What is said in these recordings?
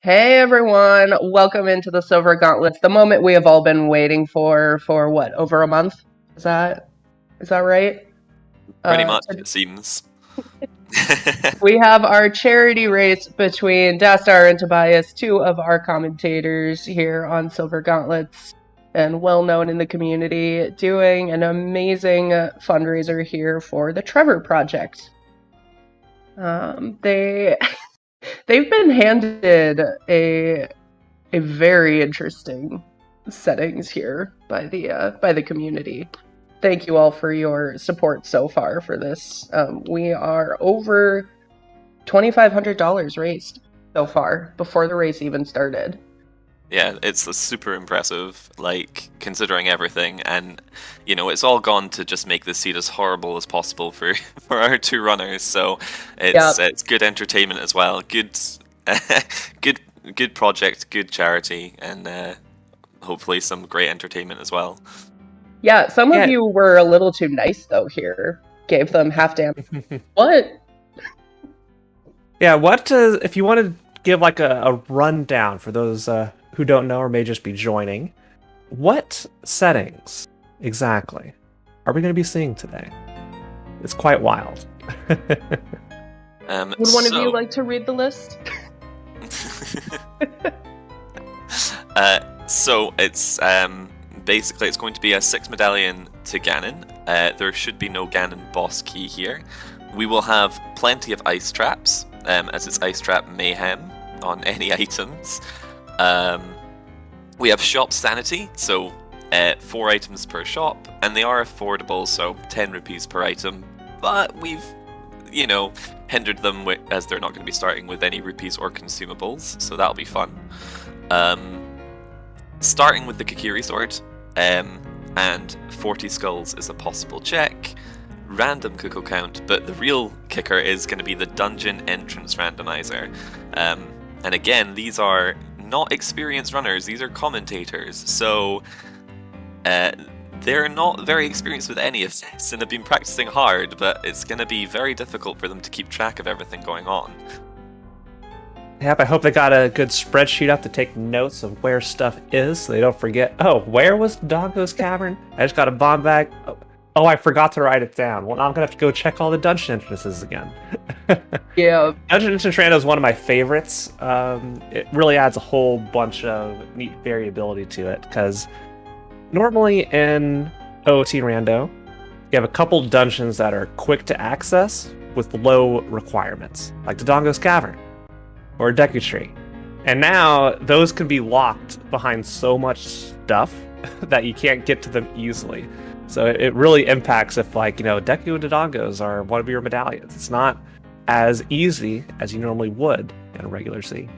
Hey everyone, welcome into the Silver Gauntlets, the moment we have all been waiting for what, over a month? Is that right? Pretty much, it seems. We have our charity race between Dastar and Tobias, two of our commentators here on Silver Gauntlets, and well known in the community, doing an amazing fundraiser here for the Trevor Project. They've been handed a very interesting settings here by the community. Thank you all for your support so far for this. We are over $2,500 raised so far before the race even started. Yeah, it's super impressive, like, considering everything, and, you know, it's all gone to just make this seed as horrible as possible for our two runners, so it's good entertainment as well, good good project, good charity, and hopefully some great entertainment as well. Yeah, some of you were a little too nice, though, here. Gave them half damn. What? Yeah, if you want to give like a rundown for those who don't know or may just be joining, what settings exactly are we going to be seeing today? It's quite wild. Would one of you like to read the list? So it's basically it's going to be a 6 medallion to Ganon. There should be no Ganon Boss Key here. We will have plenty of ice traps, as it's ice trap mayhem on any items. We have Shopsanity, so 4 items per shop, and they are affordable, so 10 rupees per item. But we've, you know, hindered them as they're not going to be starting with any rupees or consumables, so that'll be fun. Starting with the Kukuri sword, and 40 skulls is a possible check. Random cuccoo count, but the real kicker is going to be the dungeon entrance randomizer. And again, these are not experienced runners, these are commentators, so they're not very experienced with any of this, and have been practicing hard, but it's going to be very difficult for them to keep track of everything going on. Yep, I hope they got a good spreadsheet up to take notes of where stuff is, so they don't forget, oh, where was Doggo's Cavern? I just got a bomb bag. Oh, I forgot to write it down. Well, now I'm going to have to go check all the dungeon entrances again. Yeah. Dungeon entrance rando is one of my favorites. It really adds a whole bunch of neat variability to it, because normally in OoT rando, you have a couple dungeons that are quick to access with low requirements, like the Doggo's Cavern or Deku Tree. And now those can be locked behind so much stuff that you can't get to them easily. So it really impacts if, like, you know, Deku and Dodongos are one of your medallions. It's not as easy as you normally would in a regular sea.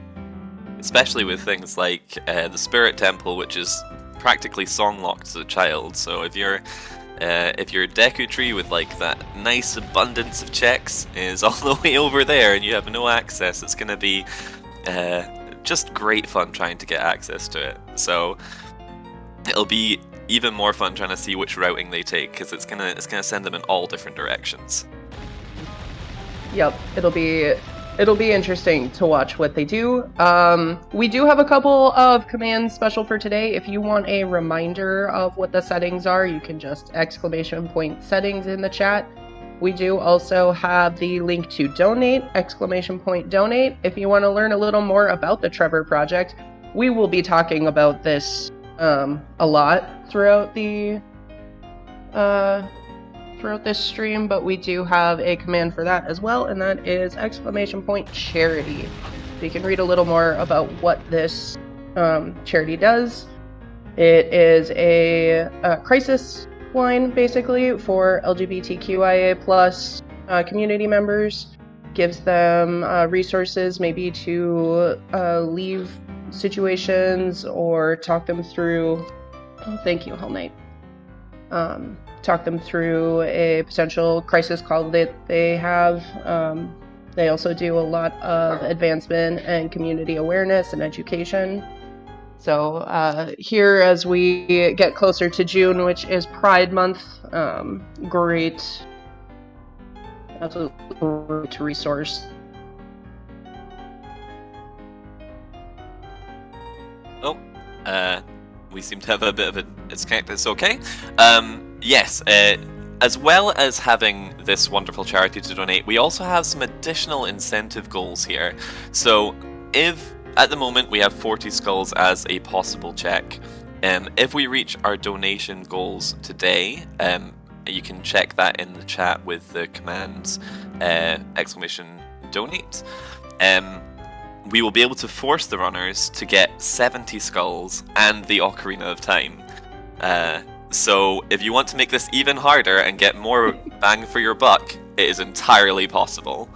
Especially with things like the Spirit Temple, which is practically song-locked as a child. So if your Deku Tree with like that nice abundance of checks is all the way over there and you have no access, it's going to be just great fun trying to get access to it. So it'll be even more fun trying to see which routing they take, because it's gonna send them in all different directions. Yep, it'll be interesting to watch what they do. We do have a couple of commands special for today. If you want a reminder of what the settings are, you can just ! settings in the chat. We do also have the link to donate, ! donate. If you want to learn a little more about the Trevor Project, we will be talking about this a lot throughout this stream, but we do have a command for that as well, and that is ! charity. So you can read a little more about what this charity does. It is a crisis line, basically, for LGBTQIA+ community members. Gives them resources maybe to leave situations or talk them through. Oh, thank you, Hell Knight. Talk them through a potential crisis call that they have. They also do a lot of advancement and community awareness and education. So here, as we get closer to June, which is Pride Month, great resource. Oh, we seem to have a bit of a disconnect. It's okay. Yes, as well as having this wonderful charity to donate, we also have some additional incentive goals here. So, if at the moment we have 40 skulls as a possible check, if we reach our donation goals today, you can check that in the chat with the commands !donate. We will be able to force the runners to get 70 skulls and the Ocarina of Time. So if you want to make this even harder and get more bang for your buck, it is entirely possible.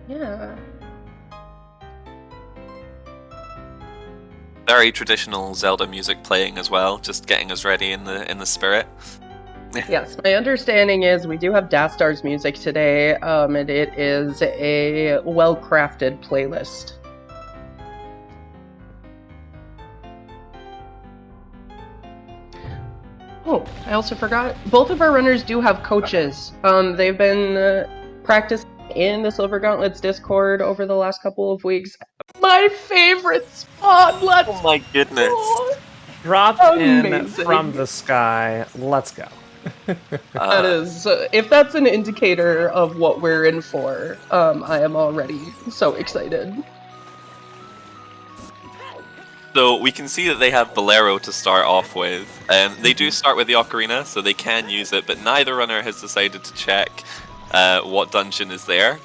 Yeah. Very traditional Zelda music playing as well, just getting us ready in the spirit. Yes, my understanding is we do have Dastar's music today, and it is a well-crafted playlist. Oh, I also forgot, both of our runners do have coaches. They've been practicing in the Silver Gauntlets Discord over the last couple of weeks. My favorite spot, let's Oh my goodness. go! Dropped in Amazing. from the sky. Let's go. That is, if that's an indicator of what we're in for, I am already so excited. So we can see that they have Bolero to start off with. They do start with the Ocarina, so they can use it, but neither runner has decided to check what dungeon is there.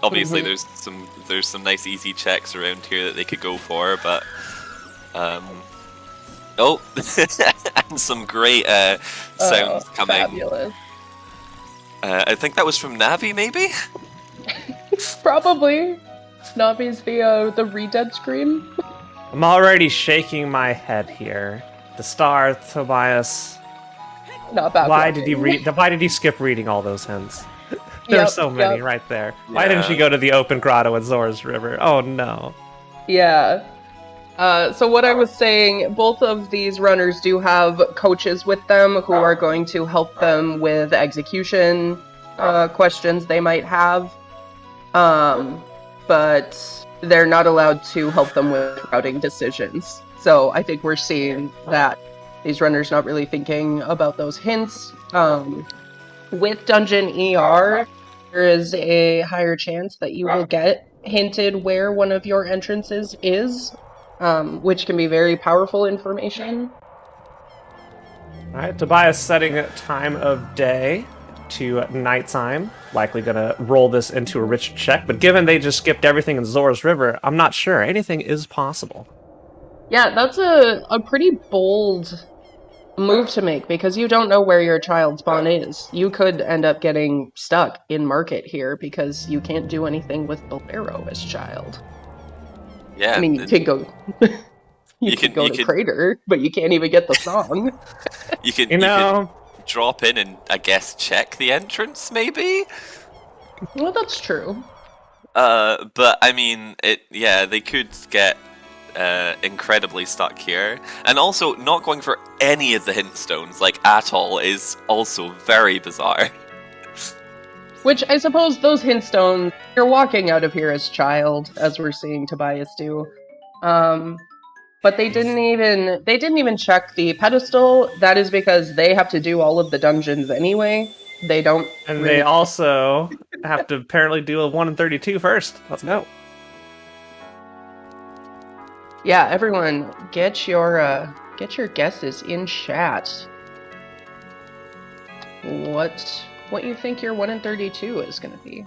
Obviously, there's some nice easy checks around here that they could go for, but oh, and some great sounds coming. Fabulous. I think that was from Navi, maybe. Probably. Navi's the redead screen. I'm already shaking my head here. Dastar, Tobias. Not bad. Why did he read? Why did he skip reading all those hints? There's so many right there. Why didn't she go to the open grotto at Zora's River? Oh no. Yeah. So what I was saying, both of these runners do have coaches with them who are going to help them with execution questions they might have. But they're not allowed to help them with routing decisions. So I think we're seeing that these runners not really thinking about those hints. With Dungeon ER, there is a higher chance that you will get hinted where one of your entrances is, which can be very powerful information. Alright, Tobias setting a time of day to nighttime. Likely gonna roll this into a rich check, but given they just skipped everything in Zora's River, I'm not sure. Anything is possible. Yeah, that's a pretty bold move to make, because you don't know where your child spawn is. You could end up getting stuck in market here because you can't do anything with Bolero as child. Yeah, I mean, you could go. you could go to Crater, but you can't even get the song. You could drop in and, I guess, check the entrance, maybe? Well, that's true. But, I mean, they could get incredibly stuck here. And also, not going for any of the hint stones, like, at all, is also very bizarre. Which, I suppose, those hint stones, you're walking out of here as child, as we're seeing Tobias do. But they didn't even check the pedestal. That is because they have to do all of the dungeons anyway. They don't. And they also have to apparently do a 1 in 32 first. Let's go. Yeah, everyone, get your guesses in chat. What you think your 1 in 32 is going to be?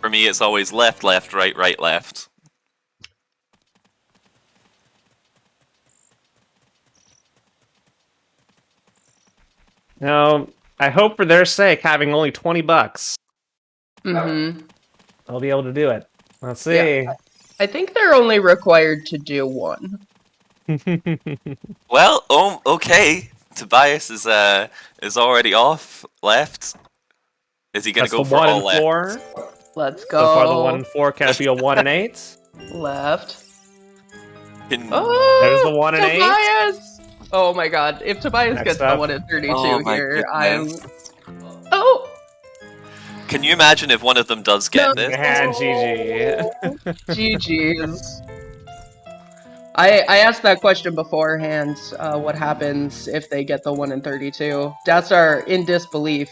For me, it's always left, left, right, right, left. Now, I hope for their sake, having only $20, Mm-hmm. I'll be able to do it. Let's see. Yeah. I think they're only required to do one. Well, okay. Tobias is already off left. Is he gonna go for all left? 4? Let's go. So far, the 1 in 4 can it be a 1 in 8? Left. Can- Oh, There's the 1 in 8. Tobias! Oh my god. If Tobias Next gets the up. 1 in 32 Oh my here, I'm... goodness. Oh! Can you imagine if one of them does get this? And GG. GG's. I asked that question beforehand, what happens if they get the 1 in 32. Dastar in disbelief.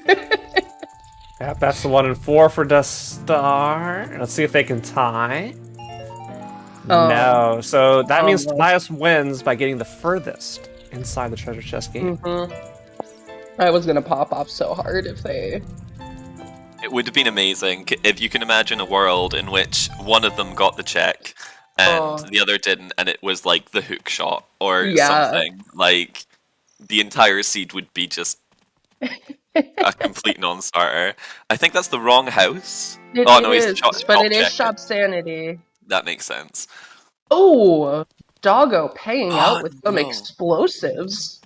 Yep, that's the 1 in 4 for Dastar. Let's see if they can tie. No, so that means Tobias wins by getting the furthest inside the treasure chest gate. I was gonna pop off so hard if they... It would have been amazing if you can imagine a world in which one of them got the check and the other didn't, and it was like the hook shot or something. Like, the entire seed would be just a complete non-starter. I think that's the wrong house. It is, but it is Shopsanity. That makes sense. Oh, Doggo paying out with some explosives.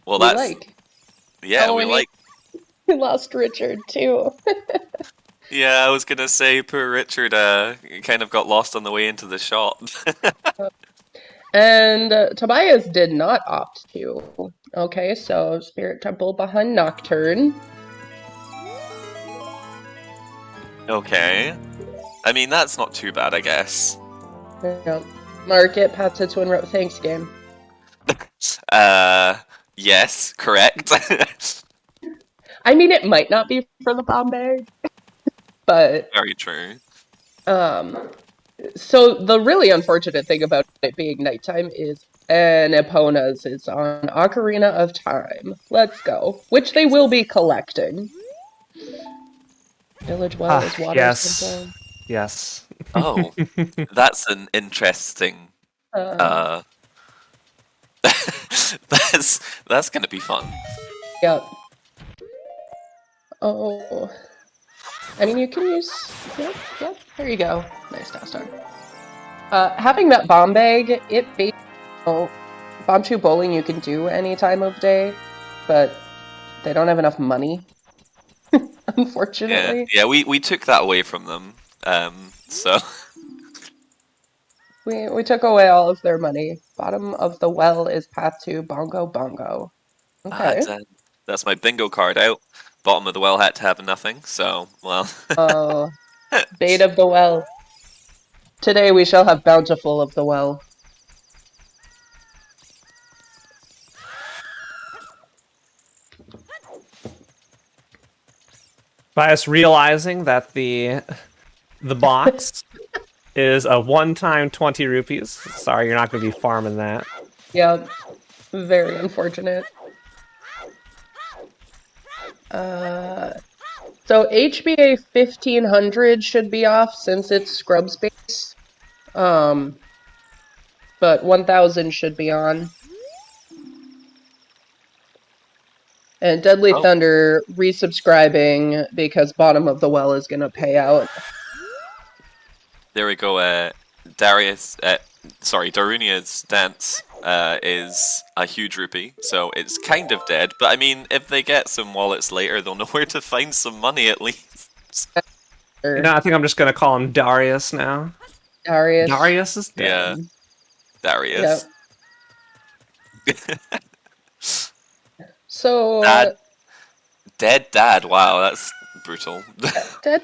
Well, that's... Yeah, we like... We lost Richard, too. Yeah, I was gonna say, poor Richard kind of got lost on the way into the shop. And Tobias did not opt to. Okay, so Spirit Temple behind Nocturne. Okay. I mean, that's not too bad, I guess. Yeah. Market, Path to Twin Road. Thanks, game. Yes, correct. I mean, it might not be for the bomb bag, but... Very true. So the really unfortunate thing about it being nighttime is Epona's is on Ocarina of Time. Let's go. Which they will be collecting. Village well is water. Yes. Yes. Oh, that's an interesting... that's gonna be fun. Yep. Oh. I mean, you can use... Yep, there you go. Nice, Dastar. Having that bomb bag, it basically... Bomb Tube Bowling you can do any time of day, but they don't have enough money, unfortunately. Yeah, we took that away from them, so... We took away all of their money. Bottom of the well is Path to Bongo Bongo. Okay. That's my bingo card out. Bottom of the well had to have nothing, so, well... Oh, bait of the well. Today we shall have bountiful of the well. By us realizing that the box is a one-time 20 rupees. Sorry, you're not going to be farming that. Yep. Very unfortunate. So HBA 1500 should be off since it's scrub space. But 1000 should be on. And Deadly Thunder resubscribing because Bottom of the Well is gonna pay out. There we go, Darunia's dance is a huge rupee, so it's kind of dead, but I mean, if they get some wallets later, they'll know where to find some money at least. You know, I think I'm just gonna call him Darius now. Darius. Darius is dead. Yeah. Darius. Yep. So... Dead dad, wow, that's brutal. Dead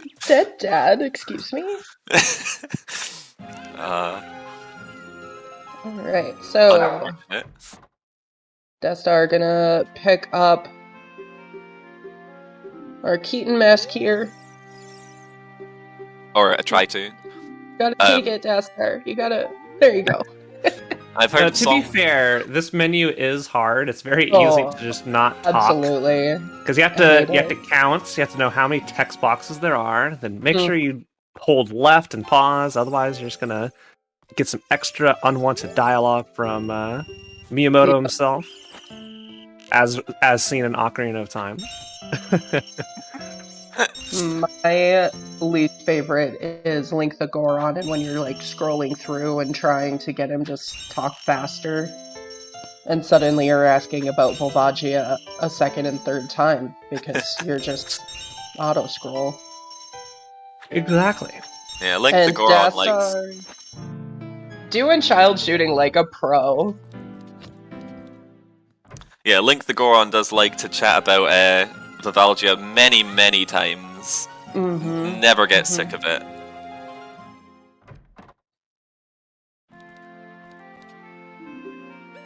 dad, excuse me? Alright, so... Dastar gonna pick up our Keaton mask here. Or try to. You gotta take it, Dastar. You gotta... There you go. I've heard to be fair, this menu is hard. It's very easy to just not talk. Absolutely. Because you have to count. You have to know how many text boxes there are. Then make sure you hold left and pause. Otherwise, you're just gonna get some extra unwanted dialogue from Miyamoto himself, as seen in Ocarina of Time. My least favorite is Link the Goron, and when you're like scrolling through and trying to get him just talk faster, and suddenly you're asking about Volvagia a second and third time because you're just auto scroll. Exactly. Yeah, Link the Goron likes. Doing child shooting like a pro. Yeah, Link the Goron does like to chat about Vivalgia many, many times. Never get sick of it.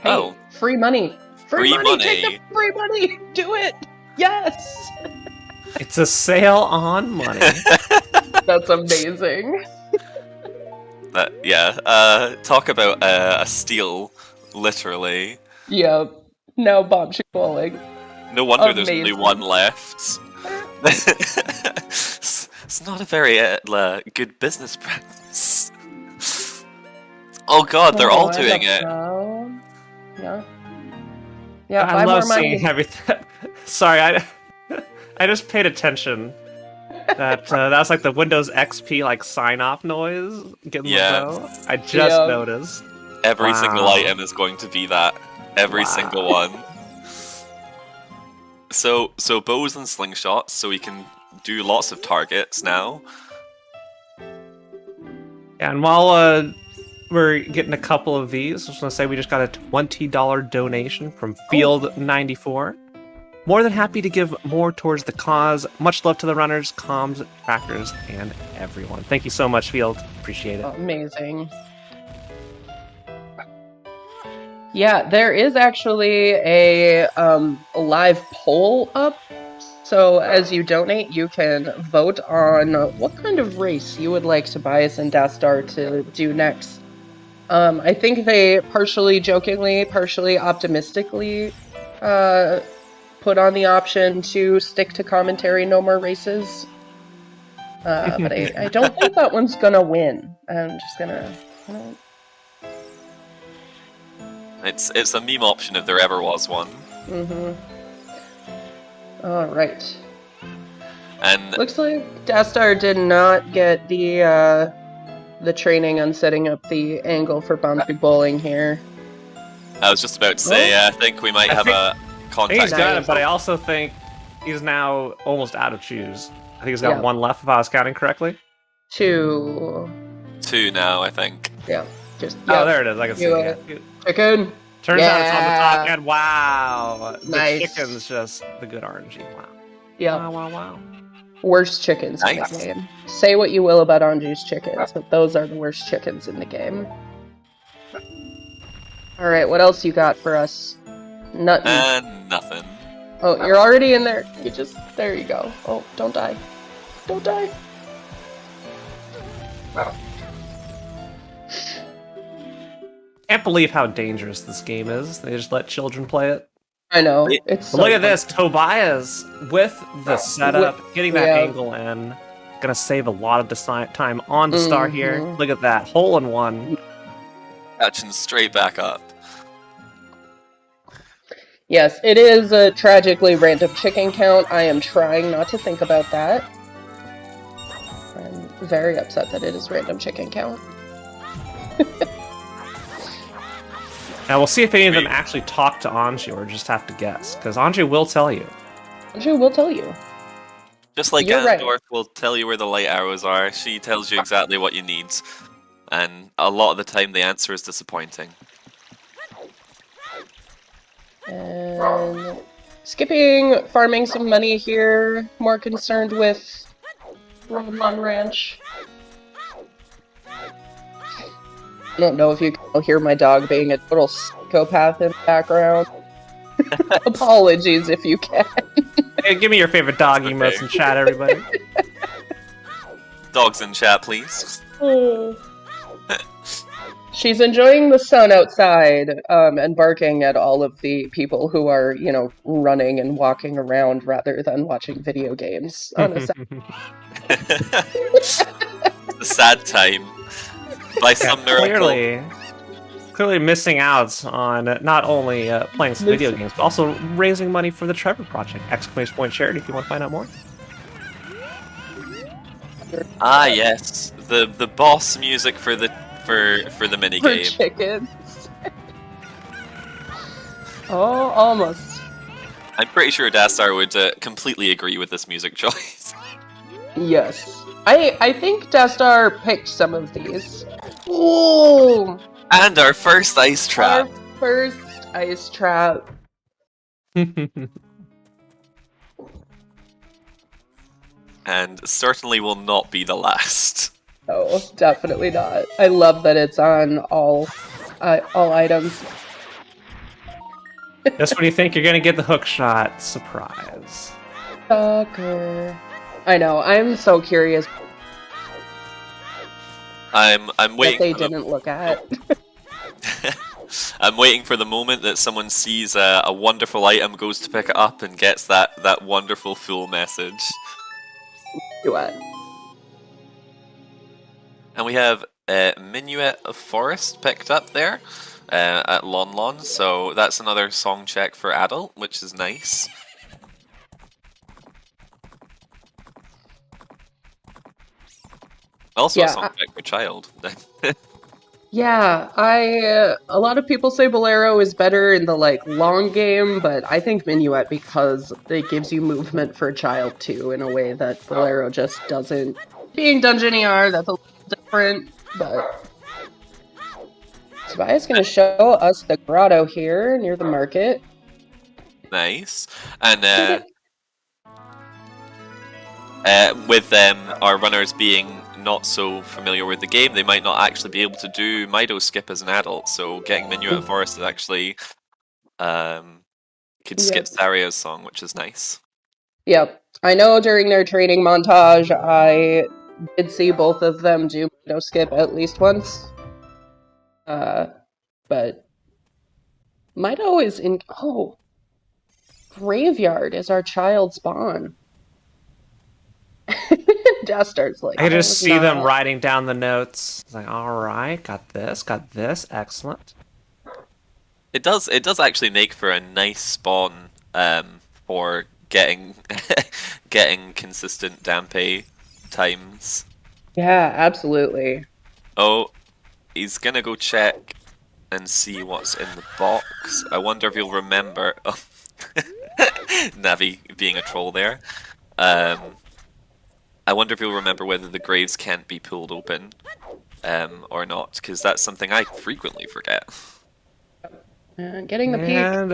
Hey, free money. Free money. Take the free money. Do it. Yes. It's a sale on money. That's amazing. Talk about a steal, literally. Yep. Now Bombshy bowling. No wonder there's only one left. It's not a very good business practice. Oh god, they're all doing it. Yeah. Yeah, I love seeing everything. Sorry, I just paid attention. That was like the Windows XP like sign-off noise. Getting the bow. I just noticed. Every single item is going to be that. Every single one. So bows and slingshots, so we can do lots of targets now. Yeah, and while we're getting a couple of these, I was going to say we just got a $20 donation from Field94. More than happy to give more towards the cause. Much love to the runners, comms, trackers, and everyone. Thank you so much, Field. Appreciate it. Amazing. Yeah, there is actually a live poll up. So as you donate, you can vote on what kind of race you would like Tobias and Dastar to do next. I think they partially jokingly, partially optimistically put on the option to stick to commentary, no more races. But I don't think that one's gonna win. I'm just gonna... It's a meme option if there ever was one. Alright. And looks like Dastar did not get the training on setting up the angle for boundary bowling here. I was just about to say, I think we might have a contact. He's got it, but I also think he's now almost out of choose. I think he's got one left if I was counting correctly. Two now, I think. Yeah. Just oh, there it is. I can see it. Chicken. Turns out it's on the top, and wow, nice. The chicken's just the good RNG. Wow. Yeah. Wow. Worst chickens in the game. Say what you will about Anju's chickens, but those are the worst chickens in the game. Alright, what else you got for us? Nothing. Nothing. Oh, you're already in there. There you go. Oh, don't die. Don't die. Can't believe how dangerous this game is. They just let children play it. I know. It's so look at this, Tobias with the setup, getting that angle in. Gonna save a lot of time on the star here. Look at that, hole in one. Catching straight back up. Yes, it is a tragically random chicken count. I am trying not to think about that. I'm very upset that it is random chicken count. Now we'll see if any of them actually talk to Anju or just have to guess, because Anju will tell you. Anju will tell you. Just like Ganondorf will tell you where the light arrows are, she tells you exactly what you need. And a lot of the time the answer is disappointing. And skipping farming some money here, more concerned with Roman Ranch. I don't know if you can hear my dog being a total psychopath in the background. Apologies if you can. Hey, give me your favorite dog emotes in chat, everybody. Dogs in chat, please. She's enjoying the sun outside, and barking at all of the people who are, running and walking around rather than watching video games on a It's a sad time. By some miracle. Clearly missing out on not only playing some video games, but also raising money for the Trevor Project! !Charity if you want to find out more. Ah, yes, the boss music for the mini game. For chickens. Oh, almost. I'm pretty sure Dastar would completely agree with this music choice. Yes. I think Dastar picked some of these. Ooh! And our first ice trap. Our first ice trap. And certainly will not be the last. Oh, definitely not. I love that it's on all items. Just when you think you're gonna get the hook shot, surprise. Sucker. I know. I'm so curious. I'm waiting. That they didn't look at. I'm waiting for the moment that someone sees a wonderful item, goes to pick it up, and gets that wonderful full message. What? And we have Minuet of Forest picked up there at Lon Lon, so that's another song check for adult, which is nice. Also a song check for child. Yeah, a lot of people say Bolero is better in the long game, but I think Minuet because it gives you movement for a child too in a way that Bolero just doesn't. Being Dungeoneer, that's a little different, but Tobias gonna show us the grotto here near the market. Nice. And with our runners being not so familiar with the game, they might not actually be able to do Mido skip as an adult, so getting Minuet of Forest is actually could skip Saria's song, which is nice. Yep. I know during their training montage I did see both of them do Mido skip at least once. But Mido is in Graveyard is our child spawn. Dastar's like, I can just see them writing down the notes. It's like, all right, got this, excellent. It does actually make for a nice spawn for getting getting consistent Dampe times. Yeah, absolutely. Oh, he's gonna go check and see what's in the box. I wonder if he'll remember. Oh. Navi being a troll there. I wonder if you'll remember whether the graves can't be pulled open or not, because that's something I frequently forget. Getting the peek. And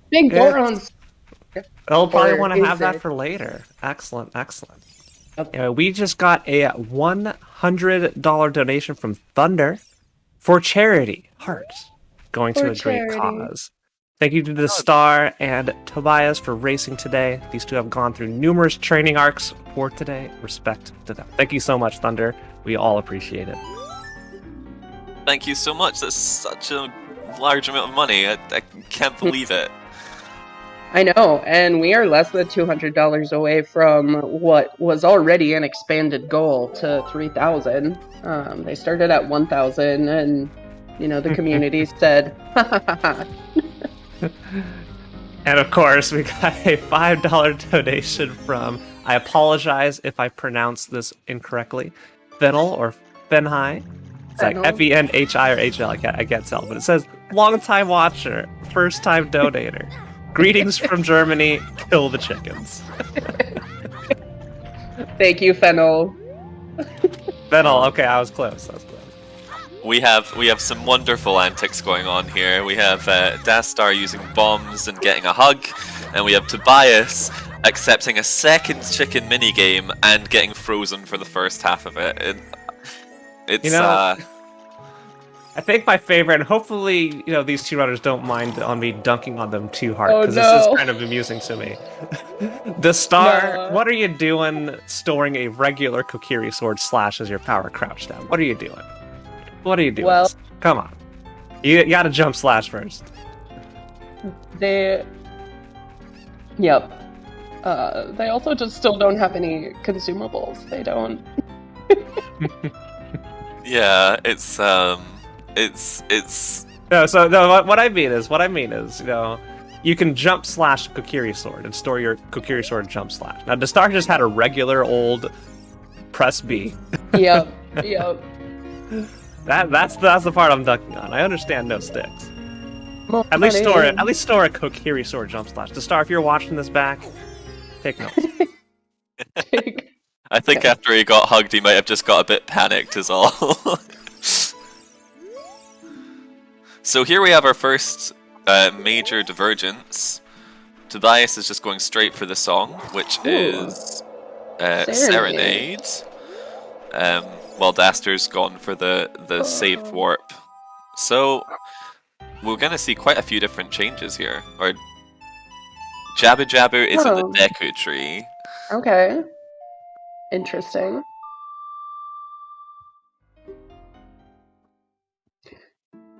Big Gorons. They'll probably want to have that for later. Excellent. Okay. We just got a $100 donation from Thunder for charity. Hearts going to a great cause. Thank you to Dastar and Tobias for racing today. These two have gone through numerous training arcs for today. Respect to them. Thank you so much, Thunder. We all appreciate it. Thank you so much. That's such a large amount of money. I can't believe it. I know, and we are less than $200 away from what was already an expanded goal to 3,000. They started at 1,000, and the community said, ha ha ha ha. And of course, we got a $5 donation from, I apologize if I pronounce this incorrectly, Fennel or Fenhai. It's like F-E-N-H-I or H-L, I can't tell, but it says, long-time watcher, first-time donator. Greetings from Germany, kill the chickens. Thank you, Fennel. Fennel, okay, I was close. We have some wonderful antics going on here. We have Dastar using bombs and getting a hug, and we have Tobias accepting a second chicken minigame and getting frozen for the first half of it. I think my favorite, and hopefully, these two runners don't mind on me dunking on them too hard, because this is kind of amusing to me. Dastar, what are you doing storing a regular Kokiri sword slash as your power crouch down? What are you doing? Well, come on. You gotta jump slash first. They also just still don't have any consumables. They don't. Yeah, it's No, what I mean is, you can jump slash Kokiri sword and store your Kokiri sword jump slash. Now, Dastar just had a regular old press B. Yep. That's the part I'm dunking on. I understand no sticks. At least store a Kokiri sword jump slash. Dastar, if you're watching this back, take notes. I think after he got hugged, he might have just got a bit panicked, is all. So here we have our first major divergence. Tobias is just going straight for the song, which is Serenade. While Dastar's gone for the saved warp. So we're going to see quite a few different changes here. Or Jabu Jabu is in the Deku tree. Okay. Interesting.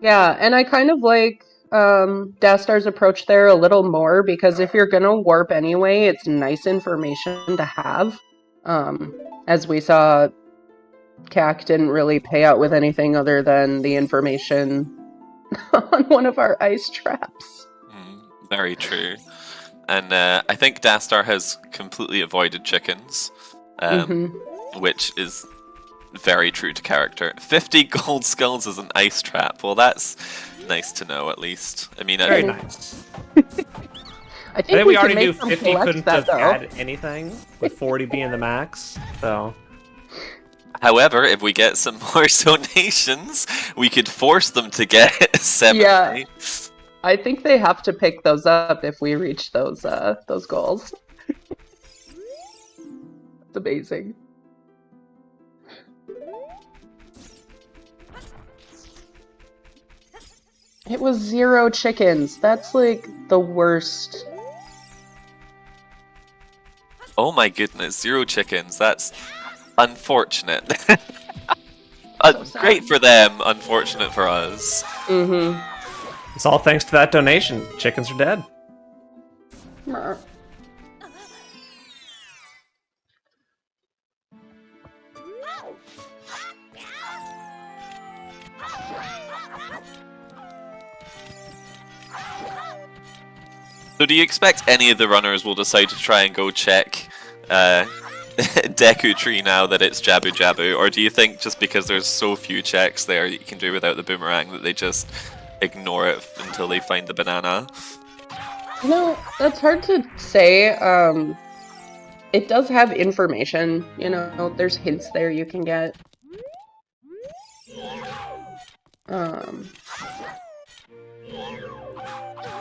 Yeah, and I kind of like Dastar's approach there a little more, because if you're gonna warp anyway, it's nice information to have. As we saw, CAC didn't really pay out with anything other than the information on one of our ice traps. Very true. And I think Dastar has completely avoided chickens, which is very true to character. 50 gold skulls as an ice trap. Well, that's nice to know, at least. I mean, very nice. I think we already knew make 50 couldn't have though. had anything, with 40 being the max, so... However, if we get some more donations, we could force them to get 70. Yeah. I think they have to pick those up if we reach those goals. It's amazing. It was 0 chickens. That's like the worst. Oh my goodness, 0 chickens. That's unfortunate. Great for them, unfortunate for us. It's all thanks to that donation. Chickens are dead. So do you expect any of the runners will decide to try and go check Deku Tree now that it's Jabu Jabu? Or do you think just because there's so few checks there you can do without the boomerang that they just ignore it until they find the banana? No, that's hard to say. It does have information, you know, there's hints there you can get.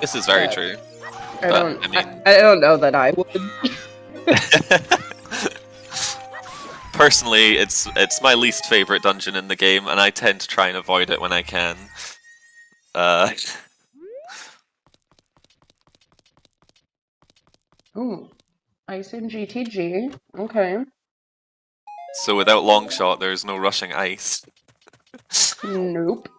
This is very true. I don't know that I would. Personally, it's my least favorite dungeon in the game, and I tend to try and avoid it when I can. Ooh, ice in GTG. Okay. So without Longshot, there's no rushing ice. Nope.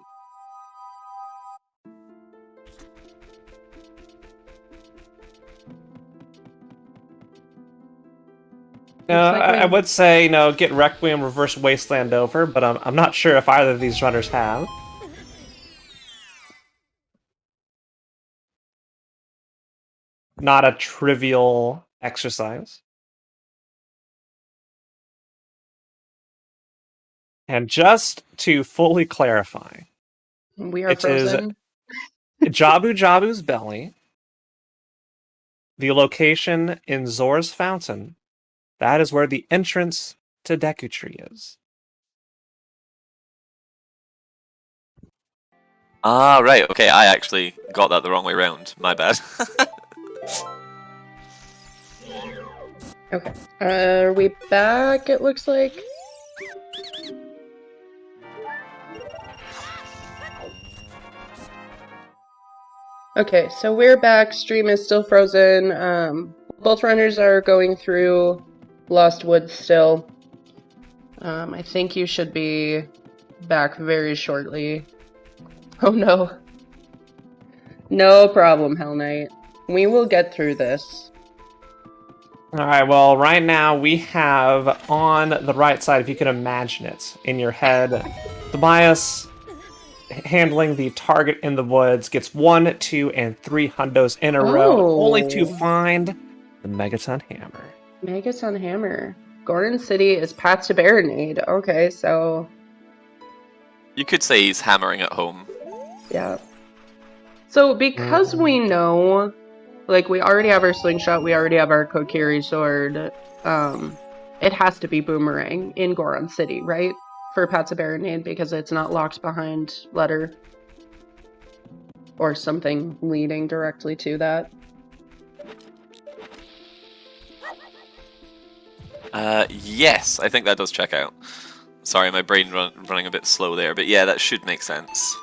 I would say, get Requiem Reverse Wasteland over, but I'm not sure if either of these runners have. Not a trivial exercise. And just to fully clarify, we are frozen. It is Jabu Jabu's belly, the location in Zor's Fountain. That is where the entrance to Deku Tree is. Ah, right. Okay, I actually got that the wrong way around. My bad. Okay. Are we back, it looks like? Okay, so we're back. Stream is still frozen. Both runners are going through Lost Woods still. I think you should be back very shortly. Oh no. No problem, Hell Knight. We will get through this. Alright, well, right now we have on the right side, if you can imagine it in your head, Tobias handling the target in the woods gets 1, 2, and 3 hundos in a row, only to find the Megaton Hammer. Megaton Hammer. Goron City is path to Baronade. Okay, so... You could say he's hammering at home. Yeah. So, because we know, like, we already have our slingshot, we already have our Kokiri sword, it has to be Boomerang in Goron City, right? For path to Baronade, because it's not locked behind letter. or something leading directly to that. Yes, I think that does check out. Sorry, my brain running a bit slow there, but yeah, that should make sense.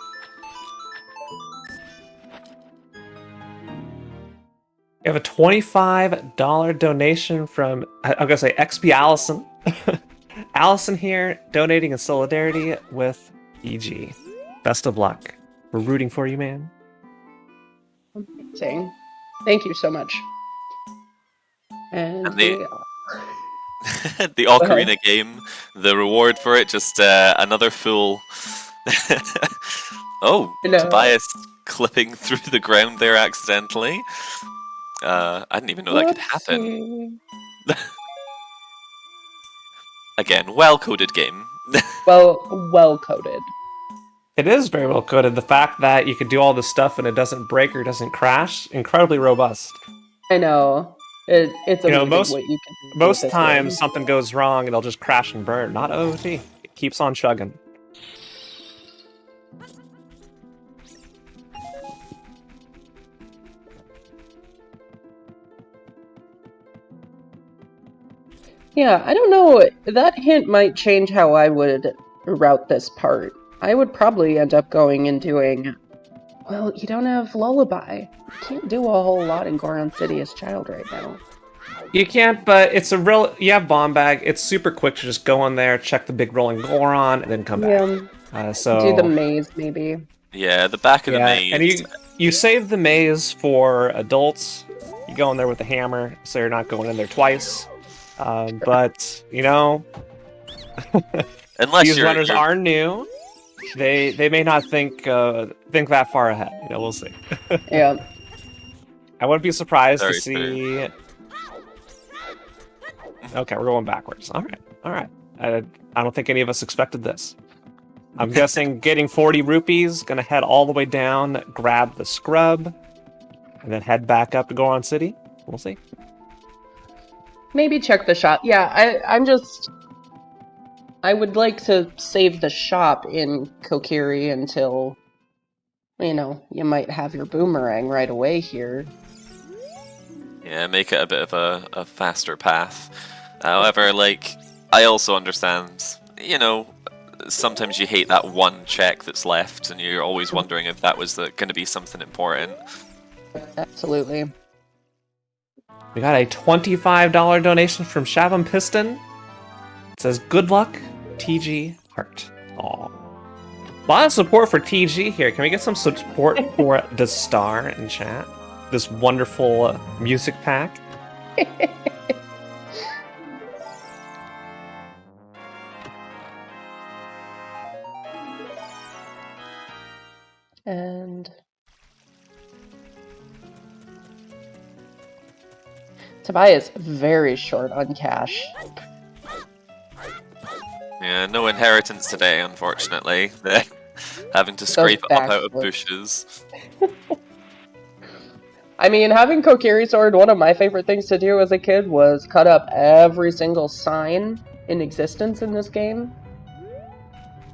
We have a $25 donation from, I'm going to say, XP Allison. Allison here, donating in solidarity with EG. Best of luck. We're rooting for you, man. Amazing. Thank you so much. And the Ocarina game, the reward for it, just another full... Oh, no. Tobias clipping through the ground there accidentally. I didn't even know that could happen. Again, well-coded game. well-coded. It is very well coded. The fact that you can do all this stuff and it doesn't break or doesn't crash, incredibly robust. I know. It's amazing what you can do. Most times something goes wrong and it'll just crash and burn. Not OT. It keeps on chugging. Yeah, I don't know. That hint might change how I would route this part. I would probably end up going and doing... Well, you don't have Lullaby. You can't do a whole lot in Goron City as Child right now. You can't, but it's a real... You have Bomb Bag. It's super quick to just go in there, check the big rolling Goron, and then come back. So do the maze, maybe. Yeah, the back of the maze. And you save the maze for adults. You go in there with the hammer, so you're not going in there twice. But, you know... Unless these runners are new... They may not think that far ahead. You know, we'll see. Yeah. I wouldn't be surprised to see. Okay, we're going backwards. All right. I don't think any of us expected this. I'm guessing getting 40 rupees, gonna head all the way down, grab the scrub, and then head back up to Goron City. We'll see. Maybe check the shop. Yeah, I would like to save the shop in Kokiri until, you know, you might have your boomerang right away here. Yeah, make it a bit of a faster path. However, like, I also understand, you know, sometimes you hate that one check that's left, and you're always wondering if that was going to be something important. Absolutely. We got a $25 donation from Shavum Piston. It says, good luck, TG Heart. Aw. A lot of support for TG here. Can we get some support for Dastar in chat? This wonderful music pack. And Tobias very short on cash. Yeah, no inheritance today, unfortunately. They're having to scrape up out of bushes. I mean, having Kokiri Sword, one of my favorite things to do as a kid was cut up every single sign in existence in this game.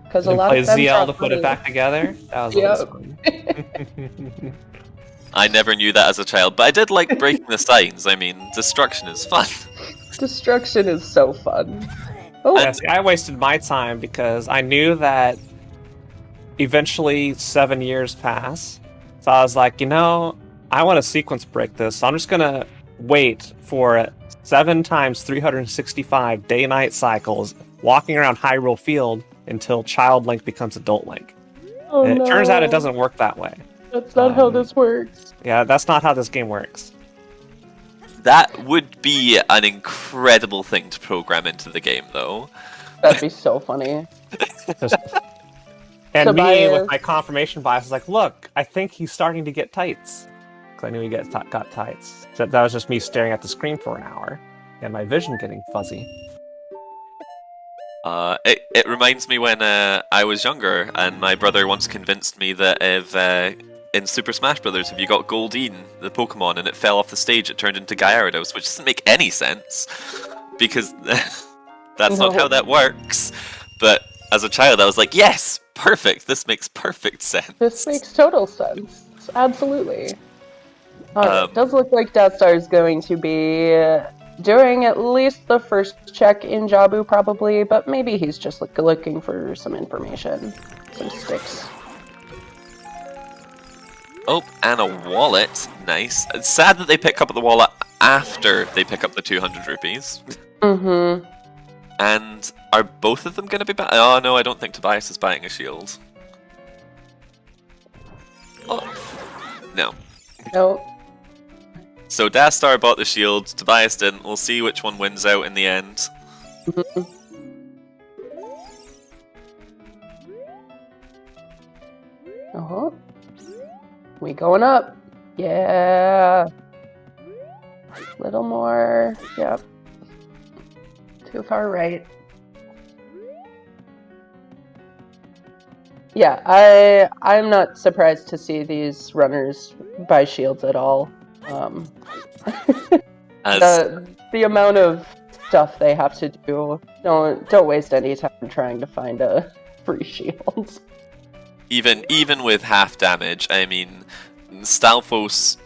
Because a lot of them ZL to put it back together. That was fun. I never knew that as a child, but I did like breaking the signs. I mean, destruction is fun. Destruction is so fun. Oh. Yeah, see, I wasted my time because I knew that eventually 7 years pass. So I was like, you know, I want to sequence break this. So I'm just going to wait for 7 times 365 day-night cycles walking around Hyrule Field until Child Link becomes Adult Link. Oh, and it turns out it doesn't work that way. That's not how this works. Yeah, that's not how this game works. That would be an incredible thing to program into the game, though. That'd be so funny. And Tobias. Me, with my confirmation bias, was like, look, I think he's starting to get tights. Because I knew he got tights. So that was just me staring at the screen for an hour, and my vision getting fuzzy. It reminds me when I was younger, and my brother once convinced me that if in Super Smash Bros. If you got Goldeen, the Pokemon, and it fell off the stage, it turned into Gyarados, which doesn't make any sense, because that's not how that works. But as a child, I was like, yes, perfect, this makes perfect sense. This makes total sense. Yes, absolutely. It does look like Dastar is going to be doing at least the first check in Jabu, probably, but maybe he's just looking for some information, some sticks. Oh, and a wallet. Nice. It's sad that they pick up the wallet after they pick up the 200 rupees. Mm-hmm. And are both of them going to be buying? Oh, no, I don't think Tobias is buying a shield. Oh, no. Nope. So Dastar bought the shield, Tobias didn't. We'll see which one wins out in the end. Mm-hmm. Uh-huh. We going up. Yeah. Little more. Yep. Too far right. Yeah, I'm not surprised to see these runners buy shields at all. The amount of stuff they have to do. Don't waste any time trying to find a free shield. Even with half damage, I mean, Stalfos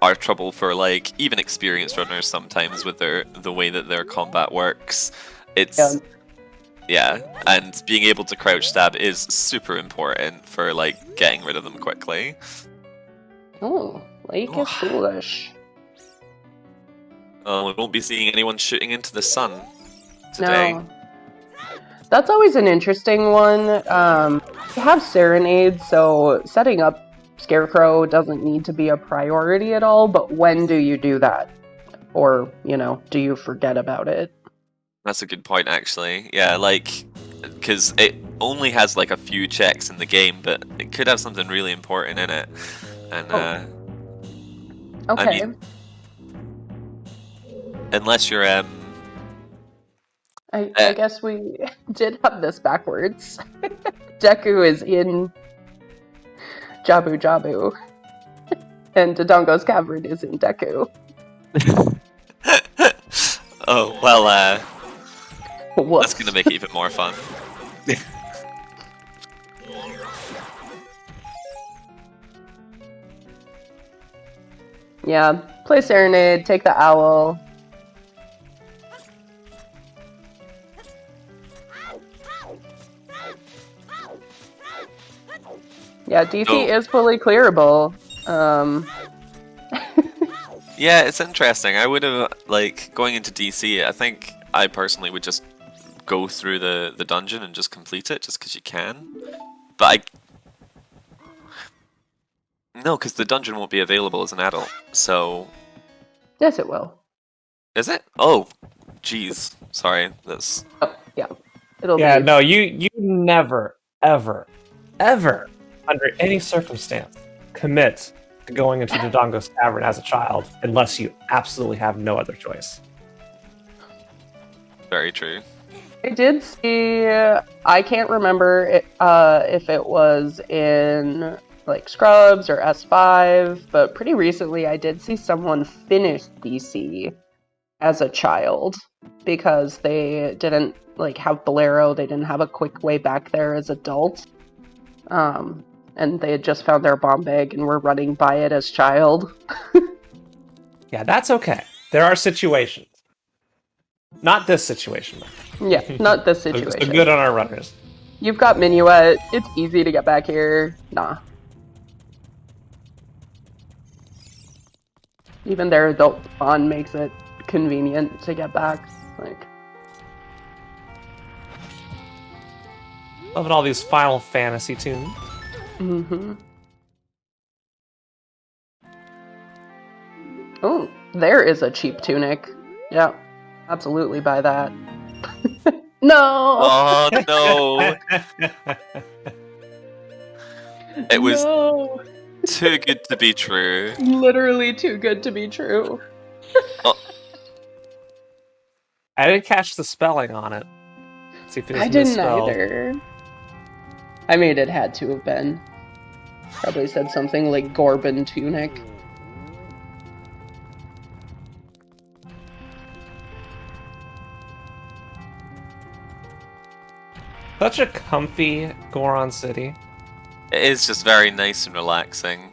are trouble for like even experienced runners sometimes with the way that their combat works. It's yeah, and being able to crouch stab is super important for like getting rid of them quickly. Oh, Lake is foolish. We won't be seeing anyone shooting into the sun today. No. That's always an interesting one. You have Serenade, so setting up Scarecrow doesn't need to be a priority at all, but when do you do that? Or, do you forget about it? That's a good point, actually. Yeah, like, because it only has like a few checks in the game, but it could have something really important in it. And, okay. I mean, unless you're, I guess we did have this backwards. Deku is in Jabu Jabu, and Dodongo's Cavern is in Deku. Oh, well, Whoops. that's gonna make it even more fun. Yeah, play Serenade, take the owl. Yeah, DC is fully clearable. Yeah, it's interesting. I would have, like, going into DC, I think I personally would just go through the dungeon and just complete it, just because you can. But no, because the dungeon won't be available as an adult, so... Yes, it will. Is it? Oh, jeez. Sorry, that's... Oh, yeah. It'll Yeah, be... no, you never, ever, ever, under any circumstance, commit to going into Dodongo's Cavern as a child unless you absolutely have no other choice. Very true. I did see... I can't remember if it was in, like, Scrubs or S5, but pretty recently I did see someone finish DC as a child because they didn't, like, have Bolero, they didn't have a quick way back there as adults. And they had just found their bomb bag and were running by it as child. Yeah, that's okay. There are situations. Not this situation, though. Yeah, not this situation. So good on our runners. You've got Minuet. It's easy to get back here. Nah. Even their adult spawn makes it convenient to get back. Like, Loving all these Final Fantasy tunes. mm-hmm. Oh, there is a cheap tunic. Yeah, absolutely buy that. No! Oh, no! It was No. too good to be true. Literally too good to be true. Oh, I didn't catch the spelling on it. See if it was I didn't misspelled. either. I mean, it had to have been. Probably said something like Gorbin tunic. Such a comfy Goron city. it is just very nice and relaxing.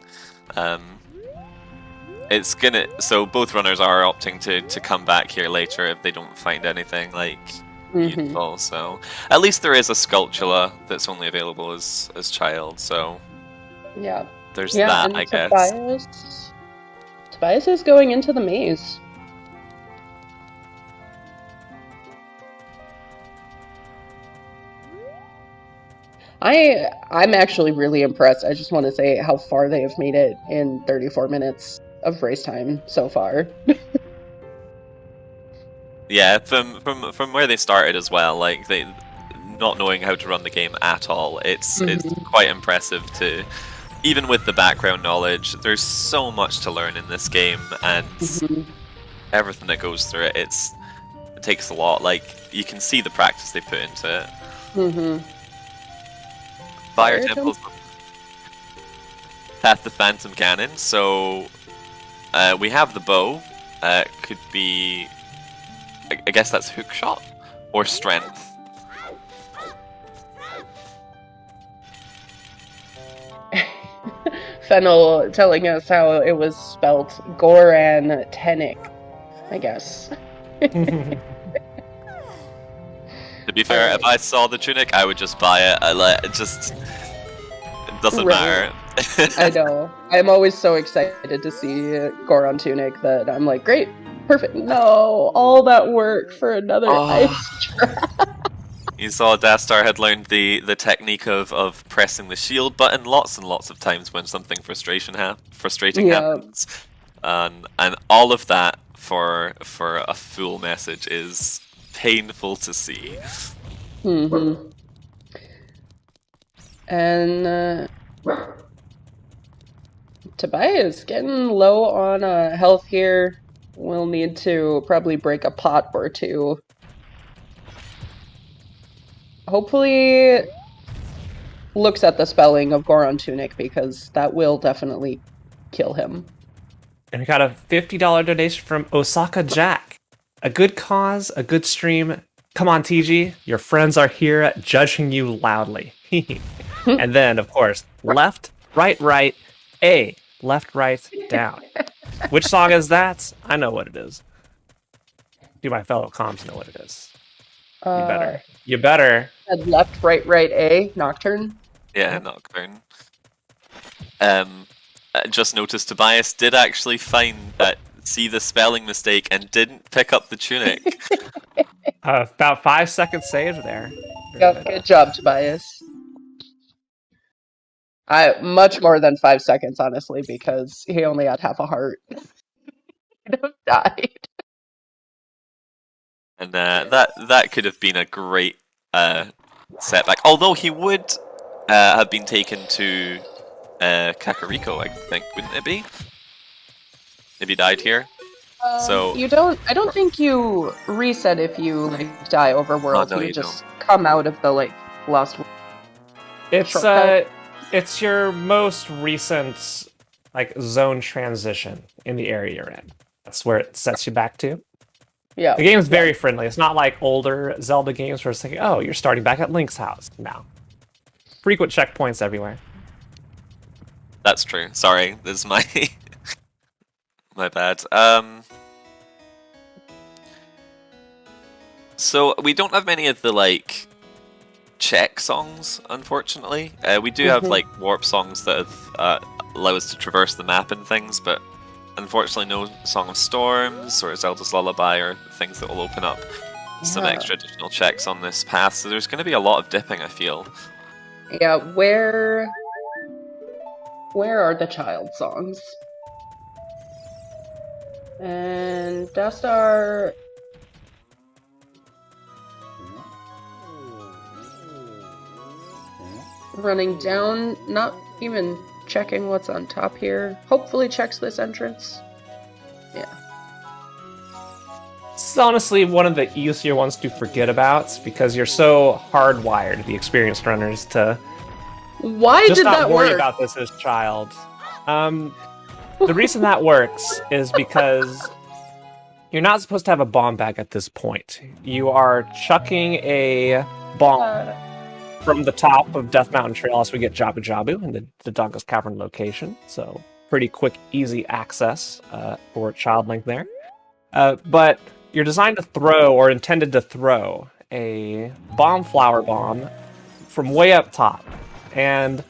It's gonna. So both runners are opting to come back here later if they don't find anything like useful. So at least there is a Sculptula that's only available as child. So yeah, there's that, and I guess. Tobias is going into the maze. I'm actually really impressed. I just want to say how far they have made it in 34 minutes of race time so far. Yeah, from where they started as well, like they not knowing how to run the game at all. It's quite impressive to, even with the background knowledge, there's so much to learn in this game, and everything that goes through it, it takes a lot. Like, you can see the practice they put into it. Fire Temple's Path to Phantom Cannon, so we have the bow. Could be, I guess that's hook shot or strength. Fennel telling us how it was spelt Goran Tenik, I guess. To be fair, if I saw the tunic, I would just buy it. It doesn't matter. I know. I'm always so excited to see Goron tunic that I'm like, great, perfect. No, all that work for another ice trap. You saw Dastar had learned the technique of pressing the shield button lots and lots of times when something frustrating happens, and all of that for a full message is painful to see. And Tobias getting low on health here. We'll need to probably break a pot or two. Hopefully looks at the spelling of Goron Tunic, because that will definitely kill him. And we got a $50 donation from Osaka Jack. A good cause, a good stream. Come on, TG. Your friends are here judging you loudly. And then, of course, left, right, A. Left, right, down. Which song is that? I know what it is. Do my fellow comms know what it is? You better. Left, right, A. Nocturne? Yeah, Nocturne. Just noticed Tobias did actually see the spelling mistake and didn't pick up the tunic. About 5 seconds saved there. Yep, good job, Tobias. Much more than 5 seconds, honestly, because he only had half a heart. He'd have died. And that could have been a great setback. Although he would have been taken to Kakariko, I think, wouldn't it be? If he died here. So I don't think you reset if you die overworld. You just come out of the lost. It's your most recent zone transition in the area you're in. That's where it sets you back to. Yeah. The game's very friendly. It's not like older Zelda games where it's like, oh, you're starting back at Link's house. No. Frequent checkpoints everywhere. That's true. Sorry, this is my my bad. So we don't have many of the check songs, unfortunately. We do have warp songs that allow us to traverse the map and things, but unfortunately no Song of Storms or Zelda's Lullaby or things that will open up some extra additional checks on this path. So there's going to be a lot of dipping, I feel. Yeah, where are the child songs? And Dastar running down, not even checking what's on top here. Hopefully checks this entrance. Yeah. This is honestly one of the easier ones to forget about because you're so hardwired, the experienced runners, to just not worry about this as a child. The reason that works is because you're not supposed to have a bomb bag at this point. You are chucking a bomb from the top of Death Mountain Trail as we get Jabu Jabu in the Donga's Cavern location. So pretty quick, easy access for child link there. But you're designed to throw, or intended to throw, a flower bomb from way up top. And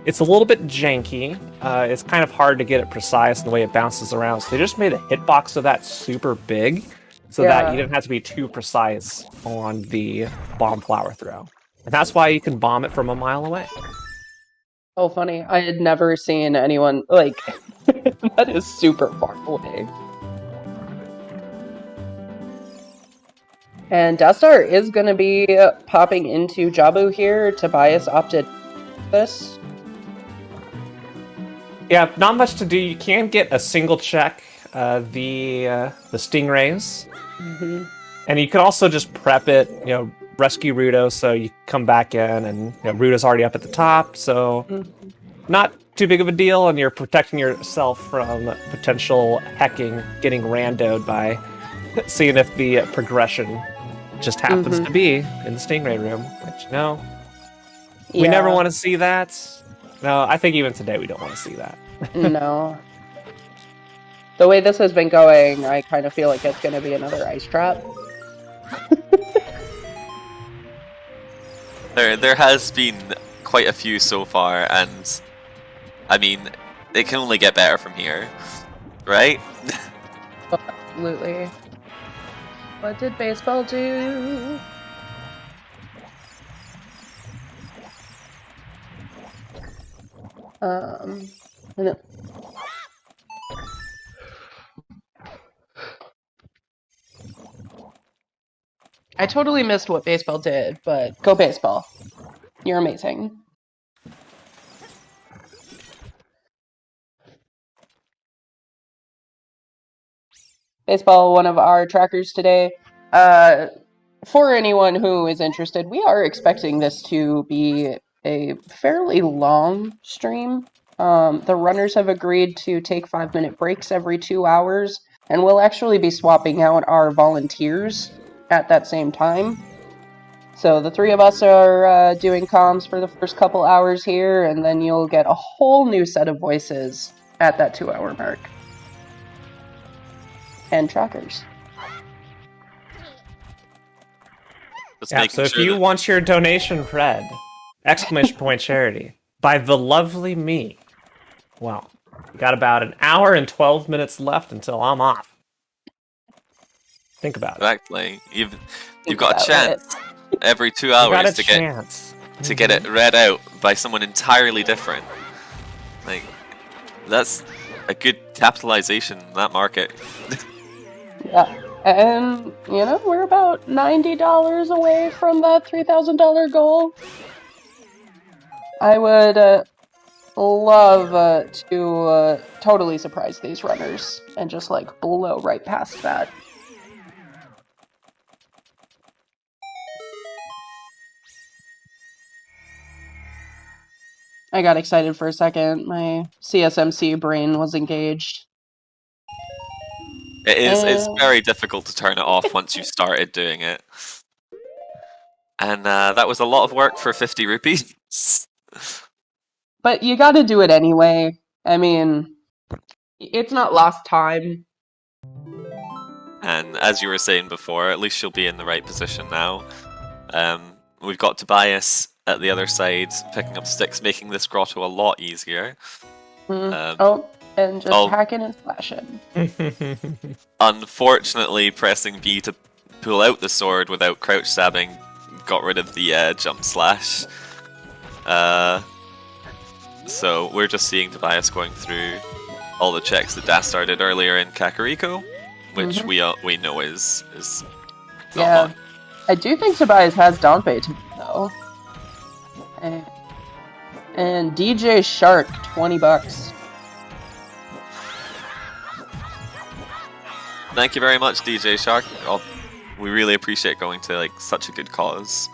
it's a little bit janky. It's kind of hard to get it precise in the way it bounces around. So they just made a hitbox of that super big so that you didn't have to be too precise on the flower throw. And that's why you can bomb it from a mile away. Oh, funny. I had never seen anyone, like, that is super far away. And Dastar is going to be popping into Jabu here. Tobias opted this. Yeah, not much to do. You can get a single check, the stingrays. Mm-hmm. And you can also just prep it, rescue Rudo, so you come back in, and Rudo's already up at the top, so not too big of a deal, and you're protecting yourself from potential hacking, getting randoed by seeing if the progression just happens to be in the Stingray room, which, we never want to see that. No, I think even today we don't want to see that. No. The way this has been going, I kind of feel like it's going to be another ice trap. There has been quite a few so far, and I mean, it can only get better from here, right? Absolutely. What did baseball do? No. I totally missed what baseball did, but go baseball. You're amazing. Baseball, one of our trackers today. For anyone who is interested, we are expecting this to be a fairly long stream. The runners have agreed to take 5-minute breaks every 2 hours, and we'll actually be swapping out our volunteers at that same time. So the three of us are doing comms for the first couple hours here, and then you'll get a whole new set of voices at that 2-hour mark. And trackers. So if you want your donation read, exclamation point charity, by the lovely me, well, we got about an hour and 12 minutes left until I'm off. Think about it. Exactly. You've got a chance every 2 hours to get it read out by someone entirely different. Like, that's a good capitalization in that market. Yeah. And, we're about $90 away from that $3,000 goal. I would love to totally surprise these runners and just, blow right past that. I got excited for a second. My CSMC brain was engaged. It's very difficult to turn it off once you've started doing it. And that was a lot of work for 50 rupees. But you gotta do it anyway. I mean, it's not lost time. And as you were saying before, at least she'll be in the right position now. We've got Tobias at the other side picking up sticks, making this grotto a lot easier. And just hacking and slashing. Unfortunately, pressing B to pull out the sword without crouch stabbing got rid of the jump slash. So we're just seeing Tobias going through all the checks that Dastar did earlier in Kakariko, which we know is not much. I do think Tobias has Downpay to though. And DJ Shark, $20. Thank you very much, DJ Shark. We really appreciate going to such a good cause.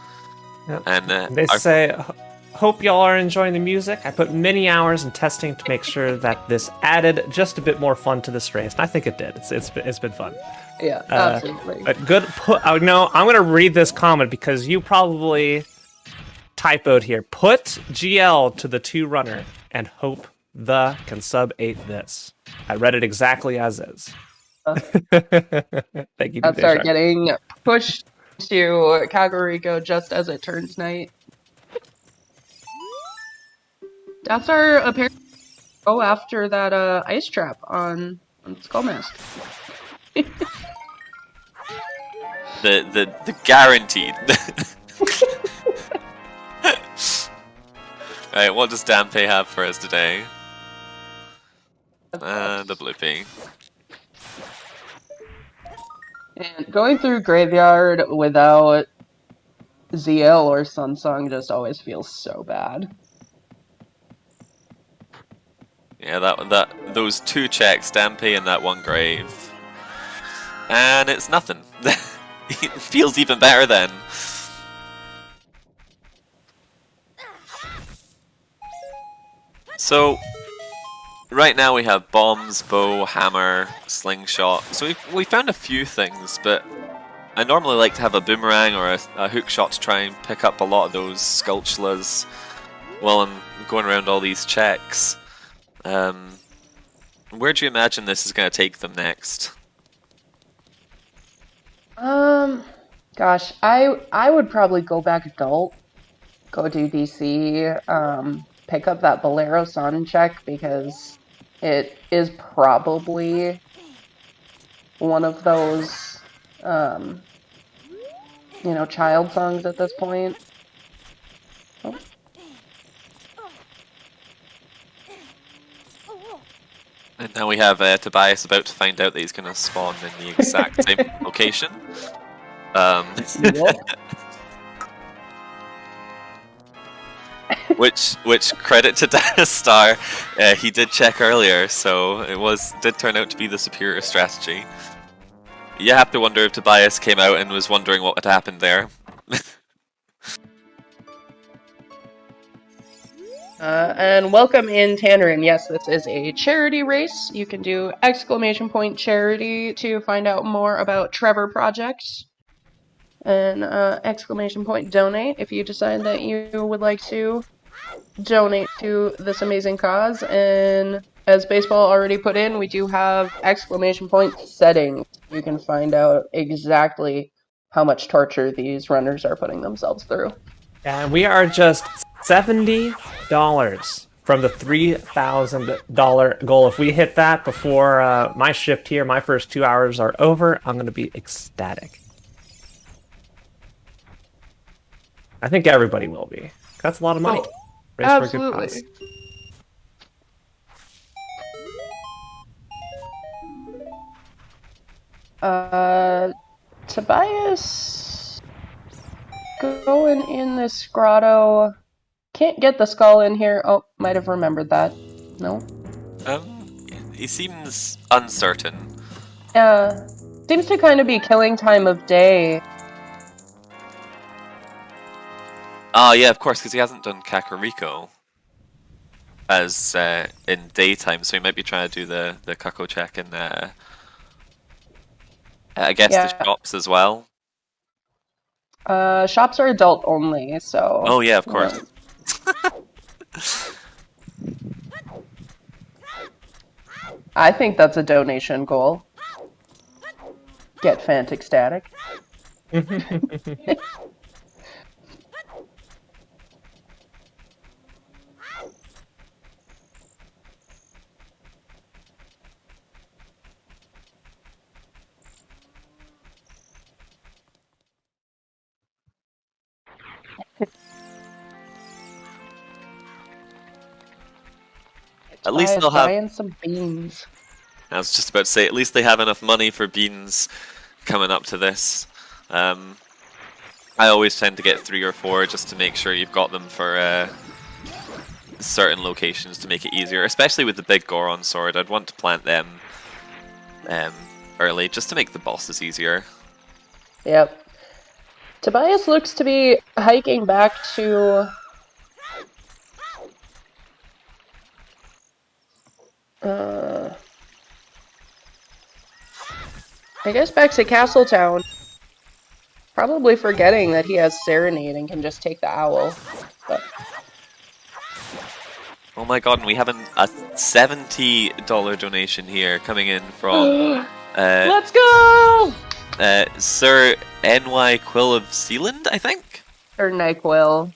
Yep. And they say, hope y'all are enjoying the music. I put many hours in testing to make sure that this added just a bit more fun to this race, and I think it did. It's been fun. Yeah, absolutely. But good. No, I'm gonna read this comment because you probably typoed here. Put GL to the 2 runner and hope the can sub 8 this. I read it exactly as is. Thank you, That's our Babyshark. getting pushed to Kakariko just as it turns night. Dastar apparently go after that ice trap on Skullmask. The guaranteed. Alright, what does Dampe have for us today? The Bloopy. And going through Graveyard without ZL or Sunsong just always feels so bad. Yeah, those 2 checks, Dampe and that 1 grave. And it's nothing. It feels even better then. So, right now we have bombs, bow, hammer, slingshot. So we found a few things, but I normally like to have a boomerang or a hook shot to try and pick up a lot of those sculptulas while I'm going around all these checks. Where do you imagine this is going to take them next? Gosh, I would probably go back adult, go do DC, pick up that Bolero Sun check because it is probably one of those, you know, child songs at this point. Oh. And now we have Tobias about to find out that he's going to spawn in the exact same location. Yep. Which credit to Dastar, he did check earlier, so it did turn out to be the superior strategy. You have to wonder if Tobias came out and was wondering what had happened there. And welcome in Tannerin. Yes, this is a charity race. You can do !charity to find out more about Trevor projects. And !donate if you decide that you would like to donate to this amazing cause. And as Baseball already put in, we do have !settings. You can find out exactly how much torture these runners are putting themselves through. And we are just $70 from the $3,000 goal. If we hit that before my shift here, my first 2 hours are over, I'm going to be ecstatic. I think everybody will be. That's a lot of money. Oh, Race for a good absolutely. cause. Tobias going in this grotto. Can't get the skull in here. Oh, might have remembered that. No. He seems uncertain. Seems to kind of be killing time of day. Oh yeah, of course, because he hasn't done Kakariko as in daytime, so he might be trying to do the cuccoo check in I guess the shops as well. Shops are adult only, so. Oh yeah, of course. Yeah. I think that's a donation goal. Get Fantic Static. At least they'll have buying some beans. I was just about to say, at least they have enough money for beans coming up to this. I always tend to get 3 or 4 just to make sure you've got them for certain locations to make it easier, especially with the big Goron sword. I'd want to plant them early just to make the bosses easier. Yep. Tobias looks to be hiking back to I guess back to Castletown. Probably forgetting that he has Serenade and can just take the owl. But... Well, my god, and we have a $70 donation here coming in from Let's go! Sir NY Quill of Sealand, I think? Sir NyQuil.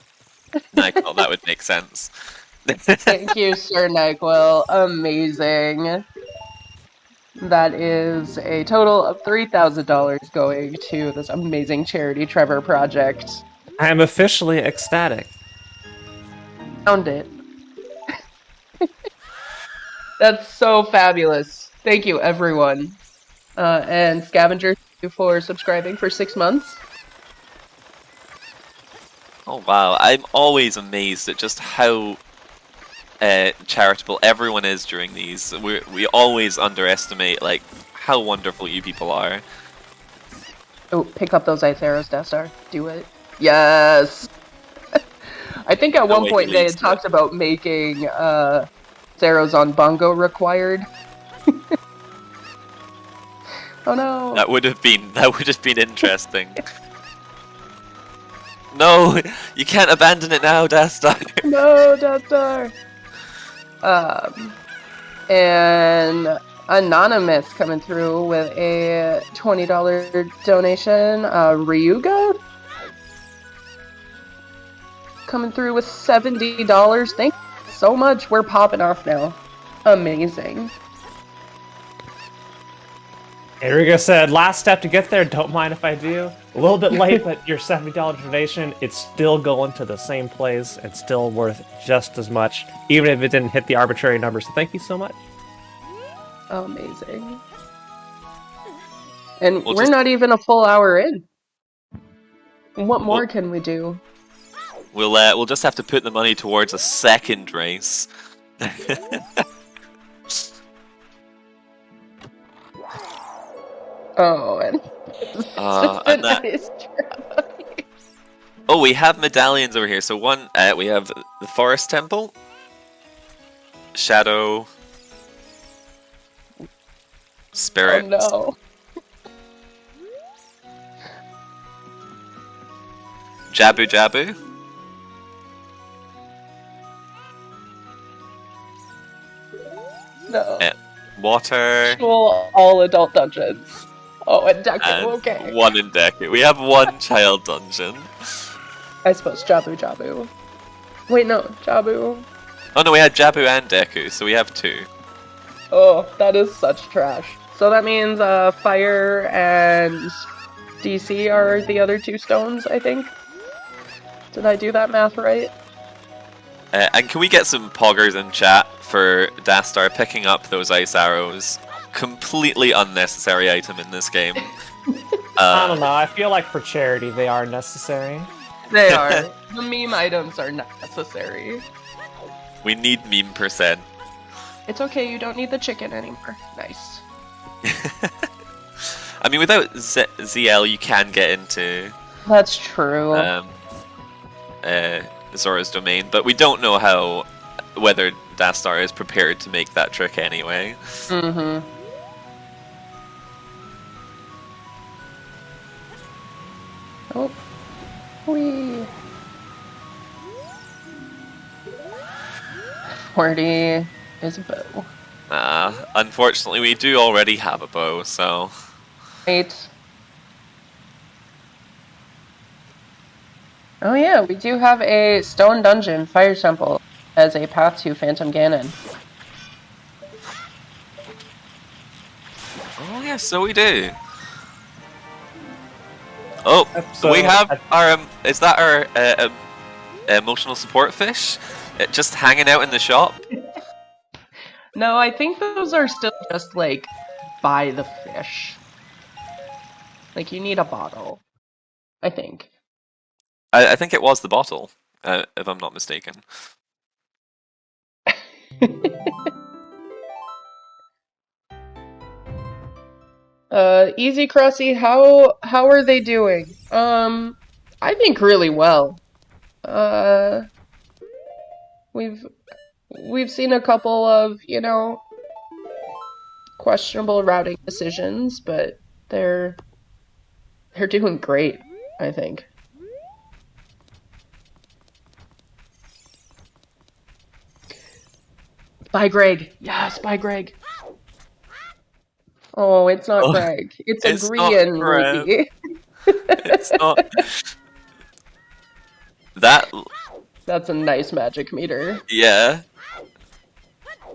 NyQuil, that would make sense. Thank you, Sir NyQuil. Amazing. That is a total of $3,000 going to this amazing charity Trevor project. I am officially ecstatic. Found it. That's so fabulous. Thank you, everyone. And Scavenger, thank you for subscribing for 6 months. Oh wow, I'm always amazed at just how charitable everyone is during these. We always underestimate like how wonderful you people are. Oh, pick up those ice arrows, Dastar. Do it. Yes! I think at one point they had talked about making arrows on bongo required. Oh no! That would have been interesting. No, you can't abandon it now, Dastar. No, Dastar. And Anonymous coming through with a $20 donation. Ryuga coming through with $70. Thank you so much. We're popping off now. Amazing. Eriga said, last step to get there, don't mind if I do. A little bit late, but your $70 donation, it's still going to the same place. It's still worth just as much, even if it didn't hit the arbitrary number. So thank you so much. Amazing. And we're not even a full hour in. What more can we do? We'll just have to put the money towards a second race. Oh, and oh, we have medallions over here. So one, we have the Forest Temple, Shadow, Spirit. Oh no! Jabu Jabu. No. Water. All adult dungeons. Oh, and Deku, okay. One in Deku. We have one child dungeon. I suppose Jabu Jabu. Wait, no, Jabu. Oh no, we had Jabu and Deku, so we have two. Oh, that is such trash. So that means Fire and DC are the other two stones, I think? Did I do that math right? And can we get some poggers in chat for Dastar picking up those ice arrows? Completely unnecessary item in this game. I don't know, I feel like for charity they are necessary. They are. The meme items are necessary. We need meme %. It's okay, you don't need the chicken anymore. Nice. I mean, without ZL you can get into... That's true. Zora's domain, but we don't know whether Dastar is prepared to make that trick anyway. Mm-hmm. Oh. Whee. 40 is a bow. Unfortunately, we do already have a bow, so... Right. Oh yeah, we do have a stone dungeon, Fire Temple, as a path to Phantom Ganon. Oh yeah, so we do. Oh, So, we have our, is that our emotional support fish? Just hanging out in the shop? No, I think those are still just, like, buy the fish. Like, you need a bottle. I think. I think it was the bottle, if I'm not mistaken. Easy Crossy, how are they doing? I think really well. We've seen a couple of, you know, questionable routing decisions, but they're doing great, I think. By Greg. Yes, by Greg. Oh, it's not Greg. It's a Grian Ruby. It's not. That's a nice magic meter. Yeah.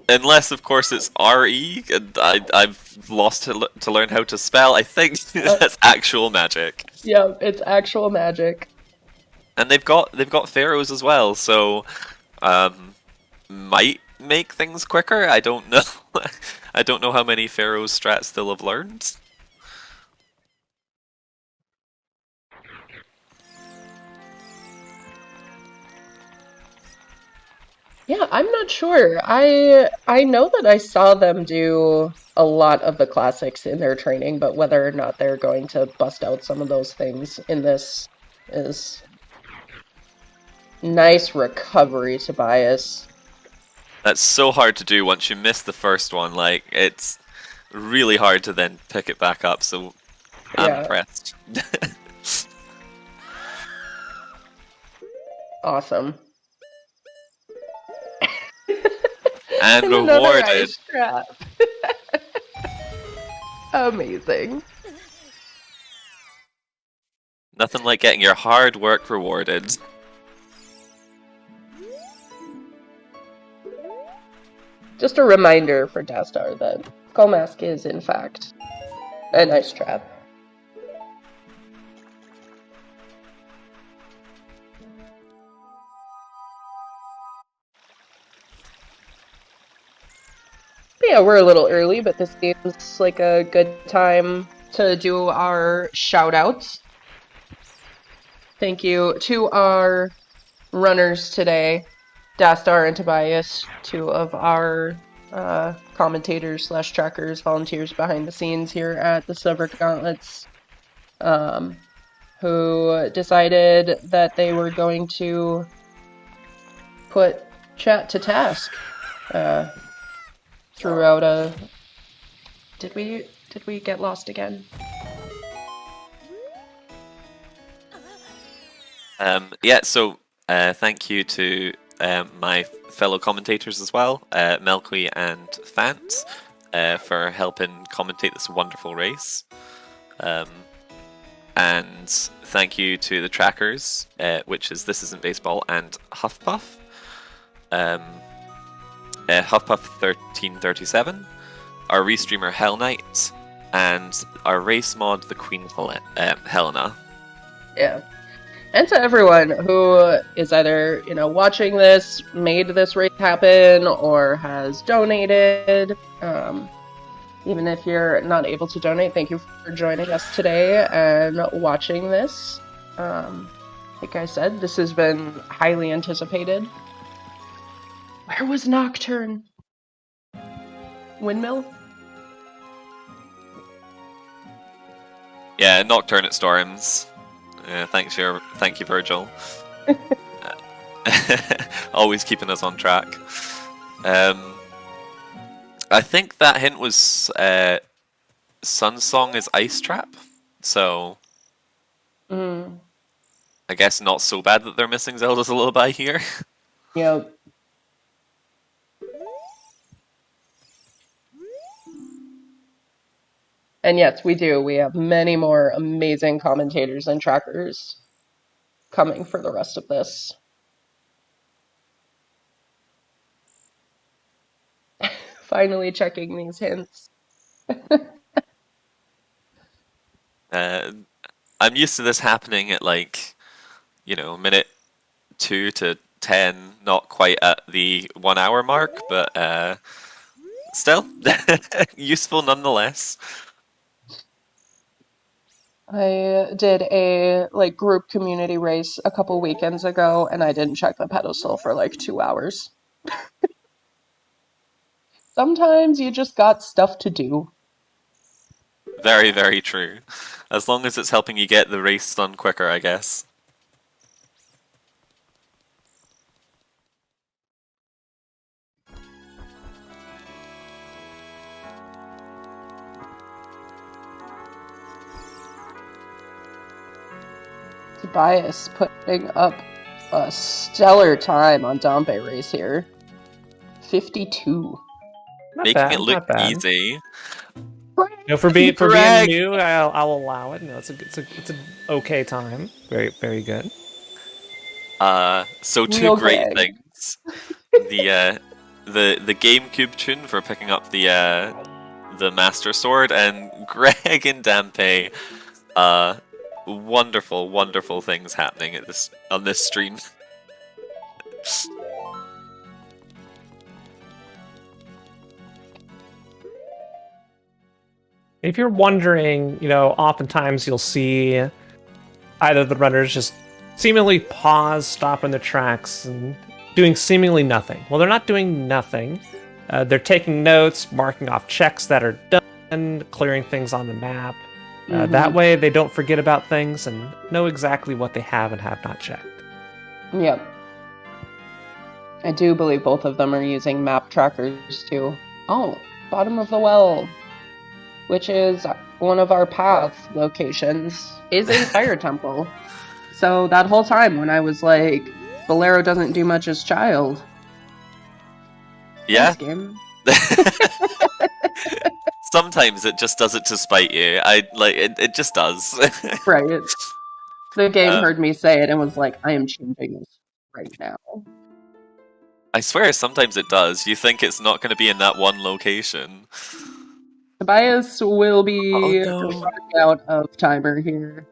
Unless, of course, it's RE, and I've lost to learn how to spell. I think that's actual magic. Yeah, it's actual magic. And they've got pharaohs as well, so might make things quicker. I don't know. I don't know how many pharaoh strats they'll have learned. Yeah, I'm not sure. I know that I saw them do a lot of the classics in their training, but whether or not they're going to bust out some of those things in this is nice recovery, Tobias. That's so hard to do once you miss the first one. Like, it's really hard to then pick it back up, so I'm impressed. Awesome. And rewarded. Amazing. Nothing like getting your hard work rewarded. Just a reminder for Dastar that Skull Mask is, in fact, a nice trap. Yeah, we're a little early, but this seems like a good time to do our shout-outs. Thank you to our runners today, Dastar and Tobias, two of our commentators / trackers, volunteers behind the scenes here at the Silver Gauntlets, who decided that they were going to put chat to task. Throughout a... Did we get lost again? Yeah, so thank you to my fellow commentators as well, melqwii and Fant, for helping commentate this wonderful race. And thank you to the trackers, which is This Isn't Baseball and Huffpuff. Huffpuff1337, our restreamer Hell Knight, and our race mod TheQueenHelena. Yeah. And to everyone who is either, watching this, made this race happen, or has donated. Even if you're not able to donate, thank you for joining us today and watching this. Like I said, this has been highly anticipated. Where was Nocturne? Windmill? Yeah, Nocturne at Storms. Thank you, Virgil. Always keeping us on track. I think that hint was Sunsong is Ice Trap, so I guess not so bad that they're missing Zelda's Lullaby here. Yep. And yes, we do. We have many more amazing commentators and trackers coming for the rest of this. Finally checking these hints. I'm used to this happening at minute 2 to 10, not quite at the 1 hour mark, but still useful nonetheless. I did a group community race a couple weekends ago, and I didn't check the pedestal for 2 hours. Sometimes you just got stuff to do. Very, very true. As long as it's helping you get the race done quicker, I guess. Tobias putting up a stellar time on Dompe race here. 52. Not Making bad, it look not bad. easy. No, for being Greg! new, I'll allow it. No, it's an okay time. Very, very good. So two Real great Greg. things. The GameCube tune for picking up the Master Sword, and Greg and Dampe. Wonderful, wonderful things happening on this stream. If you're wondering, oftentimes you'll see either the runners just seemingly pause, stop in their tracks, and doing seemingly nothing. Well, they're not doing nothing. They're taking notes, marking off checks that are done, clearing things on the map. That way they don't forget about things and know exactly what they have and have not checked. Yep. I do believe both of them are using map trackers too. Oh, bottom of the well, which is one of our path locations, is in Fire Temple. So that whole time when I was like, Bolero doesn't do much as child. Yeah. Thanks, game. Sometimes it just does it to spite you. It just does. Right. The game heard me say it and was like, I am changing this right now. I swear sometimes it does. You think it's not going to be in that one location. Tobias will be no. running out of timer here.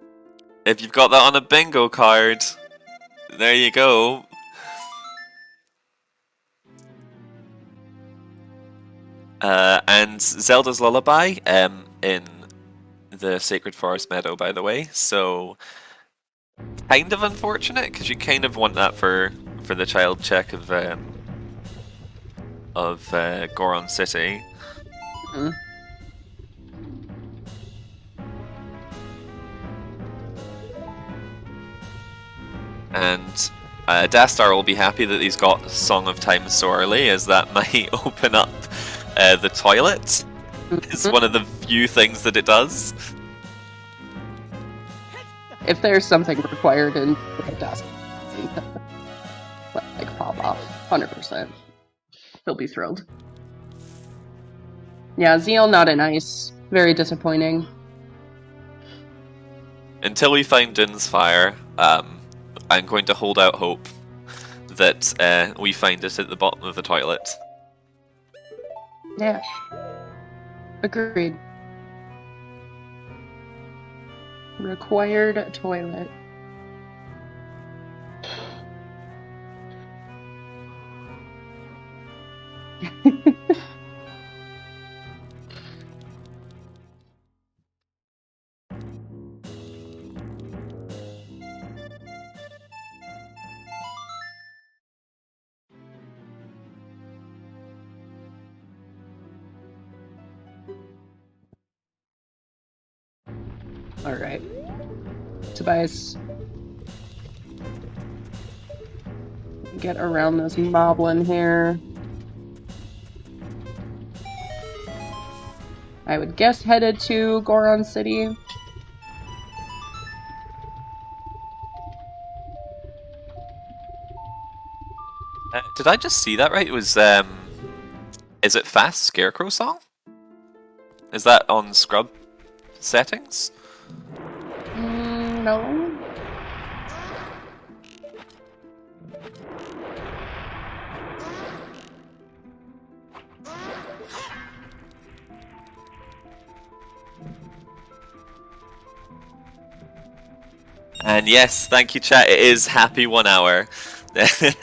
If you've got that on a bingo card, there you go. And Zelda's Lullaby in the Sacred Forest Meadow, by the way. So, kind of unfortunate, because you kind of want that for the child check of Goron City. Mm-hmm. And Dastar will be happy that he's got Song of Time so early, as that might open up the toilet. It's one of the few things that it does. If there's something required in Dastar, like pop off, 100%. He'll be thrilled. Yeah, Zeal not an ice. Very disappointing. Until we find Din's Fire, I'm going to hold out hope that we find it at the bottom of the toilet. Yeah. Agreed. Required toilet. Alright. Tobias. Get around this moblin here. I would guess headed to Goron City. Did I just see that right? It was, is it Fast Scarecrow Song? Is that on Scrub settings? No. And yes, thank you, chat. It is happy 1 hour.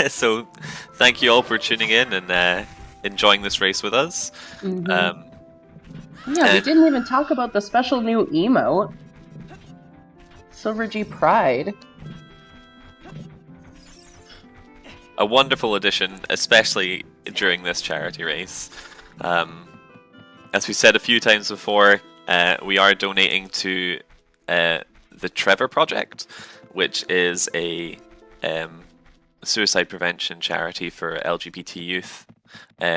So thank you all for tuning in and enjoying this race with us. Yeah, we didn't even talk about the special new emote. Silver G Pride. A wonderful addition, especially during this charity race. As we said a few times before, we are donating to the Trevor Project, which is a suicide prevention charity for LGBT youth,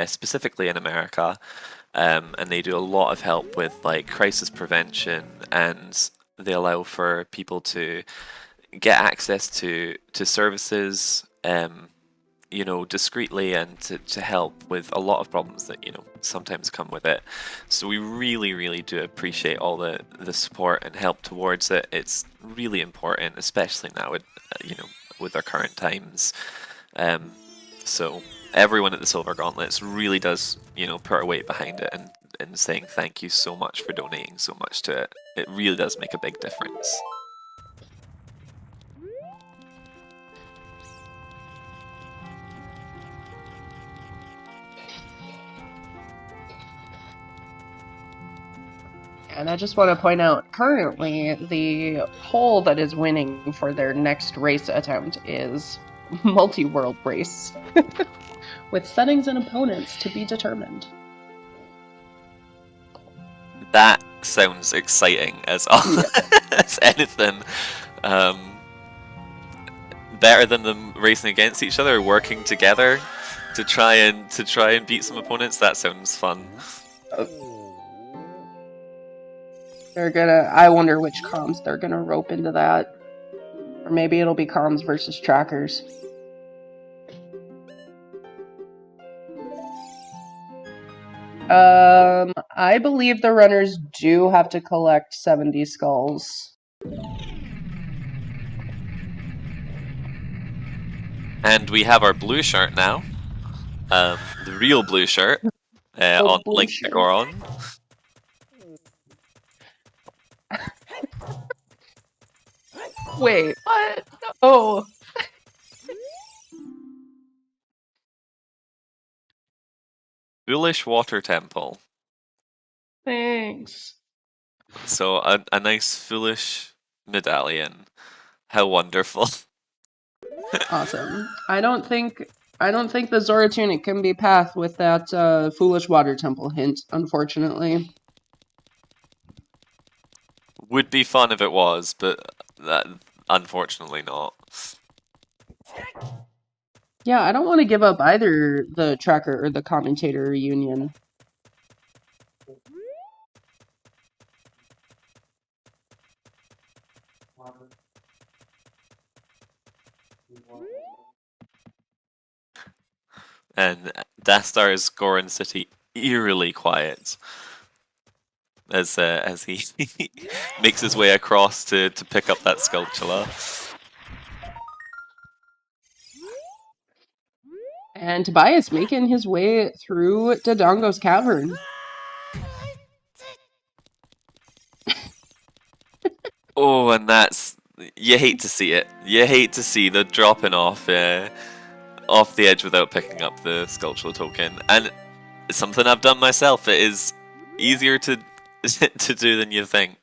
specifically in America. And they do a lot of help with like crisis prevention, and they allow for people to get access to services discreetly and to help with a lot of problems that sometimes come with it. So we really, really do appreciate all the support and help towards it. It's really important, especially now with our current times. So everyone at the Silver Gauntlets really does put our weight behind it and saying thank you so much for donating so much to it. It really does make a big difference. And I just want to point out, currently, the poll that is winning for their next race attempt is multi-world race, with settings and opponents to be determined. That sounds exciting as as anything. Better than them racing against each other, working together to try and beat some opponents. That sounds fun. I wonder which comms they're gonna rope into that. Or maybe it'll be comms versus trackers. I believe the runners do have to collect 70 skulls. And we have our blue shirt now. The real blue shirt. On blue Link shirt. Goron. Wait, what? Oh. Foolish Water Temple. Thanks. So a nice foolish medallion. How wonderful. Awesome. I don't think the Zora tunic can be pathed with that foolish water temple hint, unfortunately. Would be fun if it was, but that unfortunately not. Yeah, I don't want to give up either the tracker or the commentator union. And Dastar is Goron City eerily quiet as he makes his way across to pick up that sculptula. And Tobias making his way through Dodongo's cavern. Oh, and you hate to see it. You hate to see the dropping off the edge without picking up the sculptural token. And it's something I've done myself. It is easier to do than you think.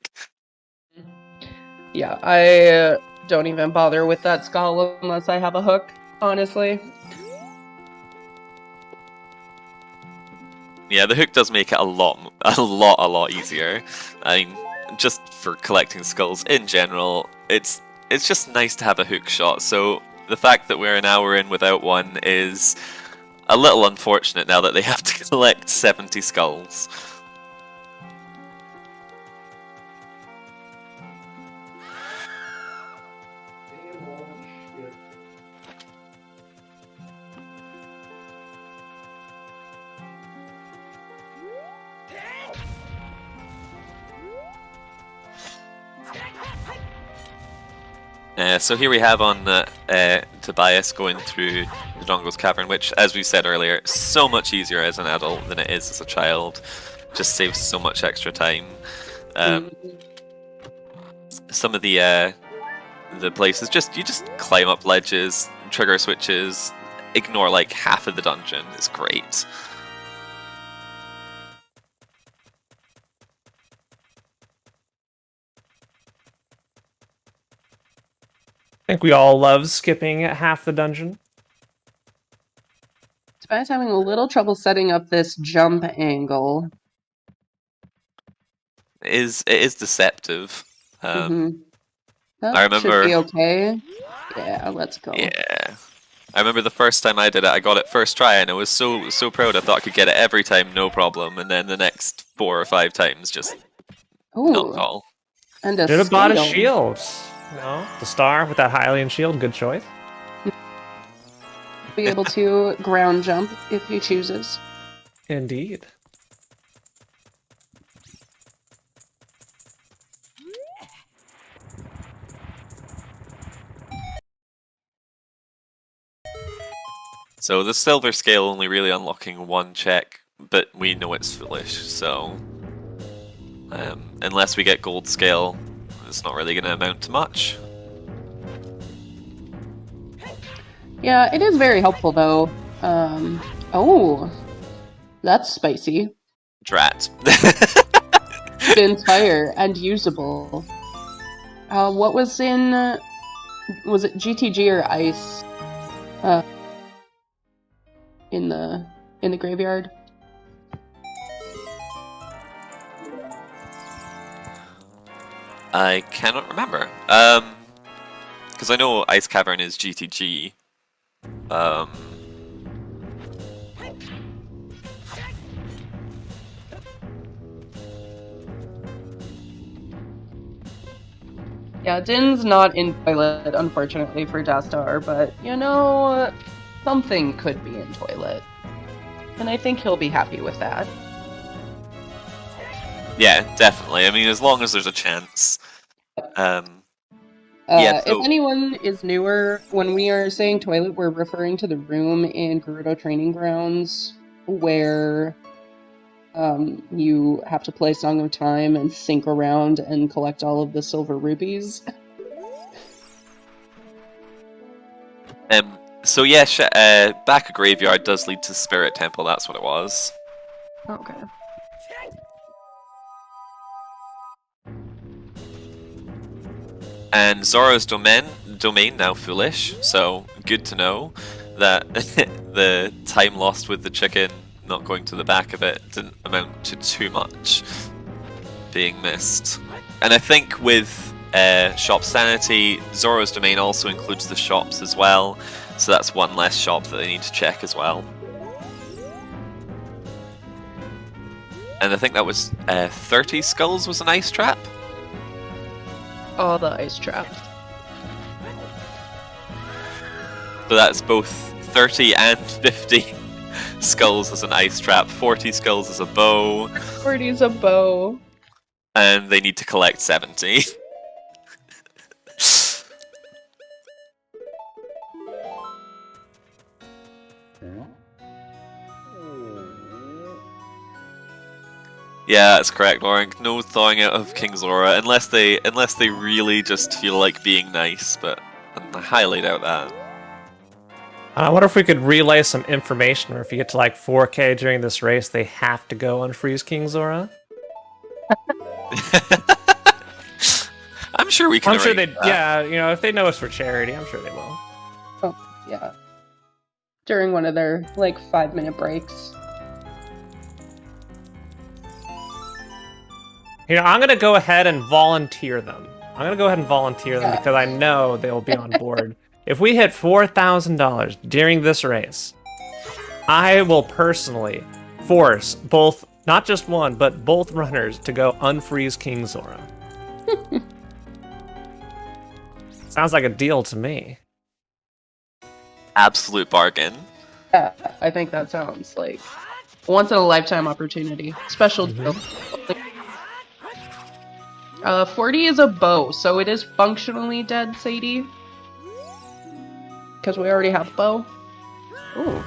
Yeah, I don't even bother with that skull unless I have a hook, honestly. Yeah, the hook does make it a lot easier. I mean, just for collecting skulls in general, it's just nice to have a hook shot. So the fact that we're an hour in without one is a little unfortunate now that they have to collect 70 skulls. So here we have on Tobias going through the Dongo's Cavern, which, as we said earlier, is so much easier as an adult than it is as a child. Just saves so much extra time. Some of the places, you just climb up ledges, trigger switches, ignore like half of the dungeon. It's great. I think we all love skipping half the dungeon. Tobias having a little trouble setting up this jump angle. It is deceptive. That I remember. should be okay. Yeah, let's go. Yeah. I remember the first time I did it, I got it first try, and I was so proud. I thought I could get it every time, no problem. And then the next 4 or 5 times, just not at all. And a should have bought a shield. shield. You know, the star with that Hylian shield, good choice. Be able to ground jump if he chooses. Indeed. So the silver scale only really unlocking one check, but we know it's foolish, so unless we get gold scale, it's not really going to amount to much. Yeah, it is very helpful though. Oh, that's spicy. Drat. Spins fire and usable. What was in? Was it GTG or ice? In the graveyard. I cannot remember. Because I know Ice Cavern is GTG. Yeah, Din's not in toilet, unfortunately, for Dastar, but, you know, something could be in toilet. And I think he'll be happy with that. Yeah, definitely. I mean, as long as there's a chance. Yeah, so... If anyone is newer, when we are saying toilet, we're referring to the room in Gerudo Training Grounds where you have to play Song of Time and sink around and collect all of the silver rupees. So yeah, back a graveyard does lead to Spirit Temple, that's what it was. Okay. And Zoro's domain now foolish, so good to know that the time lost with the chicken not going to the back of it didn't amount to too much being missed. And I think with Shopsanity, Zoro's domain also includes the shops as well, so that's one less shop that they need to check as well. And I think that was 30 skulls was an ice trap? Oh, the ice trap. So that's both 30 and 50 skulls as an ice trap, 40 skulls as a bow. 40 is a bow. And they need to collect 70. Yeah, that's correct, Lauren. No thawing out of King Zora unless they really just feel like being nice, but I highly doubt that. I wonder if we could relay some information, or if you get to like 4K during this race, they have to go unfreeze King Zora. I'm sure we can. I'm sure they. Yeah, you know, if they know it's for charity, I'm sure they will. Oh, yeah. During one of their like 5-minute breaks. You know, I'm gonna go ahead and volunteer them. Because I know they'll be on board. If we hit $4,000 during this race, I will personally force both, not just one, but both runners to go unfreeze King Zora. Sounds like a deal to me. Absolute bargain. Yeah, I think that sounds like a once-in-a-lifetime opportunity. Special deal. 40 is a bow, so it is functionally dead, Sadie. Because we already have bow. Ooh.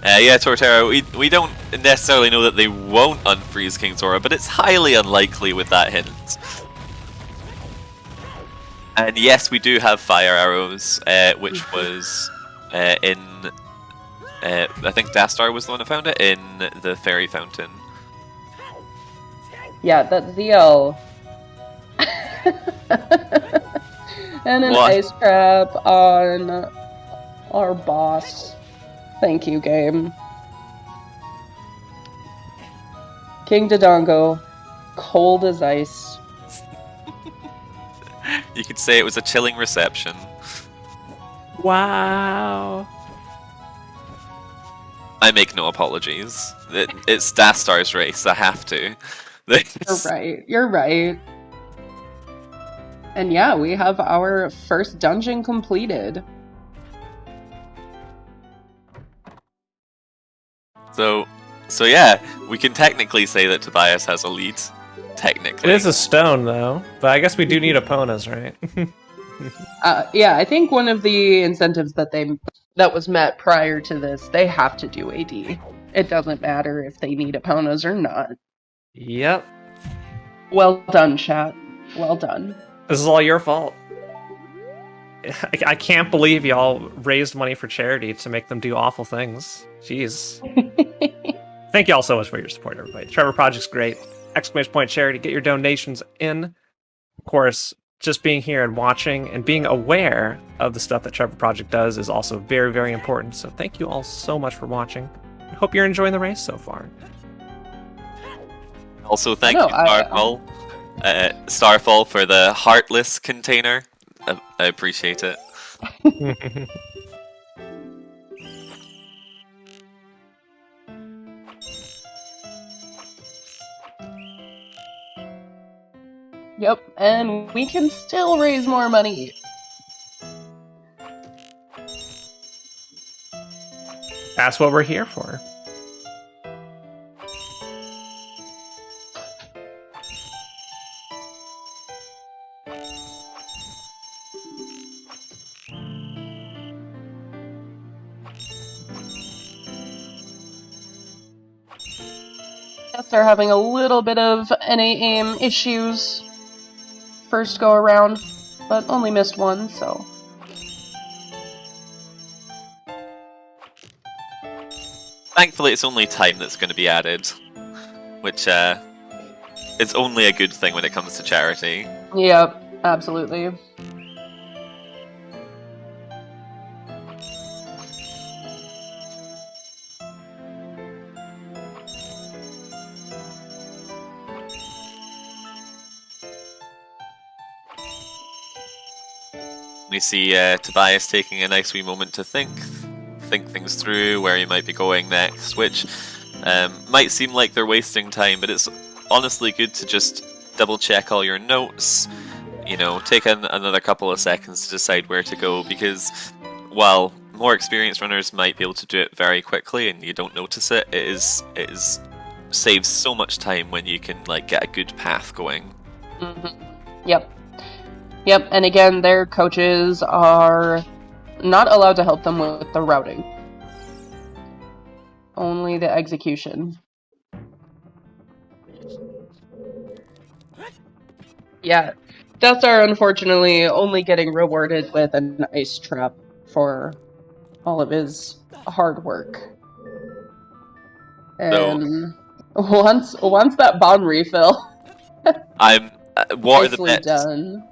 Yeah, Torterra, we don't necessarily know that they won't unfreeze King Zora, but it's highly unlikely with that hint. And yes, we do have fire arrows, which was in... I think Dastar was the one that found it, in the fairy fountain. Yeah, that's ZL. And an ice trap on our boss. Thank you, game. King Dodongo, cold as ice. You could say it was a chilling reception. Wow. I make no apologies. It's Dastar's race, I have to. You're right. And yeah, we have our first dungeon completed. So yeah, we can technically say that Tobias has a lead. Technically. It is a stone, though. But I guess we do need opponents, right? Yeah, I think one of the incentives that was met prior to this, they have to do AD. It doesn't matter if they need opponents or not. Yep. Well done, chat. Well done. This is all your fault. I can't believe y'all raised money for charity to make them do awful things. Jeez. Thank you all so much for your support, everybody. Trevor Project's great. ! Charity. Get your donations in. Of course, just being here and watching and being aware of the stuff that Trevor Project does is also very, very important. So thank you all so much for watching. I hope you're enjoying the race so far. Also, thank you, Starfall, for the heartless container. I appreciate it. Yep, and we can still raise more money. That's what we're here for. They're having a little bit of NA aim issues first go around, but only missed one, so. Thankfully, it's only time that's going to be added, which is only a good thing when it comes to charity. Yep, absolutely. We see Tobias taking a nice wee moment to think things through, where he might be going next, which might seem like they're wasting time, but it's honestly good to just double check all your notes, you know, take another couple of seconds to decide where to go, because while more experienced runners might be able to do it very quickly and you don't notice it, it is saves so much time when you can like get a good path going. Mm-hmm. Yep, and again, their coaches are not allowed to help them with the routing. Only the execution. Yeah, Dastar unfortunately only getting rewarded with an ice trap for all of his hard work. And once that bomb refill, I'm. What are the nicely bets? done.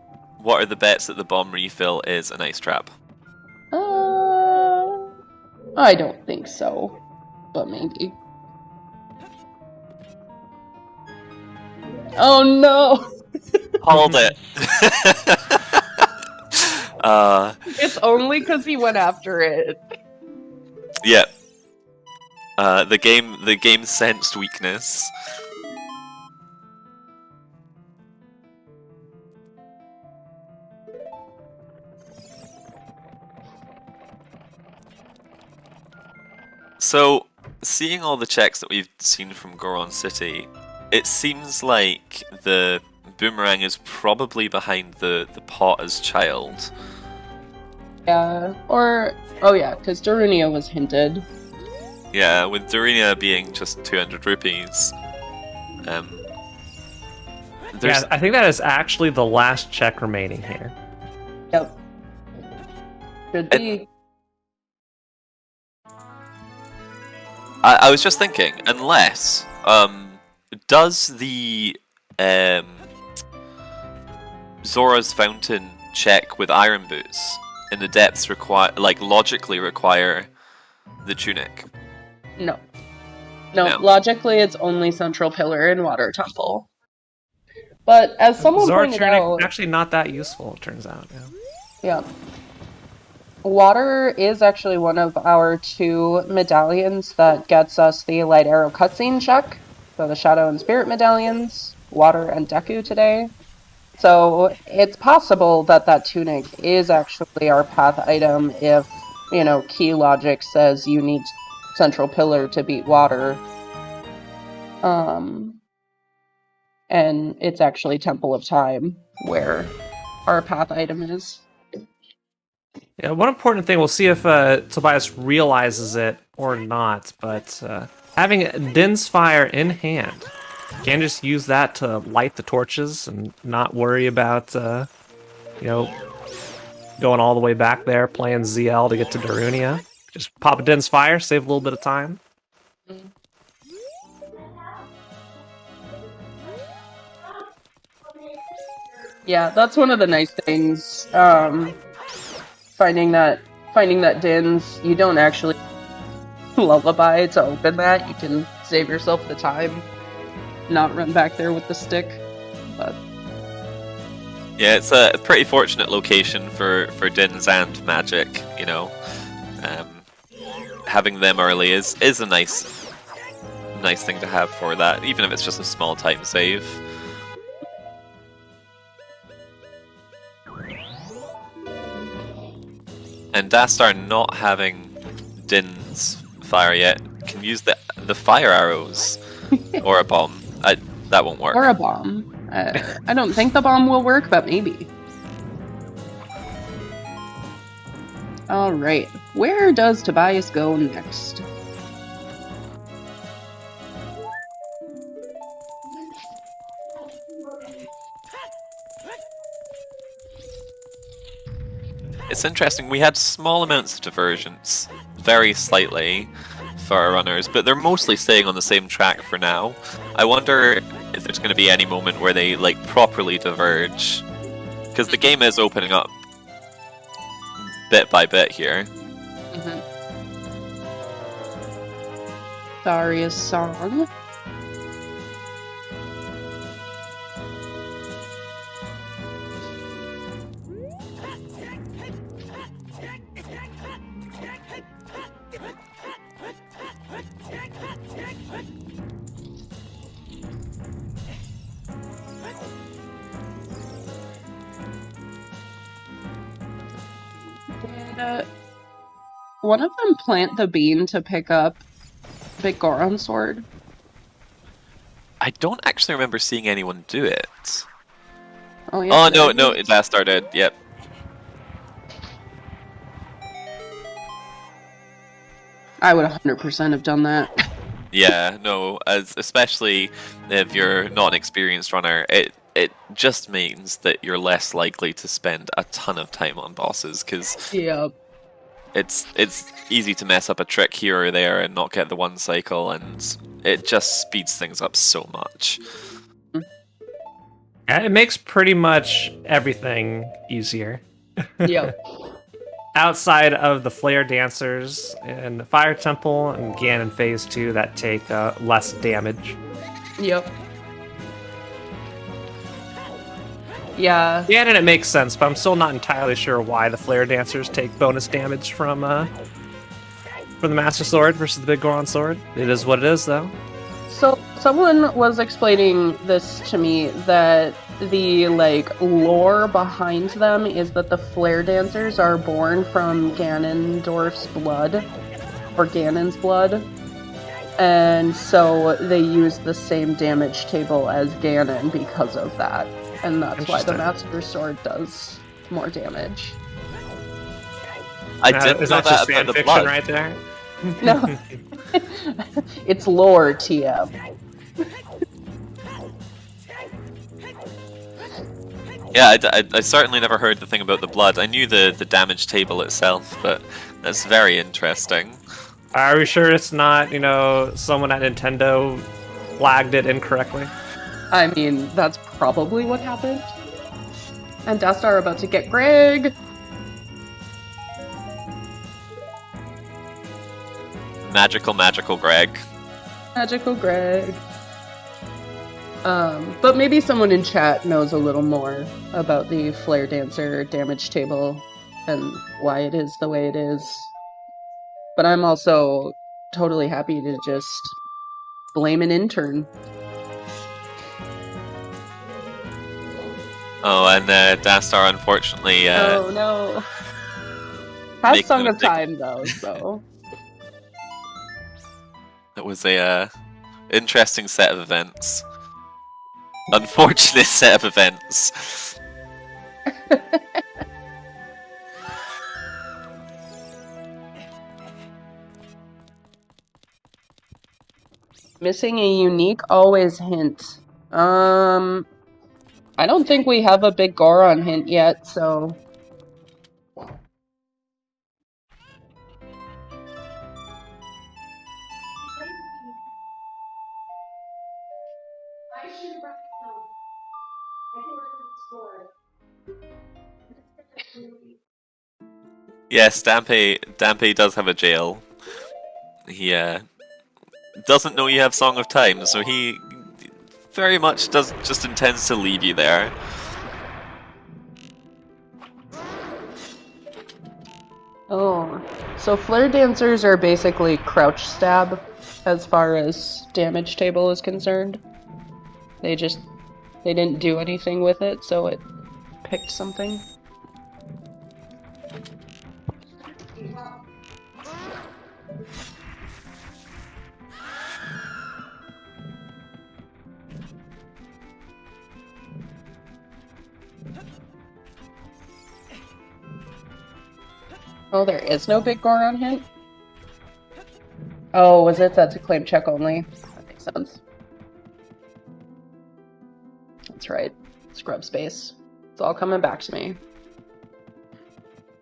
What are the bets that the bomb refill is an ice trap? I don't think so, but maybe. Oh no! Hold it. It's only because he went after it. Yeah. The game sensed weakness. So, seeing all the checks that we've seen from Goron City, it seems like the boomerang is probably behind the pot as child. Yeah, oh yeah, because Darunia was hinted. Yeah, with Darunia being just 200 rupees. Yeah, I think that is actually the last check remaining here. Yep. Should be. I was just thinking, unless, does the Zora's Fountain check with Iron Boots in the depths logically require the tunic? No, logically it's only Central Pillar and Water Temple. But as someone Zora pointed tunic out, actually not that useful, it turns out. Yeah. Water is actually one of our 2 medallions that gets us the light arrow cutscene check. So the Shadow and Spirit medallions, Water and Deku today. So it's possible that that tunic is actually our path item if, key logic says you need central pillar to beat water. And it's actually Temple of Time where our path item is. Yeah, one important thing, we'll see if Tobias realizes it or not, but having Din's Fire in hand, you can just use that to light the torches and not worry about, going all the way back there, playing ZL to get to Darunia. Just pop a Din's Fire, save a little bit of time. Yeah, that's one of the nice things. Finding that Din's, you don't actually lullaby to open that. You can save yourself the time, not run back there with the stick. But yeah, it's a pretty fortunate location for Dins and Magic. Having them early is a nice thing to have for that, even if it's just a small time save. And Dastar not having Din's fire yet can use the fire arrows or a bomb. That won't work. Or a bomb. I don't think the bomb will work, but maybe. Alright, where does Tobias go next? It's interesting, we had small amounts of divergence, very slightly, for our runners, but they're mostly staying on the same track for now. I wonder if there's going to be any moment where they, properly diverge. Because the game is opening up bit by bit here. Daria's song. Did one of them plant the bean to pick up Big Goron's sword? I don't actually remember seeing anyone do it. Oh, yeah. Oh, no, Dastar did, yep. I would 100% have done that. Yeah, no, especially if you're not an experienced runner, it just means that you're less likely to spend a ton of time on bosses, because Yep. it's easy to mess up a trick here or there and not get the one cycle, and it just speeds things up so much. It makes pretty much everything easier. Yep. Outside of the Flare Dancers and the Fire Temple and Ganon Phase 2 that take less damage. Yep. Yeah. Ganon, it makes sense, but I'm still not entirely sure why the Flare Dancers take bonus damage from the Master Sword versus the Big Goron Sword. It is what it is, though. So, someone was explaining this to me, that the, lore behind them is that the Flare Dancers are born from Ganondorf's blood, or Ganon's blood, and so they use the same damage table as Ganon because of that, and that's why the Master Sword does more damage. I didn't is know that just that fan about the fiction blood. right there? No. It's lore, TM. Yeah, I certainly never heard the thing about the blood. I knew the damage table itself, but that's very interesting. Are we sure it's not, someone at Nintendo flagged it incorrectly? I mean, that's probably what happened. And Dastar about to get Greg. Magical Greg. Magical Greg. But maybe someone in chat knows a little more about the Flare Dancer damage table and why it is the way it is. But I'm also totally happy to just blame an intern. Oh, and Dastar, unfortunately, oh no. Has Make Song no of Time though, so. it was a interesting set of events. Unfortunate set of events. Missing a unique always hint. I don't think we have a big Goron hint yet, so. Yes, Dampe does have a jail. He doesn't know you have Song of Time, so he very much just intends to leave you there. Oh, so flare dancers are basically crouch stab as far as damage table is concerned. They didn't do anything with it, so it picked something. Oh, there is no big Goron hint? Oh, was it? That's a claim check only. That makes sense. That's right. Scrub space. It's all coming back to me.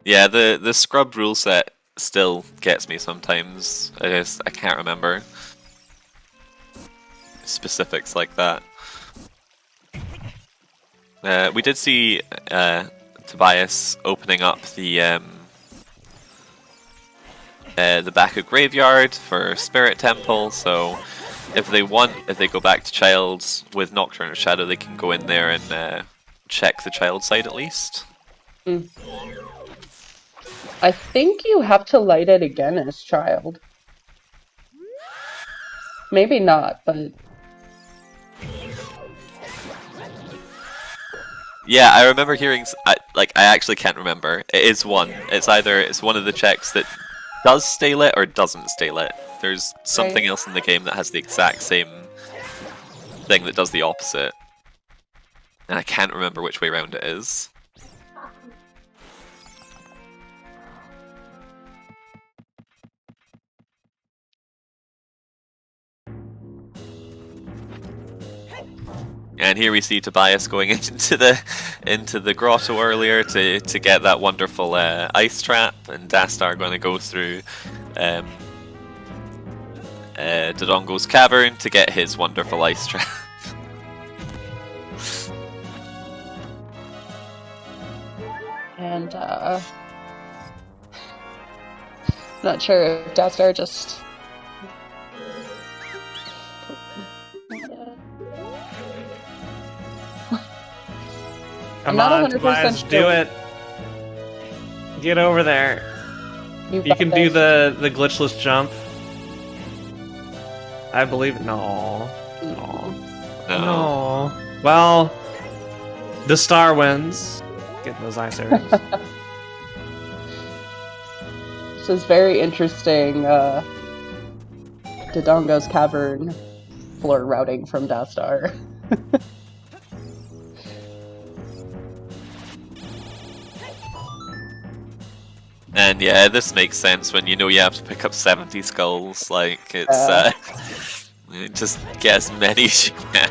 Yeah, the scrub rule set still gets me sometimes. I can't remember specifics like that. We did see Tobias opening up the back of graveyard for Spirit Temple, so if they go back to Child's with Nocturne or Shadow, they can go in there and check the Child side at least. Mm. I think you have to light it again as Child. Maybe not, but... Yeah, I remember hearing... I actually can't remember. It is one. It's one of the checks that does stay lit or doesn't stay lit. There's something else in the game that has the exact same thing that does the opposite. And I can't remember which way around it is. And here we see Tobias going into the grotto earlier to get that wonderful ice trap, and Dastar going to go through Dodongo's cavern to get his wonderful ice trap. And not sure if Dastar just... Come on, Tobias, do it. Get over there. You can do the glitchless jump. I believe. No. Well, the star wins. Get those ice arrows. This is very interesting. Dodongo's cavern floor routing from Dastar. And yeah, this makes sense when you know you have to pick up 70 skulls. Like, it's just get as many as you can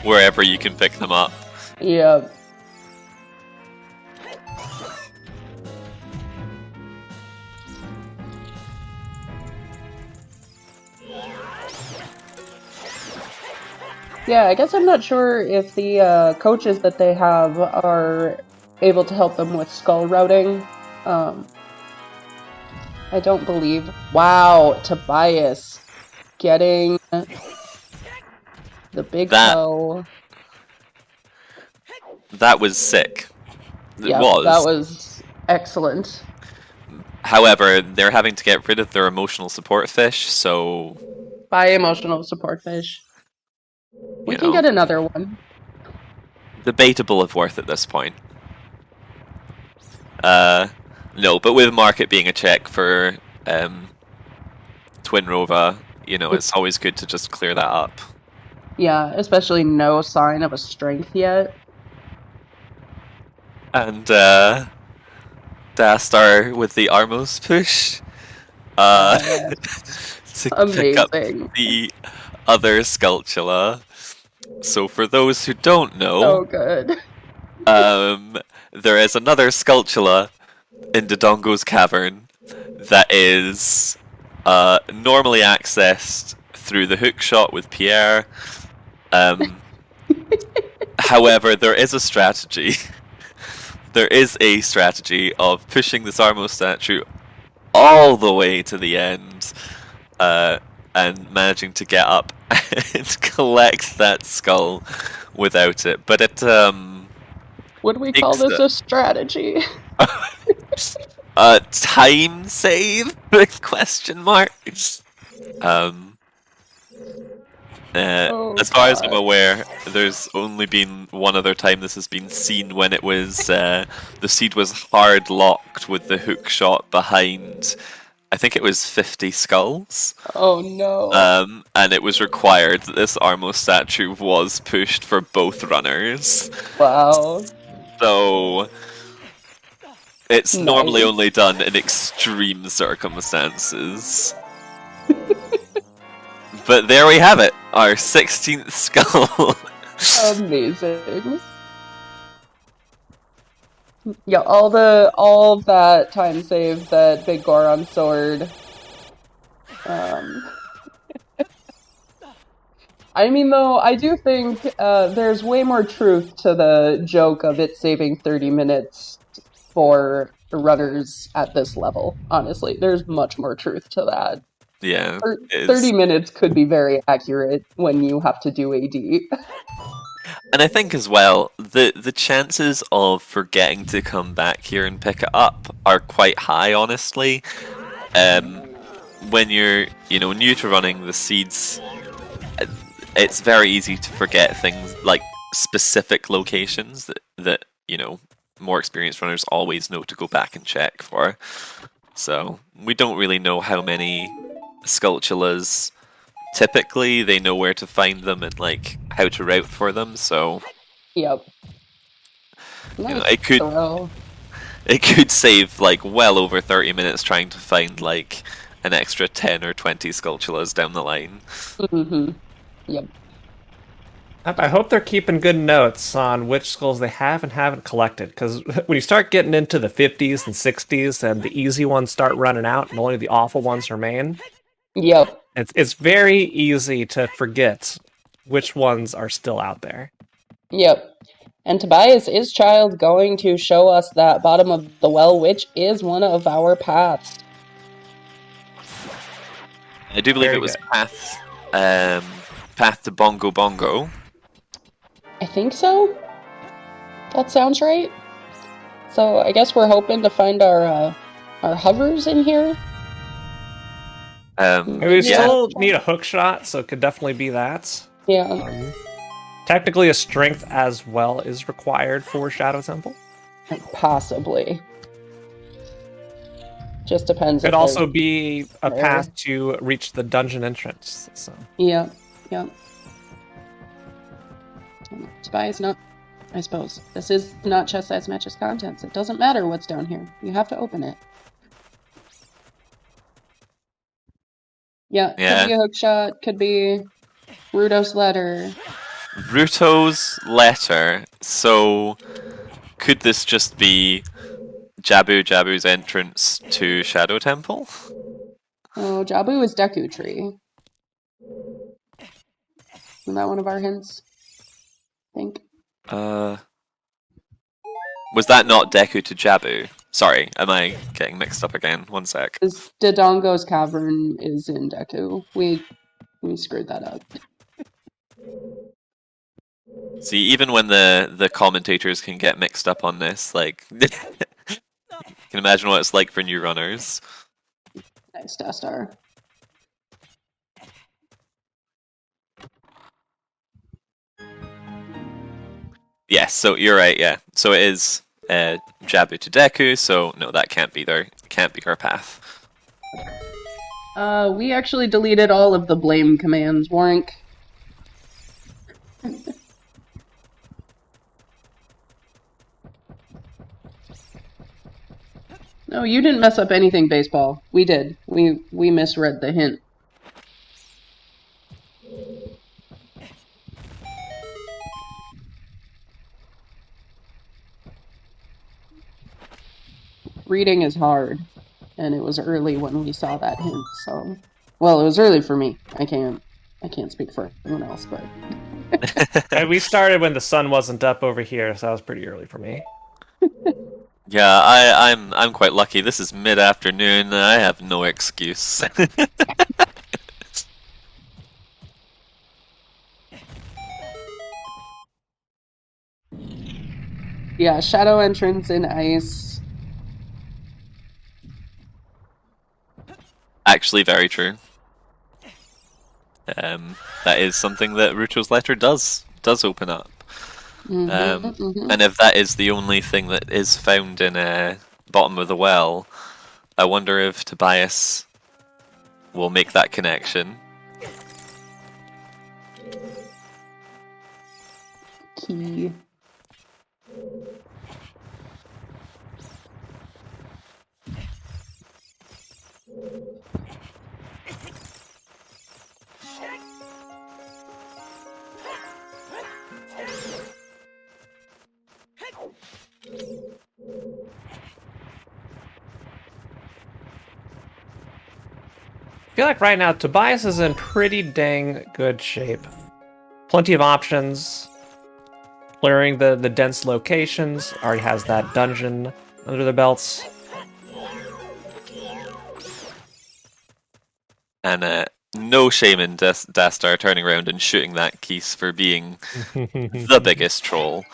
wherever you can pick them up. Yeah. Yeah, I guess I'm not sure if the coaches that they have are able to help them with skull routing. I don't believe. Wow, Tobias getting the big toe. That was sick. Yeah, that was excellent. However, they're having to get rid of their emotional support fish, so... Buy emotional support fish. We can get another one. debatable if worth at this point. No, but with Market being a check for Twin Rova, you know, it's always good to just clear that up. Yeah, especially no sign of a strength yet. And Dastar with the Armos push to pick up Amazing. the other Skulltula. So for those who don't know, So good. there is another Skulltula in Dodongo's cavern that is normally accessed through the hook shot with Pierre. However, there is a strategy. There is a strategy of pushing this Armo statue all the way to the end and managing to get up and collect that skull without it. But it Would we call this a strategy? Time save? Question mark. As far as I'm aware, there's only been one other time this has been seen, when it was the seed was hard locked with the hook shot behind, I think it was 50 skulls. Oh no. And it was required that this Armo statue was pushed for both runners. Wow. So it's Nice. normally only done in extreme circumstances. But there we have it, our 16th skull. Amazing. Yeah, all that time saved that Big Goron sword. I mean, though, I do think there's way more truth to the joke of it saving 30 minutes for runners at this level. Honestly, there's much more truth to that. Yeah. 30 minutes could be very accurate when you have to do AD. And I think as well, the chances of forgetting to come back here and pick it up are quite high, honestly. When you're, new to running the seeds, it's very easy to forget things like specific locations that more experienced runners always know to go back and check for. So we don't really know how many Skulltulas. Typically, they know where to find them and how to route for them. So, Yep. Nice it could save well over 30 minutes trying to find an extra 10 or 20 Skulltulas down the line. Mm-hmm. Yep. I hope they're keeping good notes on which skulls they have and haven't collected, because when you start getting into the 50s and 60s and the easy ones start running out and only the awful ones remain, yep, it's very easy to forget which ones are still out there. Yep. And Tobias is Child going to show us that bottom of the well, which is one of our paths. I do believe it was path to Bongo Bongo. I think so. That sounds right. So I guess we're hoping to find our hovers in here. We still need a hook shot, so it could definitely be that. Yeah. Technically, a strength as well is required for Shadow Temple. Possibly. Just depends. It could also be a path to reach the dungeon entrance. So. Yeah. Yep. Tobias, not. I suppose this is not chest size matches contents. It doesn't matter what's down here. You have to open it. Yeah. Could be a hook shot. Could be Ruto's letter. Ruto's letter. So, could this just be Jabu's entrance to Shadow Temple? Oh, Jabu is Deku Tree. Isn't that one of our hints? I think. Was that not Deku to Jabu? Sorry, am I getting mixed up again? One sec. Dodongo's cavern is in Deku. We screwed that up. See, even when the commentators can get mixed up on this, you can imagine what it's like for new runners. Nice, Dastar. Yes, so you're right, yeah. So it is Jabu to Deku, so no, that can't be our path. We actually deleted all of the blame commands, Warink. No, you didn't mess up anything, baseball. We did. We misread the hint. Reading is hard, and it was early when we saw that hint, so... Well, it was early for me. I can't speak for anyone else, but... And we started when the sun wasn't up over here, so that was pretty early for me. Yeah, I'm quite lucky. This is mid-afternoon. I have no excuse. Yeah, shadow entrance in ice. Actually, very true. That is something that Ruto's letter does open up. And if that is the only thing that is found in bottom of the well, I wonder if Tobias will make that connection. Key. I feel like right now Tobias is in pretty dang good shape. Plenty of options. Clearing the dense locations. Already has that dungeon under the belts. And no shame in Dastar turning around and shooting that Keys for being the biggest troll.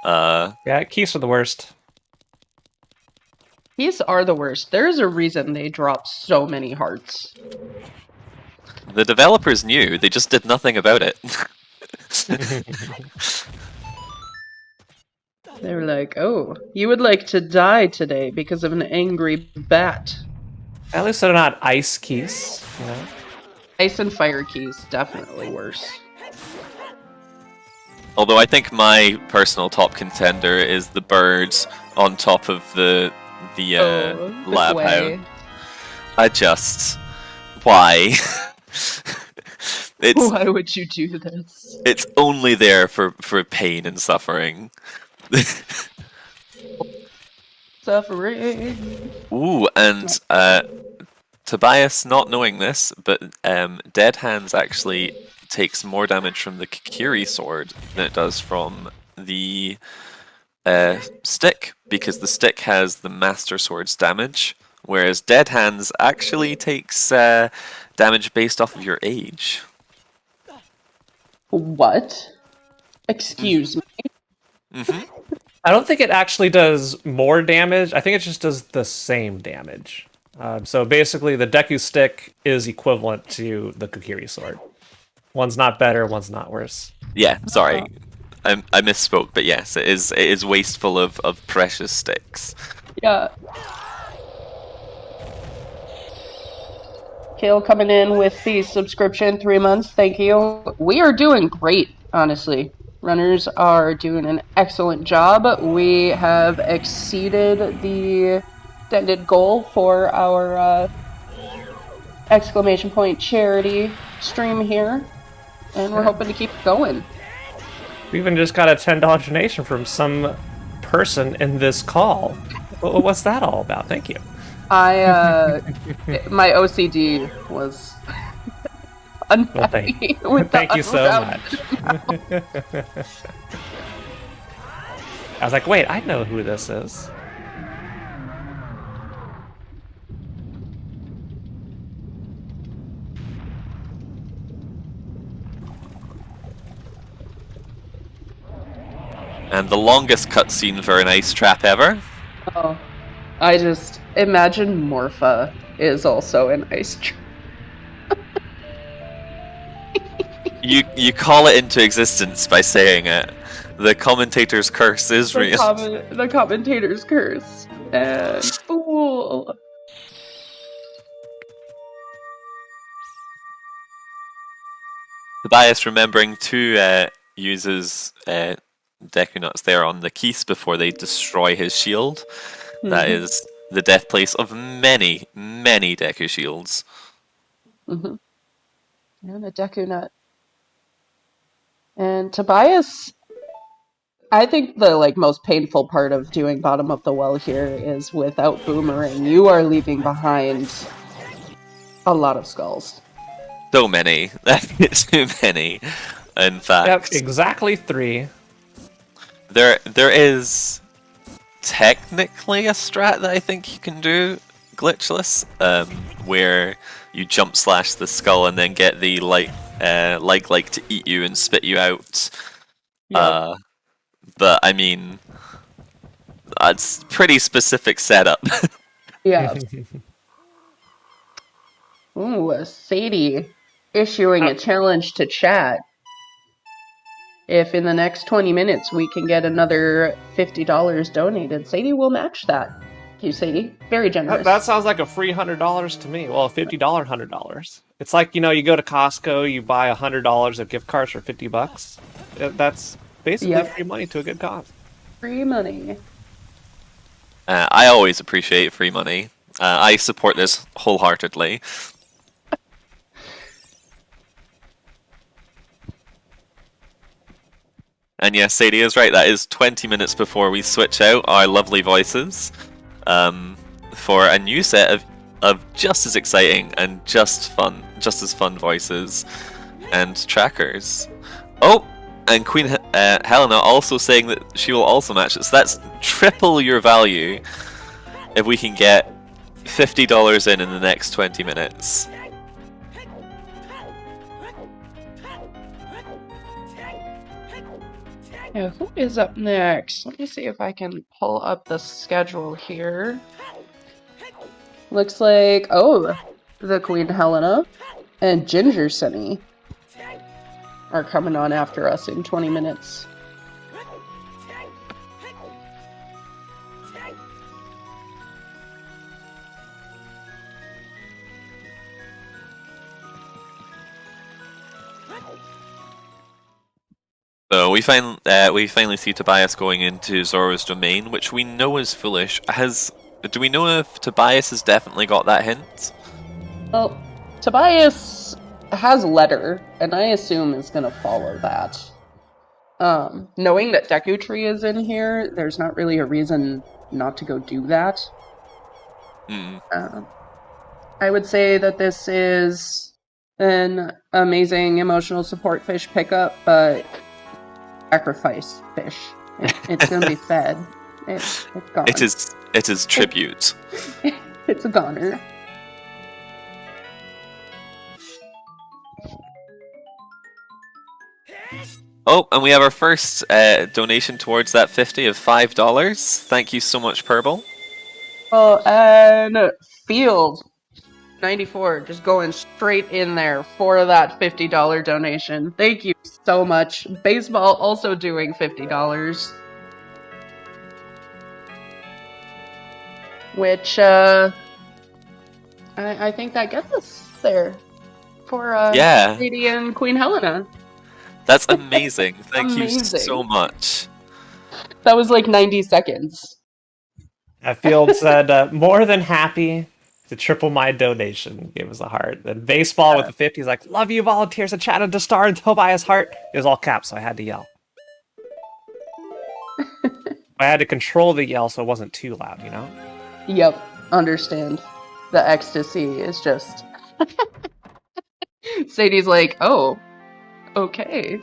Yeah, Keys are the worst. Keys are the worst. There's a reason they drop so many hearts. The developers knew, they just did nothing about it. They were like, oh, you would like to die today because of an angry bat. At least they're not ice Keys, you know? Ice and fire Keys, definitely worse. Although I think my personal top contender is the bird on top of the lab house. I just... Why? Why would you do this? It's only there for pain and suffering. Suffering. Ooh, and Tobias, not knowing this, but Dead Hands actually takes more damage from the Kukuri sword than it does from the stick, because the stick has the Master Sword's damage, whereas Dead Hands actually takes damage based off of your age. What? Excuse me? Mm-hmm. I don't think it actually does more damage. I think it just does the same damage. So basically, the Deku stick is equivalent to the Kukuri sword. One's not better, one's not worse. Yeah, sorry. I misspoke, but yes, it is wasteful of precious sticks. Yeah. Kale coming in with the subscription, 3 months, thank you. We are doing great, honestly. Runners are doing an excellent job. We have exceeded the extended goal for our exclamation point charity stream here, and we're hoping to keep it going. We even just got a $10 donation from some person in this call. What's that all about? Thank you. My OCD was unhappy with thank you so much. I was like, wait, I know who this is. And the longest cutscene for an ice trap ever. Oh, I just imagine Morpha is also an ice trap. You call it into existence by saying it. The commentator's curse is real. The commentator's curse. And fool. Tobias remembering to uses Deku Nuts there on the Keys before they destroy his shield. That is the death place of many, many Deku shields. And a Deku Nut. And Tobias, I think the most painful part of doing bottom of the well here is without Boomerang, you are leaving behind a lot of skulls. So many. That's too many. In fact. Yep, exactly 3. There is technically a strat that I think you can do glitchless, where you jump slash the skull and then get the like to eat you and spit you out. Yeah. But I mean, that's pretty specific setup. Yeah. Ooh, Sadie issuing a challenge to chat. If in the next 20 minutes we can get another $50 donated, Sadie will match that. Thank you, Sadie. Very generous. That sounds like a free $100 to me. Well, a $50 $100. It's like, you go to Costco, you buy $100 of gift cards for $50. That's basically free money to a good cause. Free money. I always appreciate free money. I support this wholeheartedly. And yes, Sadie is right. That is 20 minutes before we switch out our lovely voices for a new set of just as exciting and just as fun voices and trackers. Oh, and Queen Helena also saying that she will also match it. So that's triple your value if we can get $50 in the next 20 minutes. Yeah, who is up next? Let me see if I can pull up the schedule here. Looks like, the Queen Helena and Gingersonny are coming on after us in 20 minutes. So we finally see Tobias going into Zoro's domain, which we know is foolish. Do we know if Tobias has definitely got that hint? Well, Tobias has letter, and I assume is gonna follow that. Knowing that Gutrune is in here, there's not really a reason not to go do that. I would say that this is an amazing emotional support fish pickup, but sacrifice fish. It's gonna be fed. It's gone. It is tribute. It's a goner. Oh, and we have our first donation towards that 50 of $5. Thank you so much, Purple. Oh, and Field 94 just going straight in there for that $50 donation. Thank you so much. Baseball also doing $50. Which, I think that gets us there for Sadie and Queen Helena. That's amazing. Thank you so much. That was like 90 seconds. Field said, more than happy to triple my donation. Gave us a heart. Then Baseball with the 50 is like, love you volunteers at Chat of Dastar and Tobias Heart. It was all caps, so I had to yell. I had to control the yell so it wasn't too loud, you know? Yep, understand. The ecstasy is just... Sadie's like, oh, okay.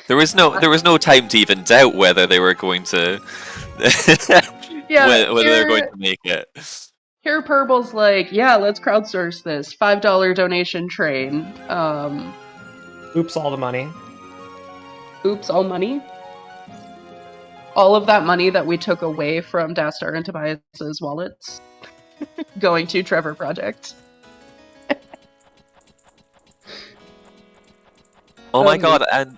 There was no time to even doubt whether they were going to whether they were going to make it. Here Purple's like, yeah, let's crowdsource this. $5 donation train. Oops, all the money. Oops, all money? All of that money that we took away from Dastar and Tobias's wallets going to Trevor Project. Oh my god, and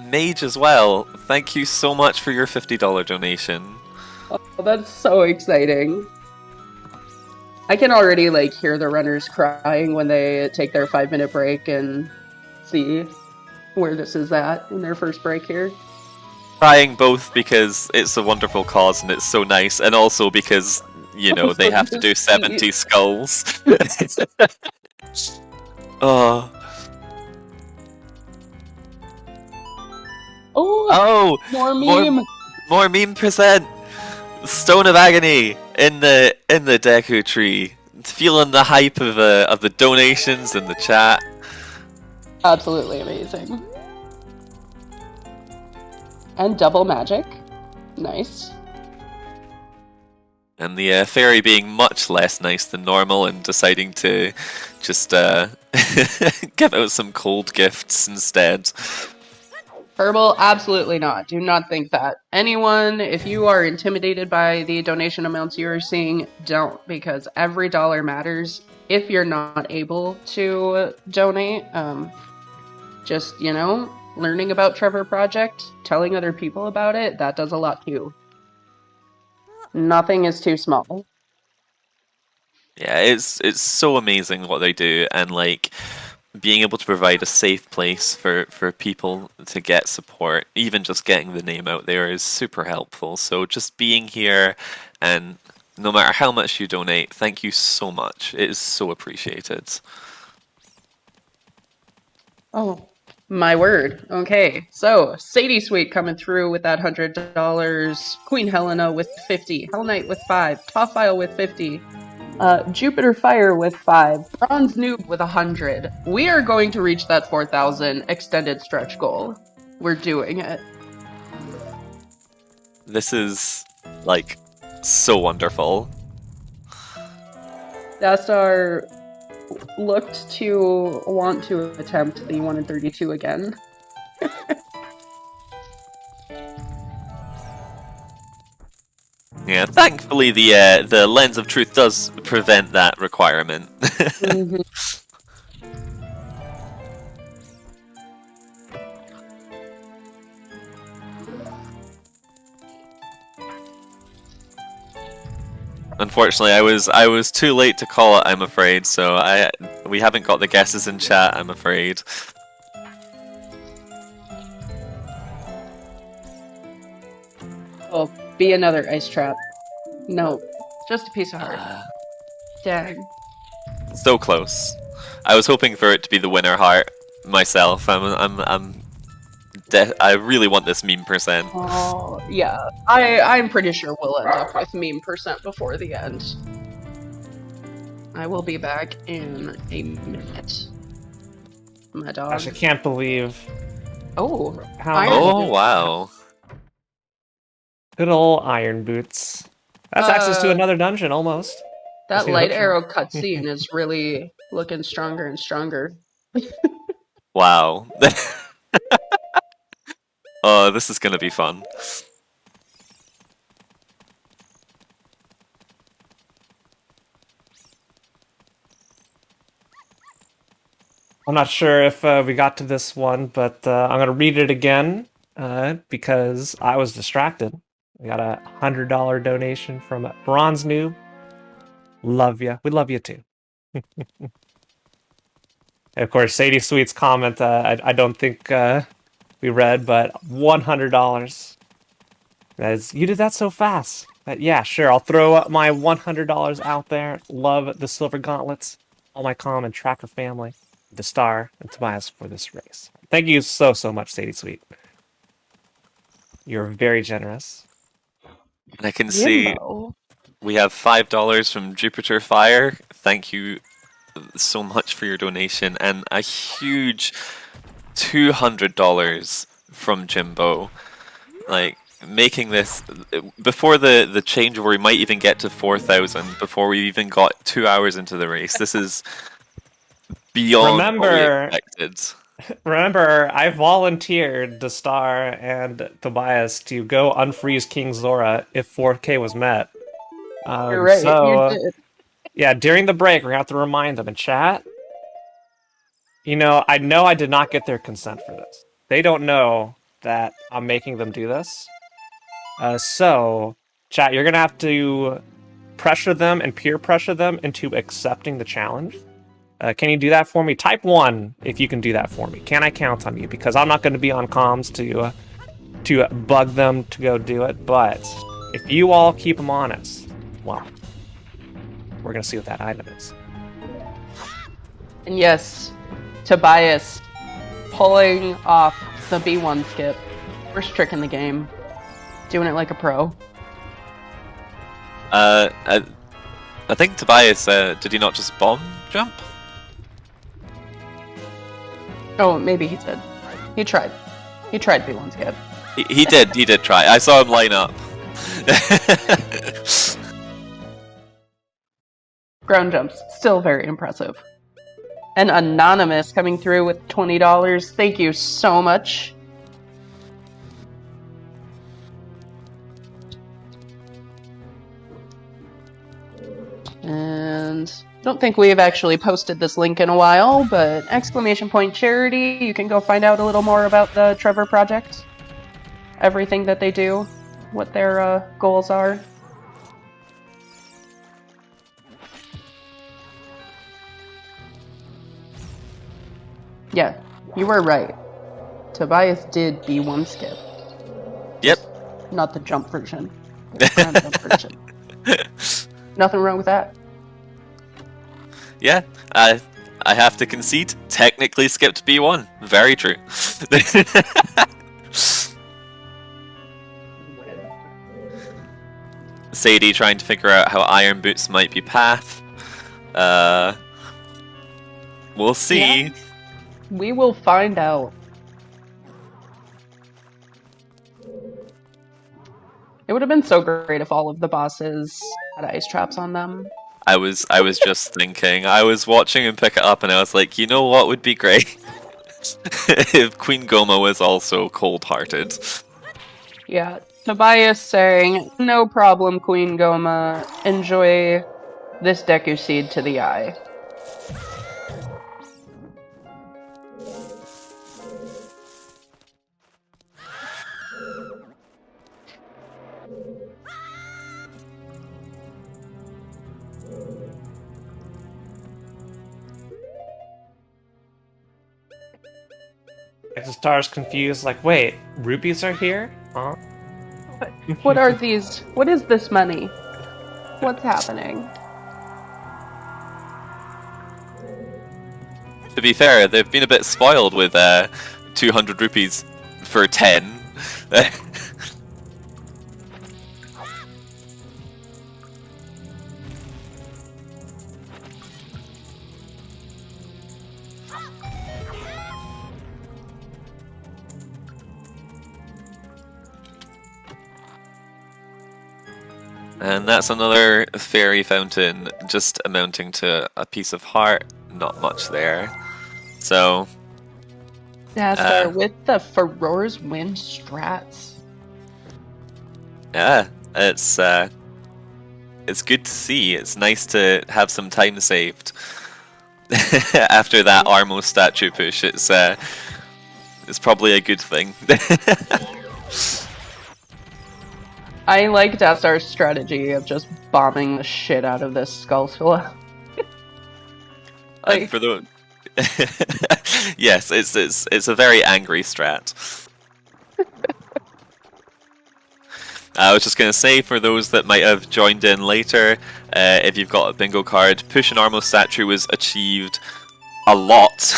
Mage as well. Thank you so much for your $50 donation. Oh, that's so exciting. I can already like hear the runners crying when they take their 5-minute break and see where this is at in their first break here. Crying both because it's a wonderful cause and it's so nice, and also because, you know, they have to do 70 skulls. Oh. Oh, more meme. More meme percent. Stone of Agony in the Deku tree. Feeling the hype of the donations in the chat. Absolutely amazing. And double magic. Nice. And the fairy being much less nice than normal and deciding to just give out some cold gifts instead. Herbal, absolutely not. Do not think that. Anyone, if you are intimidated by the donation amounts you are seeing, don't, because every dollar matters. If you're not able to donate, just, you know, learning about Trevor Project, telling other people about it, that does a lot too. Nothing is too small. Yeah, it's so amazing what they do, and like being able to provide a safe place for people to get support, even just getting the name out there is super helpful. So just being here, and no matter how much you donate, thank you so much. It is so appreciated. Oh, my word. Okay, so SadieSweet coming through with that $100. Queen Helena with 50. Hell Knight with 5. Toffile with 50. Jupiter Fire with 5. Bronze Noob with 100. We are going to reach that 4,000 extended stretch goal. We're doing it. This is like so wonderful. Dastar looked to want to attempt the 1 in 32 again. Yeah, thankfully the lens of truth does prevent that requirement. Mm-hmm. Unfortunately, I was too late to call it, I'm afraid. So we haven't got the guesses in chat, I'm afraid. Oh, be another ice trap. No, just a piece of heart. Dang. So close. I was hoping for it to be the winner heart myself. I really want this meme percent. Oh, yeah. I'm pretty sure we'll end up with meme percent before the end. I will be back in a minute. My dog. Gosh, I can't believe. Oh. Oh, wow. Good old Iron Boots. That's access to another dungeon, almost. That light arrow cutscene is really looking stronger and stronger. Wow. Oh, this is gonna be fun. I'm not sure if we got to this one, but I'm going to read it again because I was distracted. We got a $100 donation from Bronze Noob. Love ya. We love you too. Of course, SadieSweet's comment, I don't think we read, but $100. You did that so fast. But yeah, sure, I'll throw my $100 out there. Love the Silver Gauntlets, all my common tracker family, Dastar, and Tobias for this race. Thank you so much, SadieSweet. You're very generous. And I can see we have $5 from Jupiter Fire. Thank you so much for your donation, and a huge $200 from Jimbo. Like, making this before the change where we might even get to 4,000 before we even got 2 hours into the race. This is beyond what we expected. Remember, I volunteered Dastar and Tobias to go unfreeze King Zora if 4K was met. You're right, so, you did. Yeah, during the break, we're going to have to remind them in chat. I know I did not get their consent for this. They don't know that I'm making them do this. So, chat, you're gonna have to pressure them and peer pressure them into accepting the challenge. Can you do that for me? Type 1 if you can do that for me. Can I count on you? Because I'm not going to be on comms to bug them to go do it, but if you all keep them honest, well, we're going to see what that item is. And yes, Tobias pulling off the B1 skip. First trick in the game. Doing it like a pro. I think Tobias, did he not just bomb jump? Oh, maybe he did. He tried. He tried B1 skip. He did try. I saw him line up. Ground jumps, still very impressive. And Anonymous coming through with $20. Thank you so much. And don't think we've actually posted this link in a while, but !charity, you can go find out a little more about the Trevor project. Everything that they do, what their goals are. Yeah, you were right. Tobias did B1 skip. Yep. Not the jump version. The ground jump version. Nothing wrong with that. Yeah, I have to concede. Technically skipped B1. Very true. Sadie trying to figure out how Iron Boots might be path. We'll see. Yeah. We will find out. It would have been so great if all of the bosses had ice traps on them. I was just thinking. I was watching him pick it up, and I was like, you know what would be great if Queen Goma was also cold-hearted. Yeah, Tobias saying, no problem, Queen Goma. Enjoy this Deku Seed to the eye. Star's confused, like, wait, rupees are here? Huh? What are these? What is this money? What's happening? To be fair, they've been a bit spoiled with 200 rupees for 10. And that's another fairy fountain, just amounting to a piece of heart. Not much there. So... Dastar with the Furor's Wind strats. Yeah, it's good to see. It's nice to have some time saved. After that Armo statue push, it's probably a good thing. I like Dastar's strategy of just bombing the shit out of this Skulltula. Like for the yes, it's a very angry strat. I was just going to say, for those that might have joined in later, if you've got a bingo card, Push an Armo statue was achieved a lot,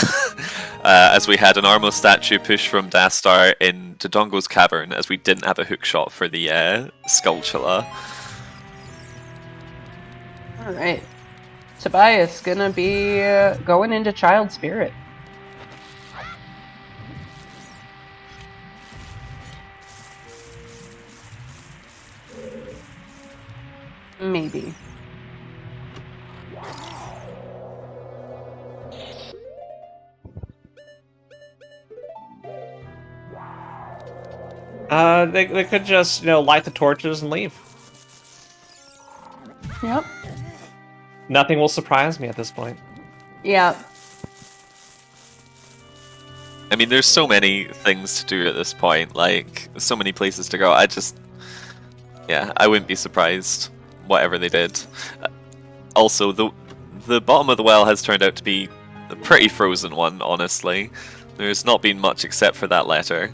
as we had an Armo statue push from Dastar in Dodongo's Cavern, as we didn't have a hook shot for the Skulltula. Alright. Tobias gonna be going into Child Spirit. Maybe. They could just, light the torches and leave. Yep. Nothing will surprise me at this point. Yeah. I mean, there's so many things to do at this point, like, so many places to go. Yeah, I wouldn't be surprised, whatever they did. Also, the bottom of the well has turned out to be a pretty frozen one, honestly. There's not been much except for that letter.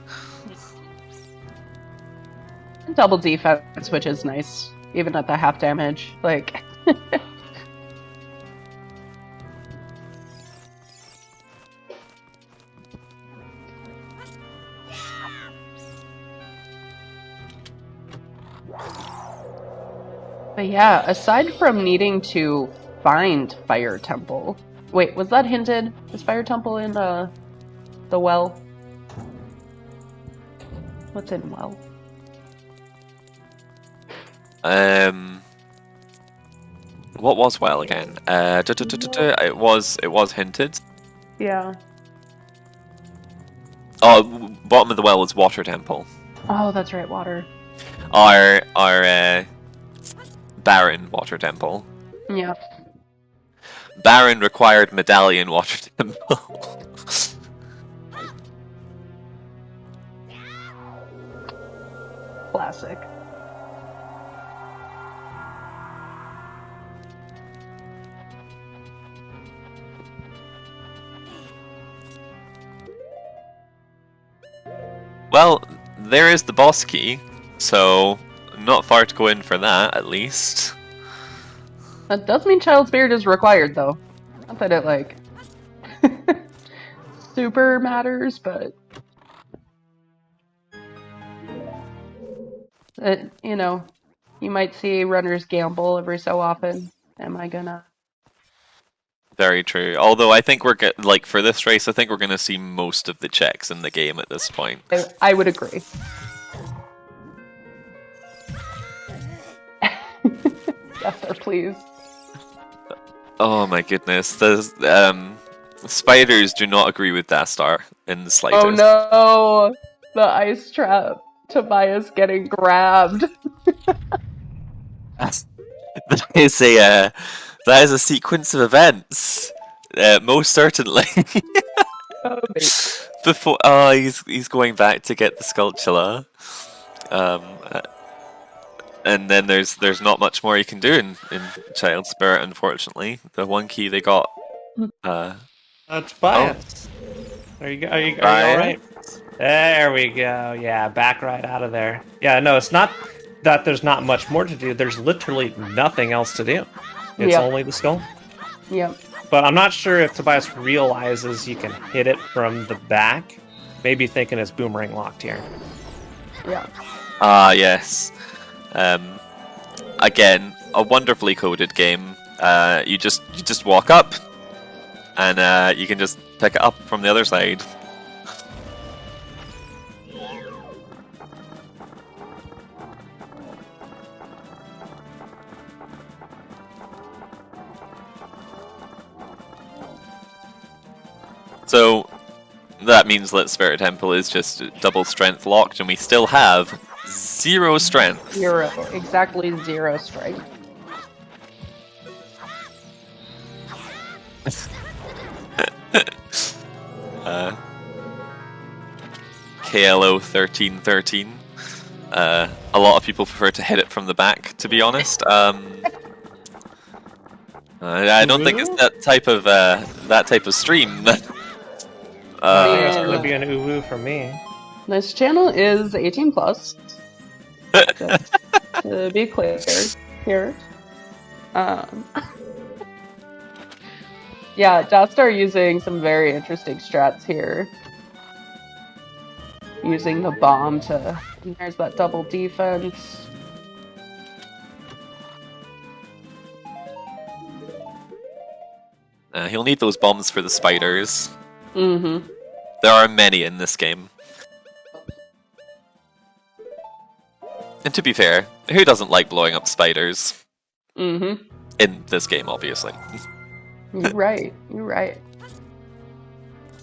Double defense, which is nice, even at the half damage. Like, but yeah, aside from needing to find Fire Temple, wait, was that hinted? Is Fire Temple in the well? What's in well? What was well again? It was hinted. Yeah. Oh, bottom of the well was Water Temple. Oh, that's right, water. Our Baron Water Temple. Yeah. Baron required medallion Water Temple. Classic. Well, there is the boss key, so not far to go in for that, at least. That does mean Child Spirit is required, though. Not that it, like, super matters, but... you know, you might see runners gamble every so often. Am I gonna... Very true. Although I think we're like for this race, I think we're gonna see most of the checks in the game at this point. I would agree. Dastar, please. Oh my goodness, the spiders do not agree with Dastar in the slightest. Oh no, the ice trap. Tobias getting grabbed. That is a sequence of events. Most certainly. Oh, baby. Before, he's going back to get the Skulltula. And then there's not much more you can do in Child Spirit, unfortunately. The one key they got. Tobias. Are you all right? There we go. Yeah, back right out of there. Yeah, no, it's not that there's not much more to do. There's literally nothing else to do. It's only the skull. Yep. But I'm not sure if Tobias realizes you can hit it from the back. Maybe thinking it's boomerang locked here. Yeah. Yes. Again, a wonderfully coded game. You just walk up, and you can just pick it up from the other side. So that means that Spirit Temple is just double strength locked, and we still have 0 strength. 0. Exactly 0 strength. KLO 1313. A lot of people prefer to hit it from the back, to be honest. I don't think it's that type of stream. It's gonna be an uwu for me. This channel is 18 plus. Just to be clear here. Yeah, Dastar using some very interesting strats here. Using the bomb to... And there's that double defense. He'll need those bombs for the spiders. Mm-hmm. There are many in this game. And to be fair, who doesn't like blowing up spiders? Mm-hmm. In this game, obviously. You're right. You're right.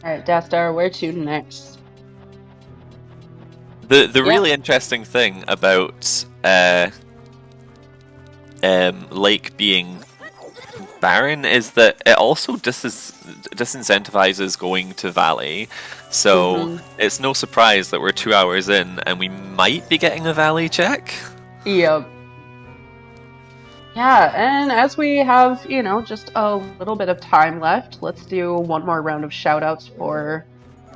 Alright, Dastar, where to next? The really interesting thing about Lake being Baron is that it also disincentivizes going to Valley, so it's no surprise that we're 2 hours in and we might be getting a Valley check. Yep. Yeah, and as we have, you know, just a little bit of time left, let's do one more round of shout-outs for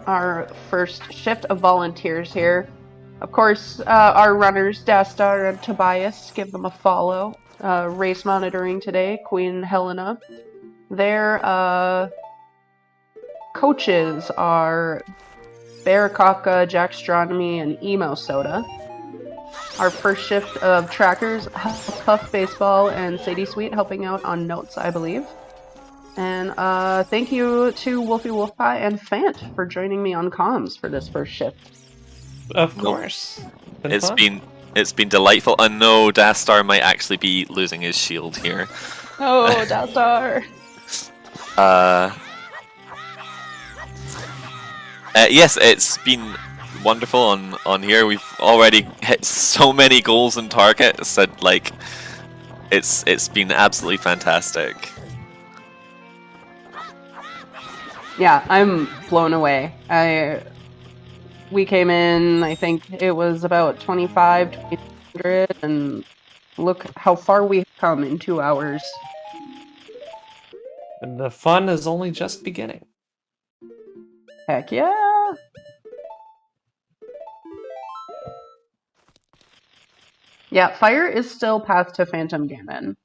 our first shift of volunteers here. Of course, our runners, Dastar and Tobias, give them a follow. Race monitoring today, TheQueenHelena. Their coaches are Barakaka, Jackstronomy, and Emo Soda. Our first shift of trackers, Puff Baseball and SadieSweet helping out on notes, I believe. And thank you to wolfiwolfpie and Fant for joining me on comms for this first shift. Of course. It's been delightful. I know Dastar might actually be losing his shield here. Oh, Dastar! Yes, it's been wonderful on here. We've already hit so many goals and targets that like it's been absolutely fantastic. Yeah, I'm blown away. We came in, I think it was about 2,500, and look how far we've come in 2 hours. And the fun is only just beginning. Heck yeah! Yeah, fire is still path to Phantom Ganon.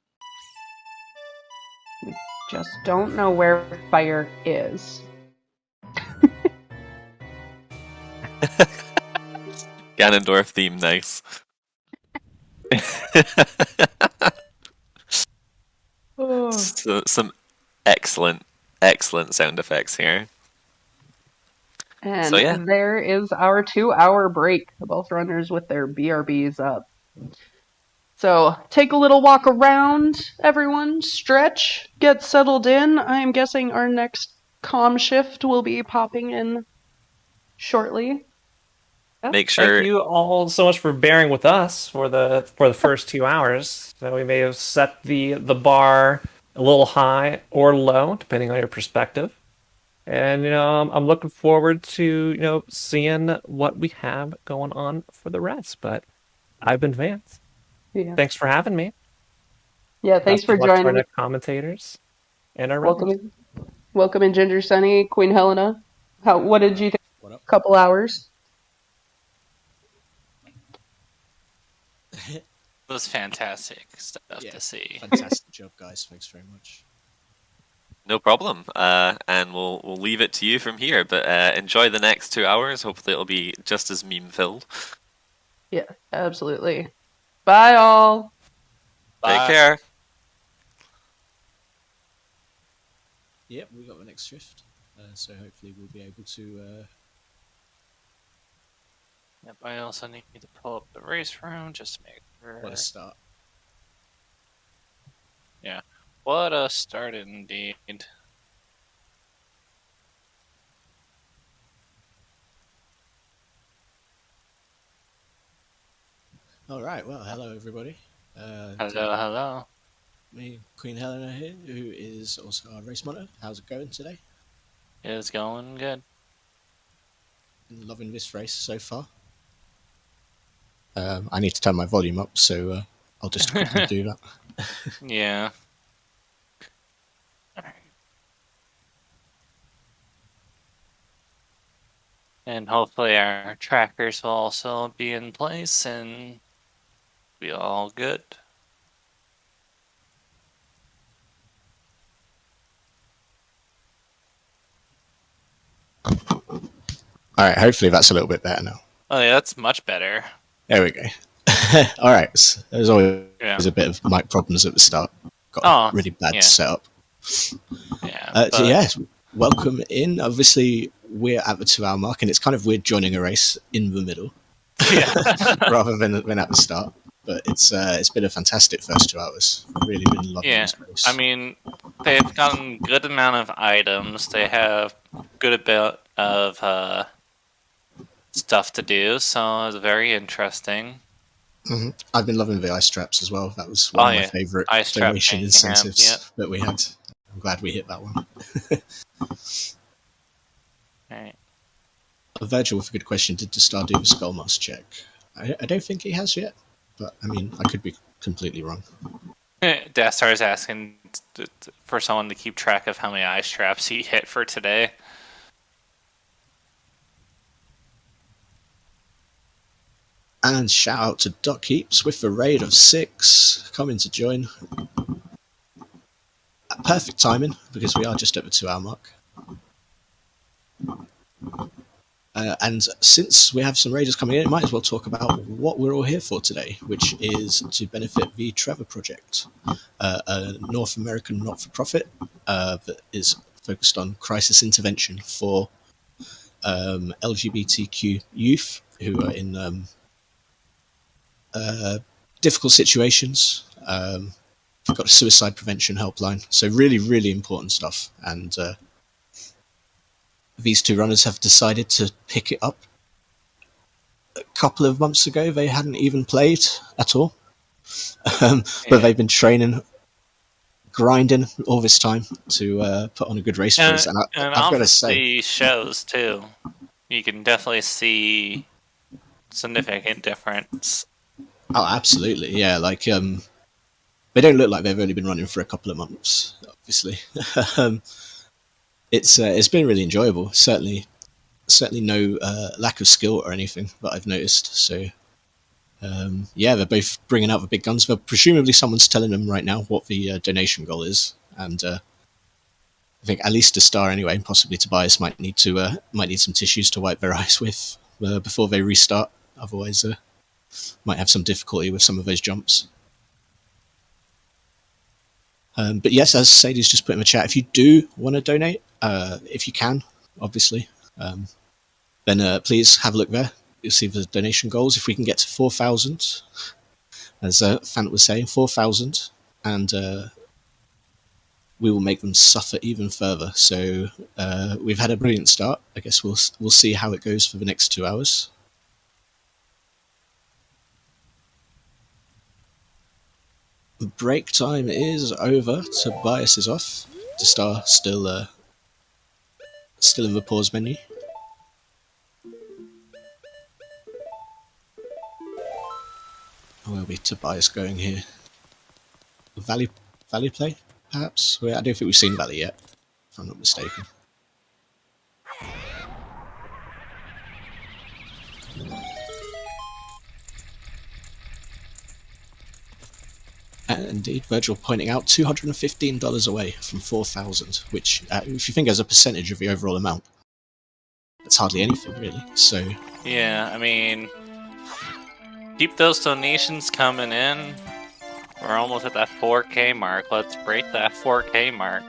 We just don't know where fire is. Ganondorf theme, nice. So, some excellent sound effects here. And so, yeah. There is our 2-hour break. Both runners with their BRBs up. So take a little walk around, everyone. Stretch, get settled in. I'm guessing our next comm shift will be popping in shortly. Make sure. Thank you all so much for bearing with us for the first 2 hours. So we may have set the bar a little high or low, depending on your perspective. And I'm looking forward to seeing what we have going on for the rest. But I've been Vance. Yeah. Thanks for having me. Yeah, thanks for joining. Our next commentators and our welcome in Gingersonny, TheQueenHelena. What did you think? A couple hours. It was fantastic stuff to see. Fantastic job, guys. Thanks very much. No problem. And we'll leave it to you from here. But enjoy the next 2 hours. Hopefully it'll be just as meme-filled. Yeah, absolutely. Bye, all. Bye. Take care. Yep, we got the next shift. So hopefully we'll be able to... Yep, I also need to pull up the race room just to make sure. What a start. Yeah. What a start indeed. Alright, well, hello everybody. Hello. Me, TheQueenHelena here, who is also our race monitor. How's it going today? It's going good. Been loving this race so far. I need to turn my volume up, so I'll just quickly do that. Yeah. And hopefully our trackers will also be in place and be all good. Alright, hopefully that's a little bit better now. Oh yeah, that's much better. There we go. Alright, so there's always a bit of mic problems at the start. Got a really bad setup. Yeah. So yeah, welcome in. Obviously, we're at the 2 hour mark, and it's kind of weird joining a race in the middle, rather than at the start. But it's been a fantastic first 2 hours. Really been loving this race. I mean, they've gotten good amount of items. They have good bit of stuff to do, so it's very interesting. I've been loving the ice traps as well. That was one of my favourite donation incentives that we had. I'm glad we hit that one. Alright. Virgil with a good question. Did Dastar do the Skullmask check? I don't think he has yet, but I mean, I could be completely wrong. Dastar is asking for someone to keep track of how many ice traps he hit for today. And shout out to Doc Heaps with the raid of 6 coming to join. Perfect timing, because we are just at the 2-hour mark. And since we have some raiders coming in, might as well talk about what we're all here for today, which is to benefit the Trevor Project, a North American not-for-profit that is focused on crisis intervention for LGBTQ youth who are in difficult situations. We've got a suicide prevention helpline, so really, really important stuff. And these two runners have decided to pick it up. A couple of months ago, they hadn't even played at all, but they've been training, grinding all this time to put on a good race for us. And I've got to say, shows too. You can definitely see significant difference. Oh, absolutely, yeah. Like, they don't look like they've only been running for a couple of months, obviously. It's been really enjoyable. Certainly no lack of skill or anything that I've noticed. So, yeah, they're both bringing out the big guns. But presumably someone's telling them right now what the donation goal is, and I think at least Dastar anyway, and possibly Tobias might need some tissues to wipe their eyes with before they restart. Otherwise, might have some difficulty with some of those jumps. But yes, as Sadie's just put in the chat, if you do want to donate, if you can, obviously, then please have a look there. You'll see the donation goals. If we can get to 4,000, as Fant was saying, 4,000, and we will make them suffer even further. So we've had a brilliant start. I guess we'll see how it goes for the next 2 hours. Break time is over. Tobias is off. Dastar still in the pause menu. Where will be Tobias going here? Valley play, perhaps? I don't think we've seen Valley yet, if I'm not mistaken. Indeed, Virgil pointing out $215 away from 4,000, which, if you think as a percentage of the overall amount, that's hardly anything, really. So yeah, I mean, keep those donations coming in. We're almost at that 4K mark. Let's break that 4K mark.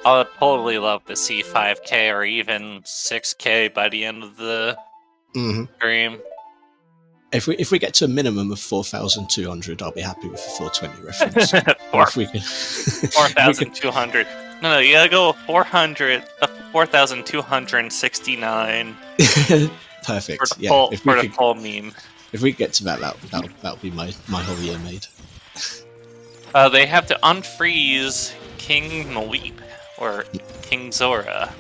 I would totally love to see 5K or even 6K by the end of the stream. If we get to a minimum of 4,200, I'll be happy with the 420 reference. 4,200. No, you gotta go 4,269. Perfect. For the full meme. If we get to that'll be my whole year made. They have to unfreeze King Mweep or King Zora.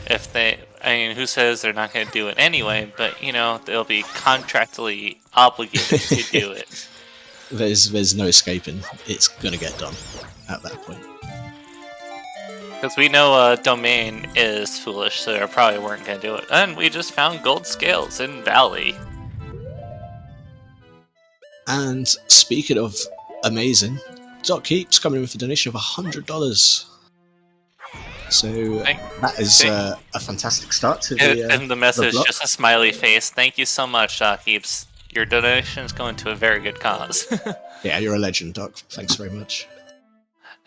If they, I mean, who says they're not going to do it anyway? But you know, they'll be contractually obligated to do it. There's no escaping. It's gonna get done at that point. Because we know Domain is foolish, so they probably weren't going to do it. And we just found gold scales in Valley. And speaking of amazing, Doc Keeps coming in with a donation of $100. So that is a fantastic start to the and the message, just a smiley face. Thank you so much, Doc Keeps. Your donation is going to a very good cause. Yeah, you're a legend, Doc. Thanks very much.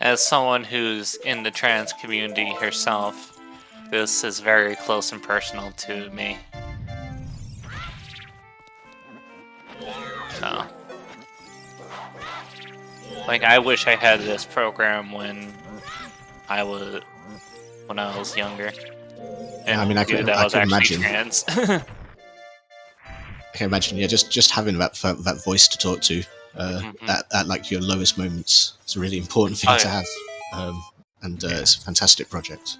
As someone who's in the trans community herself, this is very close and personal to me. So, like, I wish I had this program when I was younger. And I mean, I can was actually imagine. trans. I can imagine, yeah, just having that voice to talk to at like your lowest moments is a really important thing to have, and it's a fantastic project.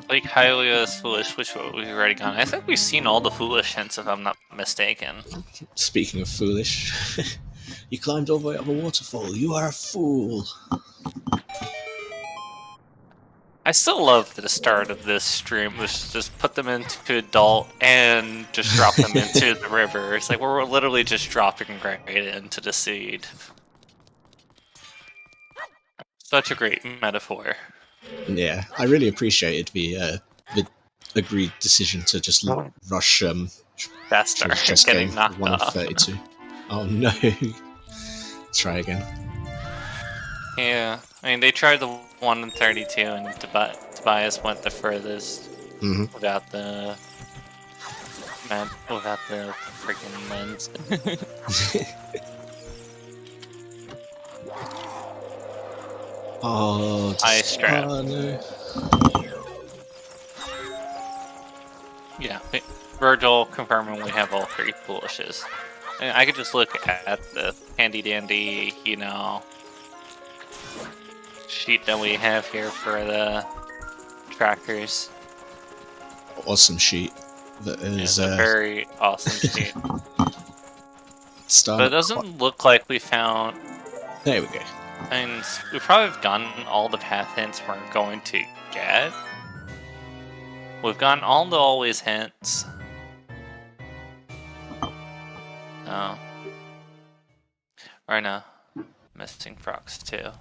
Like Hylia's Foolish, which we've already gone. I think we've seen all the Foolish hints, if I'm not mistaken. Speaking of foolish, you climbed all the way up a waterfall. You are a fool. I still love the start of this stream, which is just put them into adult and just drop them into the river. It's like we're literally just dropping right into the seed. Such a great metaphor. Yeah, I really appreciated the agreed decision to just rush Dastar getting knocked off. 132. Oh no! Try again. Yeah, I mean they tried the 132, and Tobias went the furthest without the freaking lens. Oh, ice trap. Oh no. Yeah, Virgil confirming we have all three foolishes. And I could just look at the handy dandy, sheet that we have here for the trackers. Awesome sheet. That is a very awesome sheet. But it doesn't look like we found. There we go. I mean, we probably have gotten all the path hints we're going to get. We've gotten all the always hints. Oh. Right now, missing frogs too.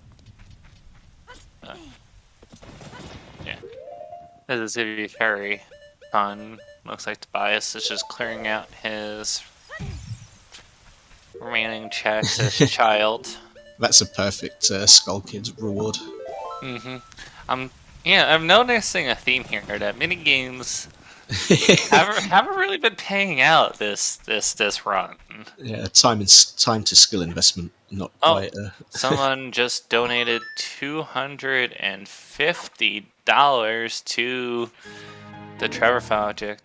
Yeah. This is going to be very fun. Looks like Tobias is just clearing out his remaining checks as a child. That's a perfect Skull Kid reward. I'm noticing a theme here that mini games haven't really been paying out this run. Yeah, time to skill investment, not quite. Someone just donated $250 to the Trevor project.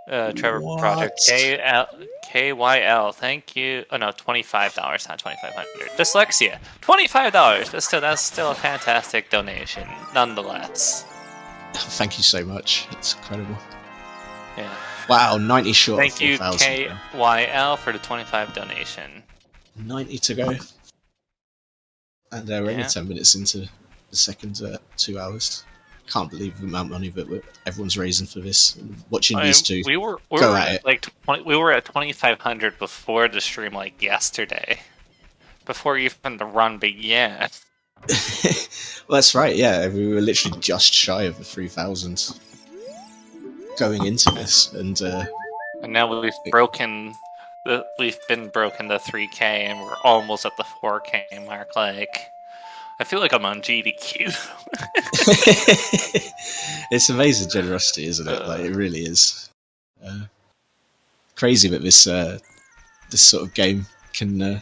Trevor project KYL. Thank you. Oh no, $25, not $2,500. Dyslexia, $25. That's still a fantastic donation, nonetheless. Thank you so much. It's incredible. Yeah. Wow, 90 short. Thank you, KYL, for the 25 donation. 90 to go, and we're only 10 minutes into the second 2 hours. Can't believe the amount of money that everyone's raising for this. Watching these two we were at it. Like we were at 2,500 before the stream, like yesterday, before even the run began. Well, that's right. Yeah, we were literally just shy of the 3,000 going into this, and now we've been broken the 3K, and we're almost at the 4K mark. Like, I feel like I'm on GDQ. It's amazing generosity, isn't it? Like, it really is. Crazy that this sort of game can.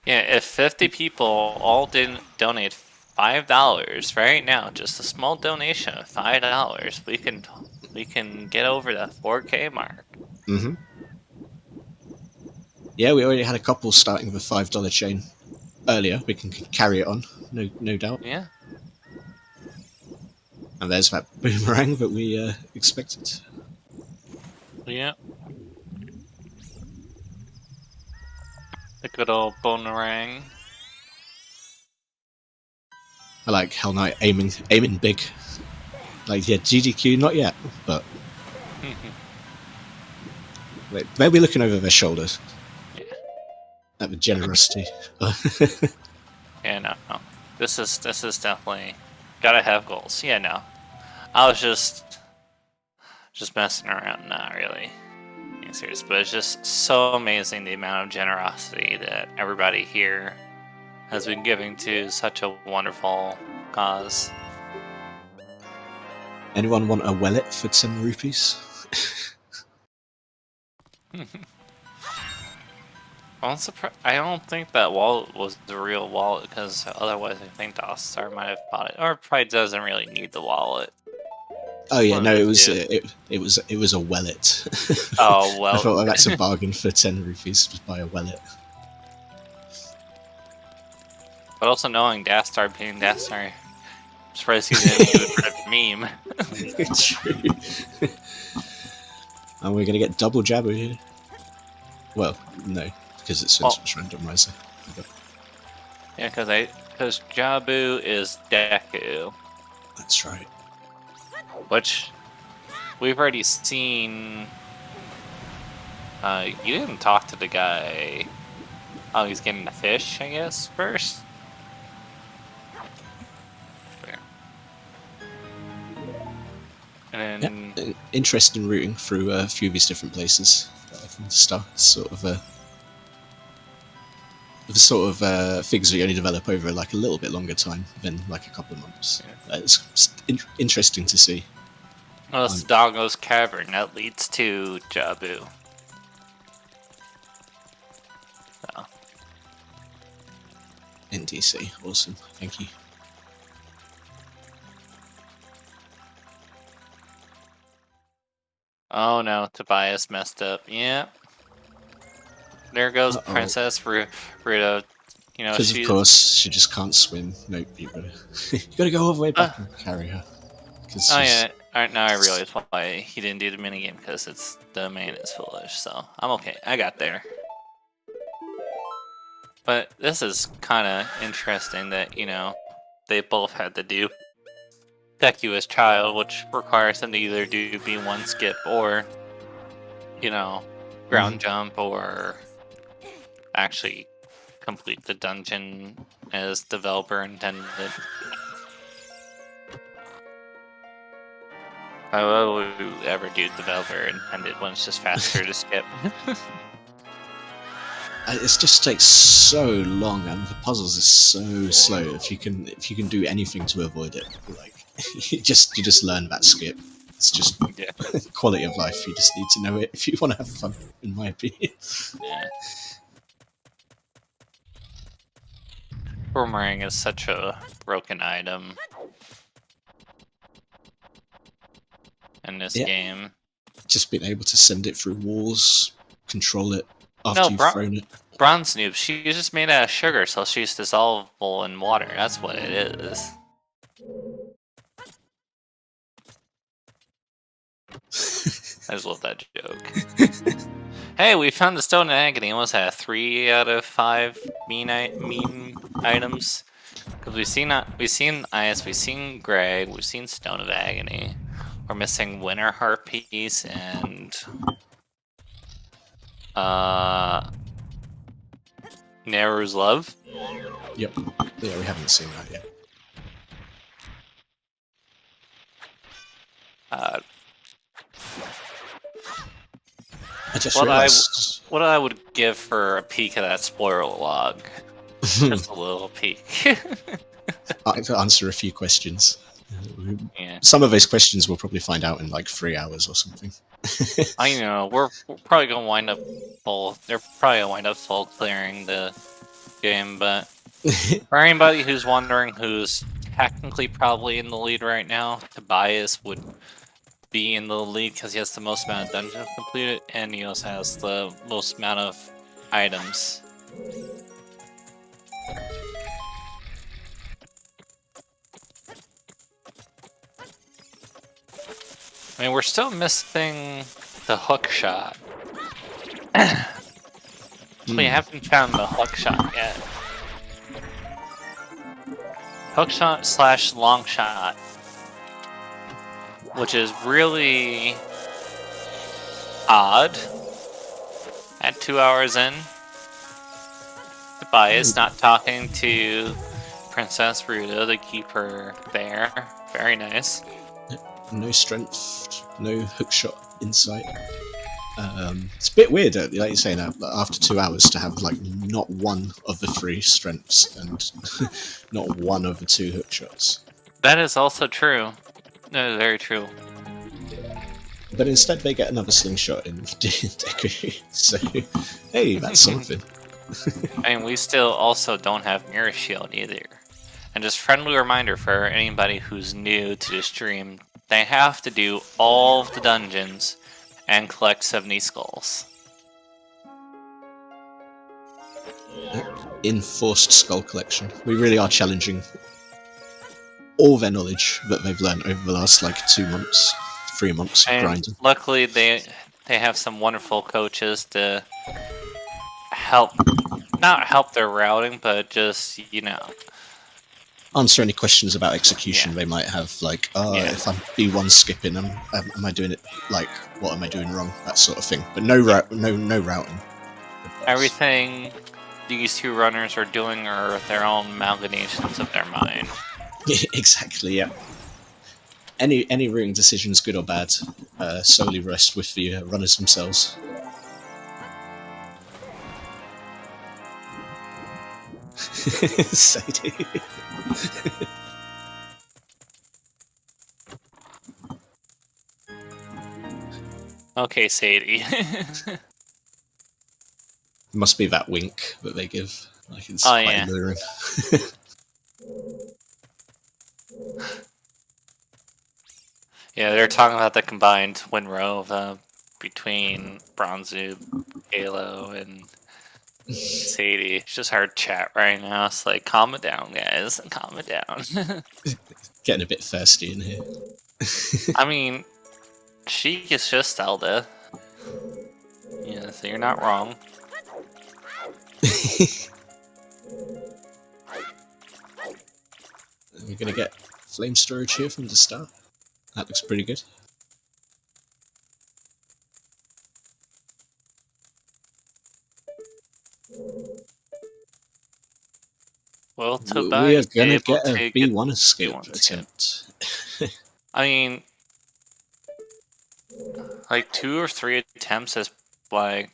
Yeah, if 50 people all didn't donate $5 right now, just a small donation of $5, we can get over that 4K mark. Yeah, we already had a couple starting with a $5 chain earlier. We can carry it on, no doubt. Yeah. And there's that boomerang that we expected. Yeah. The good old boomerang. I like Hell Knight aiming big. Like, yeah, GDQ, not yet, but they'll be looking over their shoulders. Yeah. At the generosity. Yeah, no. This is definitely gotta have goals. Yeah, no. I was just messing around, not really being serious, but it's just so amazing the amount of generosity that everybody here has been giving to such a wonderful cause. Anyone want a wallet for 10 rupees? I'm surprised. I don't think that wallet was the real wallet, because otherwise I think Dastar might have bought it. Or probably doesn't really need the wallet. Oh yeah, One no, of it the was two. it was a wellet. Oh, well. I thought that's a bargain for 10 rupees to buy a wellet. But also knowing Dastar being Dastar, I'm surprised he didn't do it for the meme. True. And we're gonna get double Jabu here. Well, no, because it's randomizer. Yeah, because Jabu is Deku, That's right. which we've already seen. You didn't talk to the guy. Oh, he's getting the fish, I guess, first. There. And then Yeah, interesting routing through a few of these different places from the start. Sort of things that you only develop over like a little bit longer time than like a couple of months. It's interesting to see. well, it's Doggo's Cavern that leads to Jabu. So. NDC, awesome, thank you. Oh no, Tobias messed up. Yeah. There goes Princess Ruda. You know, because of course she just can't swim. Nope, you gotta go all the way back and carry her. Oh yeah, now I realize why he didn't do the minigame, because it's the man is foolish. So I'm okay. I got there. But this is kind of interesting that, you know, they both had to do Deku as child, which requires them to either do B1 skip or, you know, ground jump, or actually complete the dungeon as developer intended. Why would we ever do developer intended when it's just faster to skip? It just takes so long, and the puzzles are so slow. If you can do anything to avoid it, like you just learn that skip. It's just quality of life. You just need to know it if you want to have fun, in my opinion. Yeah. Boomerang is such a broken item in this game. Just being able to send it through walls, control it after you've thrown it. Bronze Noob, she's just made out of sugar, so she's dissolvable in water. That's what it is. I just love that joke. Hey, we found the Stone of Agony. What's that? 3 out of 5 mean items? Because we've seen Ice, we've seen Greg, we've seen Stone of Agony. We're missing Winter Heart Piece and Neru's Love. Yep. Yeah, we haven't seen that yet. I just realized what I would give for a peek at that spoiler log. Just a little peek. I can answer a few questions. Yeah. Some of those questions we'll probably find out in like 3 hours or something. I know, we're probably gonna wind up full clearing the game, but for anybody who's wondering who's technically probably in the lead right now, Tobias would be in the lead because he has the most amount of dungeons completed, and he also has the most amount of items. I mean, we're still missing the hook shot. We haven't found the hook shot yet. Hook shot / long shot, which is really odd at 2 hours in. Tobias not talking to Princess Ruda to keep her there. Very nice. No strength, no hookshot insight. It's a bit weird, like you're saying, after 2 hours to have like not one of the 3 strengths and not one of the 2 hookshots. That is also true. That is very true. But instead they get another slingshot in Deku, so hey, that's something. And we still also don't have Mirror Shield either. And just friendly reminder for anybody who's new to the stream, they have to do all of the dungeons and collect 70 skulls. Enforced skull collection. We really are challenging all their knowledge that they've learned over the last 2 months, 3 months of And grinding. luckily, they have some wonderful coaches to help, not help their routing, but just Answer any questions about execution they might have, if I'm B1 skipping, am I doing it what am I doing wrong? That sort of thing. But no routing. Everything these two runners are doing are their own amalgamations of their mind. Exactly, yeah. Any routing decisions, good or bad, solely rest with the runners themselves. Sadie. Okay, Sadie. Must be that wink that they give. It's Oh, quite yeah. alluring. Yeah, they're talking about the combined win row of, between Bronzu, Halo, and Sadie. It's just hard chat right now. It's like, calm it down, guys. Calm it down. Getting a bit thirsty in here. I mean, she is just Zelda. Yeah, so you're not wrong. We're gonna get flame storage here from the start. That looks pretty good. Well, We Tobias are gonna able get a to B1 escape B1 escape. attempt. I mean, 2 or 3 attempts is probably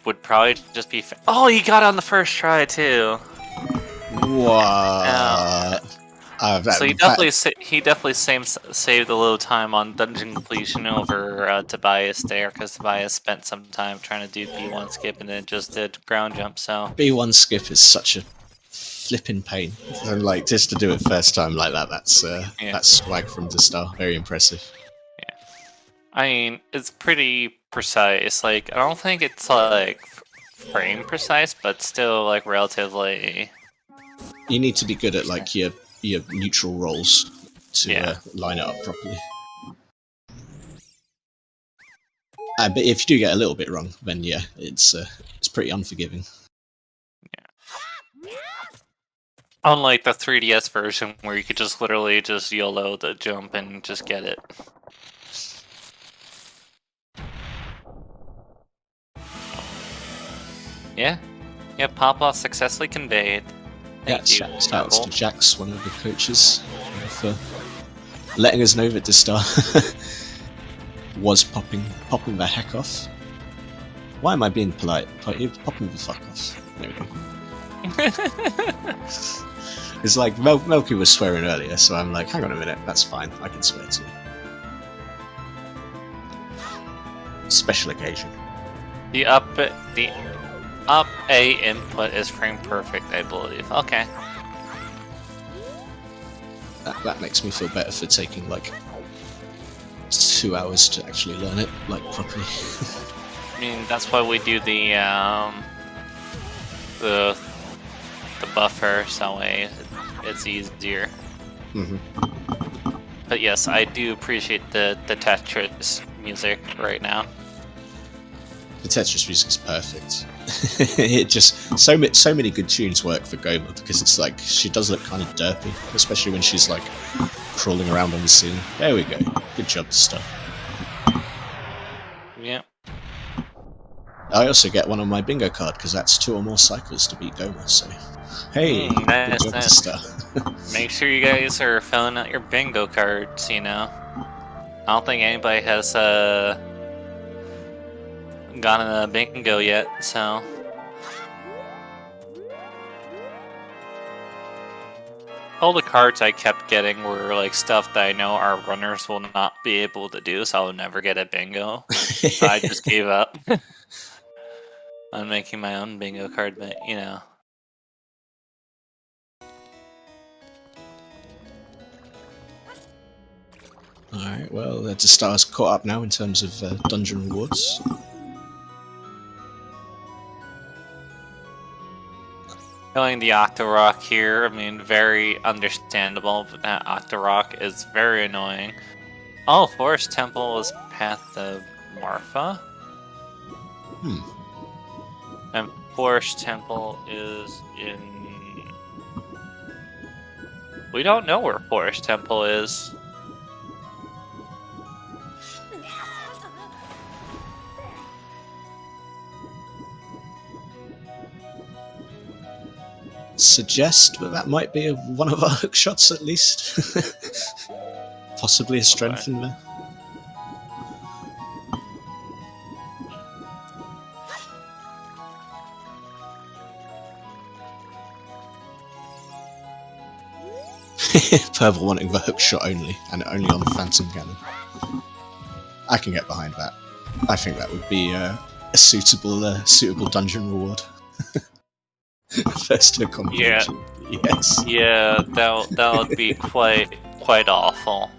would probably just be. Oh, he got on the first try too. What? So he definitely saved a little time on dungeon completion over Tobias there, because Tobias spent some time trying to do B1 skip and then just did ground jump. So B1 skip is such a flipping pain. And just to do it first time like that, that's swag from the start. Very impressive. Yeah, I mean, it's pretty precise. I don't think it's frame precise, but still relatively. You need to be good at your neutral rolls to line it up properly. But if you do get a little bit wrong, then it's pretty unforgiving. Yeah. Unlike the 3DS version, where you could just literally just YOLO the jump and just get it. Yeah. Yeah, pop-off successfully conveyed. Thank you, Shouts to Jax, one of the coaches, for letting us know that the star was popping the heck off. Why am I being polite? Popping the fuck off. There we go. It's melqwii was swearing earlier, so I'm like, hang on a minute, that's fine, I can swear too. Special occasion. The up A input is frame perfect, I believe. Okay. That makes me feel better for taking 2 hours to actually learn it properly. I mean, that's why we do the buffer, so it's easier. Mm-hmm. But yes, I do appreciate the Tetris music right now. The Tetris music is perfect. It just so many good tunes work for Goma, because it's she does look kind of derpy, especially when she's crawling around on the ceiling. There we go. Good job, Star. Yeah. I also get one on my bingo card because that's 2 or more cycles to beat Goma. So, hey, nice, good job, Star. Make sure you guys are filling out your bingo cards. I don't think anybody has gotten a bingo yet, so. All the cards I kept getting were stuff that I know our runners will not be able to do, so I'll never get a bingo. So I just gave up on making my own bingo card, but Alright, well, Dastar's caught up now in terms of dungeon rewards. Killing the Octorok here, I mean, very understandable, but that Octorok is very annoying. Oh, Forest Temple is Path of Marfa? And Forest Temple is in... We don't know where Forest Temple is. Suggest that might be one of our hook shots at least. Possibly a strength in there. Purple wanting the hook shot only, and only on the Phantom Cannon. I can get behind that. I think that would be a suitable dungeon reward. First to a combination. Yeah. Yes. Yeah, that would be quite awful.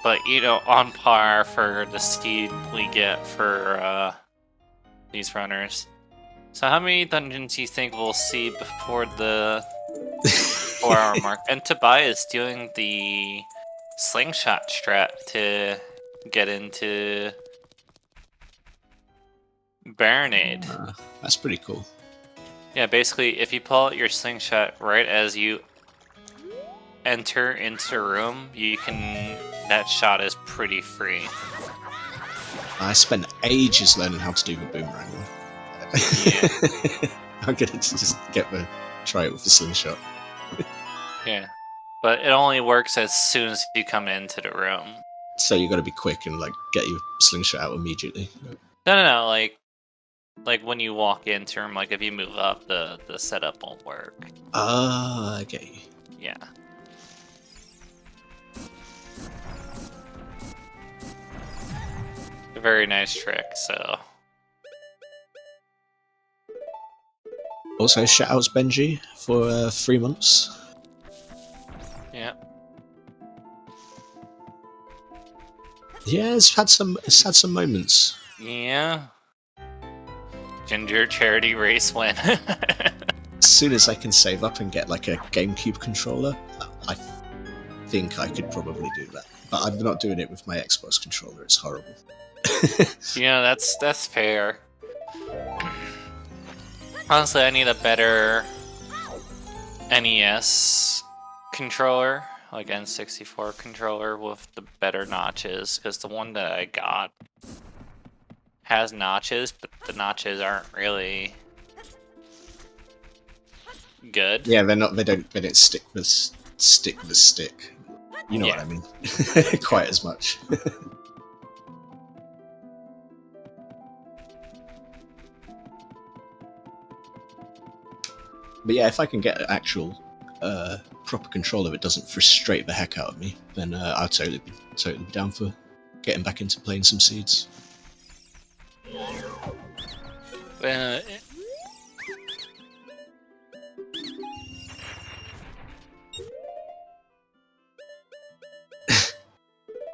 But you know, on par for the speed we get for these runners. So how many dungeons do you think we'll see before the 4-hour mark? And Tobias doing the slingshot strat to get into Baronade. That's pretty cool. Yeah, basically, if you pull out your slingshot right as you enter into a room, you can... That shot is pretty free. I spent ages learning how to do the boomerang one. Yeah. I'm gonna just try it with the slingshot. Yeah. But it only works as soon as you come into the room. So you gotta be quick and get your slingshot out immediately. No, like when you walk into room, like if you move up, the setup won't work. Ah, I get you. Yeah. A very nice trick, so... Also, shoutouts Benji for 3 months. Yeah. Yeah, it's had some moments. Yeah. Ginger charity race win. As soon as I can save up and get a GameCube controller, I think I could probably do that. But I'm not doing it with my Xbox controller, it's horrible. Yeah, that's fair. Honestly, I need a better NES controller, like N64 controller with the better notches, because the one that I got has notches, but the notches aren't really good. Yeah, they don't stick the stick. You know what I mean? Quite as much. But yeah, if I can get an actual proper controller that doesn't frustrate the heck out of me, then I'll totally be down for getting back into playing some Seeds.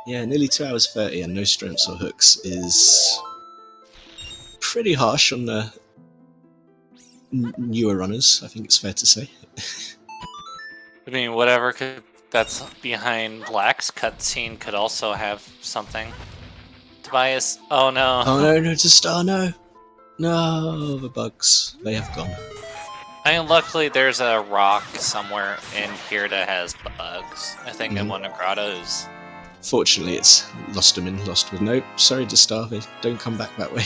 Yeah, nearly 2 hours 30 and no strengths or hooks is pretty harsh on the newer runners, I think it's fair to say. I mean, whatever that's behind Black's cutscene could also have something. Tobias, oh no. Oh no, Dastar, no. No, the bugs. They have gone. I mean, luckily there's a rock somewhere in here that has bugs. I think in one of Grotto's. Fortunately, it's lost with nope. Sorry, Dastar, they don't come back that way.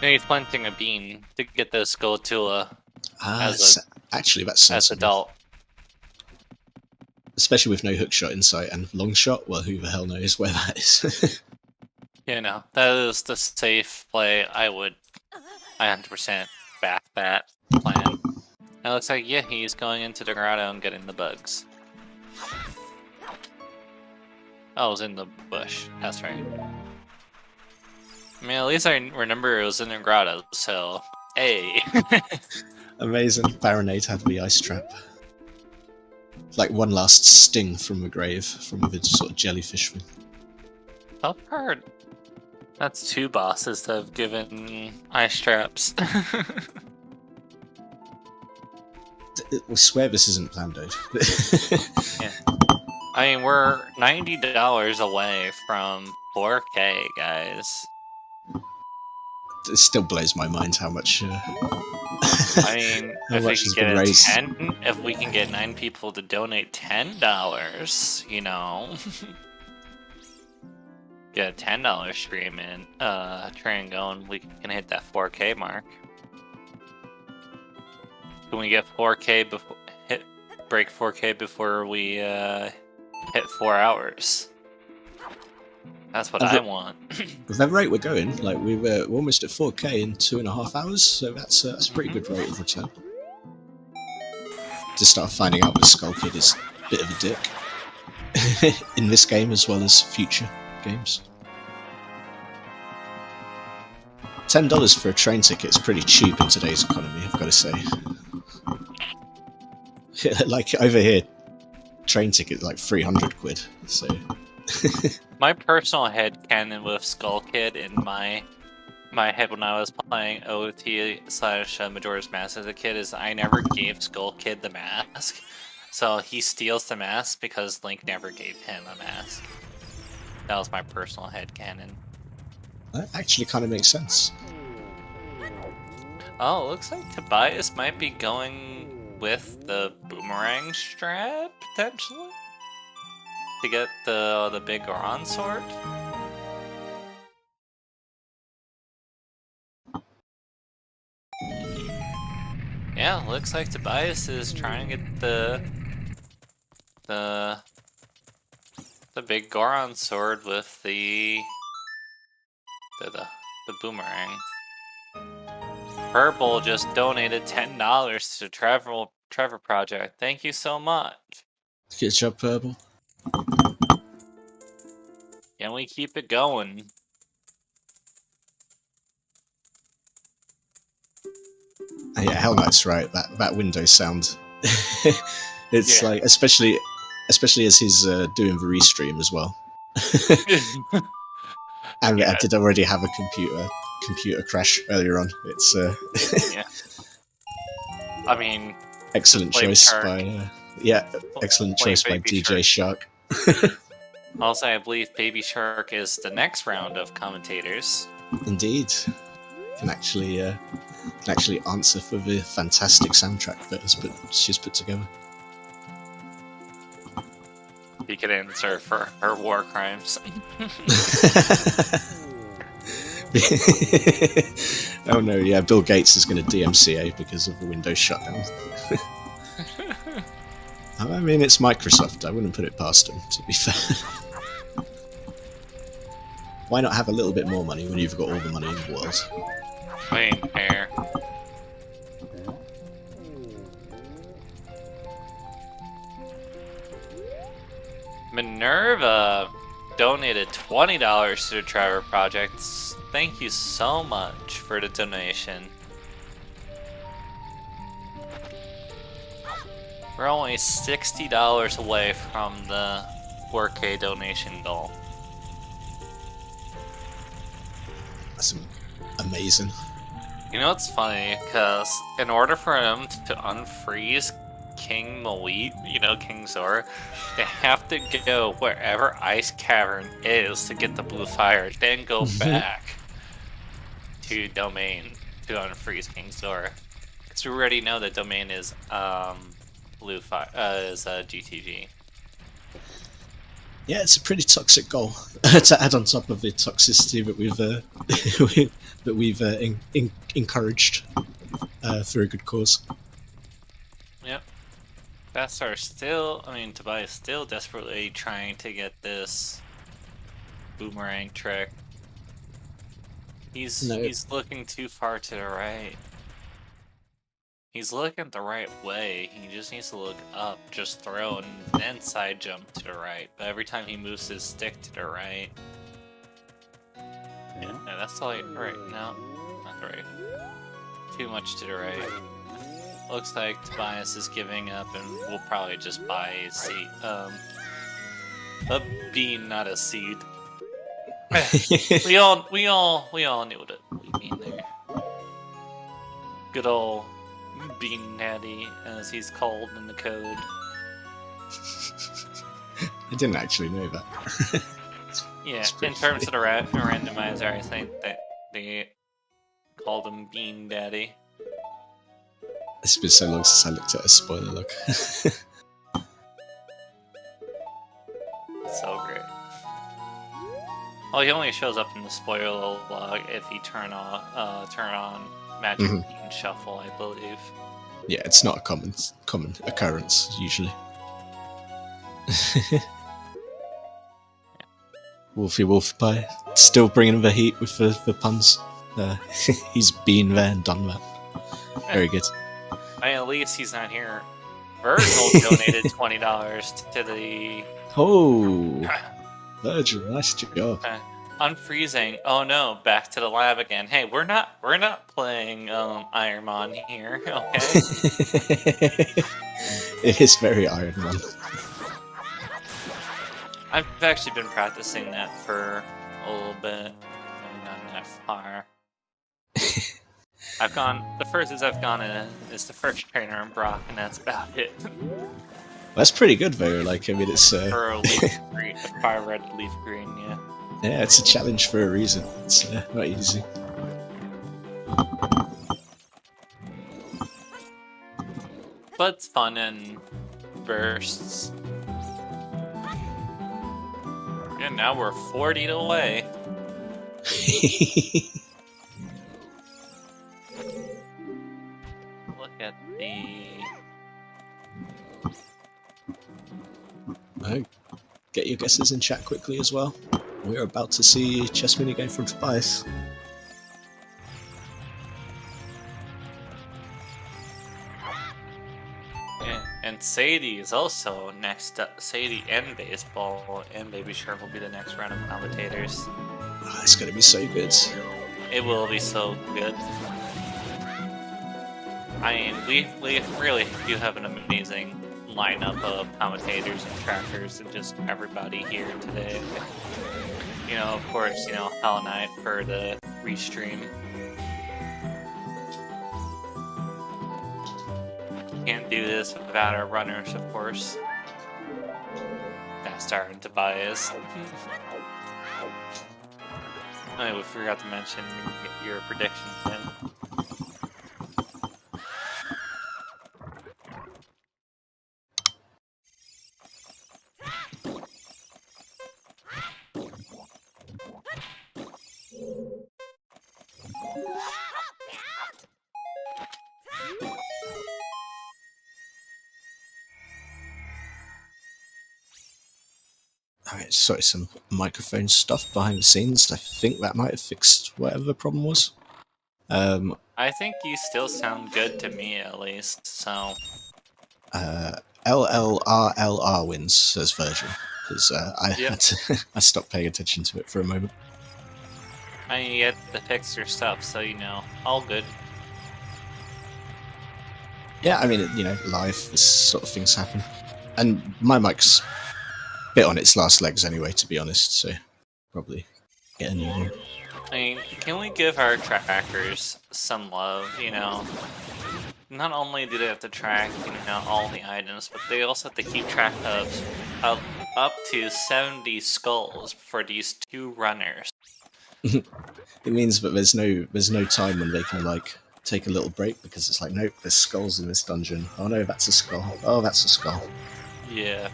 He's planting a bean to get the Skulltula actually, that's as adult. Especially with no hookshot in sight and long shot, well, who the hell knows where that is. You know, that is the safe play. I 100% back that plan. It looks like, yeah, he's going into the grotto and getting the bugs. Oh, it was in the bush. That's right. I mean, at least I remember it was in the grotto, so... Hey! Amazing. Baronade had the ice trap. Like one last sting from a grave, from the sort of jellyfish thing. I've heard that's 2 bosses that have given eye straps. We swear this isn't planned, dude. Yeah. I mean, we're $90 away from 4K, guys. It still blows my mind how much. I mean, how if much we has can been get raised. if we can get 9 people to donate $10, you know, get a $10 stream in, train going, we can hit that 4K mark. Can we get 4K before break 4K before we hit 4 hours? That's what I want. With that rate we're going, like we're almost at 4K in 2.5 hours, so that's a pretty good rate of return. To start finding out that Skull Kid is a bit of a dick in this game as well as future games. $10 for a train ticket is pretty cheap in today's economy, I've got to say. Like over here, train ticket like 300 quid. So my personal headcanon with Skull Kid in my head when I was playing OT/Majora's Mask as a kid is I never gave Skull Kid the mask, so he steals the mask because Link never gave him a mask. That was my personal headcanon. that actually kind of makes sense. Oh, it looks like Tobias might be going with the boomerang strat, potentially? To get the big Goron sword? Yeah, looks like Tobias is trying to get the big Goron sword with the boomerang. Purple just donated $10 to Trevor Project. Thank you so much. Good job, Purple. Can we keep it going? Yeah, Hell Knight's right. That Windows sound. It's Yeah. like, especially as he's doing the restream as well. And Yeah. I did already have a computer crash earlier on. It's Yeah. I mean, excellent Play choice Shark. by excellent Play choice by Baby DJ Shark. also, I believe Babyshark is the next round of commentators. Indeed, can actually answer for the fantastic soundtrack that she's put together. He could answer for her war crimes. Oh no, yeah, Bill Gates is going to DMCA because of the Windows shutdown. I mean, it's Microsoft. I wouldn't put it past them, to be fair. Why not have a little bit more money when you've got all the money in the world? I mean, fair. Minerva donated $20 to the Trevor Project. Thank you so much for the donation. We're only $60 away from the 4K donation goal. That's amazing. You know what's funny? Because in order for him to unfreeze King Malik, you know, King Zora, they have to go wherever Ice Cavern is to get the blue fire, then go back to Domain to unfreeze King Zora. Because we already know that Domain is blue fire is GTG. Yeah, it's a pretty toxic goal to add on top of the toxicity that we've encouraged through a good cause. Yep. Dastar still, Tobias still desperately trying to get this boomerang trick. He's looking too far to the right. He's looking the right way. He just needs to look up, just throw, and then side jump to the right. But every time he moves his stick to the right. Yeah, no, that's all right. No, not the right. Too much to the right. Looks like Tobias is giving up, and we'll probably just buy a seed. A bean, not a seed. we all knew what we mean there. Good old Bean Natty, as he's called in the code. I didn't actually know that. Yeah, in terms of the randomizer, I think that they called him Bean Daddy. It's been so long since I looked at a spoiler log. So great. Well, he only shows up in the spoiler log if you turn on Magic Bean Shuffle, I believe. Yeah, it's not a common occurrence usually. Wolfiwolfpie, still bringing the heat with the puns. He's been there and done that. Very good. I mean, at least he's not here. Virgil donated $20 to the. Oh, Virgil, nice job. Unfreezing. Oh no, back to the lab again. Hey, we're not playing Iron Man here, okay? It is very Iron Man. I've actually been practicing that for a little bit. I'm not that far. The furthest I've gone is the first trainer in Brock, and that's about it. That's pretty good though. Like, I mean, it's for a leaf green, a fire red leaf green, yeah. Yeah, it's a challenge for a reason. It's not easy. But it's fun in bursts. And now we're 40 away. Look at the... Get your guesses in chat quickly as well. We're about to see chess minigame from Tobias. And Sadie is also next up. Sadie and Baseball and Babyshark will be the next round of commentators. Oh, it's going to be so good. It will be so good. I mean, we really do have an amazing lineup of commentators and trackers and just everybody here today. You know, of course, you know, Hell Knight for the restream. Can't do this without our runners, of course. Dastar and Tobias. Oh, we forgot to mention your prediction, Tim. Alright, sorry, some microphone stuff behind the scenes. I think that might have fixed whatever the problem was. I think you still sound good to me, at least, so... LLRLR wins, says Virgil, because I stopped paying attention to it for a moment. I mean, you get to fix your stuff, so you know, all good. Yeah, I mean, you know, live, this sort of things happen. And my mic's bit on its last legs anyway, to be honest, so probably get a new one. I mean, can we give our trackers some love, you know? Not only do they have to track, you know, all the items, but they also have to keep track of up to 70 skulls for these 2 runners. It means that there's no time when they can, like, take a little break, because it's like, nope, there's skulls in this dungeon. Oh no, that's a skull. Oh, that's a skull. Yeah.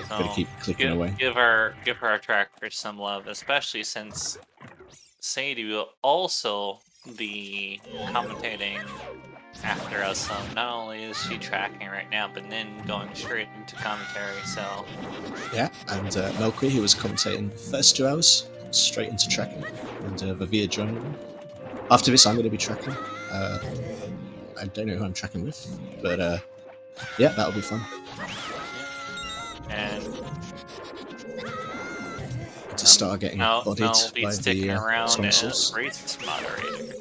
So gotta keep clicking away. Give our trackers some love, especially since Sadie will also be commentating after us. So not only is she tracking right now, but then going straight into commentary. So yeah, and melqwii, who was commentating the first 2 hours, straight into tracking, and Vavia joining them. After this, I'm going to be tracking. I don't know who I'm tracking with, but yeah, that'll be fun. And to start getting bodied by the consoles. Race moderator.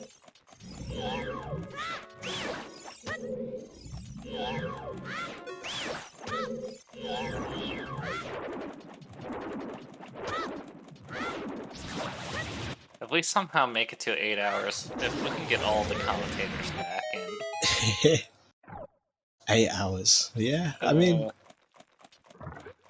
If we somehow make it to 8 hours, if we can get all the commentators back in. 8 hours. Yeah, I mean,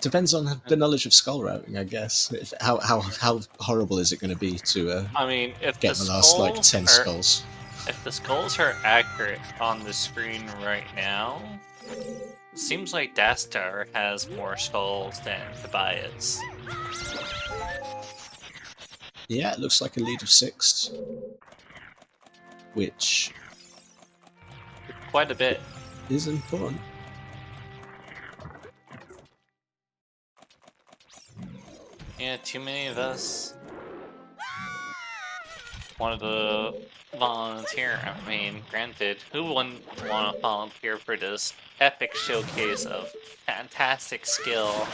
depends on the knowledge of skull routing, I guess. How horrible is it going to be to I mean, if get the last like 10 skulls? If the skulls are accurate on the screen right now, it seems like Dastar has more skulls than Tobias. Yeah, it looks like a lead of 6, which quite a bit is important. Yeah, too many of us wanted to volunteer. I mean, granted, who wouldn't want to volunteer for this epic showcase of fantastic skill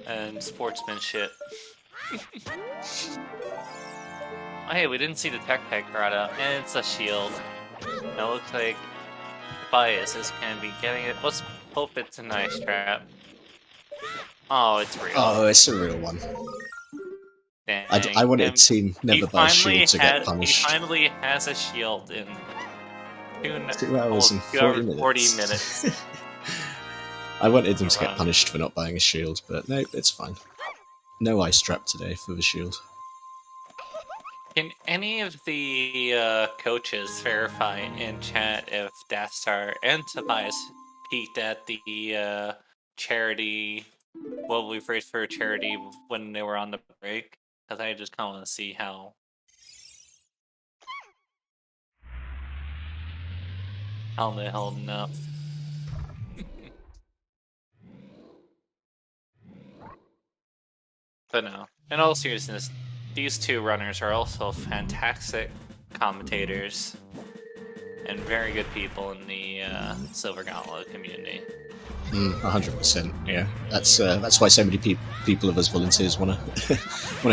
and sportsmanship? Oh, hey, we didn't see the tech pack brought up, and it's a shield. It looks like Tobias is going to be getting it. Let's hope it's a nice trap. Oh, it's real. Oh, it's a real one. Dang. I wanted Team Never Buy Shield to get punished. He finally has a shield in 2 hours and 40 minutes. I wanted them to get punished for not buying a shield, but no, it's fine. No ice trap today for the shield. Can any of the coaches verify in chat if Dastar and Tobias peeked at the charity, what we phrased for charity when they were on the break? Because I just kind of want to see how they're holding up. But no, in all seriousness, these two runners are also fantastic commentators and very good people in the Silver Gauntlet community. 100%. Yeah, that's why so many people of us volunteers want to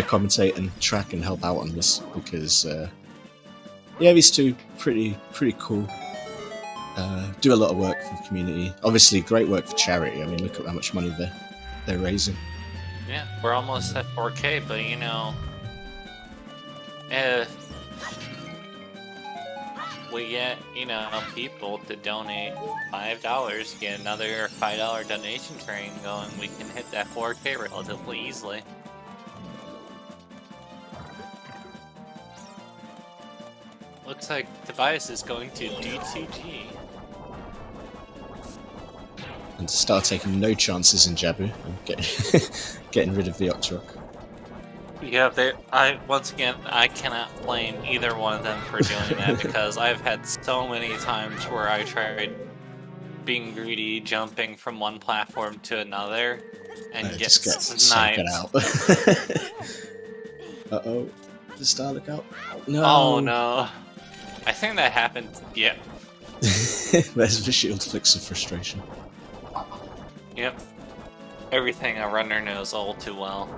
commentate and track and help out on this, because yeah, these two pretty cool. Do a lot of work for the community. Obviously, great work for charity. I mean, look at how much money they're raising. Yeah, we're almost at 4K, but you know, if we get, you know, people to donate $5, get another $5 donation train going, we can hit that 4K relatively easily. Looks like Tobias is going to D2G. And start taking no chances in Jabu and getting rid of the Octorok. Yeah, once again, I cannot blame either one of them for doing that, because I've had so many times where I tried being greedy, jumping from one platform to another, and get sniped. Uh-oh. The star look out. No. Oh no. I think that happened, yeah. There's the shield flicks of frustration. Yep. Everything a runner knows all too well.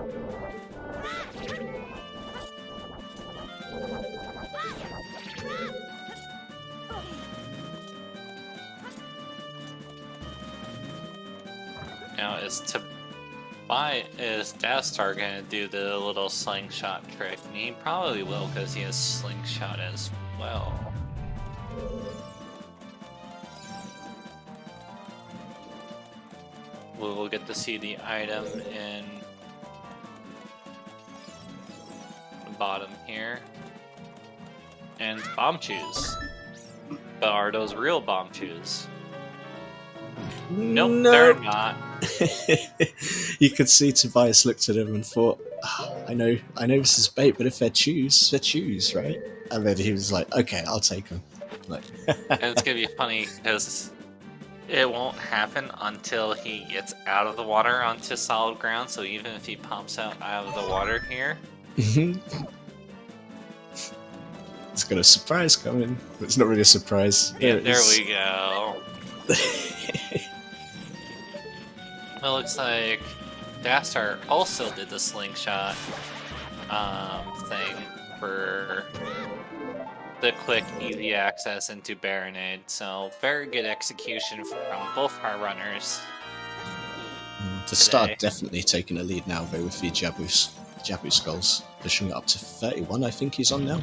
Now, is Dastar gonna do the little slingshot trick? And he probably will, because he has slingshot as well. We will get to see the item in the bottom here. And bomb shoes. But are those real bomb shoes? Nope, they're not. You could see Tobias looked at him and thought, oh, I know this is bait, but if they're shoes, right? And then he was like, okay, I'll take them. Like, and it's gonna be funny because it won't happen until he gets out of the water onto solid ground. So even if he pops out of the water here, it's got a surprise coming. It's not really a surprise. Yeah, there we go. It looks like Dastar also did the slingshot thing for the quick, easy access into Baronade. So very good execution from both our runners. To start definitely taking a lead now, though, with the Jabus. Jabu Skulls, pushing it up to 31, I think he's on now.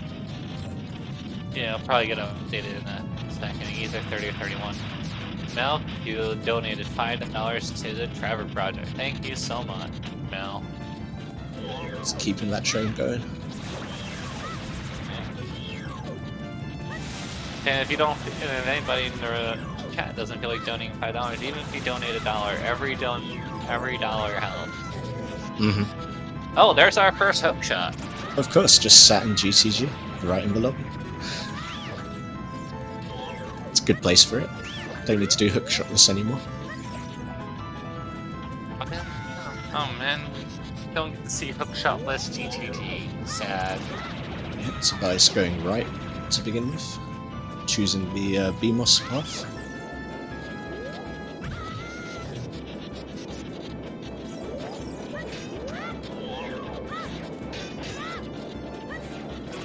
Yeah, I'll probably get updated in a second. Either 30 or 31. Mel, you donated $5 to the Trevor project. Thank you so much, Mel. Just keeping that train going. And if you don't, and if anybody in the chat doesn't feel like donating $5, even if you donate $1, every dollar helps. Mm-hmm. Oh, there's our first hook shot. Of course, just sat in GTG, right in the lobby. It's a good place for it. Don't need to do hook shotless anymore. Okay. Oh man, don't get to see hook shotless GTG. Sad. Yeah, so Tobias going right to begin with, choosing the BMOS path.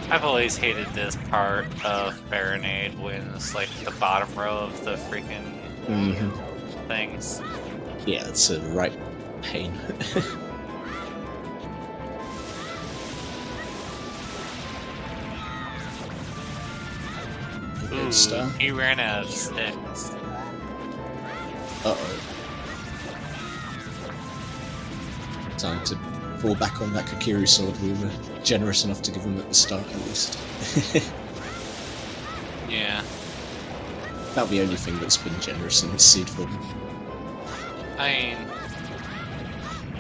I've always hated this part of Baronade when it's like the bottom row of the freaking things. Yeah, it's a right pain. Ooh, Star. he ran out of sticks. Uh-oh. Time to fall back on that Kakiri sword we were generous enough to give him at the start, at least. Yeah. About the only thing that's been generous in this seed for him. I mean,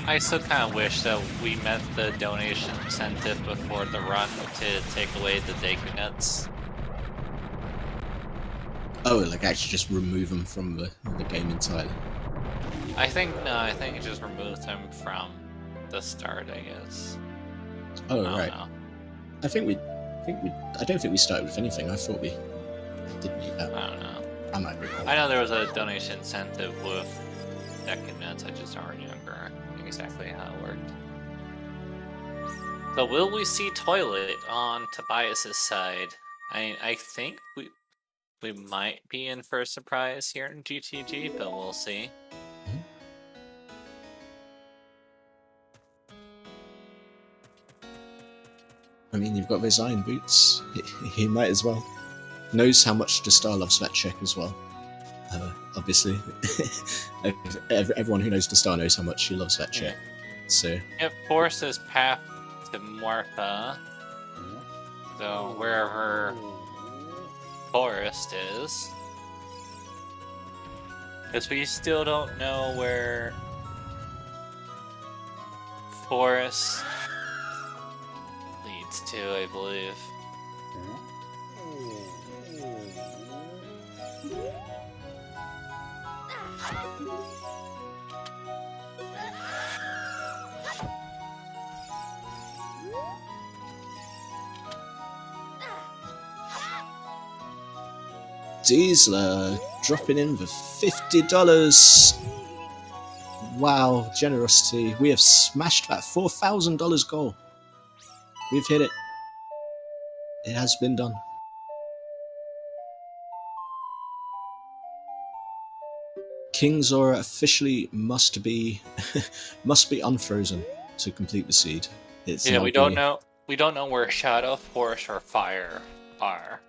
I still kind of wish that we met the donation incentive before the run to take away the Deku nuts. Oh, like actually just remove them from the game entirely. I think it just removes them from the start, I guess. Oh, I right. don't know. I don't think we started with anything. I thought we didn't need that. I don't know. I might recall. I know there was a donation incentive with Deku nuts, I just don't remember exactly how it worked. So will we see Toilet on Tobias's side? I think we might be in for a surprise here in GTG, but we'll see. I mean, you've got those iron boots. He might as well. Knows how much Dastar loves that check as well. Obviously. Everyone who knows Dastar knows how much he loves that check. So. It forces path to Martha. So wherever Forest is. Because we still don't know where Forest leads to, I believe. Diesler dropping in for $50. Wow, generosity. We have smashed that $4,000 goal. We've hit it. It has been done. King Zora officially must be unfrozen to complete the seed. It's Yeah, we don't know where Shadow, Force, or Fire are.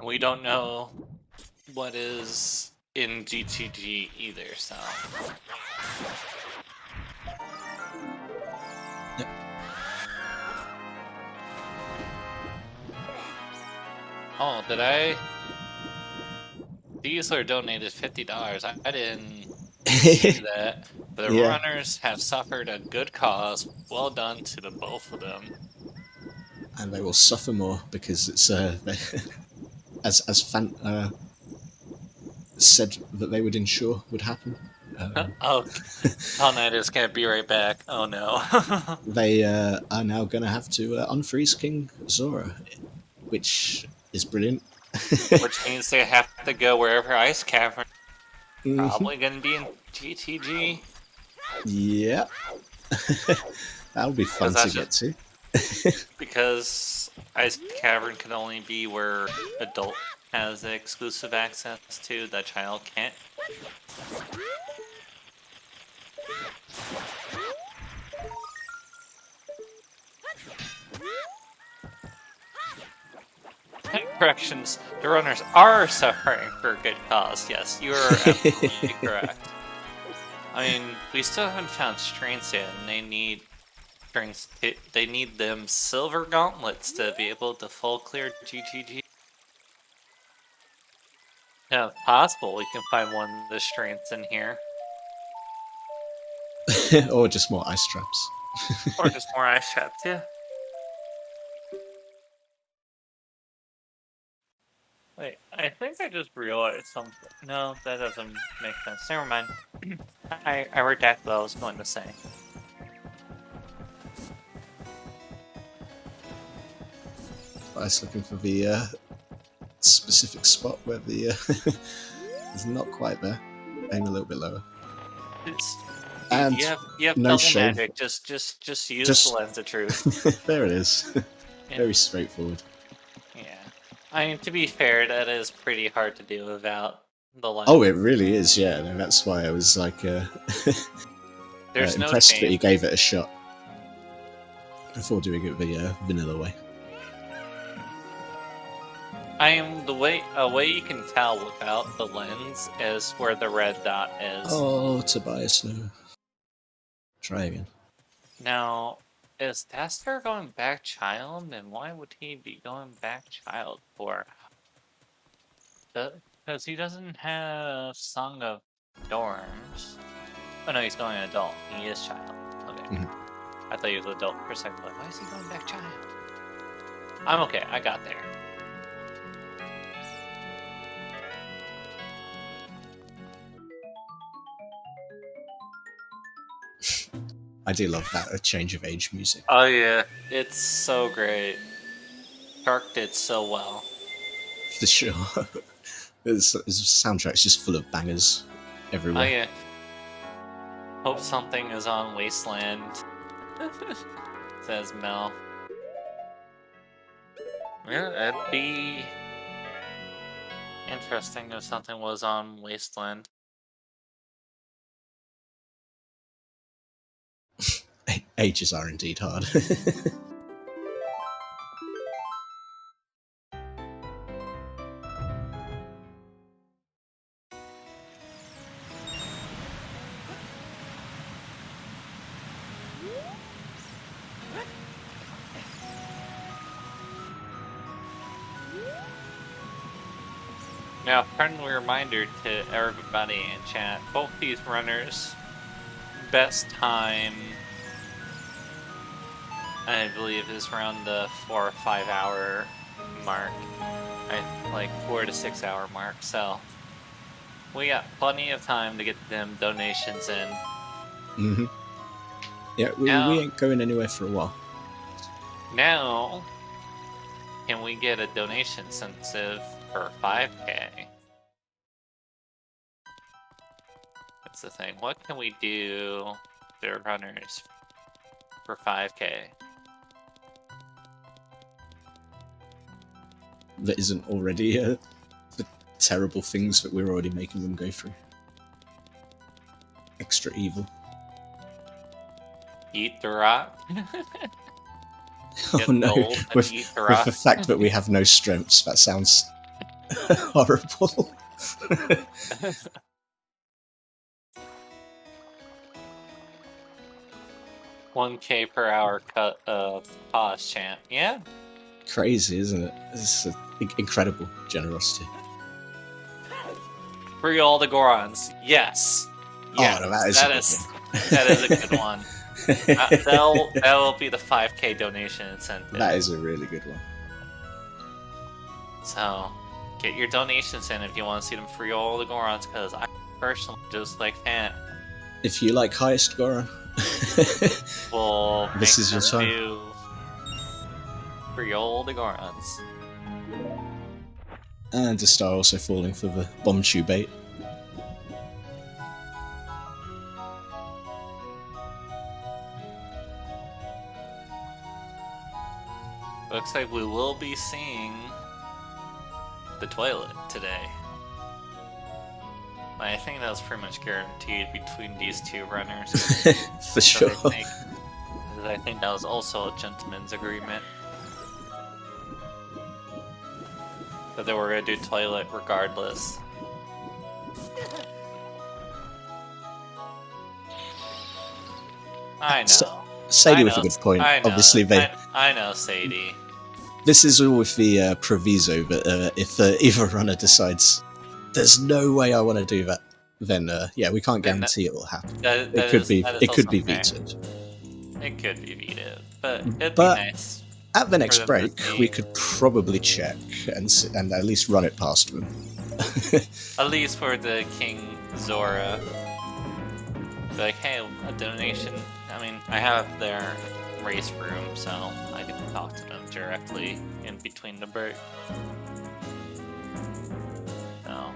We don't know what is in GTG either, so. Yep. Oh, did I? Diesler donated $50. I didn't see that. But the runners have suffered a good cause. Well done to the both of them. And they will suffer more because it's as said that they would ensure would happen. Oh, Knight is gonna be right back. Oh no. They are now going to have to unfreeze King Zora, which is brilliant. Which means they have to go wherever Ice Cavern. Probably gonna be in GTG. Yeah. That'll be fun to get to. Because Ice Cavern can only be where adult has exclusive access to, the child can't. Corrections, the runners are suffering for a good cause. Yes, you are absolutely correct. I mean, we still haven't found strengths yet, and they need strengths. They need them silver gauntlets to be able to full clear GGG. Now, if possible, we can find one of the strengths in here. Or just more ice traps. Or just more ice traps, yeah. Wait, I think I just realized something. No, that doesn't make sense. Never mind. I redact what I was going to say. I was looking for the specific spot where the is not quite there. Aim a little bit lower. And you have no double shame. magic. Just use the lens of truth. There it is. Very straightforward. Yeah. I mean, to be fair, that is pretty hard to do without the lens. Oh, it really is, yeah. And that's why I was like There's no impressed shame. that you gave it a shot before doing it the vanilla way. A way you can tell without the lens is where the red dot is. Oh, Tobias, no. Try again. Now, is Dastar going back child? And why would he be going back child for? Because he doesn't have Song of Dorms. Oh no, he's going adult. He is child. Okay. I thought he was adult for a second. Like, why is he going back child? I'm okay. I got there. I do love that, a change of age music. Oh yeah, it's so great. Shark did so well. For sure. His soundtrack's just full of bangers everywhere. Oh yeah. Hope something is on Wasteland. Says Mel. Yeah, it'd be interesting if something was on Wasteland. Ages are indeed hard. Now, friendly reminder to everybody in chat, both these runners, best time, I believe, is around the 4 or 5 hour mark. Like 4 to 6 hour mark, so we got plenty of time to get them donations in. Mm-hmm. Yeah, we ain't going anywhere for a while. Now, can we get a donation incentive for 5K? That's the thing. What can we do to runners for 5K? That isn't already the terrible things that we're already making them go through. Extra evil. Eat the rock? Oh no, with the fact that we have no strengths, that sounds horrible. 1K per hour cut of pause chant. Yeah. Crazy, isn't it? It's incredible generosity. Free all the Gorons. Yes. Yeah, oh, no, that is a good one. That will be the 5K donation incentive. That is a really good one. So, get your donations in if you want to see them free all the Gorons, because I personally just like Fant. If you like highest Goron, this is your time. Free all the Gorons. And Dastar also falling for the bomb chew bait. Looks like we will be seeing the toilet today. I think that was pretty much guaranteed between these two runners. For sure. I think that was also a gentleman's agreement. That they were going to do toilet regardless. I know. Sadie with a good point. Obviously, I know, Sadie. This is all with the proviso, but if either runner decides there's no way I want to do that, then yeah, we can't guarantee it will happen. It could be vetoed. It could be vetoed, but it'd be nice. At the next break, we could probably check and at least run it past them. At least for the King Zora. Be like, hey, a donation. I mean, I have their race room, so I can talk to them directly in between the break. So,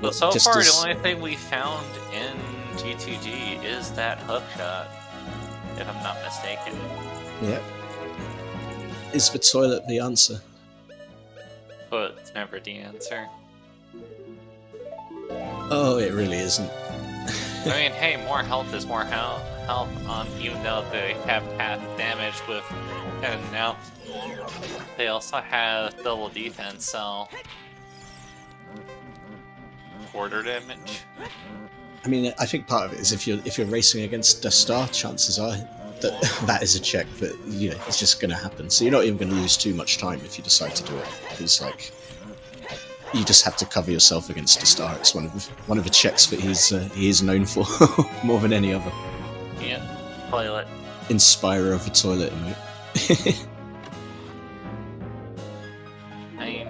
but so far, the only thing we found in G2G is that hookshot, if I'm not mistaken. Yep. Is the toilet the answer? But it's never the answer. Oh, it really isn't. I mean, hey, more health is more health on, even though they have half damage with, and now they also have double defense, so quarter damage. I mean, I think part of it is if you're racing against Dastar, chances are that is a check that it's just going to happen. So you're not even going to lose too much time if you decide to do it, because you just have to cover yourself against Dastar. It's one of the checks that he is known for more than any other. Yeah, toilet. Inspirer of the toilet emote. I mean,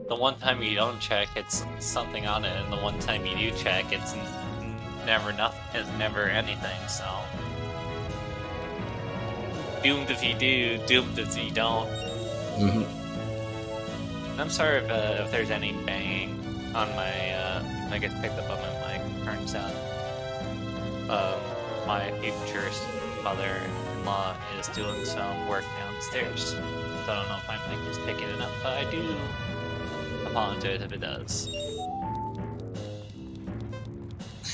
the one time you don't check, it's something on it, and the one time you do check, it's never nothing. It's never anything. So doomed if you do, doomed if you don't. Mm-hmm. I'm sorry if there's any banging on my, I get picked up on my mic, turns out. My future mother-in-law is doing some work downstairs. So I don't know if my mic is picking it up, but I do apologize if it does.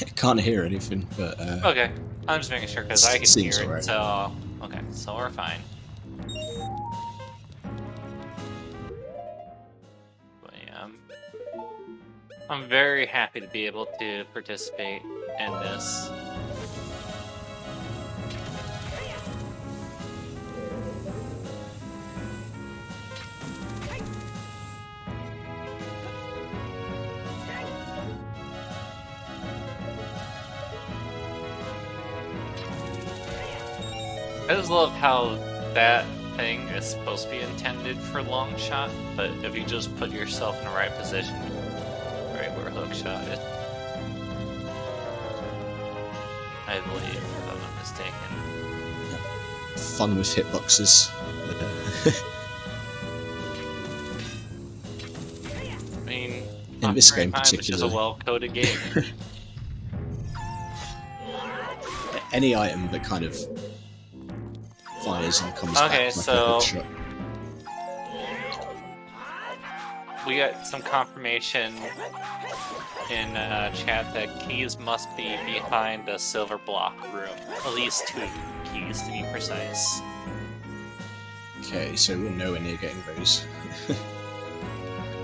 I can't hear anything, but... Okay, I'm just making sure because I can hear it, right. so... Okay, so we're fine. I'm very happy to be able to participate in this. I just love how that thing is supposed to be intended for long shot, but if you just put yourself in the right position, right where hookshot is, I believe, if I'm not mistaken. Fun with hitboxes. I mean, in this game particularly, which is a well-coded game. Any item that kind of fires and comes back like so a hookshot. We got some confirmation in chat that keys must be behind the silver block room. At least 2 keys, to be precise. Okay, so we're nowhere near getting those.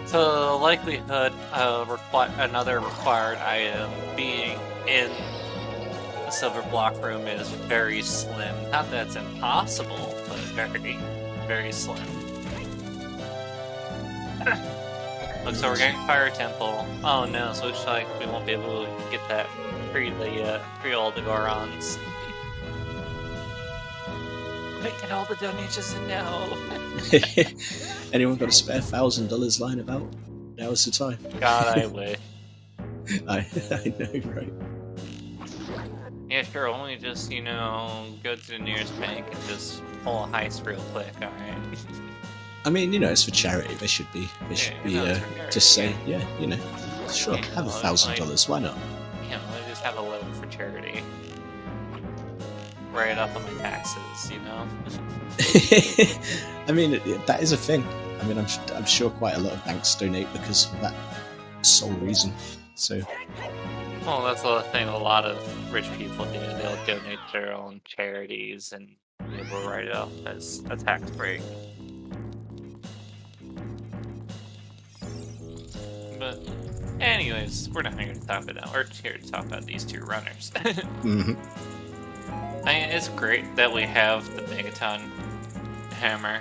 So the likelihood of another required item being in the silver block room is very slim. Not that it's impossible, but very, very slim. Look, so we're getting Fire Temple. Oh no, so it's like we won't be able to get that pre all the Gorons. Get all the donations in now. Anyone got a spare $1,000 lying about? Now is the time. God, I wish. I know, right? Yeah, sure, only just, go to the nearest bank and just pull a heist real quick, alright? I mean, it's for charity. They should be just say, sure, have $1,000. Why not? Yeah, let's just have a load for charity. write off on my taxes, you know? I mean, that is a thing. I mean, I'm sure quite a lot of banks donate because of that sole reason. So. Well, that's the thing a lot of rich people do. They'll donate to their own charities and be able to write it off as a tax break. But anyways, we're not here to talk about that. We're here to talk about these two runners. Mm-hmm. I mean, it's great that we have the Megaton hammer.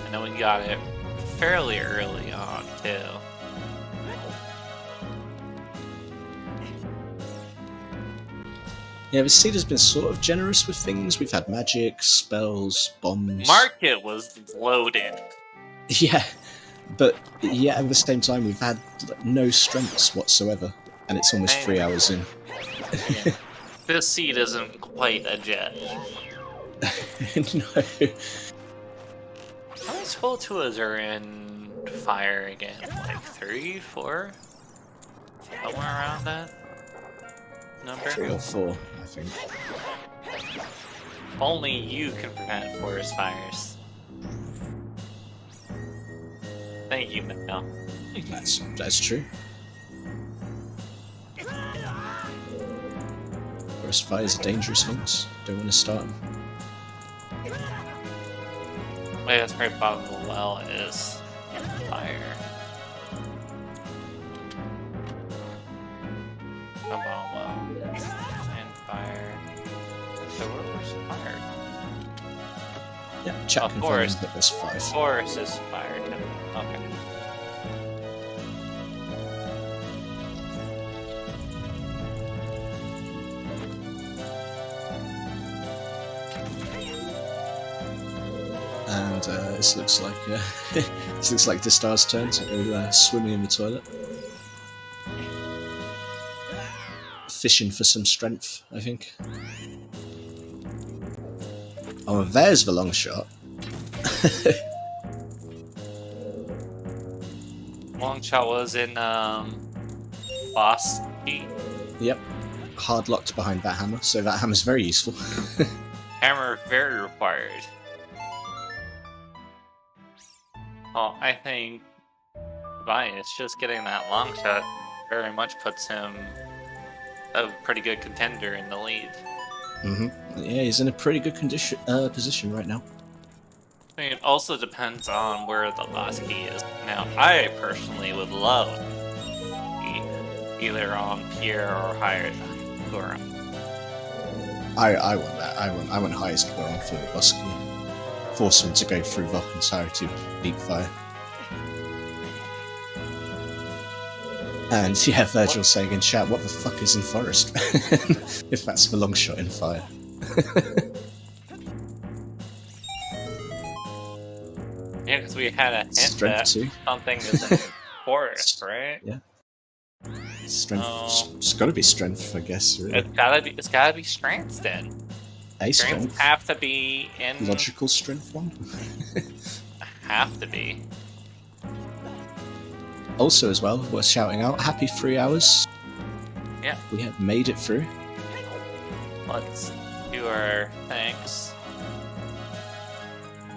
I know we got it fairly early on, too. Yeah, the seed has been sort of generous with things. We've had magic, spells, bombs. Market was loaded. Yeah, but yeah, at the same time, we've had no strengths whatsoever, and it's almost 3 hours in. Yeah. This seed isn't quite a jet. No. How many Skulltuas are in fire again? Like 3, 4? Somewhere around that number? 3 or 4, I think. Only you can prevent forest fires. Thank you, Mel. That's true. Forest fires are dangerous things. Don't want to start them. Wait, that's right. Bottom of the well is fire. Bottom well and fire. So where's fire? Yeah, chat forest. that there's 5. Forest is fire. Okay. And this looks like Dastar's turn to go swimming in the toilet, fishing for some strength, I think. Oh, there's the long shot. Long shot was in Boss Key. Yep, hard locked behind that hammer, so that hammer's very useful. Hammer very required. Well, I think Tobias just getting that long shot very much puts him a pretty good contender in the lead. Yeah, he's in a pretty good position right now. I mean, it also depends on where the boss key is. Now, I personally would love to be either on Pierre or higher than Goron. I want that. I want highest Goron for the boss key. Force him to go through the entirety of Deep Fire. And yeah, Virgil saying in chat, what the fuck is in Forest? If that's the long shot in Fire. Yeah, because we had a hint Strength that too. something is in Forest, right? Yeah. Strength. It's got to be strength, I guess. Really. It's gotta be strengths then. Strength. Have to be in Logical strength one. have to be. Also, as well, we're shouting out, happy 3 hours. Yeah. We have made it through. Let's do our thanks.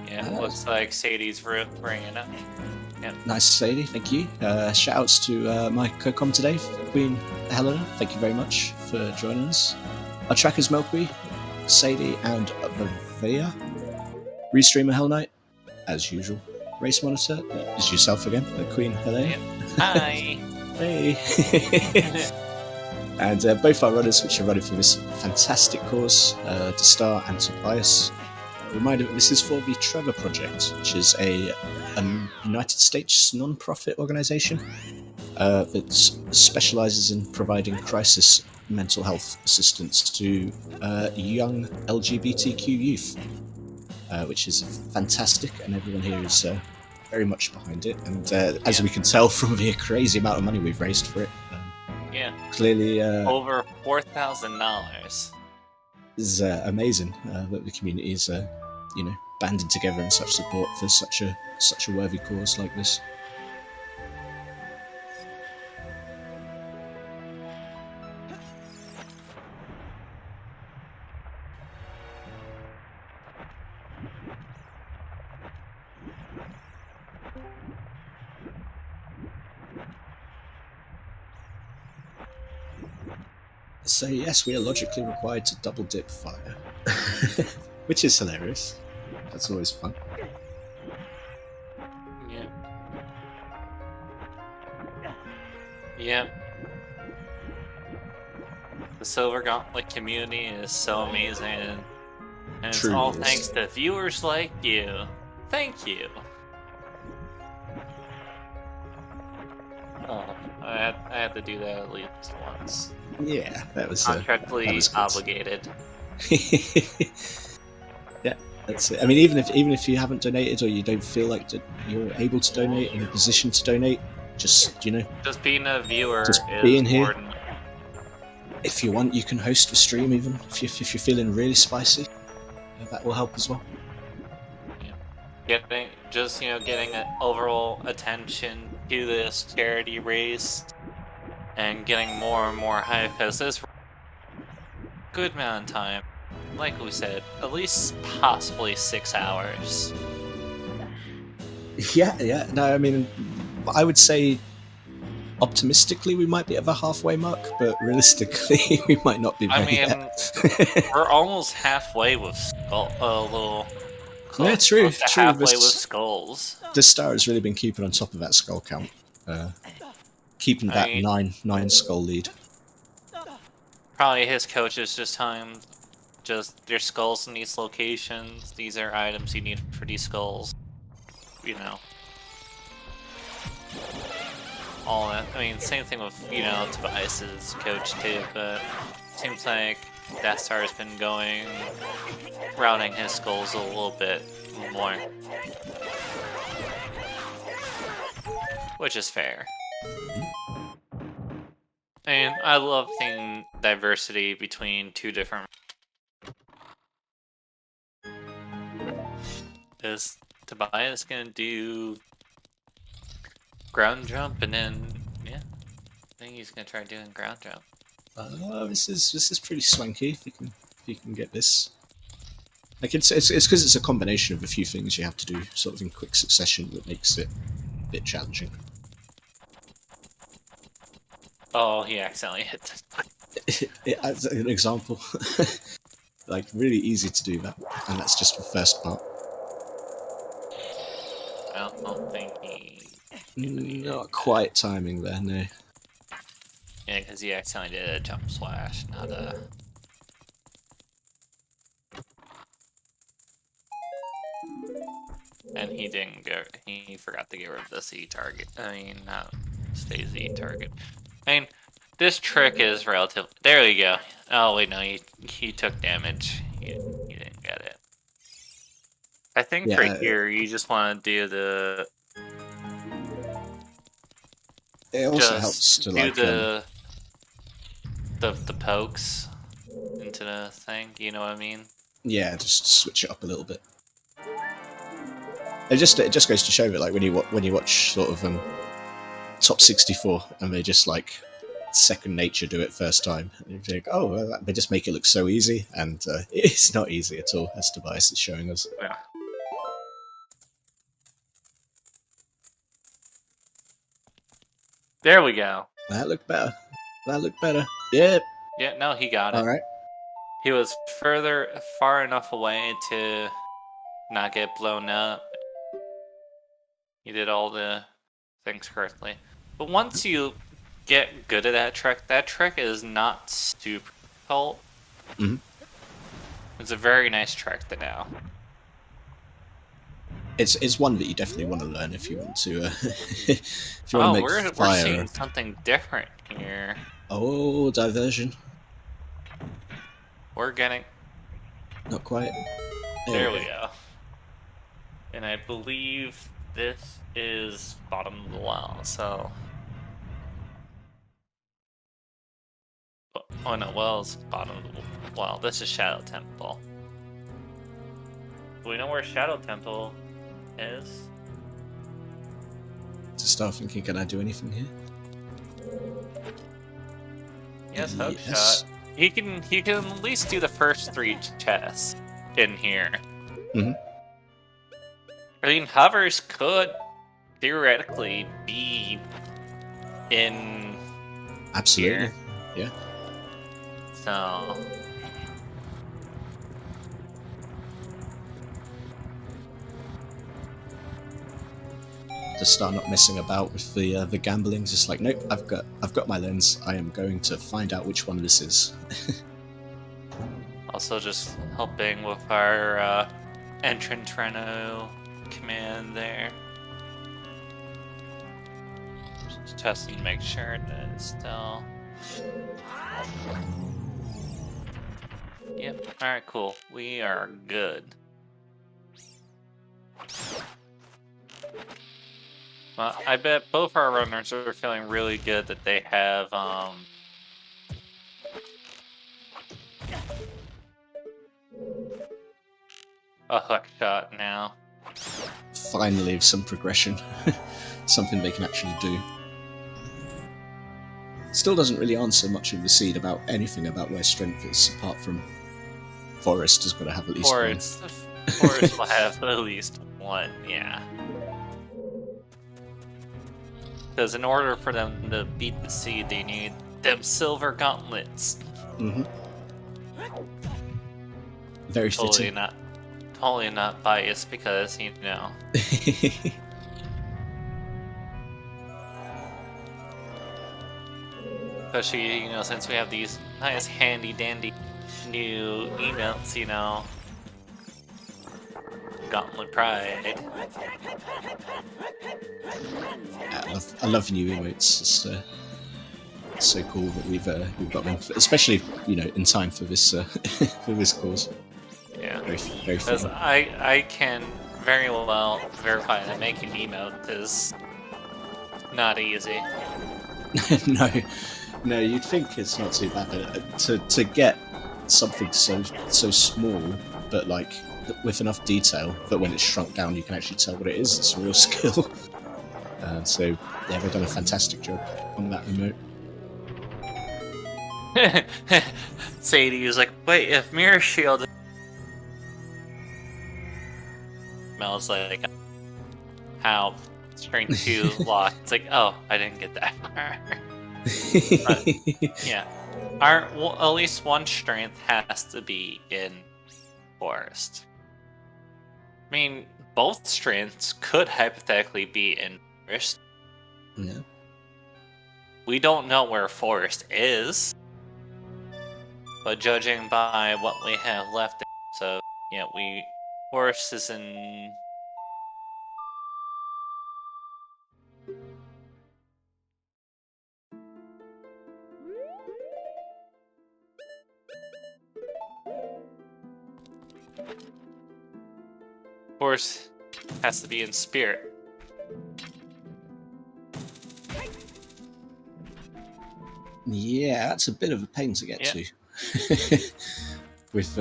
Yeah, looks like Sadie's bringing up. Yeah. Nice, Sadie, thank you. Shout outs to my co-com today, TheQueenHelena. Thank you very much for joining us. Our trackers, melqwii, Sadie, and Vavea. Restreamer Hell Knight, as usual. Race Monitor is yourself again, TheQueenHelena. Yep. Hi. Hey. And both our runners, which are running for this fantastic cause, Dastar and Tobias. Reminder that this is for the Trevor Project, which is a United States non-profit organisation that specialises in providing crisis mental health assistance to young LGBTQ youth, which is fantastic, and everyone here is very much behind it. And as we can tell from the crazy amount of money we've raised for it, clearly over $4,000 is amazing that the community is, banded together in such support for such a worthy cause like this. So yes, we are logically required to double dip fire, which is hilarious. That's always fun. Yeah. Yeah. The Silver Gauntlet community is so amazing, and it's Truly all is. thanks to viewers like you. Thank you. Oh, I had to do that at least once. Yeah, that was Contractually that was good. obligated. Yeah, that's it. I mean, even if you haven't donated or you don't feel like you're able to donate, in a position to donate, just Just being a viewer Just is being here. important. if you want, you can host a stream even if you're feeling really spicy. That will help as well. Getting an overall attention to this charity race and getting more and more hype, because this good amount of time, like we said, at least possibly 6 hours. Yeah. No, I mean, I would say optimistically we might be at the halfway mark, but realistically we might not be there yet. We're almost halfway with a little. Yeah, true. Halfway with skulls. Dastar has really been keeping on top of that skull count, keeping that nine skull lead. Probably his coaches just timed. Just there's skulls in these locations. These are items you need for these skulls. All that. I mean, same thing with Tobias's coach too. But seems like Dastar has been routing his skulls a little bit more, which is fair. And I love seeing diversity between two different. Is Tobias gonna do ground jump, and then I think he's gonna try doing ground jump. This is pretty swanky if you can get this. Like it's because it's a combination of a few things you have to do sort of in quick succession that makes it a bit challenging. Oh, he accidentally hit As an example, like really easy to do that, and that's just the first part. I don't think he. Not quite timing there, no. Yeah, because he accidentally did a jump slash, not a. And he didn't get. He forgot to get rid of the C target. I mean, not stay Z target. I mean, this trick is relative. There you go. Oh wait, no, he took damage. He didn't get it. I think for here you just want to do the. It also helps to do the pokes into the thing. You know what I mean? Yeah, just switch it up a little bit. It just goes to show that like when you watch sort of Top 64 and they just like second nature do it first time, and you think, oh, well, they just make it look so easy, and it's not easy at all, as Tobias is showing us. Yeah. There we go. That looked better. Yep. Yeah, no, he got it. All right. He was far enough away to not get blown up. He did all the things correctly. But once you get good at that trick is not super difficult. Mm-hmm. It's a very nice trick to know. It's one that you definitely want to learn if you want to. If you want to make we're seeing something different here. Oh, diversion. We're getting. Not quite. There we go. And I believe this is bottom of the well, so. Oh no, well's bottom of the well. This is Shadow Temple. Do we know where Shadow Temple is? To start thinking, can I do anything here? Yes, hookshot. He can at least do the first 3 chests in here. Mm-hmm. I mean, hovers could theoretically be in. Absolutely. Here. Yeah. So Dastar not messing about with the gambling. Just like, nope, I've got my lens. I am going to find out which one this is. also just helping with our entrant reno command there. Just testing to make sure that it's still. Yep. Alright, cool. We are good. Well, I bet both our runners are feeling really good that they have a hook shot now. Finally, some progression. Something they can actually do. Still doesn't really answer much of the seed about anything about where strength is, apart from Forest has got to have at least Forest will have at least one, yeah. Because in order for them to beat the seed, they need them silver gauntlets. Mm-hmm. Very Totally fitting. Totally not biased because, you know. Especially, you know, since we have these nice handy dandy new emotes, you know. Gauntlet Pride. Yeah, I love new emotes. It's so cool that we've got them, especially, you know, in time for this for this cause. Yeah, very because fun. I can very well verify that making emote is not easy. No, you'd think it's not too bad, but to get something so small, but like with enough detail that when it's shrunk down you can actually tell what it is. It's a real skill. So yeah, they've done a fantastic job on that emote. Sadie is like, wait, if Mirror Shield smells like how Strength 2 lock, it's like, oh, I didn't get that far. But, yeah. At least one strength has to be in Forest. I mean, both strengths could hypothetically be in Forest. Yeah. We don't know where Forest is, but judging by what we have left, so yeah, Forest is in. Forest has to be in Spirit. Yeah, that's a bit of a pain to get to. with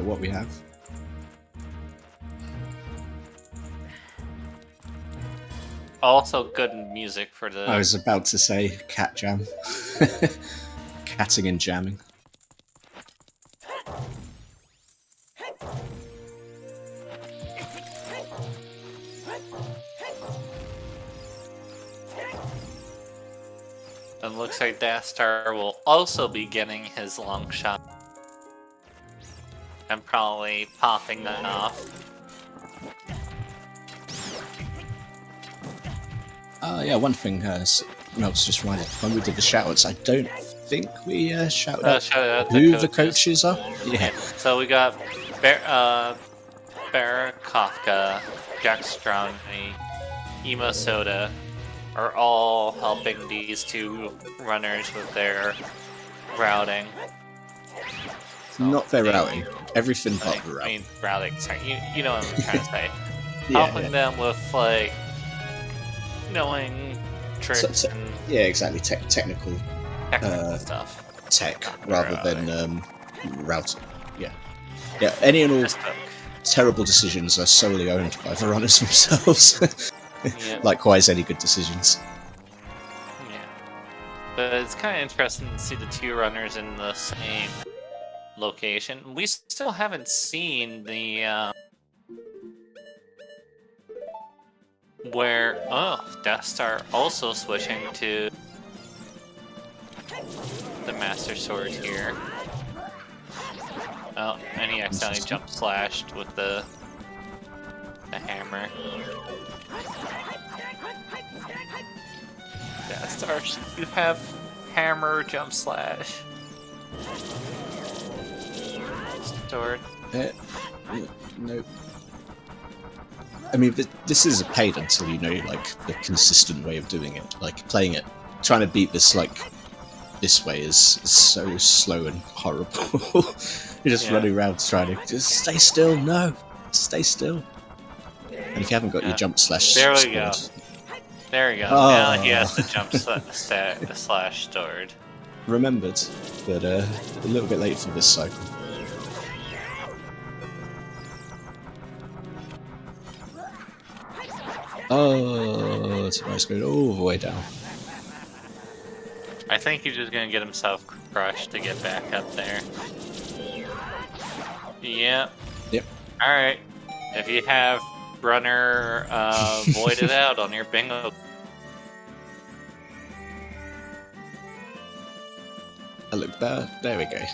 what we have. Also, good music for the. I was about to say cat jam, catting and jamming. And looks like Dastar will also be getting his long shot. And probably popping that off. Yeah, one thing, Mel's just reminded, when we did the shoutouts, I don't think we shouted out who the coaches are. Yeah. So we got Bear Kafka, Gingersonny, Emo Soda, are all helping these two runners with their routing. So not their routing. Everything but the routing. I mean, routing. Sorry, you know what I'm trying to say. Helping them with like knowing tricks and yeah, exactly. Technical stuff. Tech rather than routing. Yeah. Yeah. Any and all terrible decisions are solely owned by the runners themselves. Yeah. Likewise, any good decisions. Yeah. But it's kind of interesting to see the two runners in the same location. We still haven't seen the Dastar also switching to the Master Sword here. Oh, and he accidentally jump slashed with the hammer. Dastar, you have hammer jump slash. Sword. No. I mean, this is a paid until you know, like, the consistent way of doing it. Like, playing it, trying to beat this, like, this way is so slow and horrible. You're just running around trying to just stay still. No, stay still. And if you haven't got your jump slash, there we go. There we go. Oh. Now he has to jump slash stored. Remembered, but a little bit late for this cycle. Oh, Tobias going all the way down. I think he's just gonna get himself crushed to get back up there. Yep. Yep. Alright. If you have runner voided out on your bingo. I look there. There we go.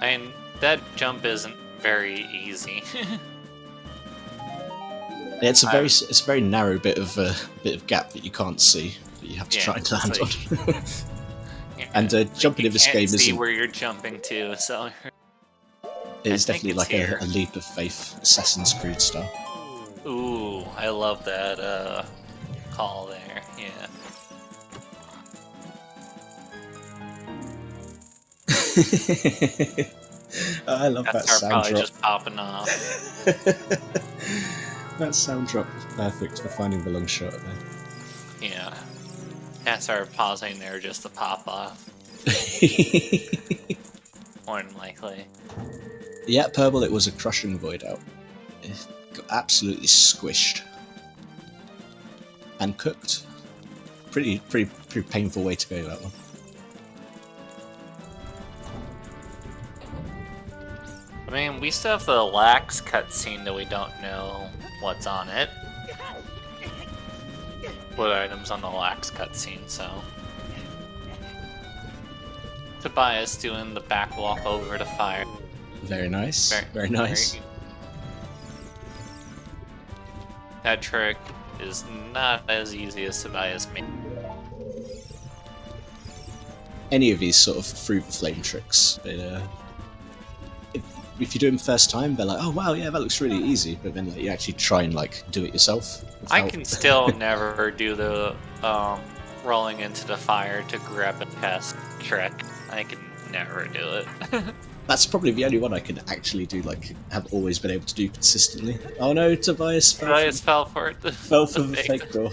I mean, that jump isn't very easy. Yeah, it's a very narrow bit of gap that you can't see, that you have to try and land on. And jumping in this game isn't. See where you're jumping to, so. It is definitely like a leap of faith, Assassin's Creed style. Ooh, I love that call there. Yeah. I love that sound probably drop. Just popping off. That sound drop was perfect for finding the long shot there. Yeah. Cats are pausing there just to pop off. More than likely. Yeah, Purple, it was a crushing void out. It got absolutely squished. And cooked. Pretty painful way to go, that one. I mean, we still have the lax cutscene that we don't know what's on it. What items on the lax cutscene, so. Tobias doing the back walk over to fire. Very nice. Very nice. That trick is not as easy as Tobias made. Any of these sort of through the flame tricks, if you do them first time, they're like, oh wow, yeah, that looks really easy. But then like, you actually try and like do it yourself. I can still never do the rolling into the fire to grab a chest trick. I can never do it. That's probably the only one I can actually do, like, have always been able to do consistently. Oh no, Tobias fell for it. Fell for the fake door.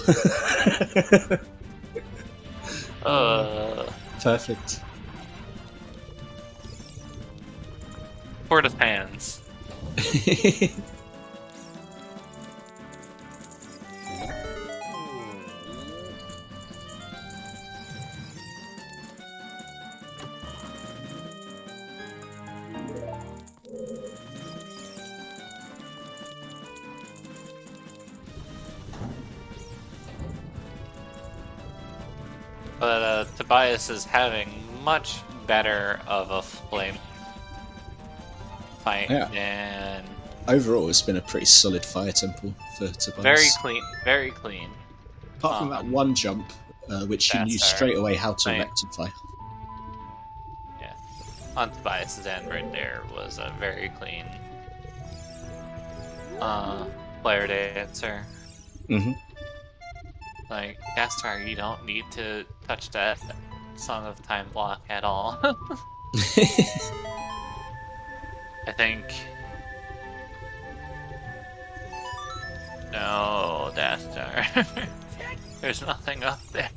Perfect. For the fans. But Tobias is having much better of a flame fight than... Overall, it's been a pretty solid fire temple for Tobias. Very clean, very clean. Apart from that one jump, which he knew straight away how to rectify. Yeah, on Tobias' end right there was a very clean player dancer. Mm-hmm. Like, Dastar, you don't need to touch that Song of Time block at all. I think... No, Dastar. There's nothing up there.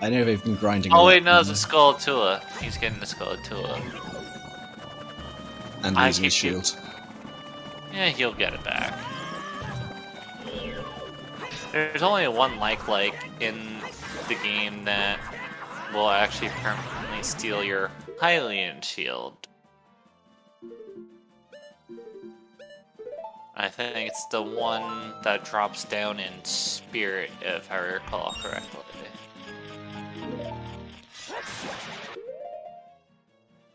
I know they've been grinding. Oh wait, no, it's a Skulltula. He's getting the Skulltula. And losing his shield. Yeah, he'll get it back. There's only one like in the game that will actually permanently steal your Hylian shield. I think it's the one that drops down in spirit, if I recall correctly.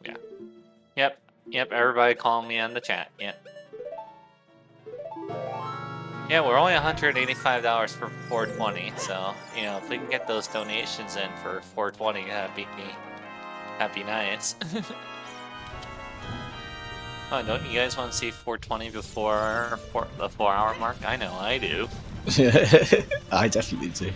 Yeah. Yep, everybody calling me on the chat. Yep. Yeah, we're only $185 for 420, so, you know, if we can get those donations in for 420, that'd be nice. Oh, don't you guys want to see 420 before the 4-hour mark? I know I do. I definitely do.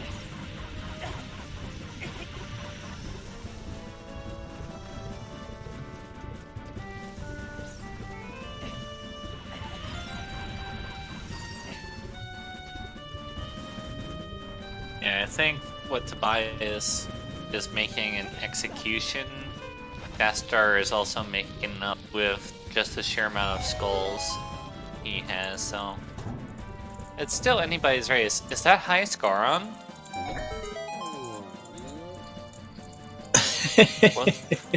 Yeah, I think what Tobias is making an execution, Dastar is also making up with just the sheer amount of skulls he has, so... It's still anybody's race. Is that high Scoron?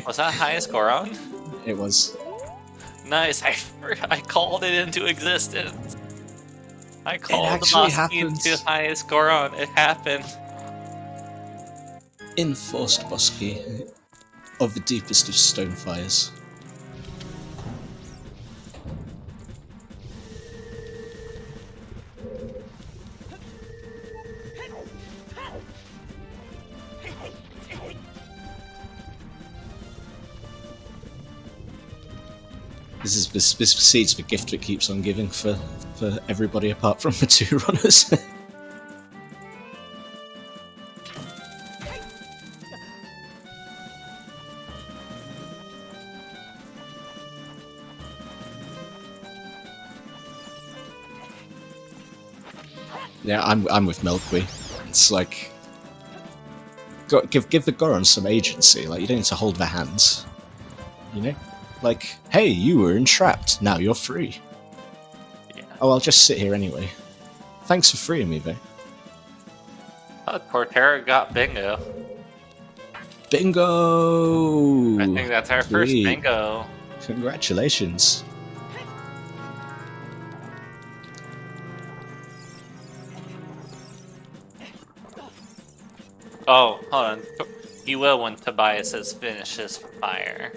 Was that high Scoron? It was. Nice, I called it into existence. I called the actually boss into high Scoron. It happened. Enforced boss key of the deepest of stone fires. This precedes the gift that keeps on giving for everybody apart from the two runners. Yeah, I'm with melqwii. It's like give the Goron some agency. Like, you don't need to hold their hands. You know? Like, hey, you were entrapped, now you're free. Yeah. Oh, I'll just sit here anyway. Thanks for freeing me, though. Oh, Portera got bingo. Bingo! I think that's our first Sweet. bingo. Congratulations. Oh, hold on. You will when Tobias has finished his fire.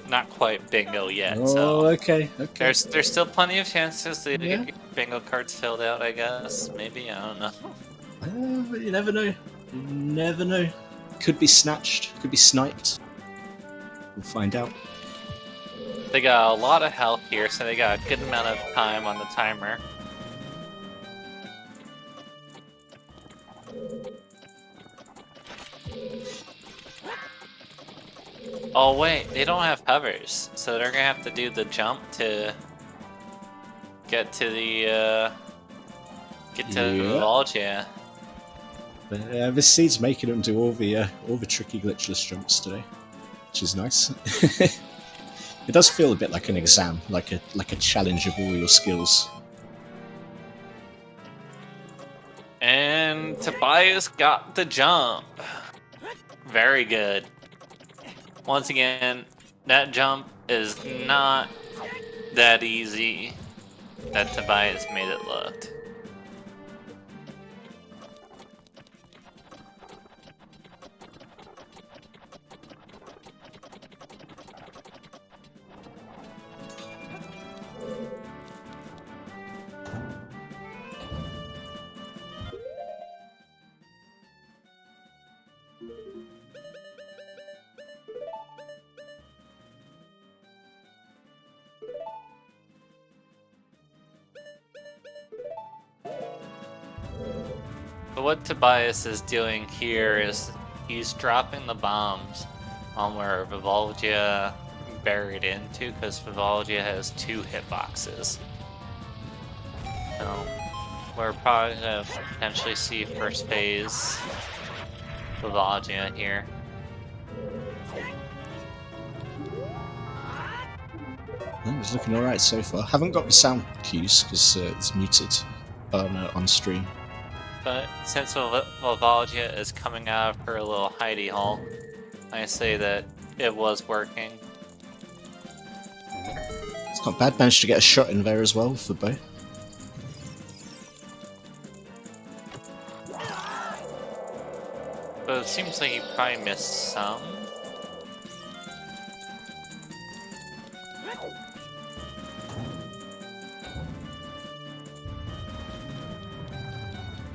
Not quite bingo yet, Oh, so... okay. There's still plenty of chances to Yeah. get bingo cards filled out, I guess. Maybe, I don't know. But you never know. You never know. Could be snatched. Could be sniped. We'll find out. They got a lot of health here, so they got a good amount of time on the timer. Oh wait, they don't have hovers, so they're gonna have to do the jump to get to the Volgia. But this seed's making them do all the tricky glitchless jumps today, which is nice. It does feel a bit like an exam, like a challenge of all your skills. And Tobias got the jump. Very good. Once again, that jump is not that easy that Tobias made it look. But what Tobias is doing here is he's dropping the bombs on where Volgia buried into, because Volgia has 2 hitboxes. So we're probably gonna potentially see first phase Volgia here. It's looking alright so far. Haven't got the sound cues because it's muted on stream. But since Volgia is coming out of her little hidey hole, I say that it was working. It's not bad. Managed to get a shot in there as well with the bow. it seems like you probably missed some.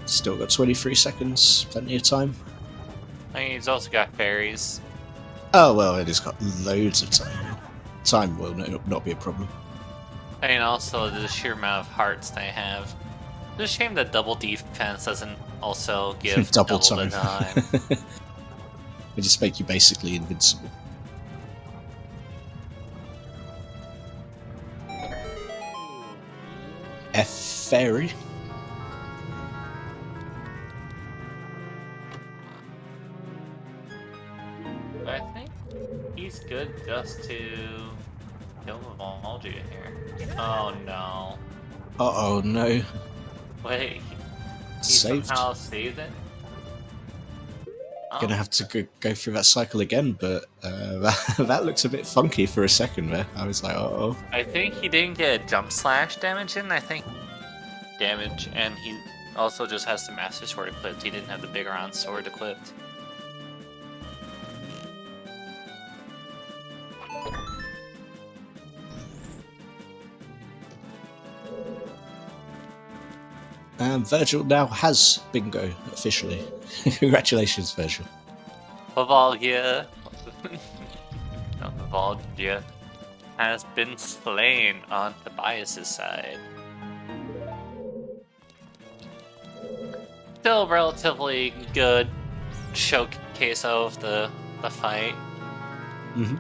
Still got 23 seconds, plenty of time. I mean, he's also got fairies. Oh, well, it has got loads of time. Time will not be a problem. I mean, also the sheer amount of hearts they have. It's a shame that double defense doesn't also give Double the time. time. They just make you basically invincible. F fairy. I think he's good just to kill Volgia here. Oh no. Uh-oh, no. Wait, he Saved. somehow saved it? Oh, Gonna have to go through that cycle again, but that looks a bit funky for a second there. I was like, uh-oh. I think he didn't get jump slash damage in, I think damage, and he also just has the Master Sword equipped. He didn't have the bigger on sword equipped. Virgil now has bingo officially. Congratulations, Virgil. Volgia. No, Volgia has been slain on Tobias' side. Still relatively good showcase of the fight. Mm-hmm.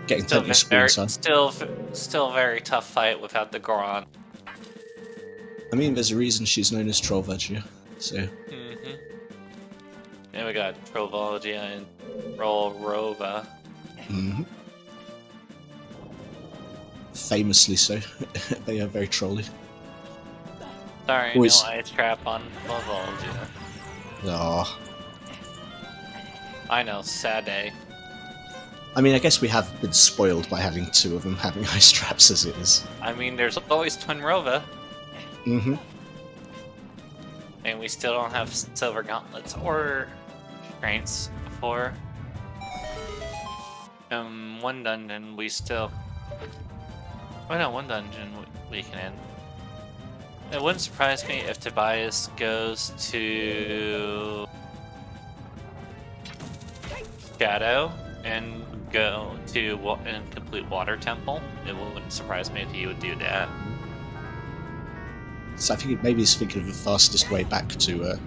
Getting Still plenty of screen time. still very tough fight without the Goron. I mean, there's a reason she's known as Troll Virgia, so... Mm-hmm. And we got Trovolgia and Rova. Mm-hmm. Famously so. They are very trolly. Sorry, Always. no ice trap on Trovolgia. Ah. I know, sad day. I mean, I guess we have been spoiled by having two of them having ice traps as it is. I mean, there's always Twin Rova. Mm-hmm. And we still don't have silver gauntlets or strengths for one dungeon we still... Oh no, one dungeon we can end. It wouldn't surprise me if Tobias goes to Shadow and go to and complete Water Temple. It wouldn't surprise me if he would do that. So I think maybe he's thinking of the fastest way back to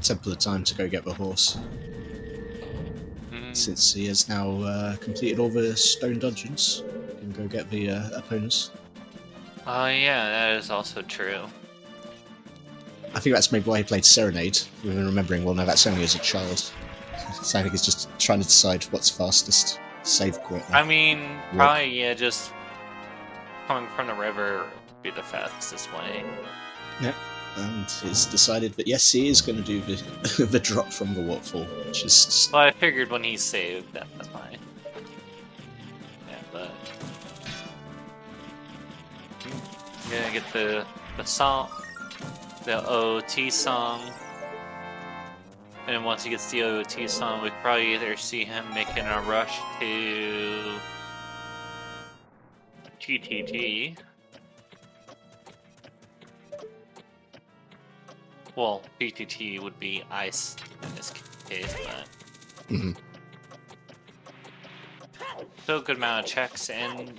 Temple of Time to go get the horse. Since he has now completed all the stone dungeons, he can go get the opponents. Oh yeah, that is also true. I think that's maybe why he played Serenade, even remembering, well no, that's only as a child. So I think he's just trying to decide what's fastest. Save quit. I mean, probably, yeah, just coming from the river would be the fastest way. Yeah, and he's decided that yes, he is going to do the the drop from the waterfall, which is just... Well, I figured when he saved, that's fine. Yeah, but... I'm gonna get the song, the OOT song. And once he gets the OOT song, we probably either see him making a rush to GTG. Well, GTT would be ice in this case, but Mm-hmm. still a good amount of checks in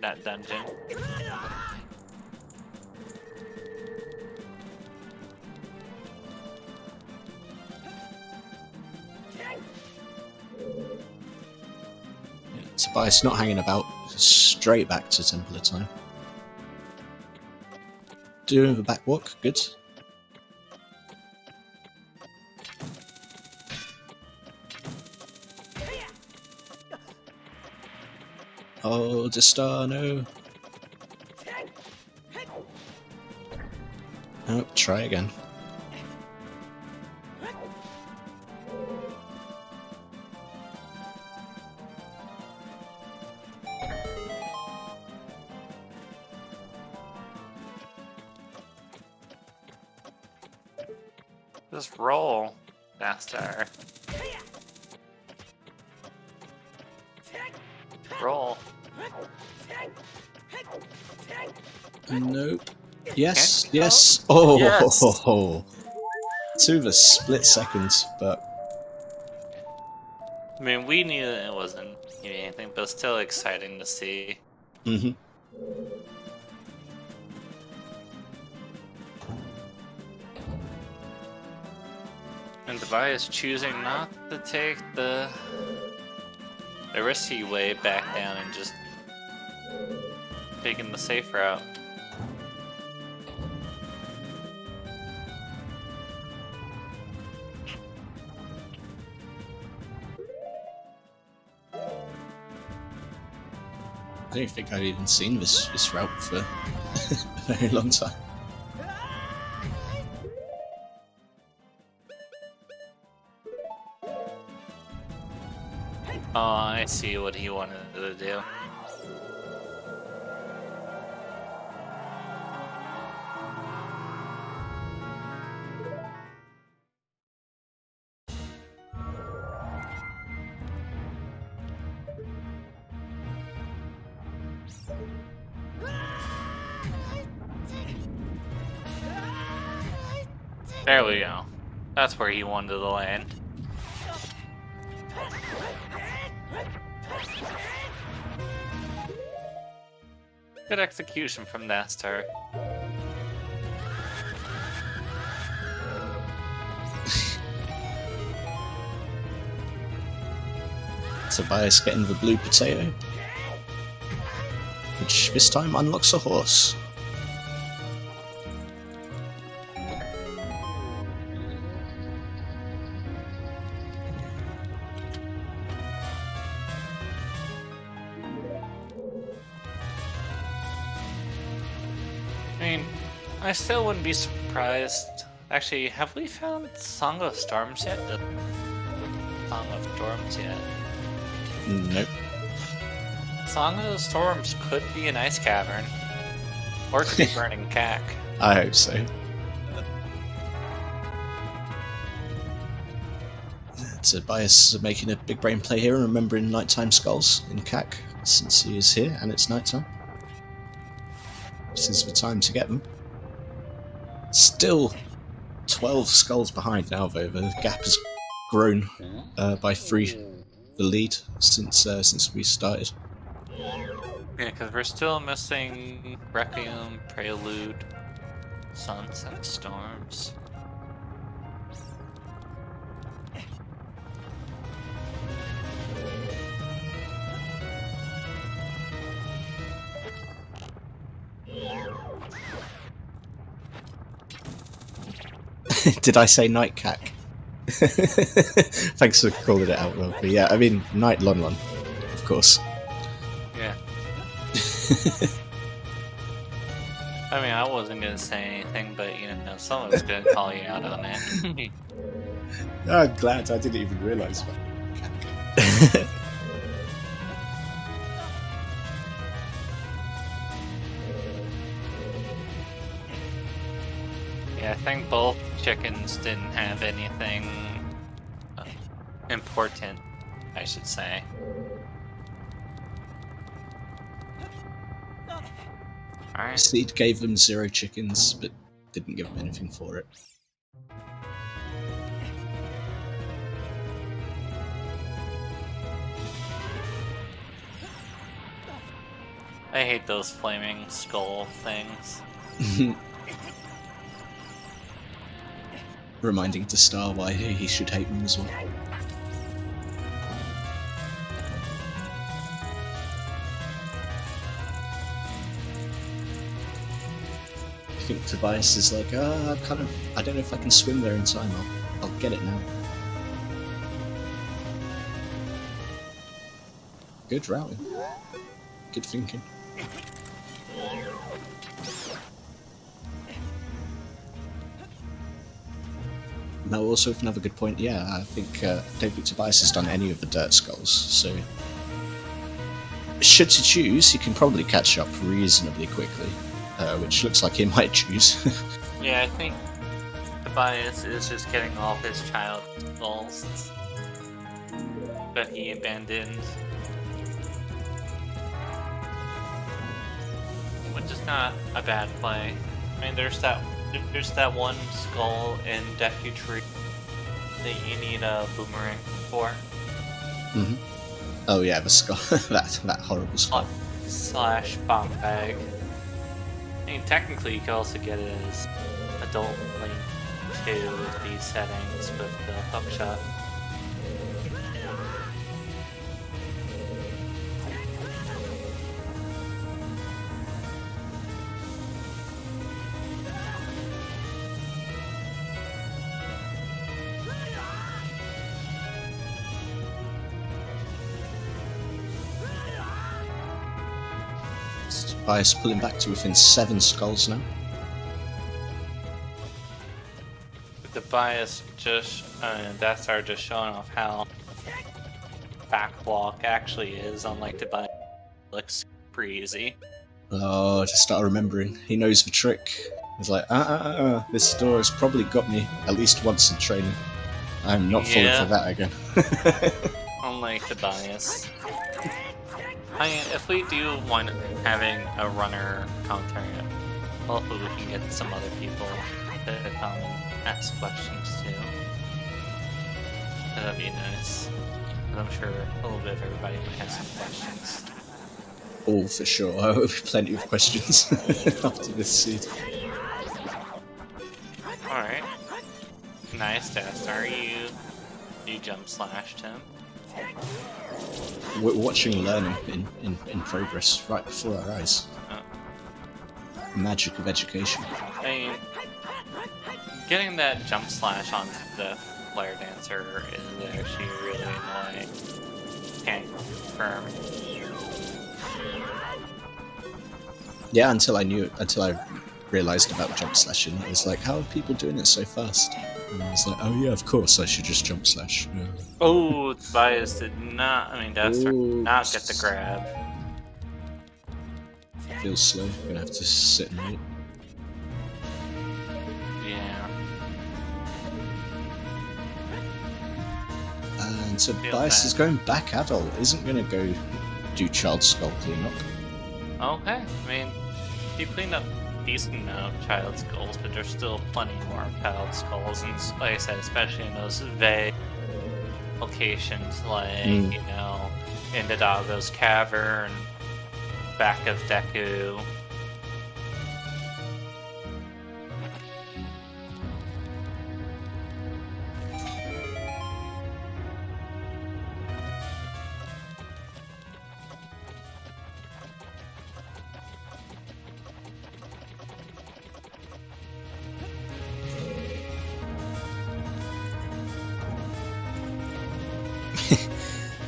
that dungeon. Tobias not hanging about, straight back to Temple of Time. Doing the back walk, good. Oh, Dastar, no. Oh, try again. Just roll. Dastar. Roll. Nope. Yes, yes. Oh, Yes. Two of a split seconds, but I mean, we knew that it wasn't anything, but still exciting to see. mhm. And Tobias choosing not to take the risky way back down and just taking the safe route. I don't think I've even seen this route for a very long time. Oh, I see what he wanted to do. There we go. That's where he wanted to land. Good execution from Dastar. Tobias getting the blue potato, which this time unlocks a horse. I mean, I still wouldn't be surprised. Actually, have we found Song of Storms yet? The Song of Storms yet? Nope. Song of the Storms could be an ice cavern. Or it could be burning cack. I hope so. Tobias making a big brain play here and remembering nighttime skulls in CAC since he is here and it's nighttime. This is the time to get them. Still 12 skulls behind now, though. The gap has grown by 3, the lead, since we started. Yeah, because we're still missing Requiem, Prelude, Sunset Storms. Did I say night cack? Thanks for calling it out, Will. But yeah, I mean night lon lon, of course. Yeah. I mean, I wasn't gonna say anything, but you know, someone's gonna call you out on it. I'm glad I didn't even realise that. Yeah, I think both chickens didn't have anything important, I should say. Alright. Seed gave them 0 chickens, but didn't give them anything for it. I hate those flaming skull things. Reminding Dastar why he should hate them as well. I think Tobias is like, I don't know if I can swim there in time. I'll get it now. Good routing. Good thinking. Now, also with another good point, yeah, I don't think Tobias has done any of the dirt skulls, so should he choose, he can probably catch up reasonably quickly, which looks like he might choose. Yeah, I think Tobias is just getting all of his child skulls that he abandoned. Which is not a bad play. I mean, there's that one skull in Deku that you need a boomerang for. Mm-hmm. Oh yeah, the skull. that horrible skull. Slash bomb bag. I mean, technically, you could also get it as adult Link 2 with these settings with the hookshot. Tobias pulling back to within 7 skulls now. Tobias Dastar just showing off how backwalk actually is, unlike Tobias. Looks pretty easy. Oh, to start remembering. He knows the trick. He's like, this door has probably got me at least once in training. I'm not falling for that again. Unlike Tobias. I mean, if we do wind up having a runner commentary, hopefully we can get some other people to come and ask questions too. That'd be nice. And I'm sure a little bit of everybody might have some questions. Oh, for sure. I will have plenty of questions after this seed. Alright. Nice, Dastar. You jump slashed him. We're watching learning in progress right before our eyes. Magic of education. I mean, getting that jump slash onto the flare dancer is actually really annoying. Can't confirm. Yeah, until I realised about jump slashing. I was like, how are people doing it so fast? And I was like, oh yeah, of course I should just jump slash. Yeah. Oh, Tobias did not. I mean, Dastar did not get the grab. Feels slow. I'm gonna have to sit and wait. Yeah. And so Tobias is going back adult. Isn't gonna go do child skull cleanup. Okay. I mean, he cleaned up a decent amount of child skulls, but there's still plenty more child skulls, and like I said, especially in those vague locations like, you know, in the Doggo's Cavern, back of Deku.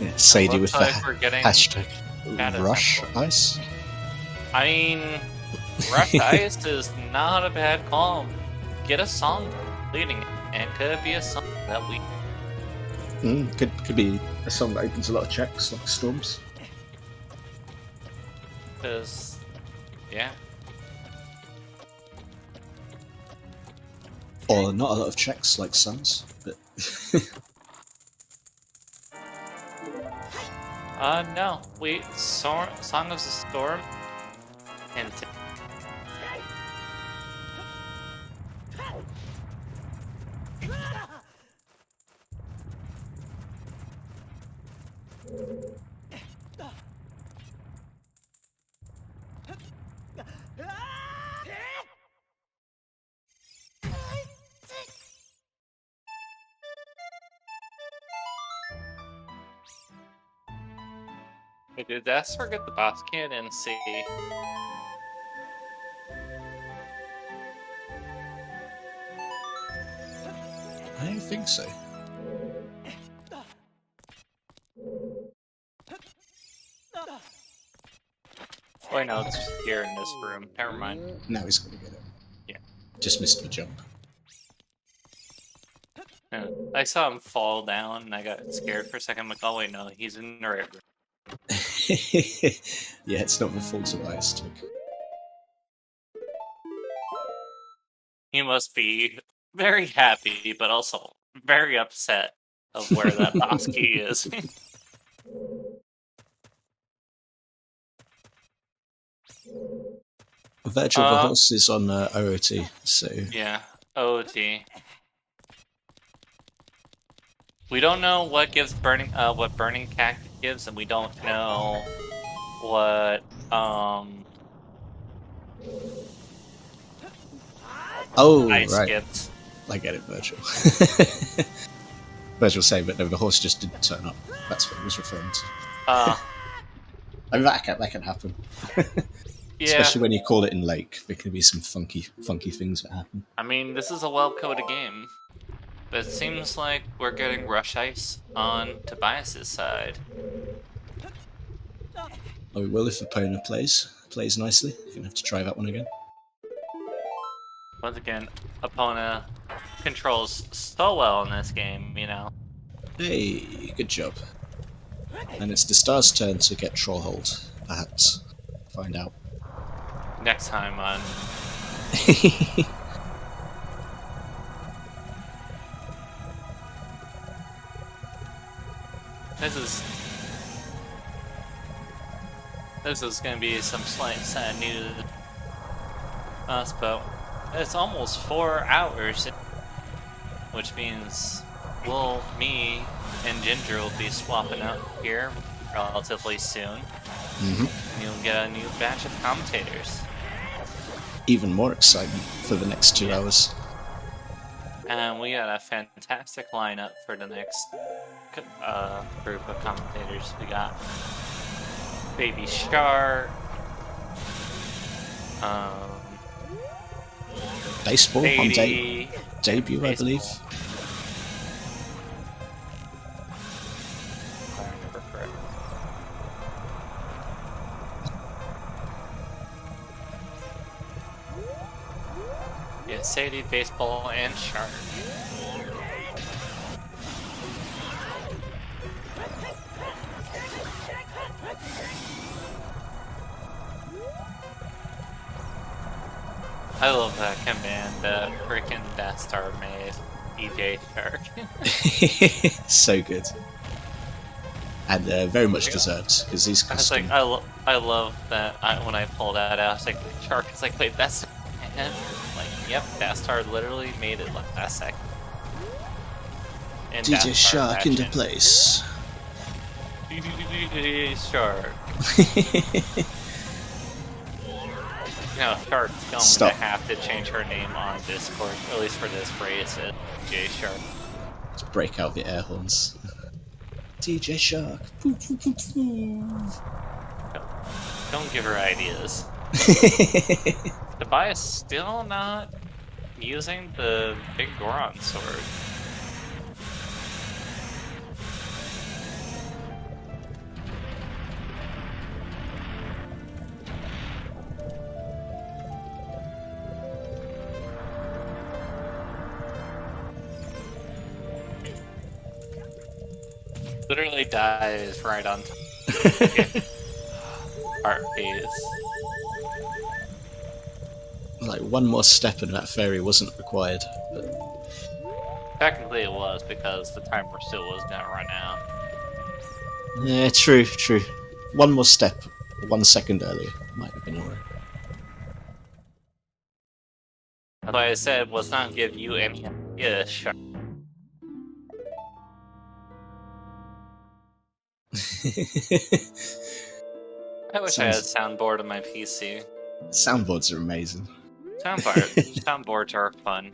Yeah, Sadie with the hashtag Rush Ice. I mean, Rush Ice is not a bad call. Get a song leading it, and it could be a song that we... Could be a song that opens a lot of checks, like Storms. Because, yeah. Or not a lot of checks, like Suns, but... No. Song of the Storm and... Wait, did Dastar get the boss kid and see? I don't think so. Oh, no, it's here in this room. Never mind. Now he's gonna get it. Yeah. Just missed the jump. Yeah. I saw him fall down and I got scared for a second. I'm like, oh wait, no, he's in the right room. Yeah, it's not the full Tobias took. He must be very happy, but also very upset of where that boss key is. Virtual the Horse is on OOT, so... Yeah, OOT. We don't know what gives burning cactus gives, and we don't know what ice right. gives. I get it, Virtual. Virtual saying, but no, the horse just didn't turn up. That's what it was referring to. I mean, that can happen. Yeah. Especially when you call it in Lake, there can be some funky things that happen. I mean, this is a well-coded game. But it seems like we're getting rush ice on Tobias's side. Oh, we will if opponent plays nicely. You're going to have to try that one again. Once again, Epona controls so well in this game, you know. Hey, good job. And it's Dastar's turn to get Trollhold, perhaps. Find out. Next time on... This is going to be some slight sad news. But it's almost 4 hours, which means me and Ginger will be swapping out here relatively soon. And you'll get a new batch of commentators. Even more excitement for the next 2 hours. And we got a fantastic lineup for the next group of commentators. We got Babyshark, baseball Sadie, on debut, baseball. I believe. If I remember correctly. Yeah, Sadie, baseball, and shark. I love that command that frickin' Dastar made. DJ Shark. So good. And very much deserved, because he's custom. I was like, I love that when I pulled that out, I was like, Shark is like, wait, that's... And like, yep, Dastar literally made it like last second. And DJ Shark into place. DJ Shark. No, Shark's going to have to change her name on Discord, at least for this phrase, DJ Shark. Let's break out the air horns. DJ Shark. Poo, poo, poo, poo. Don't give her ideas. Tobias still not using the big Goron sword. Literally dies right on top. Art phase. Like, one more step and that fairy wasn't required. But... Technically it was, because the timer still was gonna run out. Yeah, true. One more step, 1 second earlier, might have been alright. That's why I said, was not give you any idea, Shark. I wish I had a soundboard on my PC. Soundboards are amazing. Soundboards are fun.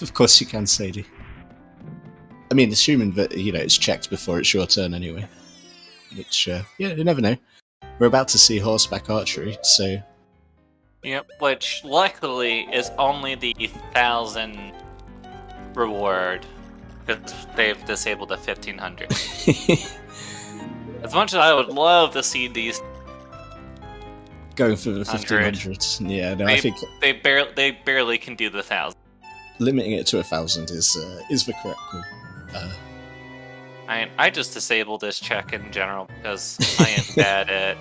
Of course you can, Sadie. I mean, assuming that, you know, it's checked before it's your turn anyway. Which, yeah, you never know. We're about to see horseback archery, so... Yep, which luckily is only the 1,000 reward, because they've disabled the 1,500. As much as I would love to see these Going for the 1500. Yeah, no, I think they barely can do the 1,000. limiting it to 1,000 is the correct call. I just disabled this check in general because I am bad at.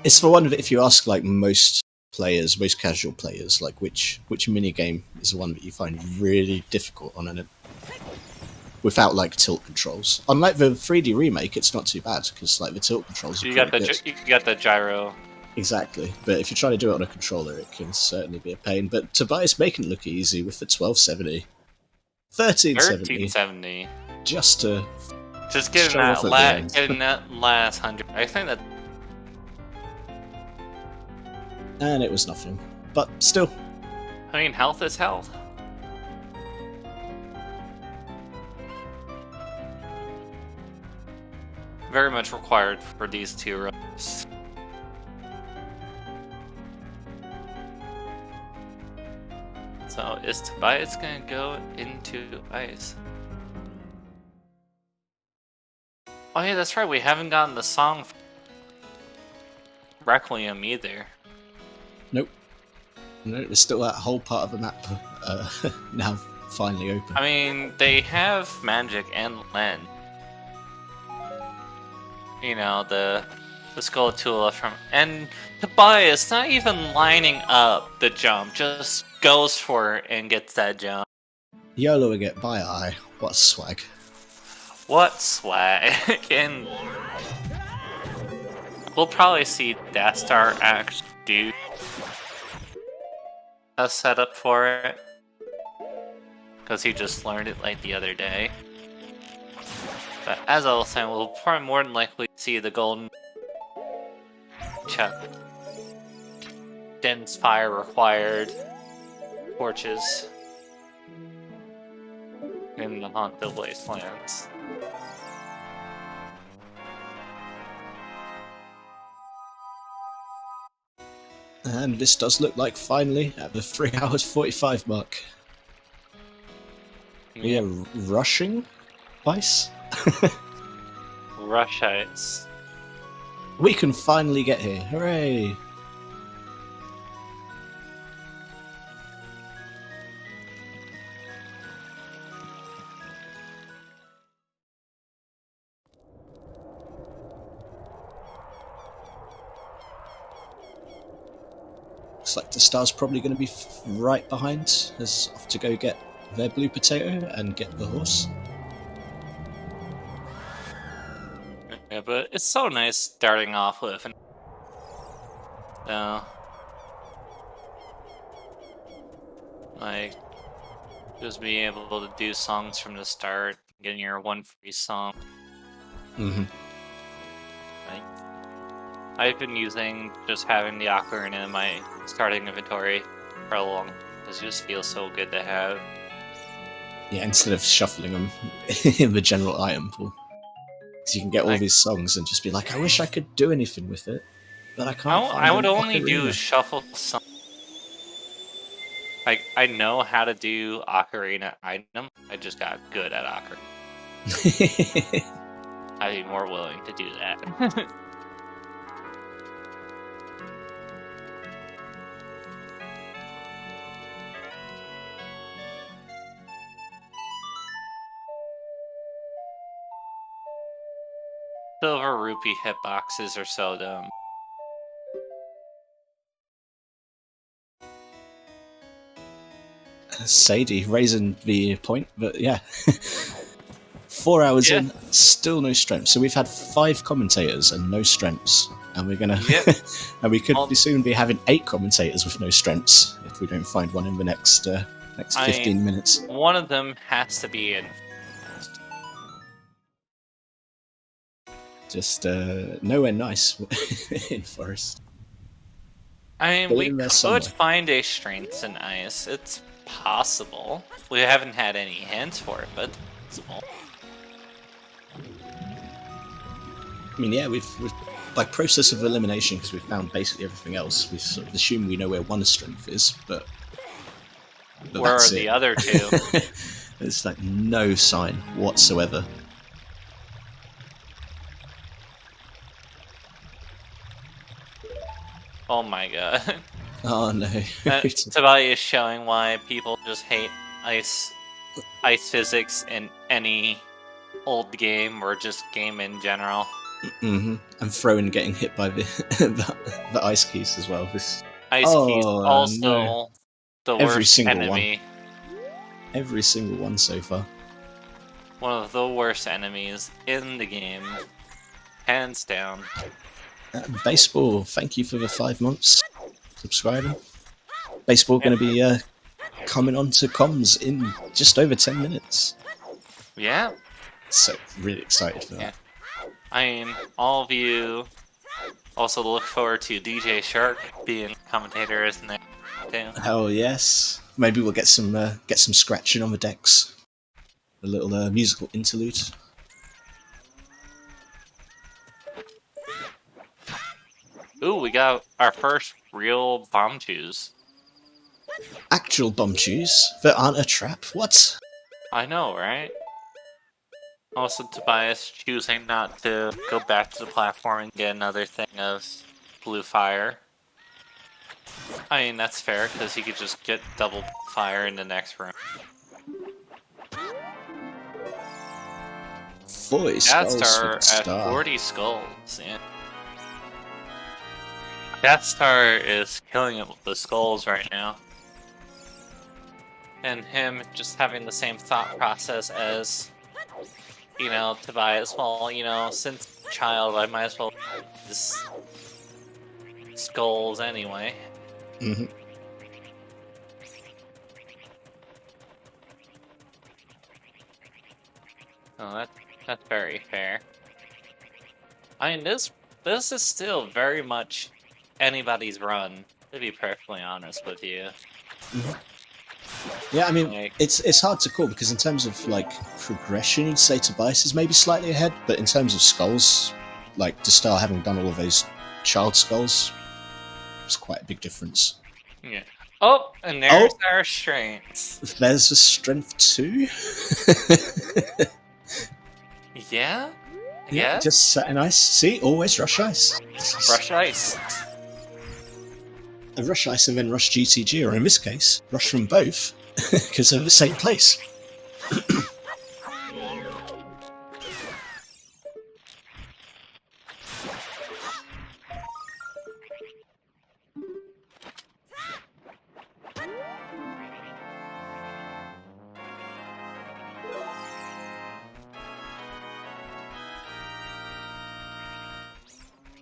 It's for one of if you ask like most players, most casual players, like which mini game is the one that you find really difficult on an without like tilt controls. Unlike the 3D remake, it's not too bad because like the tilt controls. You got the gyro. Exactly, but if you're trying to do it on a controller, it can certainly be a pain. But Tobias making it look easy with the 1270, 1370, just getting that last 100. I think that. And it was nothing, but still. I mean, health is health. Very much required for these two runs. So, is Tobias gonna go into ice? Oh yeah, that's right, we haven't gotten the song Requiem either. Nope. No, there's still that whole part of the map now finally open. I mean, they have Magic and Len. You know, the Skulltula from... And Tobias, not even lining up the jump, just goes for it and gets that jump. YOLOing it by eye. What swag. What swag. And we'll probably see Dastar actually do a setup for it. Because he just learned it like the other day. But as I was saying, we'll probably more than likely see the golden chest. Dense fire required torches in the haunted wastelands. And this does look like finally at the 3 hours 45 mark. We are rushing ice. Rush ice. We can finally get here. Hooray! Looks like the star's probably going to be right behind us, off to go get their blue potato and get the horse. Yeah, but it's so nice starting off with. Like, just being able to do songs from the start, getting your one free song. Mm-hmm. Like, I've been using just having the ocarina in my starting inventory for a long. It just feels so good to have. Yeah, instead of shuffling them in the general item pool. So you can get all these songs and just be like, I wish I could do anything with it, but I can't. I would only do shuffle songs. Like, I know how to do ocarina item. I just got good at ocarina. I'd be more willing to do that. Silver rupee hitboxes are so dumb. Sadie raising the point, but yeah. 4 hours in, still no strength. So we've had 5 commentators and no strengths. And we're gonna and we could soon be having 8 commentators with no strengths if we don't find one in the next 15 minutes. One of them has to be in. Just nowhere nice in forest. I mean, we could find a strength in ice. It's possible. We haven't had any hints for it, but it's possible. I mean, yeah, we've by process of elimination, because we've found basically everything else, we sort of assume we know where one strength is, but where are the other two? There's like no sign whatsoever. Oh my god. Oh no. Tobias is showing why people just hate ice physics in any old game or just game in general. Mm-hmm. And throwing getting hit by the the ice keys as well. This Ice keys also no. the Every worst single enemy. Every single one so far. One of the worst enemies in the game. Hands down. Baseball, thank you for the 5 months subscribing. Baseball going to be coming on to comms in just over 10 minutes. Yeah. So, really excited for that. I mean, all of you also look forward to DJ Shark being commentator, isn't it? Too? Hell yes. Maybe we'll get some scratching on the decks. A little musical interlude. Ooh, we got our first real bomb chews. Actual bomb chews that aren't a trap? What? I know, right? Also, Tobias choosing not to go back to the platform and get another thing of blue fire. I mean, that's fair, because he could just get double fire in the next room. Dastar at 40 skulls, yeah. Dastar is killing it with the skulls right now. And him just having the same thought process as, you know, Tobias. Well, you know, since child, I might as well use skulls anyway. Mm-hmm. Oh, that's very fair. I mean, this is still very much anybody's run, to be perfectly honest with you. Mm-hmm. Yeah, I mean, like, it's hard to call because in terms of like progression, you'd say Tobias is maybe slightly ahead, but in terms of skulls, like Dastar having done all of those child skulls, it's quite a big difference. Yeah. Oh, and there's our strengths. There's a strength too. Yeah? Yeah, just set in ice. See, always rush ice. Rush ice. A rush ice and then rush GTG, or in this case, rush from both, because they're the same place.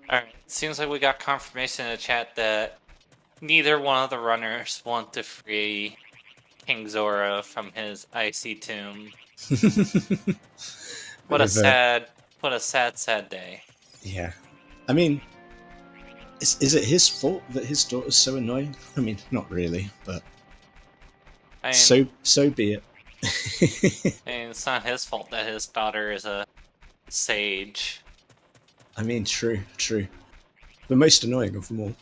Alright, seems like we got confirmation in the chat that neither one of the runners want to free King Zora from his icy tomb. What a sad day. Yeah. I mean, is it his fault that his daughter's so annoying? I mean, not really, but so be it. I mean, it's not his fault that his daughter is a sage. I mean, true. The most annoying of them all.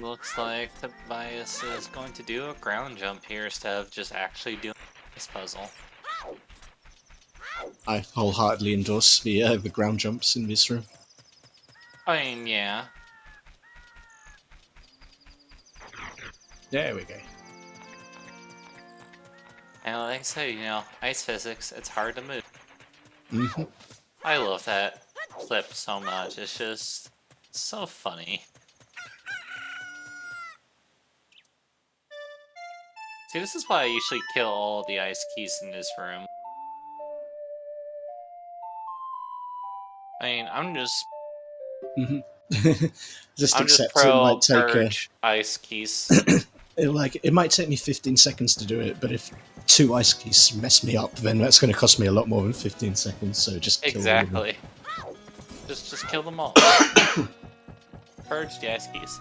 Looks like Tobias is going to do a ground jump here instead of just actually doing this puzzle. I wholeheartedly endorse the ground jumps in this room. I mean, yeah. There we go. And like I say, you know, ice physics, it's hard to move. Mm-hmm. I love that clip so much. It's just so funny. See, this is why I usually kill all the ice keys in this room. I mean, I'm just... Mm-hmm. just I'm accept just it might take purge ice keys. it might take me 15 seconds to do it, but if 2 ice keys mess me up, then that's going to cost me a lot more than 15 seconds, so just kill exactly. Just kill them all. Purge the ice keys.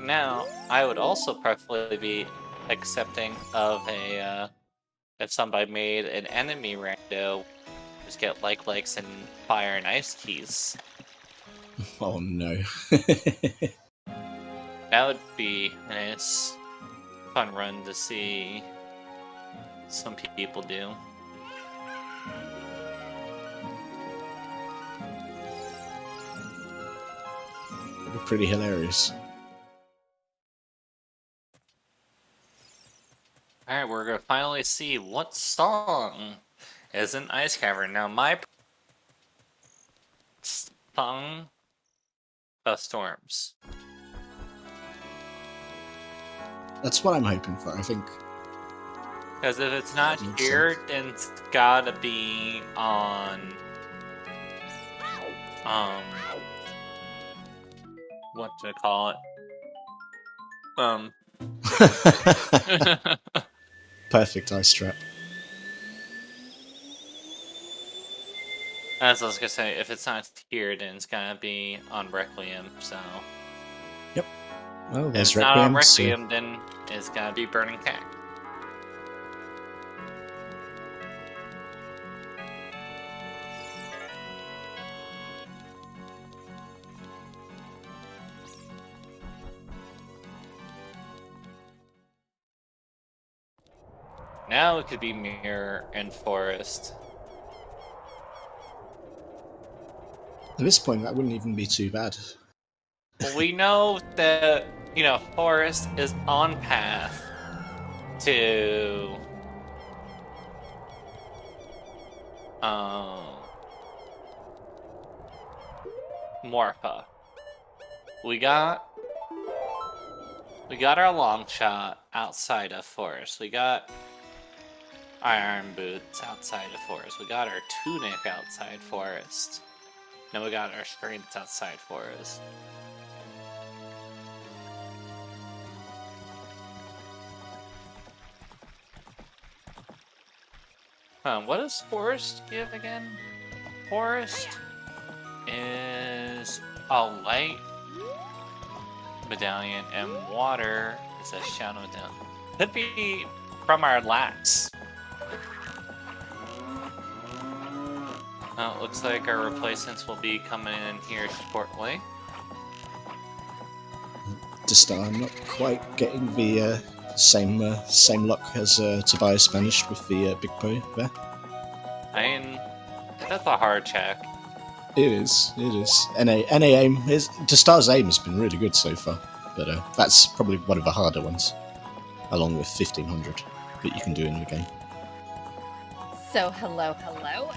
Now, I would also preferably be accepting of a, if somebody made an enemy rando, just get likes and fire and ice keys. Oh no. That would be a nice, fun run to see some people do. It'd be pretty hilarious. Alright, we're gonna finally see what song is an Ice Cavern. Now, my song of Storms. That's what I'm hoping for, I think. Because if it's not here, then it's gotta be on... what do I call it? Perfect ice trap. As I was gonna say, if it's not here, then it's gotta be on Requiem, so... Yep. Well, If there's it's not on Requiem, Requiem, then it's gotta be Burning Cat. Now it could be Mirror and Forest. At this point, that wouldn't even be too bad. Well, we know that, you know, Forest is on path to... Morpha. We got our long shot outside of Forest. We got our iron boots outside of Forest. We got our tunic outside Forest. Now we got our strength outside Forest. What does Forest give again? Forest is a light medallion, and water is a shadow medallion. Could be from our lats. It looks like our replacements will be coming in here shortly. Dastar, I'm not quite getting the same luck as Tobias managed with the big bow there. I mean, that's a hard check. It is. NA aim Dastar's aim has been really good so far, but that's probably one of the harder ones, along with 1500 that you can do in the game. So hello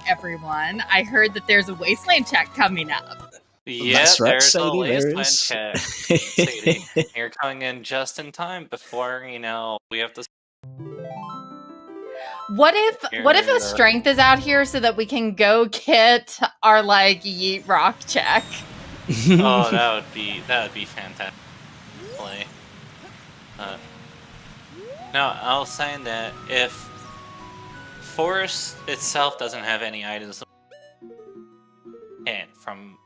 everyone. I heard that there's a wasteland check coming up. Yeah, That's right, there's Sadie, a wasteland there is. check. Sadie, you're coming in just in time before, you know, we have to... What if a strength is out here so that we can go get our like yeet rock check? Oh, that would be fantastic. No, I was saying that if Forest itself doesn't have any items from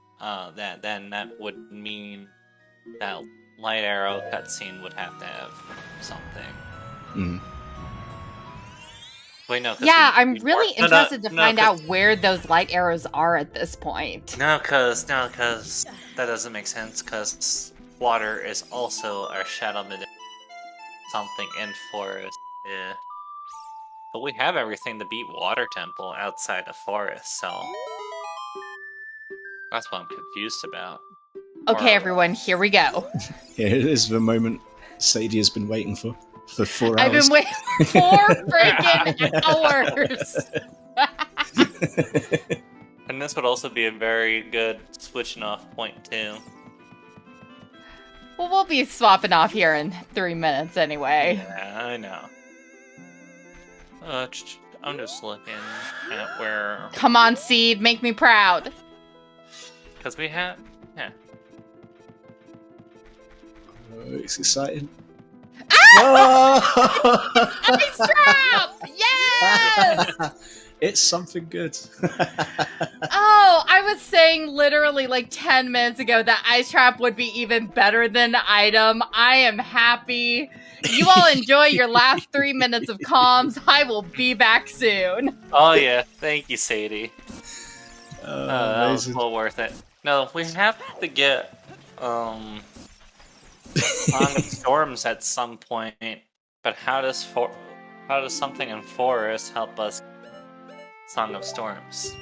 that, then that would mean that Light Arrow cutscene would have to have something. Mm. Wait, no. Yeah, I'm really interested to find out where those light arrows are at this point. No, cause that doesn't make sense. Cause water is also our shadow mid something in Forest. Yeah, but we have everything to beat Water Temple outside of Forest, so that's what I'm confused about. Okay, everyone, here we go. Here it is, the moment Sadie has been waiting for 4 hours. I've been waiting 4 freaking hours. And this would also be a very good switching off point too. Well, we'll be swapping off here in 3 minutes anyway. Yeah, I know. I'm just looking at where... Come on, Seed, make me proud. Because we have... Yeah. Oh, it's exciting. Ah! Ice trap! Yes! It's something good. Oh, I was saying literally like 10 minutes ago that Ice Trap would be even better than the item. I am happy. You all enjoy your last 3 minutes of comms. I will be back soon. Oh yeah, thank you, Sadie. That was Amazing. well worth it. No, we have to get Song of Storms at some point. But how does something in Forest help us Song of Storms?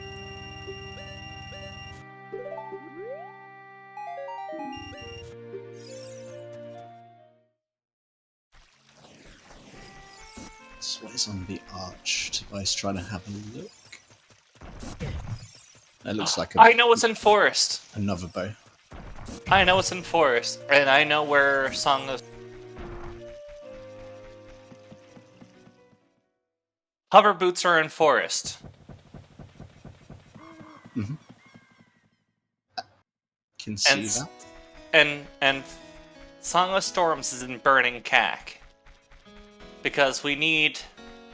So what is on the arch? Tobias trying to have a look. That looks like I know what's in Forest. another bow. I know what's in Forest, and I know where Song of Hover Boots are in Forest. Can see And- that. And Song of Storms is in Burning Cack. Because we need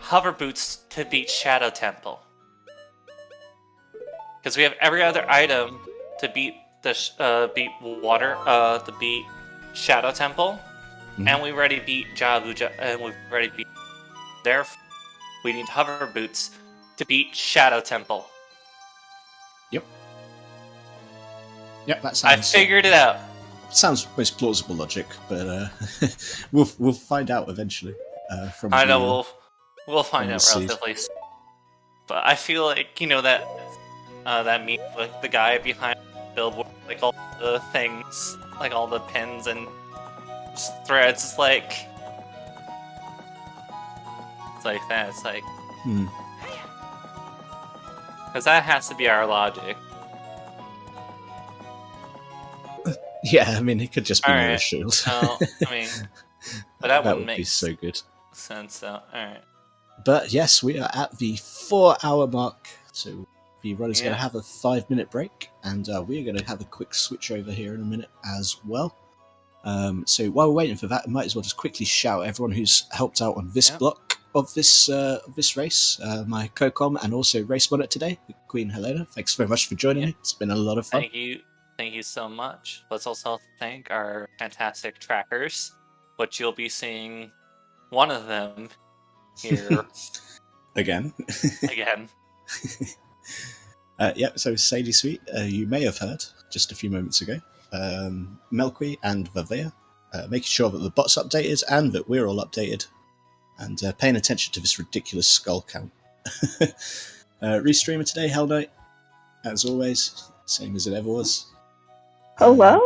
Hover Boots to beat Shadow Temple. Because we have every other item to beat beat water, to beat Shadow Temple, and we already beat Jabuja, and we've already beat. Therefore, we need Hover Boots to beat Shadow Temple. Yep, that I sounds. figured it out. Sounds most plausible logic, but we'll find out eventually. From I the, know we'll find we'll out see. relatively soon. But I feel like that meme, like the guy behind the billboard, like all the things, like all the pins and threads, it's like that. It's like because that has to be our logic. Yeah, I mean, it could just be All Mirror right. Shield. No, I mean, but that would wouldn't be make so good. sense. So, all right. But yes, we are at the 4-hour mark, so the runner's going to have a 5-minute break, and we're going to have a quick switch over here in a minute as well. So while we're waiting for that, I might as well just quickly shout everyone who's helped out on this block of this race, my co-com and also race monitor today, TheQueenHelena. Thanks very much for joining me. It's been a lot of fun. Thank you so much. Let's also thank our fantastic trackers, which you'll be seeing one of them here Again. Yep, so SadieSweet, you may have heard just a few moments ago, melqwii and Vavea, making sure that the bot's updated and that we're all updated, and paying attention to this ridiculous skull count. Restreamer today, Hell Knight, as always, same as it ever was. Hello.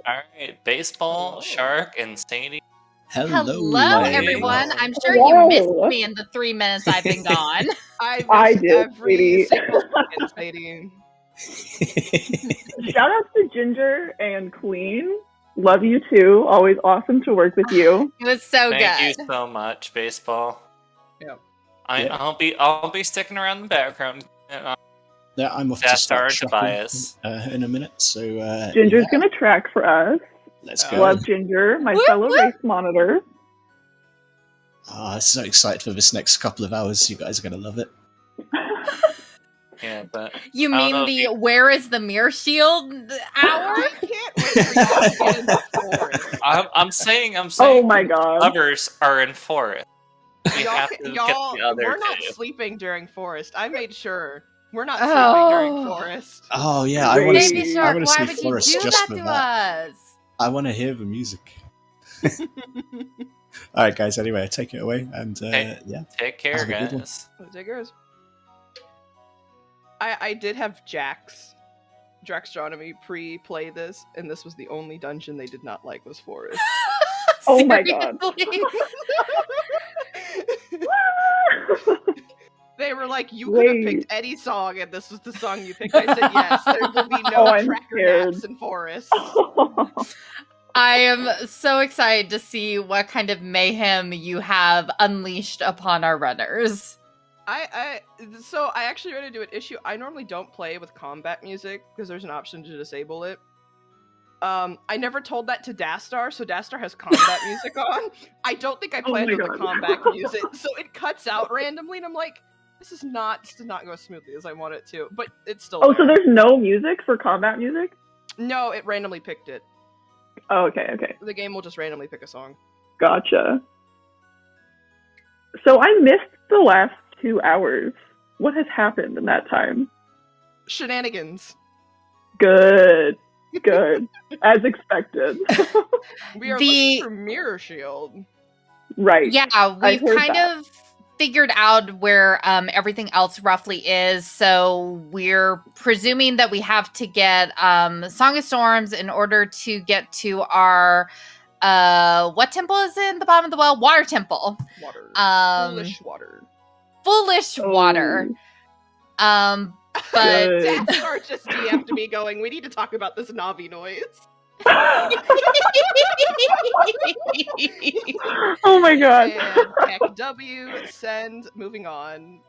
Alright, Baseball, Shark, and Sadie. Hello, everyone. I'm sure Hello. you missed me in the 3 minutes I've been gone. I did, every sweetie. single second, Sadie. Shout out to Ginger and Queen. Love you too. Always awesome to work with you. It was so Thank good. you so much, Baseball. Yep. I'll be sticking around in the background. Yeah, I'm off to Dastar start and tracking, Tobias. in a minute, so Ginger's gonna track for us. let's go. Love Ginger, my fellow race monitor. I'm so excited for this next couple of hours. You guys are going to love it. Yeah, but You I don't mean know if the you- where is the mirror shield hour? I can't wait for y'all to get into Forest. I'm saying Oh my god. lovers are in Forest. We have to get Y'all, the other we're not two. sleeping during Forest. I made sure. We're not Oh. sleeping during Forest. Oh yeah, I want to Baby see. Baby I Shark, want to why see would you Forest do just that for to that. us? I want to hear the music. All right, guys. Anyway, take it away, and Okay. yeah. Take care, Have a good one. guys. Diggers. I did have Draxtronomy pre-play this, and this was the only dungeon they did not like was Forest. Oh my god. Seriously? They were like, you could have Wait. picked any song, and this was the song you picked. I said, yes, there will be no Oh, I'm tracker scared. naps in Forest. I am so excited to see what kind of mayhem you have unleashed upon our runners. So I actually ready to do an issue. I normally don't play with combat music because there's an option to disable it. I never told that to Dastar, so Dastar has combat music on. I don't think I planned my with the God. combat music, so it cuts out randomly, and I'm like, This did not go as smoothly as I want it to, but it's still. Oh, so there's no music for combat music? No, it randomly picked it. Oh, okay. The game will just randomly pick a song. Gotcha. So I missed the last 2 hours. What has happened in that time? Shenanigans. Good. As expected. We are looking for Mirror Shield. Right. Yeah, we've kind of figured out where everything else roughly is. So we're presuming that we have to get Song of Storms in order to get to our what temple is in the bottom of the well? Water temple. Water. Foolish water. Foolish water. But Dastar just DM'd me going, we need to talk about this Navi noise. Oh my god. And heck W, send, moving on.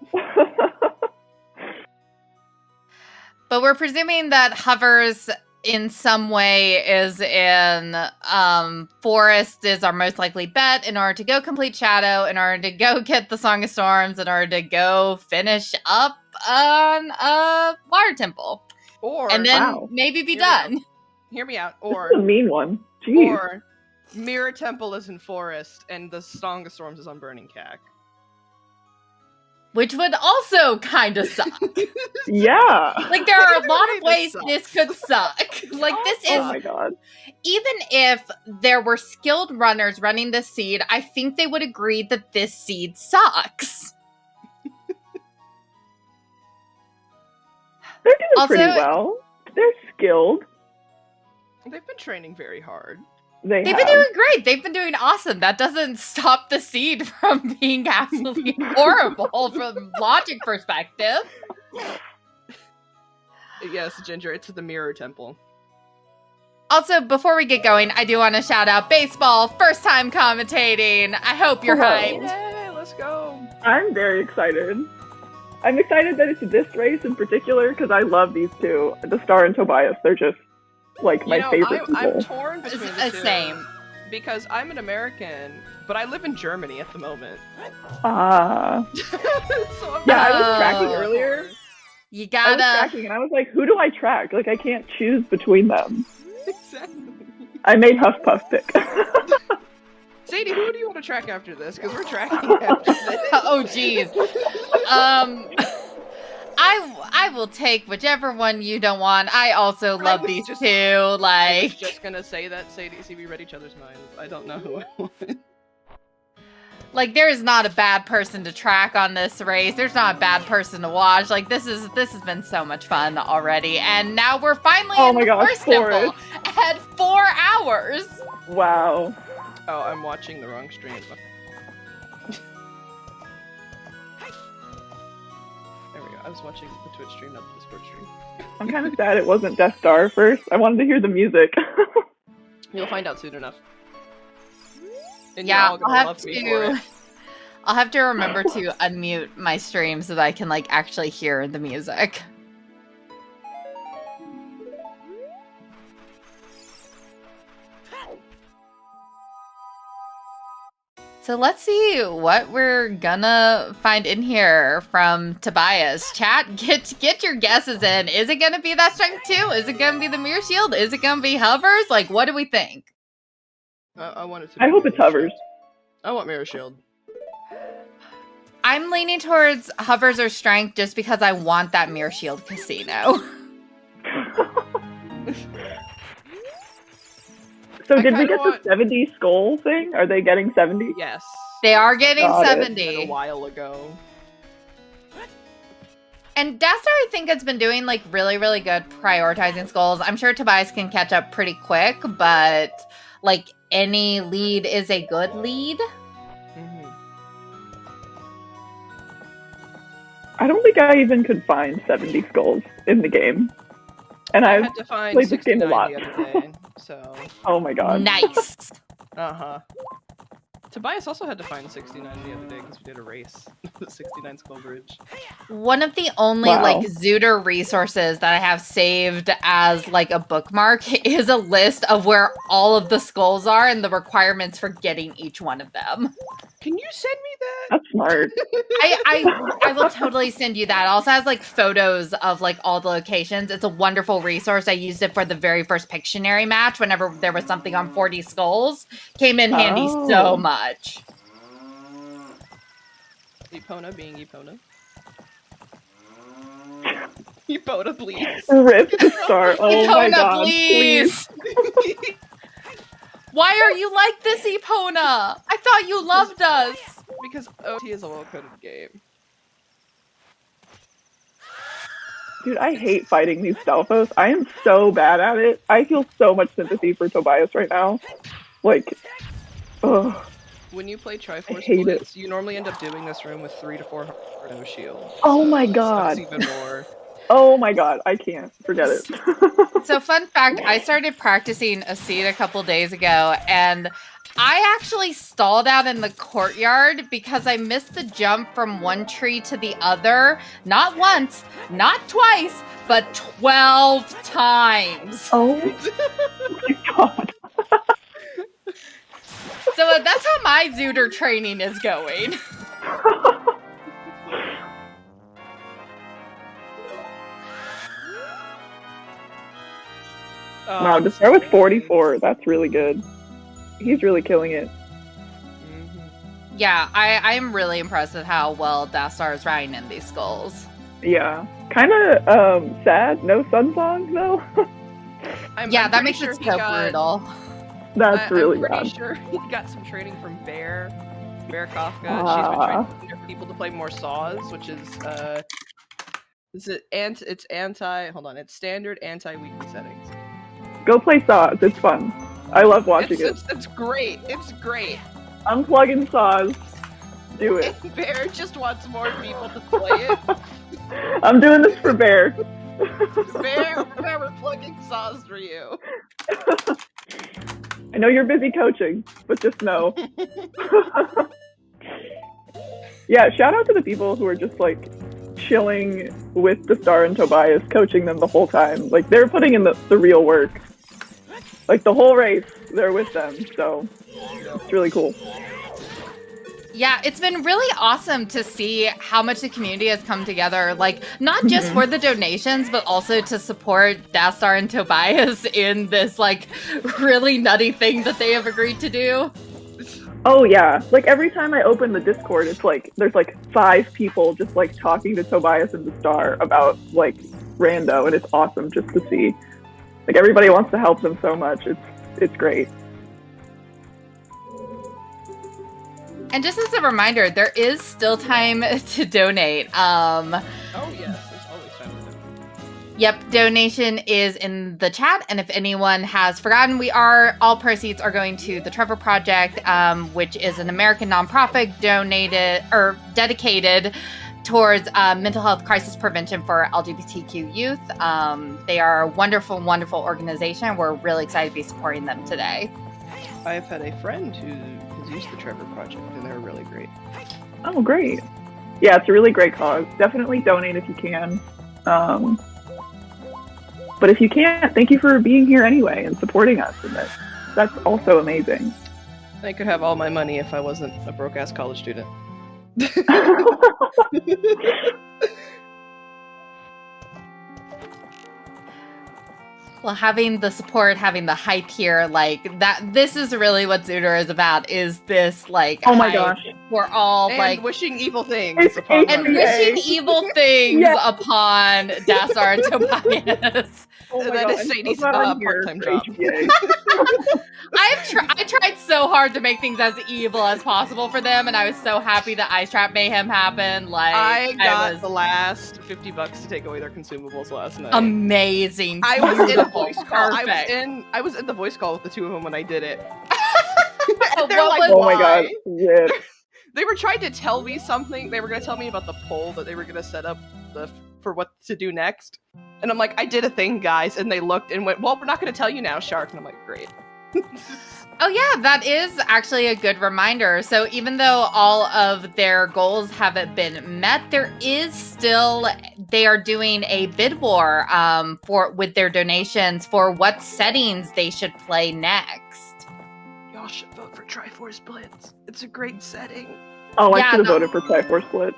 But we're presuming that Hovers in some way is in Forest is our most likely bet in order to go complete Shadow, in order to go get the Song of Storms, in order to go finish up on a Water Temple. And then maybe be done. Hear me out. Or a mean one. Jeez. Or Mirror Temple is in Forest and the Song of Storms is on Burning Cack. Which would also kind of suck. Yeah. Like, there are a lot of ways this could suck. Like, this is... Oh my god. Even if there were skilled runners running this seed, I think they would agree that this seed sucks. They're doing pretty well. They're skilled. They've been training very hard. They've been doing great. They've been doing awesome. That doesn't stop the seed from being absolutely horrible from logic perspective. Yes, Ginger, it's the Mirror Temple. Also, before we get going, I do want to shout out Baseball, first time commentating. I hope you're hyped. Yay, let's go. I'm very excited. I'm excited that it's this race in particular because I love these two. Dastar and Tobias, they're just like my favorite people. I'm torn between the two. Same. Because I'm an American, but I live in Germany at the moment. Ah. So I was tracking earlier. You gotta... I was tracking and I was like, who do I track? Like, I can't choose between them. Exactly. I made Huffpuff pick. Sadie, who do you want to track after this? Because we're tracking after this. Oh, jeez. I will take whichever one you don't want. I also love these two. Like, I was just gonna say that, Sadie. See, we read each other's minds. I don't know who I want. Like, there is not a bad person to track on this race. There's not a bad person to watch. Like, this has been so much fun already. And now we're finally in the first temple at 4 hours. Wow. Oh, I'm watching the wrong stream. There we go. I was watching the Twitch stream, not the Discord stream. I'm kind of sad it wasn't Dastar first. I wanted to hear the music. You'll find out soon enough. And yeah, I'll have to remember to unmute my stream so that I can like actually hear the music. So let's see what we're gonna find in here from Tobias. Chat, get your guesses in. Is it gonna be that strength 2? Is it gonna be the Mirror Shield? Is it gonna be Hovers? Like, what do we think? I want it to. I hope it's Hovers. I want Mirror Shield. I'm leaning towards Hovers or Strength just because I want that Mirror Shield casino. So did we get the 70 skull thing? Are they getting 70? Yes. They are getting 70. A while ago. And Dastar, I think, has been doing like really, really good prioritizing skulls. I'm sure Tobias can catch up pretty quick, but like any lead is a good lead. Mm-hmm. I don't think I even could find 70 skulls in the game. And I had to find played this game a lot. the other day, so. Oh my god. Nice. Uh-huh. Tobias also had to find 69 the other day because we did a race. The 69 skull bridge. One of the only like Zooter resources that I have saved as like a bookmark is a list of where all of the skulls are and the requirements for getting each one of them. Can you send me that. That's smart. I will totally send you that. It also has like photos of like all the locations. It's a wonderful resource. I used it for the very first Pictionary match whenever there was something on 40 skulls. Came in handy so much. Epona being Epona. Epona, please. Rip the star. Oh my Epona, god, please. Why are you like this, Epona? I thought you loved us. Because OT is a well-coded game. Dude, I hate fighting these Stalfos. I am so bad at it. I feel so much sympathy for Tobias right now. Like, ugh. When you play Triforce hate Blitz, you normally end up doing this room with 3 to 4 no shield. Oh so my it god. sucks even more. Oh my god, I can't. Forget it. So fun fact, I started practicing a seed a couple days ago, and I actually stalled out in the courtyard because I missed the jump from one tree to the other. Not once, not twice, but 12 times. Oh my god. So that's how my Zooter training is going. Wow, to start with 44, that's really good. He's really killing it. Yeah, I am really impressed with how well Dastar is riding in these skulls. Yeah. Kind of sad, no sun song though. I'm That pretty makes sure it he so got- brutal. That's really I'm pretty bad. sure he got some training from Bear Kafka. She's been trying to get people to play more saws, which is it's anti. Hold on, it's standard anti-weakness settings. Go play Saws, it's fun. I love watching it. It's great. It's great. Unplugging Saws. Do it. Bear just wants more people to play it. I'm doing this for Bear. Bear, we're plugging saws for you. I know you're busy coaching, but just know. Yeah, shout out to the people who are just like chilling with Dastar and Tobias, coaching them the whole time. Like they're putting in the real work. Like the whole race, they're with them. So it's really cool. Yeah, it's been really awesome to see how much the community has come together, like not just for the donations, but also to support Dastar and Tobias in this like really nutty thing that they have agreed to do. Oh yeah, like every time I open the Discord, it's like there's like 5 people just like talking to Tobias and Dastar about like Rando, and it's awesome just to see. Like everybody wants to help them so much. It's great. And just as a reminder, there is still time to donate. Oh yes, there's always time to donate. Yep, donation is in the chat, and if anyone has forgotten, all proceeds are going to the Trevor Project, which is an American nonprofit dedicated towards mental health crisis prevention for LGBTQ youth. They are a wonderful, wonderful organization. We're really excited to be supporting them today. I've had a friend who has used the Trevor Project, and they're really great. Oh, great. Yeah, it's a really great cause. Definitely donate if you can. But if you can't, thank you for being here anyway and supporting us in this. That's also amazing. I could have all my money if I wasn't a broke-ass college student. Well, having the support, having the hype here, like that, this is really what Zooter is about, is this like Oh my hype. gosh. We're all And like wishing evil things It's upon and others. wishing evil things Yes. upon Dastar and Tobias. Oh my That God, is I'm so Sadie's glad I'm here part-time for job. HBA. I tried so hard to make things as evil as possible for them, and I was so happy that Ice Trap Mayhem happened. Like I got was the last $50 to take away their consumables last night. amazing. I was in a Beautiful. voice call. Perfect. I was in the voice call with the two of them when I did it. What And they're like, was- Oh my "Why?" God. Yeah. They were trying to tell me something. They were going to tell me about the poll that they were going to set up for what to do next. And I'm like, I did a thing, guys. And they looked and went, well, we're not going to tell you now, Shark. And I'm like, great. Oh yeah, that is actually a good reminder. So even though all of their goals haven't been met, they are doing a bid war with their donations for what settings they should play next. Y'all should vote for Triforce Blitz. It's a great setting. Oh, I Yeah, should have no. voted for Triforce Split.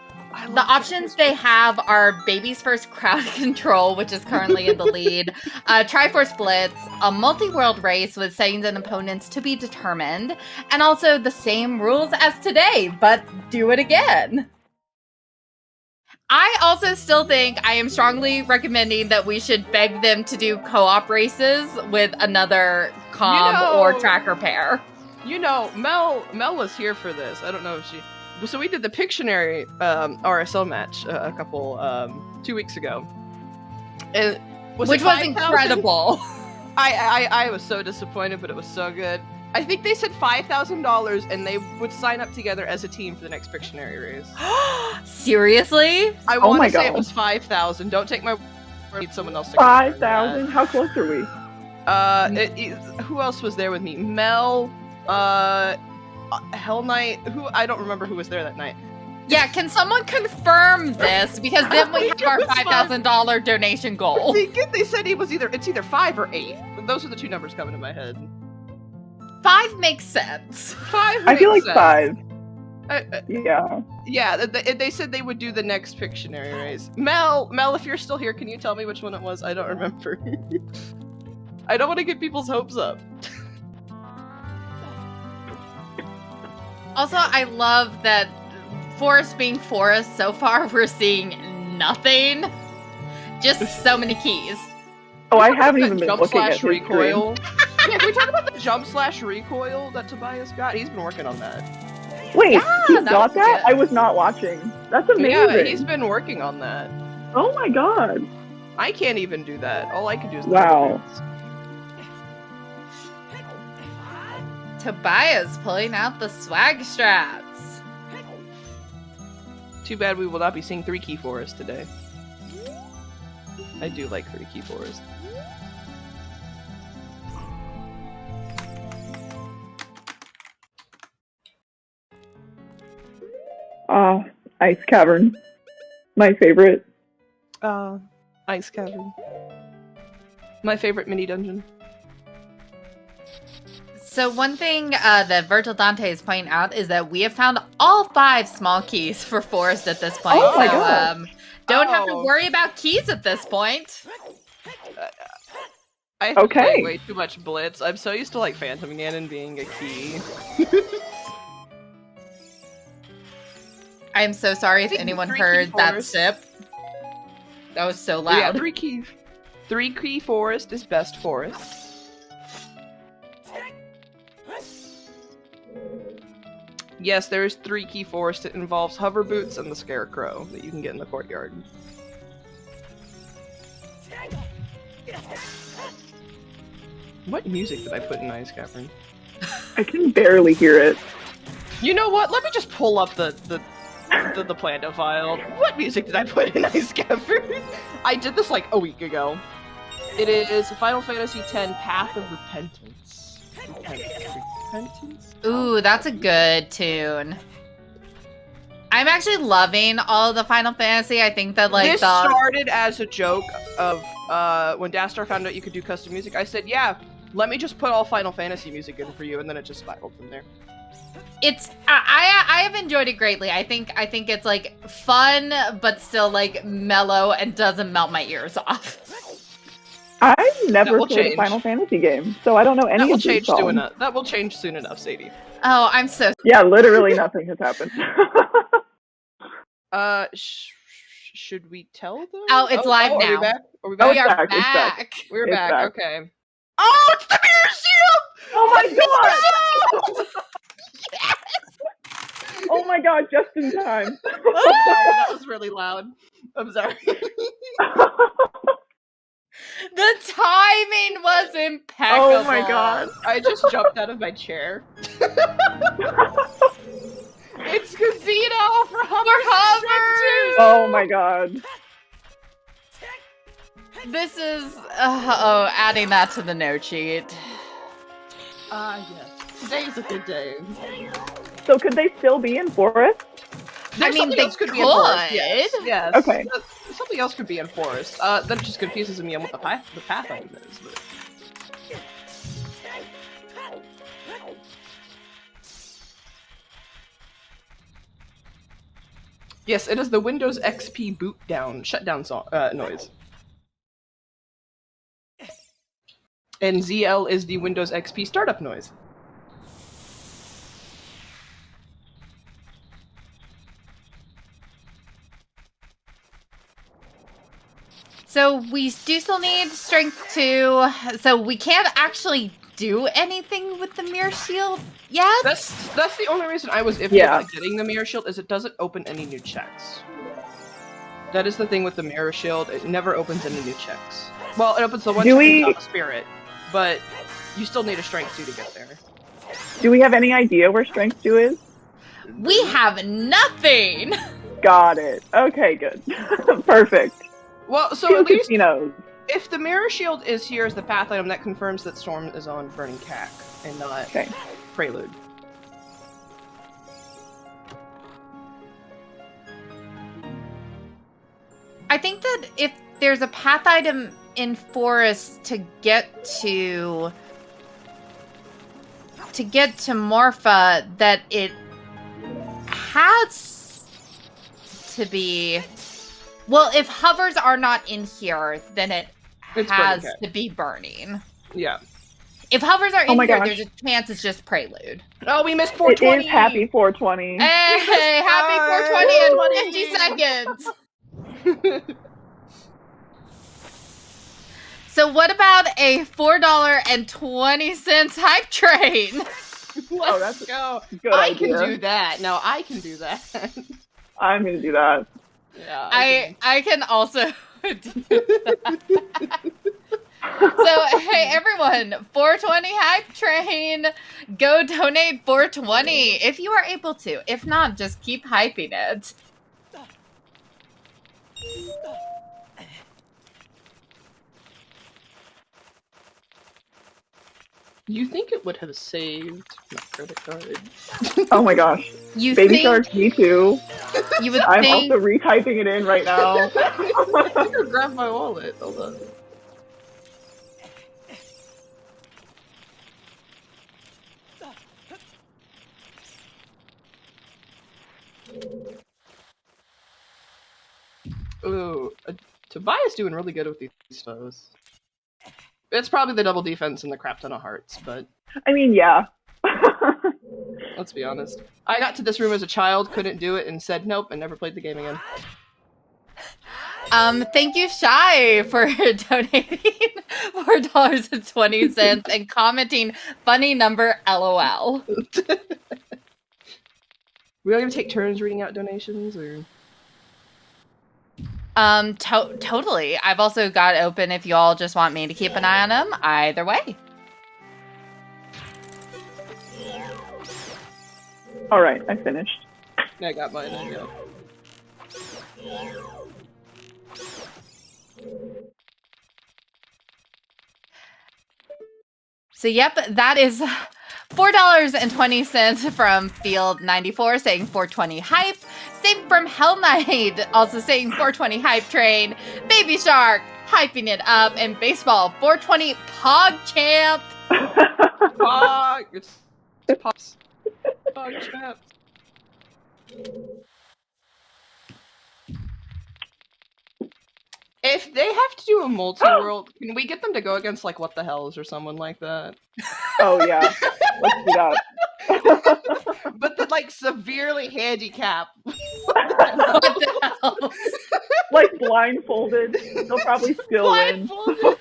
The options they have are Baby's First Crowd Control, which is currently in the lead, Triforce Splits, a multi-world race with settings and opponents to be determined, and also the same rules as today, but do it again. I also still think I am strongly recommending that we should beg them to do co-op races with another or tracker pair. You know, Mel was here for this. I don't know if she... So we did the Pictionary RSL match a couple 2 weeks ago, and which was incredible. I was so disappointed, but it was so good. I think they said $5,000, and they would sign up together as a team for the next Pictionary race. Seriously? I want to say it was 5,000. Don't take my word. I need someone else to 5,000? How close are we? Who else was there with me? Mel, Hell Knight, who I don't remember who was there that night. Yeah, can someone confirm this? Because then we have our $5,000 donation goal. They said it's either 5 or 8. Those are the two numbers coming to my head. 5 makes sense. 5 I feel like sense. 5. Yeah. Yeah, they said they would do the next Pictionary race. Mel, if you're still here, can you tell me which one it was? I don't remember. I don't want to get people's hopes up. Also, I love that forest being forest, so far we're seeing nothing. Just so many keys. Oh, I haven't even been jump looking at slash his recoil. screen. Yeah, can we talk about the jump slash recoil that Tobias got? He's been working on that. Wait, Yeah, he that got was that? good. I was not watching. That's amazing. Yeah, he's been working on that. Oh my god. I can't even do that. All I can do is Wow. Tobias pulling out the swag straps. Too bad we will not be seeing 3 key forest today. I do like 3 key forest. Ice Cavern. My favorite. Ice Cavern. My favorite mini dungeon. So one thing that Virgil Dante is pointing out is that we have found all 5 small keys for forest at this point. Oh my so God. don't have to worry about keys at this point. I have to Okay. play way too much Blitz. I'm so used to like Phantom Ganon being a key. I am so sorry if think anyone 3 heard key that forest. sip. That was so Yeah, loud. 3 key forest is best forest. Yes, there is 3 key forest. It involves hover boots and the scarecrow that you can get in the courtyard. What music did I put in Ice Cavern? I can barely hear it. You know what? Let me just pull up the Plando file. What music did I put in Ice Cavern? I did this like a week ago. It is Final Fantasy X Path of Repentance. Repentance? Ooh, that's a good tune. I'm actually loving all of the Final Fantasy. I think that like this started as a joke of when Dastar found out you could do custom music. I said, yeah, let me just put all Final Fantasy music in for you, and then it just spiraled from there. It's I have enjoyed it greatly. I think it's like fun but still like mellow and doesn't melt my ears off. I've never will played change. a Final Fantasy game, so I don't know any That will of these change songs. soon enough. That will change soon enough, Sadie. Oh, I'm so Yeah, literally nothing has happened. Should we tell them? Oh, it's live Are we now. back? Are we Oh, back? we are back, it's back. back. We're It's back. back. Okay. Oh, it's the mirror shield! Oh my god! Oh my god, just in time. Sorry, that was really loud. I'm sorry. The timing was impeccable. Oh my god. I just jumped out of my chair. It's Casino for Hummer. Oh my god. This is adding that to the no cheat. Yes. Today's a good day. So could they still be in forest? I mean, Something they else could be in forest. Yes. could. Yes. Okay. Something else could be in forest. That just confuses me on what the path item is. But... Yes, it is the Windows XP boot down, shutdown noise. And ZL is the Windows XP startup noise. So we do still need strength 2. So we can't actually do anything with the mirror shield yet? That's the only reason I was iffy about getting the mirror shield, is it doesn't open any new checks. That is the thing with the mirror shield, it never opens any new checks. Well, it opens the one check without spirit, but you still need a strength 2 to get there. Do we have any idea where strength 2 is? We have nothing! Got it. Okay, good. Perfect. Well, so at least casinos. If the mirror shield is here as the path item, that confirms that Storm is on Burning Cack and not Prelude. I think that if there's a path item in Forest to get to Morpha, that it has to be... Well, if hovers are not in here, then it has to be burning. Yeah. If hovers are in here, there's a chance it's just Prelude. Oh, we missed 420! It is happy 420. Hey, happy 420 in 50 seconds! So what about a $4.20 hype train? Let's go. Good idea. Can do that. No, I can do that. I'm gonna do that. Yeah, I can also do that. So, hey everyone, 420 hype train, go donate 420 if you are able to. If not, just keep hyping it. You think it would have saved my credit card? Oh my gosh. You Babyshark, me too. You would I'm think... also retyping it in right now. I can grab my wallet. Hold on. Ooh, Tobias doing really good with these foes. It's probably the double defense and the crap ton of hearts, but... I mean, yeah. Let's be honest. I got to this room as a child, couldn't do it, and said nope, and never played the game again. Thank you, Shy, for donating $4.20 and commenting funny number LOL. We all gonna take turns reading out donations, or...? Totally. I've also got open if y'all just want me to keep an eye on them. Either way. All right, I finished. I got mine. I go. So, yep, that is $4.20 from Field 94 saying 420 hype. Same from Hell Knight, also saying 420 hype train. Babyshark hyping it up, and Baseball 420 Pog Champ. Pog! It's Pops. Pog Champ. If they have to do a multi-world, can we get them to go against, like, What the Hells or someone like that? Oh, yeah. Let's do that. But then, like, severely handicapped. What the hell? Like, blindfolded. They'll probably still win.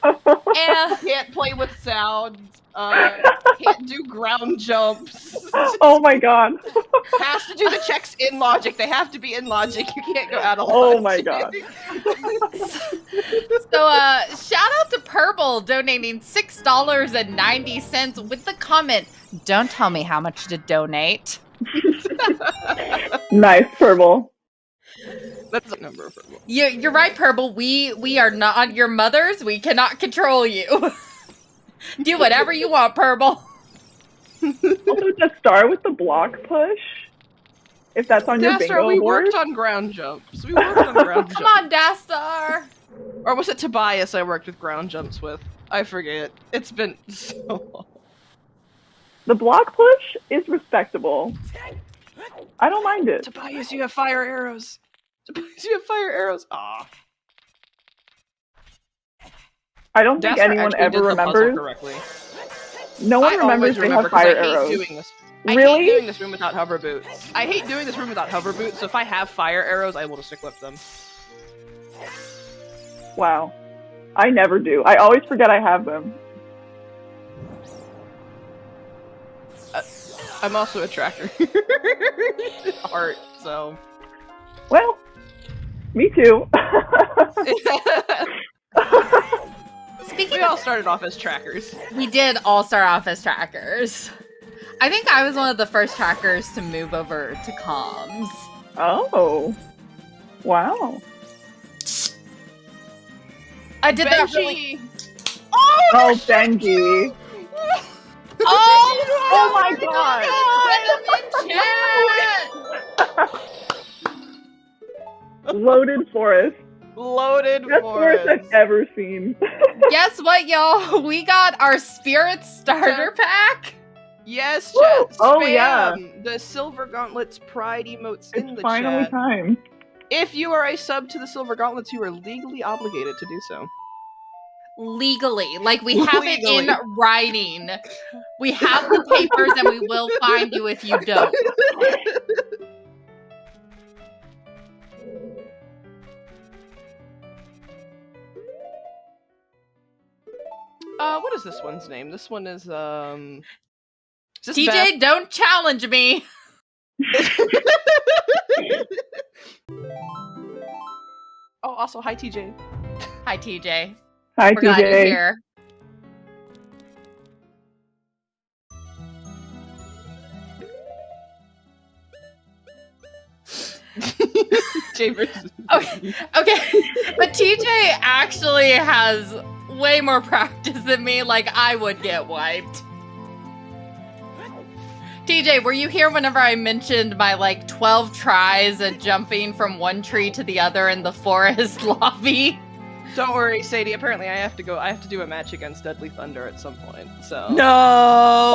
And can't play with sound. Can't do ground jumps. Oh my god. Has to do the checks in logic. They have to be in logic. You can't go out of logic. Oh my god. So, shout out to Purple donating $6.90 with the comment, "Don't tell me how much to donate." Nice, Purple. That's a number, Purple. You're right, Purple. We are not your mothers. We cannot control you. Do whatever you want, Purple. Also, Dastar with the block push. If that's on your bingo we board. worked on ground jumps. We worked on ground jumps. Come on, Dastar. Or was it Tobias I worked with ground jumps with? I forget. It's been so long. The block push is respectable. I don't mind it. Tobias, you have fire arrows. You have fire arrows. Aw. I don't think Dastar anyone actually ever did the puzzle remembers. correctly. No one I remembers always they remember have 'cause fire I hate arrows. doing this. I Really? hate doing this room without hover boots. I hate doing this room without hover boots, so if I have fire arrows, I will just equip them. Wow. I never do. I always forget I have them. I'm also a tracker. Art, so. Well, me too. Speaking We all started off as trackers. We did all start off as trackers. I think I was one of the first trackers to move over to comms. Oh. Wow. I did that really. Oh, Benjy. Oh my god. Loaded forest. Loaded Best forest I've ever seen. Guess what, y'all? We got our spirit starter pack. Yes, Woo! chat. Oh, Spam yeah. The Silver Gauntlets Pride emotes in It's the finally chat. time. If you are a sub to the Silver Gauntlets, you are legally obligated to do so. Legally. Like, we have it Legally. in writing. We have the papers and we will find you if you don't. What is this one's name? This one is, Is this TJ, don't challenge me. Oh, also, hi, TJ. Hi, TJ. Hi, We're glad you're TJ. here. J-versus. Okay, but TJ actually has way more practice than me. Like, I would get wiped. TJ, were you here whenever I mentioned my, 12 tries at jumping from one tree to the other in the forest lobby? Don't worry, Sadie. Apparently, I have to do a match against Deadly Thunder at some point, so... No!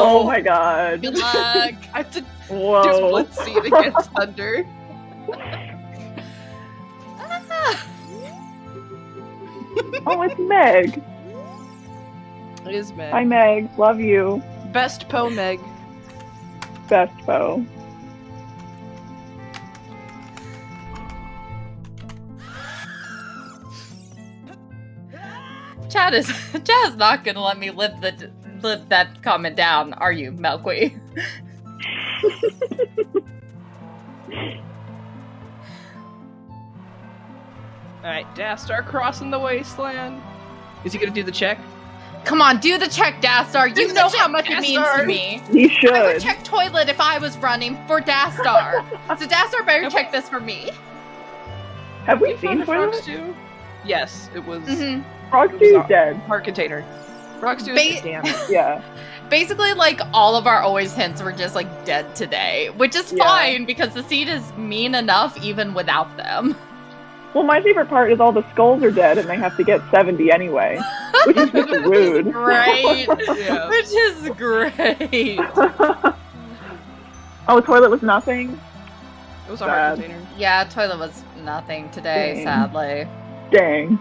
Oh my god. Good luck! I have to do Whoa. split seed against Thunder. Oh, it's Meg. It is Meg. Hi, Meg. Love you. Best Poe Meg. Best foe. Chad is not gonna let me live that comment down, are you, melqwii? Alright, Dastar crossing the wasteland. Is he gonna do the check? Come on, do the check, Dastar. You Do know the how check, much it means Dastar. to me. He I would should. check toilet if I was running for Dastar. So Dastar better check this for me. Have we You found seen the Frog Toilet? Stew? Yes, it was Frog It was Stew's on- dead. Heart Container. Frog Stew Ba- is damn. Yeah. Basically, all of our always hints were just, dead today. Which is Yeah. fine, because the seed is mean enough even without them. Well, my favorite part is all the skulls are dead and they have to get 70 anyway. Which is just rude. Great. Yeah. Which is great. Oh, Toilet was nothing? It was a Heart Sad. Container. Yeah, toilet was nothing today, Dang. sadly. Dang.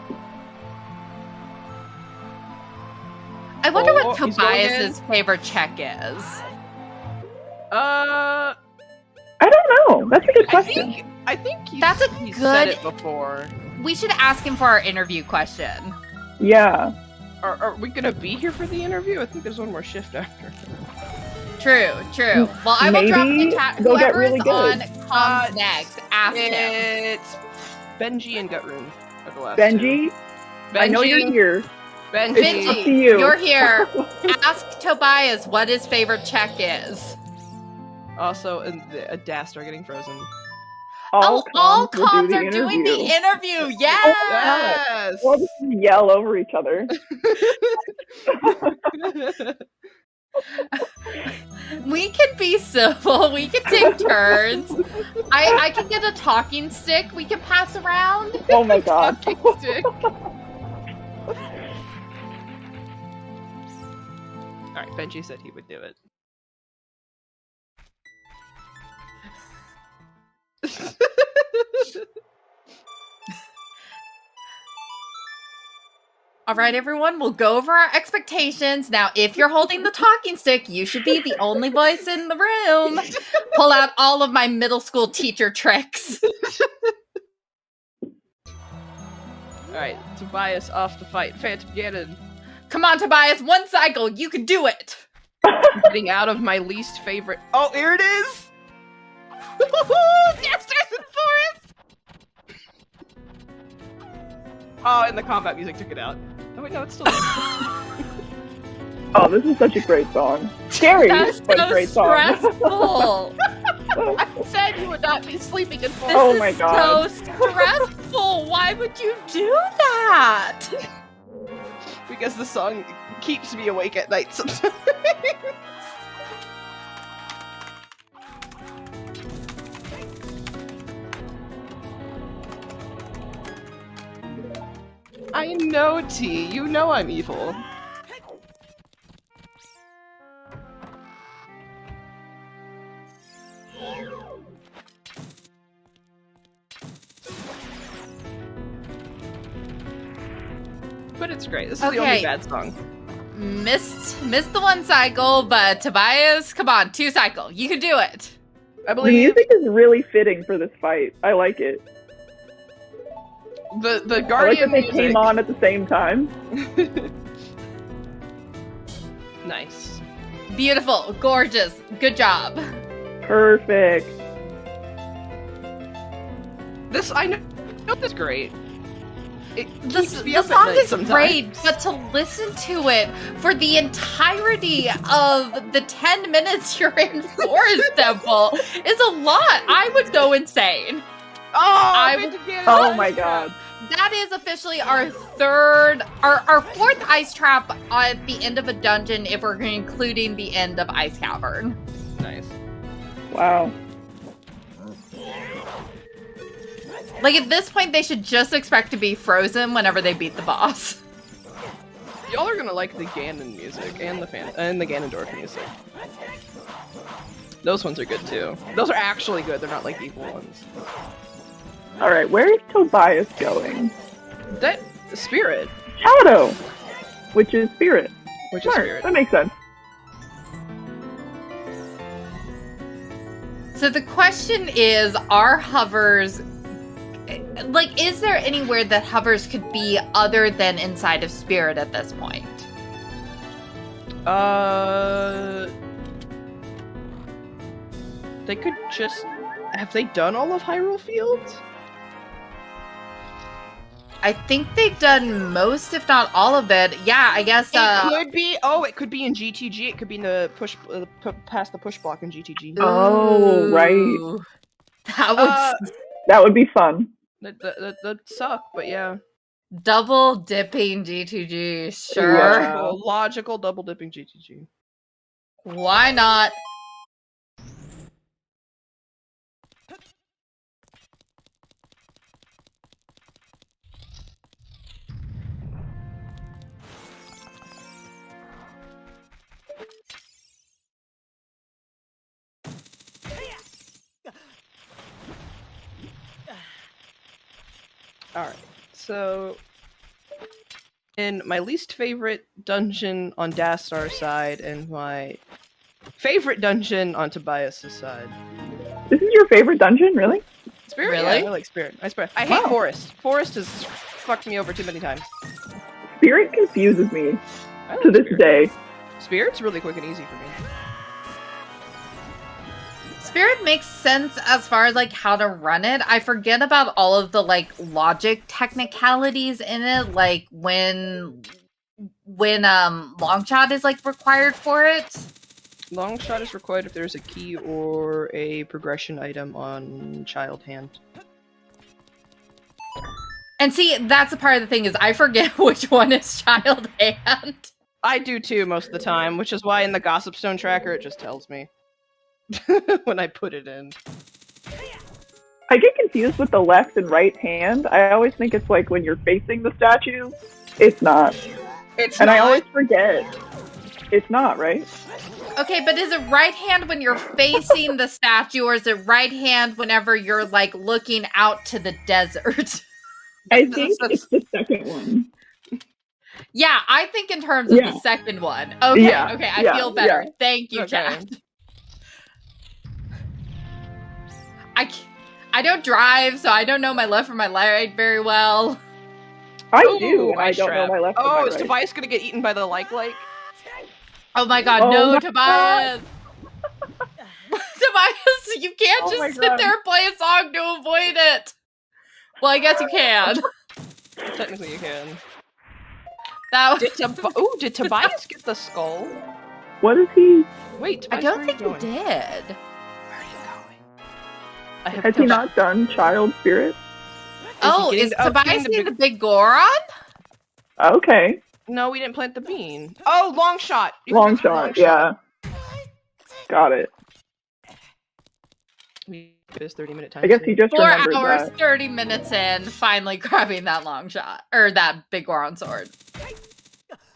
I wonder Oh, what he's going Tobias's favorite check is. Uh, I don't know. That's a good question. I think he's That's a said good- it before. We should ask him for our interview question. Yeah. Are we gonna be here for the interview? I think there's one more shift after. True. Well, I will drop Maybe the chat. they'll get Whoever is really good. on comes next. Ask him. It's Benjy and Gutrune are the last Benjy, I know you're here. Benjy. Up to you. You're here. Ask Tobias what his favorite check is. Also, a Dastar getting frozen. All comms will comms do are the doing the interview. interview. Yes. Yes. We'll just yell over each other. We can be civil. We can take turns. I can get a talking stick. We can pass around. Oh my god. Talking stick. Alright, Benjy said he would do it. All right, everyone, we'll go over our expectations. Now, if you're holding the talking stick, you should be the only voice in the room. Pull out all of my middle school teacher tricks. All right, Tobias off the fight. Phantom Ganon. Come on, Tobias, one cycle. You can do it. Getting out of my least favorite. Oh, here it is. Dastars in Forest. Oh, and the combat music took it out. Oh wait, no, it's still there. Oh, this is such a great song. Scary, That's but so great song. stressful. I said you would not be sleeping in Forest. Oh my God. So stressful. Why would you do that? Because the song keeps me awake at night sometimes. I know, T. You know I'm evil. But it's great. This is the only Okay. bad song. Missed the one cycle, but Tobias, come on, 2 cycle. You can do it. I The believe music is really fitting for this fight. I like it. the I like Guardian that they music. came on at the same time. Nice. Beautiful, gorgeous, good job. Perfect. This I know this is great. It The keeps me the up at song night is sometimes. great, but to listen to it for the entirety of the 10 minutes you're in Forest Temple is a lot. I would go insane. Oh, I Phantom Ganon. Oh my God. That is officially our fourth ice trap at the end of a dungeon if we're including the end of Ice Cavern. Nice. Wow. Like, at this point, they should just expect to be frozen whenever they beat the boss. Y'all are gonna like the Ganon music and the Ganondorf music. Those ones are good too. Those are actually good. They're not like evil ones. All right, where is Tobias going? That Spirit, Shadow, which is Spirit. which is Smart. Spirit. That makes sense. So the question is, are hovers... Like, is there anywhere that hovers could be other than inside of Spirit at this point? They could just... Have they done all of Hyrule Fields? I think they've done most, if not all of it. Yeah, I guess, It could be... Oh, it could be in GTG. It could be in the push... past the push block in GTG. Oh, right. Ooh. That would That would be fun. That'd suck, but yeah. double dipping G2G, sure. Yeah. Logical double dipping GTG. Why not? Alright, so... In my least favorite dungeon on Dastar's side, and my favorite dungeon on Tobias' side. This is your favorite dungeon, really? Spirit? Really? Yeah, I like Spirit. I hate Wow. Forest. Forest has fucked me over too many times. Spirit confuses me I like to this Spirit. day. Spirit's really quick and easy for me. Spirit makes sense as far as, like, how to run it. I forget about all of the, like, logic technicalities in it, like, when long shot is, like, required for it. Long shot is required if there's a key or a progression item on child hand. And see, that's a part of the thing is I forget which one is child hand. I do too most of the time, which is why in the Gossip Stone tracker it just tells me when I put it in. I get confused with the left and right hand. I always think it's like when you're facing the statue. It's not. It's And not. I always forget. It's not, right? Okay, but is it right hand when you're facing the statue, or is it right hand whenever you're, like, looking out to the desert? I think it's the second one. Yeah, I think in terms of the second one. Okay, Yeah, okay, I feel better. yeah. Thank you, Okay. chat. I don't drive, so I don't know my left from my right very well. I Ooh, do, and I ice don't know trap. my left from my Oh, is right. Tobias gonna get eaten by the like? Oh my god, Oh no, my Tobias! Tobias, you can't Oh my just sit God. there and play a song to avoid it! Well, I guess you can. Technically, you can. That Did Tobias get the skull? What is he? Wait, I Tobias, don't where think are you you going? did. Where are you going? I have Has he not done Child Spirit? Oh, getting is the- Tobias getting the getting big- the big Goron? Okay, No, we didn't plant the bean. Oh, long shot. You long can do shot. Yeah, got it. This 30-minute time. I guess he just 4 remembered hours, that. 30 minutes in, finally grabbing that long shot. Or that big Goron sword.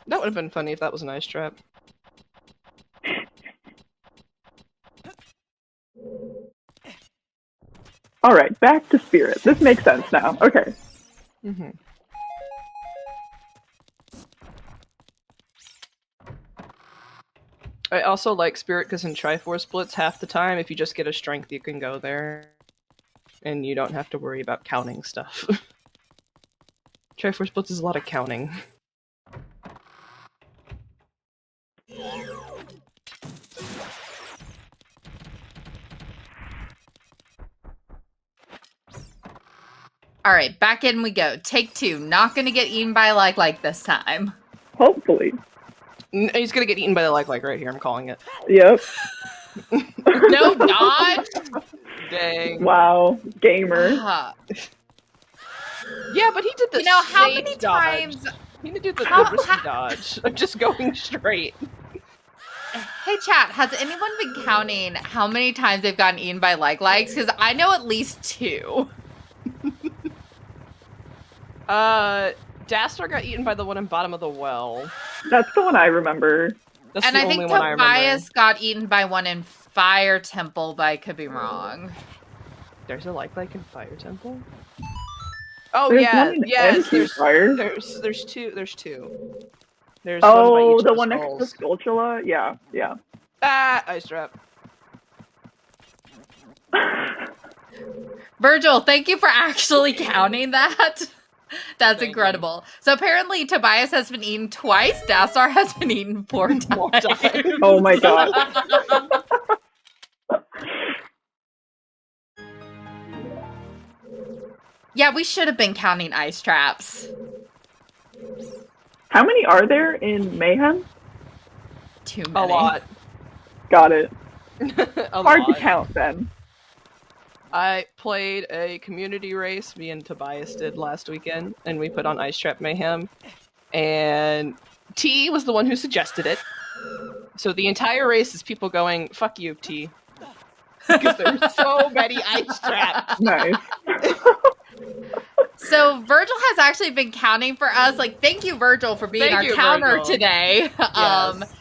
That would have been funny if that was an ice trap. All right, back to Spirit. This makes sense now. Okay. Mm-hmm. I also like Spirit because in Triforce splits, half the time, if you just get a strength, you can go there. And you don't have to worry about counting stuff. Triforce splits is a lot of counting. Alright, back in we go. Take 2. Not gonna get eaten by like this time. Hopefully. He's gonna get eaten by the like right here, I'm calling it. Yep. No dodge? Dang. Wow. Gamer. Yeah, but he did the how safe many dodge. times... He did the How- risky dodge of just going straight. Hey chat, has anyone been counting how many times they've gotten eaten by likes? Because I know at least 2. Dastar got eaten by the one in bottom of the well. That's the one I remember. That's And the I only think one I remember. Tobias got eaten by one in Fire Temple, but I could be wrong. There's a like in Fire Temple. Oh There's yeah, one in yes. Empty Fire. There's two. There's Oh, one by each the of one skulls. next to Skulltula? Yeah, yeah. Ah, ice trap. Virgil, thank you for actually counting that. That's Thank incredible. So apparently Tobias has been eaten twice, Dastar has been eaten 4 times. More time. Oh my god. Yeah, we should have been counting ice traps. How many are there in Mayhem? Too A many. lot. Got it. A Hard to lot. count then. I played a community race, me and Tobias did last weekend, and we put on Ice Trap Mayhem. And T was the one who suggested it. So the entire race is people going, fuck you, T. Because there's so many ice traps. Nice. So Virgil has actually been counting for us. Like, thank you, Virgil, for being Thank our you, counter Virgil. today. Yes.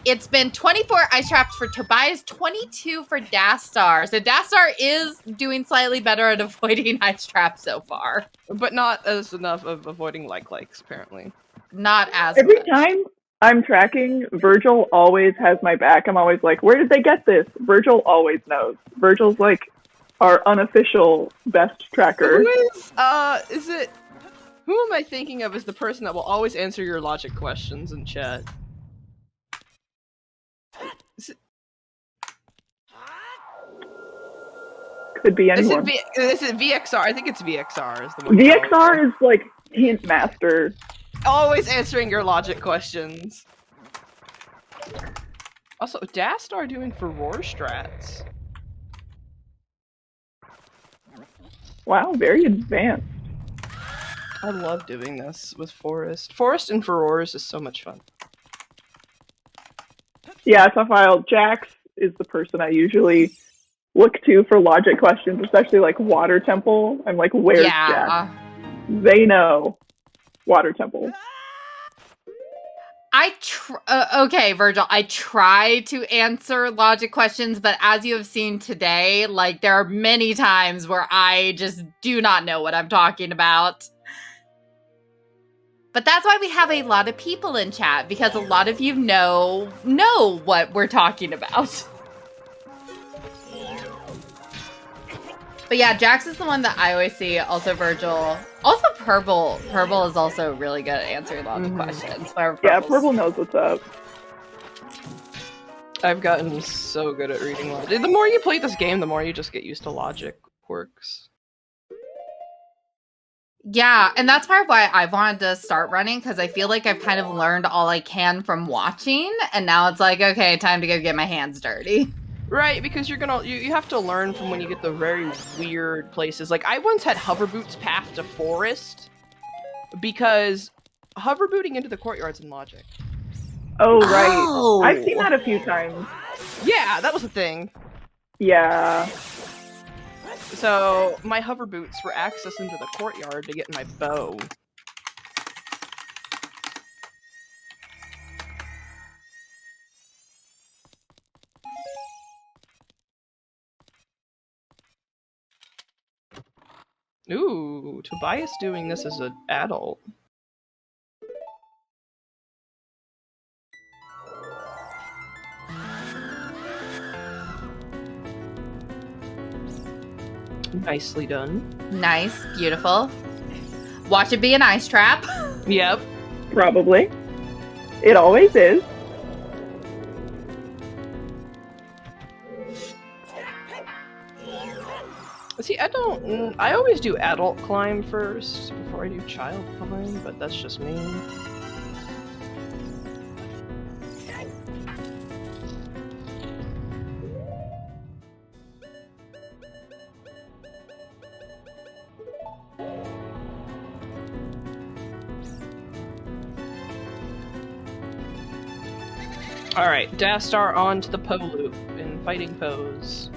It's been 24 ice traps for Tobias, 22 for Dastar. So Dastar is doing slightly better at avoiding ice traps so far. But not as enough of avoiding likes, apparently. Not as Every much. time I'm tracking, Virgil always has my back. I'm always like, where did they get this? Virgil always knows. Virgil's like our unofficial best tracker. Is it... Who am I thinking of as the person that will always answer your logic questions in chat? Could be Is anyone. it VXR? I think it's VXR is the one. VXR is like hint master. Always answering your logic questions. Also, Dastar doing Furore strats. Wow, very advanced. I love doing this with Forest. Forest and Furores is so much fun. Yeah, so file Jax is the person I usually look to for logic questions, especially like Water Temple. I'm like, where's Jax? They know Water Temple. Okay, Virgil, I try to answer logic questions, but as you have seen today, like, there are many times where I just do not know what I'm talking about. But that's why we have a lot of people in chat, because a lot of you know what we're talking about. But yeah, Jax is the one that I always see. Also Virgil. Also Purple. Purple is also really good at answering lots of questions. Yeah, Purple knows what's up. I've gotten so good at reading logic. The more you play this game, the more you just get used to logic quirks. Yeah, and that's part of why I wanted to start running, because I feel like I've kind of learned all I can from watching, and now it's like, okay, time to go get my hands dirty. Right, because you have to learn from when you get the very weird places. Like, I once had hover boots path to forest, because hover booting into the courtyard's in logic. Oh, right. Oh. I've seen that a few times. Yeah, that was a thing. Yeah. So, my hover boots were access into the courtyard to get my bow. Ooh, Tobias doing this as an adult. Nicely done. Nice, beautiful. Watch it be an ice trap. Yep. Probably. It always is. See, I always do adult climb first before I do child climb, but that's just me. Alright, Dastar on to the Po loop in fighting pose.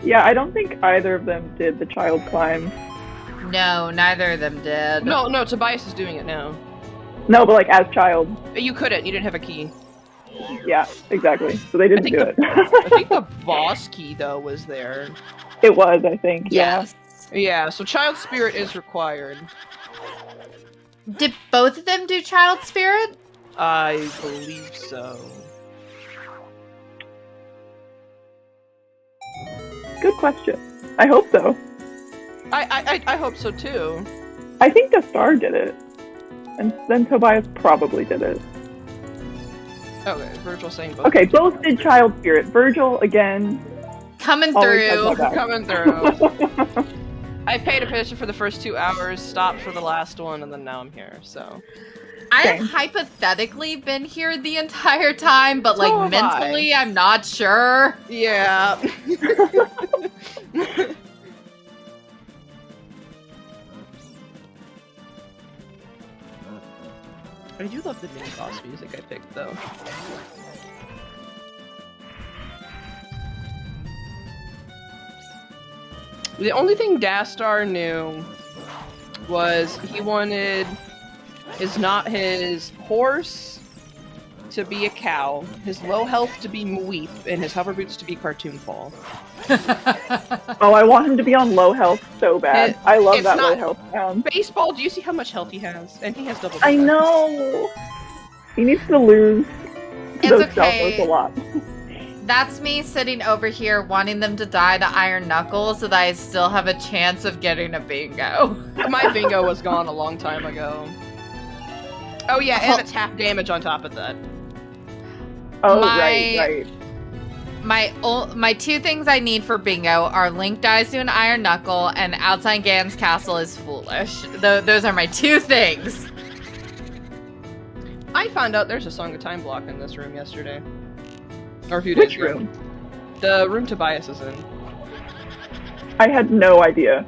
Yeah, I don't think either of them did the child climb. No, neither of them did. No, Tobias is doing it now. No, but like as child. You couldn't, you didn't have a key. Yeah, exactly. So they didn't do it. I think the boss key, though, was there. It was, I think. Yes. Yeah, so child spirit is required. Did both of them do child spirit? I believe so. Good question. I hope so. I hope so too. I think Dastar did it. And then Tobias probably did it. Okay, Virgil saying both. Okay, both did child spirit. Virgil, again. Coming always has through. my back. Coming through. I paid attention for the first 2 hours, stopped for the last one, and then now I'm here, so. I have Same. hypothetically been here the entire time, but like So have mentally, I'm not sure. Yeah. I do love the mini boss music I picked, though. The only thing Dastar knew was he wanted his horse to be a cow, his low health to be Mweep, and his hover boots to be Cartoon Fall. Oh, I want him to be on low health so bad. I love it's that not- low health sound. Baseball, do you see how much health he has? And he has double I defense. know! He needs to lose It's those okay. Delphos a lot. That's me sitting over here wanting them to die to Iron Knuckles so that I still have a chance of getting a bingo. My bingo was gone a long time ago. Oh yeah, and it's half damage on top of that. Oh, My- right. My 2 things I need for bingo are Link dies to an Iron Knuckle and outside Ganon's castle is foolish. Those are my 2 things. I found out there's a Song of Time block in this room yesterday. Or a few days Which ago. room? The room Tobias is in. I had no idea.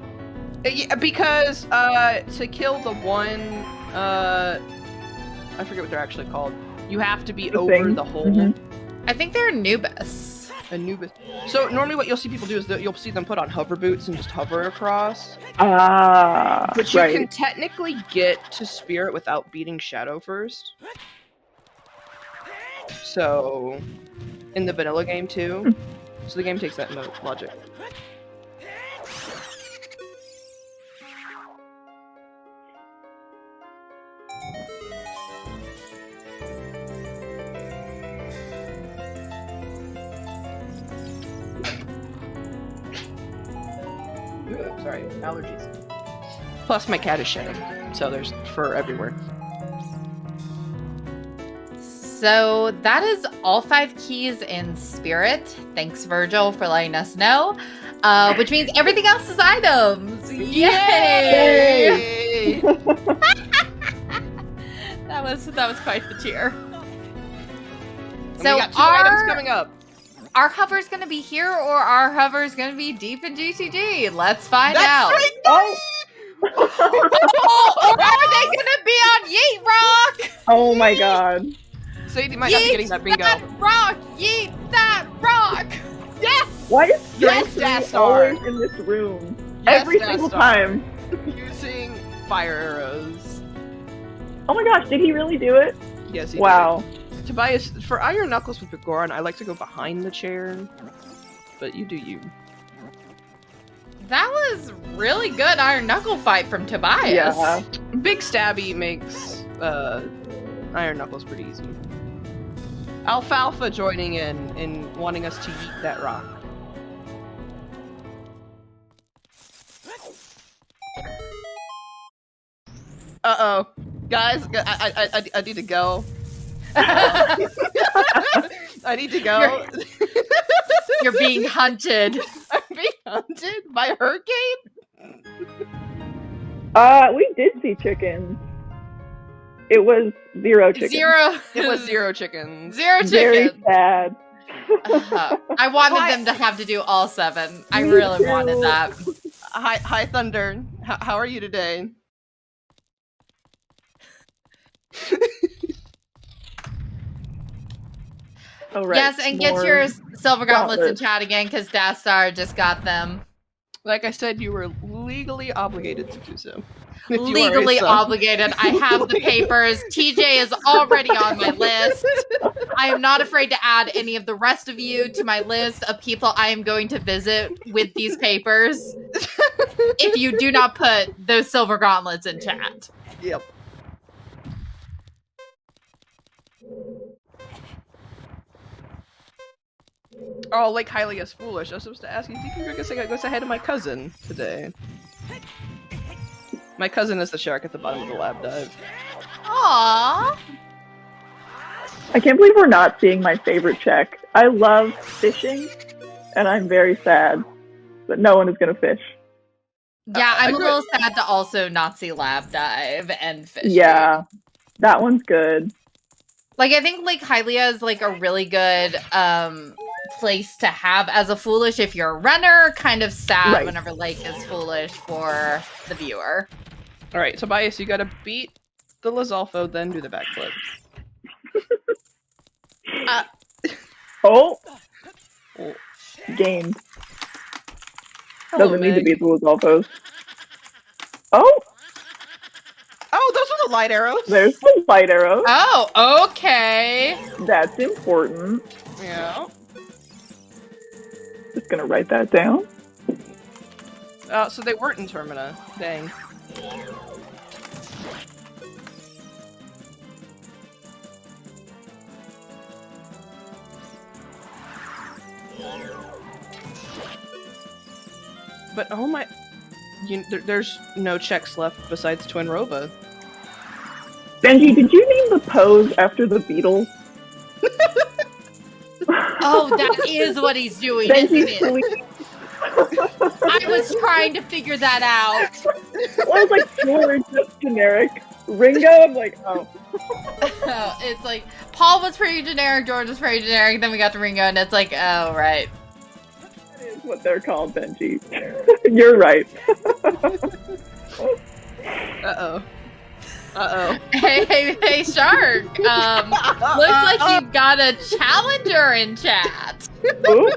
Yeah, because, to kill the one, I forget what they're actually called. You have to be The over thing? the hole. Mhm. I think they're Anubis. Anubis. So normally what you'll see people do is that you'll see them put on hover boots and just hover across. Ah, But you right. can technically get to Spirit without beating Shadow first. So, in the vanilla game too. So the game takes that logic. Sorry, allergies. Plus, my cat is shedding, so there's fur everywhere. So that is all 5 keys in spirit. Thanks, Virgil, for letting us know. Which means everything else is items. Yay! that was quite the cheer. And So we got 2 items coming up. Our hover's gonna be here, or our hover's gonna be deep in GTG. Let's find out. Right. Oh! Or are they gonna be on Yeet Rock? Oh my god. Sadie might not be getting that bingo. That rock! Yeet that rock! Yes! Why is Yes, Strength Dastar. always in this room? Yes, Every single Dastar. time. Using fire arrows. Oh my gosh, did he really do it? Yes, he Wow. did. Tobias, for Iron Knuckles with the Goron, I like to go behind the chair. But you do you. That was really good Iron Knuckle fight from Tobias. Yeah. Big Stabby makes Iron Knuckles pretty easy. Alfalfa joining in and wanting us to eat that rock. Uh-oh. Guys, I need to go. I need to go. You're being hunted. I'm being hunted by a hurricane? We did see chickens. It was 0 chickens. It was 0 chickens. 0 Very chickens. sad. I wanted them to have to do all 7. I really wanted that. Hi, Thunder. How are you today? Oh, right. Yes, and get More your silver gauntlets in gauntlets. chat again, because Dastar just got them. Like I said, you were legally obligated to do so. If you are a Legally sub. obligated. I have the papers. TJ is already on my list. I am not afraid to add any of the rest of you to my list of people I am going to visit with these papers. If you do not put those silver gauntlets in chat. Yep. Oh, like Hylia's foolish. I was supposed to ask you if you can go ahead of my cousin today. My cousin is the shark at the bottom of the lab dive. Aww. I can't believe we're not seeing my favorite check. I love fishing, and I'm very sad that no one is going to fish. Yeah, I'm a agree. little sad to also not see lab dive and fishing. Yeah, that one's good. Like, I think, like, Hylia is, like, a really good, place to have as a foolish if you're a runner. Kind of sad Right. whenever, like, is foolish for the viewer. Alright, Tobias, you gotta beat the Lizalfo, then do the backflip. Oh! Oh. Gained. Hello, Doesn't need to Meg. be the Lizalfos. Oh! Oh, those are the light arrows! There's the light arrow. Oh, okay. That's important. Yeah. Just gonna write that down. So they weren't in Termina. Dang. But oh my... there's no checks left besides Twin Roba. Benji, did you name the pose after the Beatles? Oh, that is what he's doing, Benji, isn't it? please. I was trying to figure that out. Well, I was like, George, that's generic. Ringo, I'm like, oh. Oh, it's like, Paul was pretty generic, George was pretty generic, then we got to Ringo, and it's like, oh, right. That is what they're called, Benji. You're right. Uh-oh. Uh-oh. Hey, Shark. Looks like you've got a challenger in chat. Ooh,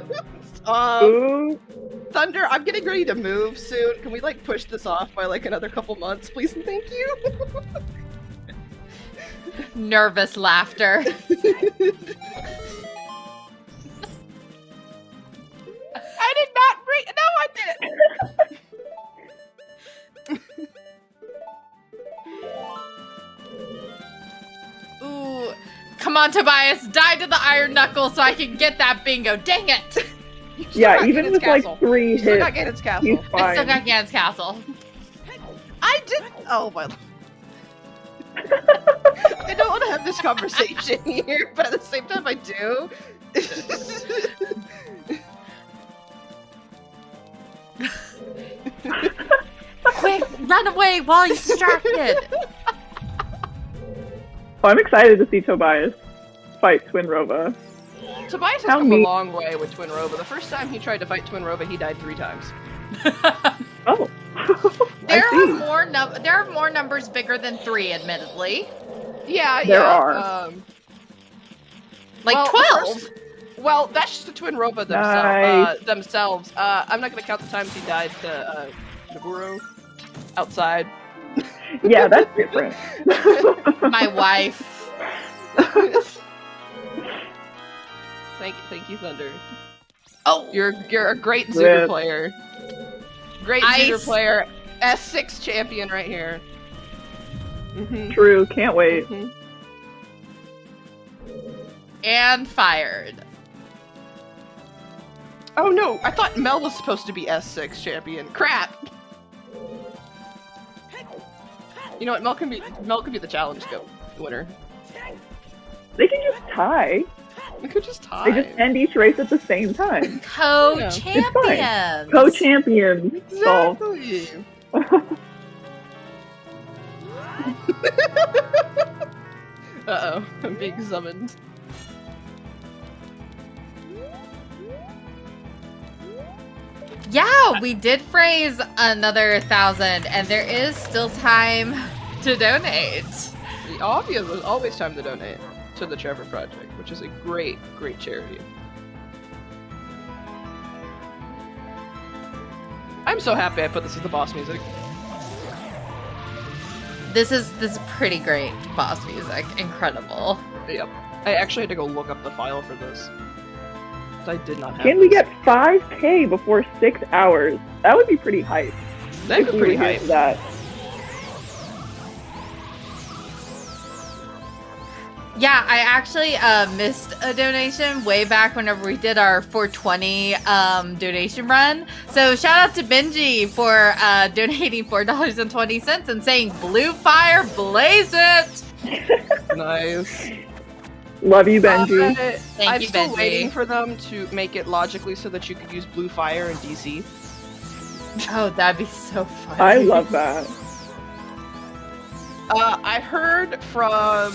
Um, ooh. Thunder, I'm getting ready to move soon. Can we, like, push this off by, like, another couple months, please and thank you? Nervous laughter. I did not bring. No, I didn't. Ooh. Come on, Tobias, die to the iron knuckle so I can get that bingo. Dang it! Yeah, even with like 3 Still got hits, Ganon's castle. he's I fine. still got Ganon's castle. I did. Oh my. I don't want to have this conversation here, but at the same time, I do. Quick, run away while he's distracted. Oh, I'm excited to see Tobias fight Twin Rova. Tobias has How come a neat. long way with Twin Rova. The first time he tried to fight Twin Rova, he died 3 times. Oh. There I are see. more numbers bigger than 3, admittedly. Yeah, There yeah. are. Like Well, 12. Well, that's just the Twin Rova Nice. themselves. I'm not going to count the times he died to Naburo outside. Yeah, that's different. My wife. Thank you, Thunder. Oh, You're a great Zooter Rip. player. Great Ice. Zooter player. S6 champion right here. Mm-hmm. True, can't wait. Mm-hmm. and fired. Oh no, I thought Mel was supposed to be S6 champion. Crap! You know what, Mel can be the challenge winner. They can just tie. We could just tie. They just end each race at the same time. Co-champions. Co-champions. Solved. Exactly. Uh-oh, I'm being summoned. Yeah, we did phrase another 1,000, and there is still time to donate. Obviously, there's always time to donate to the Trevor Project, which is a great, great charity. I'm so happy I put this as the boss music. This is pretty great boss music. Incredible. Yep. I actually had to go look up the file for this. I did not have Can we this. get 5K before 6 hours? That would be pretty hype. That'd If be we pretty would get hype. to that. Yeah, I actually missed a donation way back whenever we did our 420 donation run. So shout out to Benji for donating $4.20 and saying "Blue fire, blaze it." Nice. Love you, Benji. I'm you, still Benji. waiting for them to make it logically so that you could use blue fire in DC. Oh, that'd be so funny. I love that. I heard from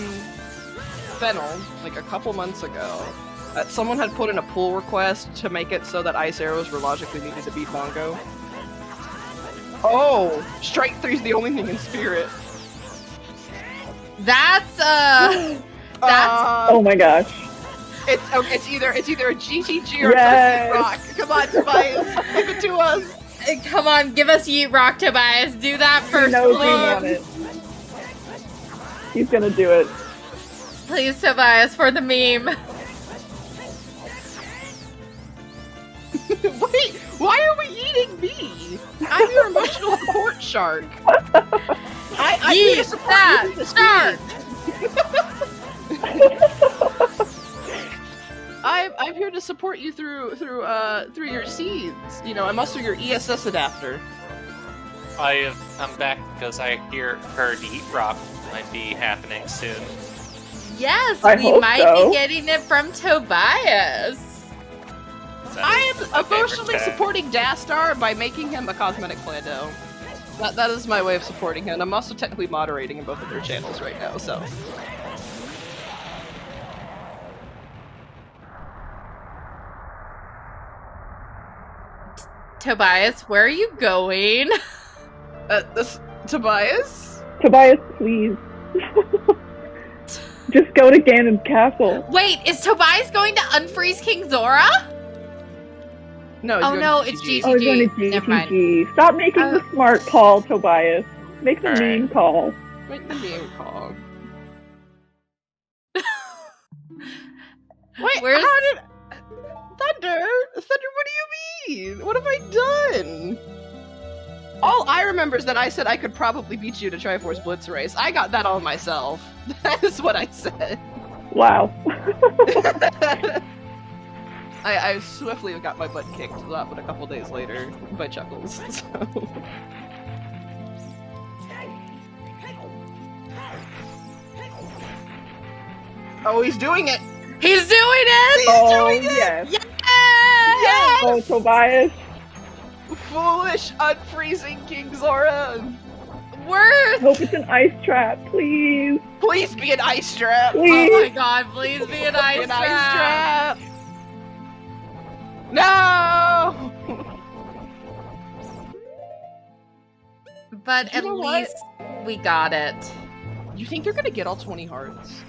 Fennel, like a couple months ago, that someone had put in a pull request to make it so that ice arrows were logically needed to beat Bongo. Oh! Strike 3's the only thing in Spirit. That's Oh my gosh. It's either a GTG or Yes. a Rock. Come on, Tobias, give it to us. come on, give us Yeet Rock, Tobias. Do that He first knows we one. want it. He's gonna do it. Please, Tobias, for the meme. Wait, why are we eating me? I'm your emotional support shark. I'm here to Yeet support that you through the shark. I'm here to support you through your seeds. You know, I'm also your ESS adapter. I'm back because I heard Eat Rock might be happening soon. Yes, I we hope might so. be getting it from Tobias. I am My favorite emotionally tag. supporting Dastar by making him a cosmetic plando. That is my way of supporting him. I'm also technically moderating in both of their channels right now, so. Tobias, where are you going? Tobias? Tobias, please. Just go to Ganon's castle. Wait, is Tobias going to unfreeze King Zora? No, he's Oh going no, to it's GG. Oh, he's going to Never mind. GTG. Stop making the smart call, Tobias. Make the Alright. mean call. Make the game call. Wait, Where's- how did... Thunder, what do you mean? What have I done? All I remember is that I said I could probably beat you to Triforce Blitz race. I got that all myself. That is what I said. Wow. I swiftly got my butt kicked but a couple days later by Chuckles. So. Oh, he's doing it! He's doing it! Oh, yes. Yes! Yes! Oh, Tobias. Foolish, unfreezing King Zora! Worth! Hope it's an ice trap, please. Please be an ice trap! Please. Oh my god, please be an ice An trap! ice trap! No! But You at know what? least we got it. You think they're gonna get all 20 hearts?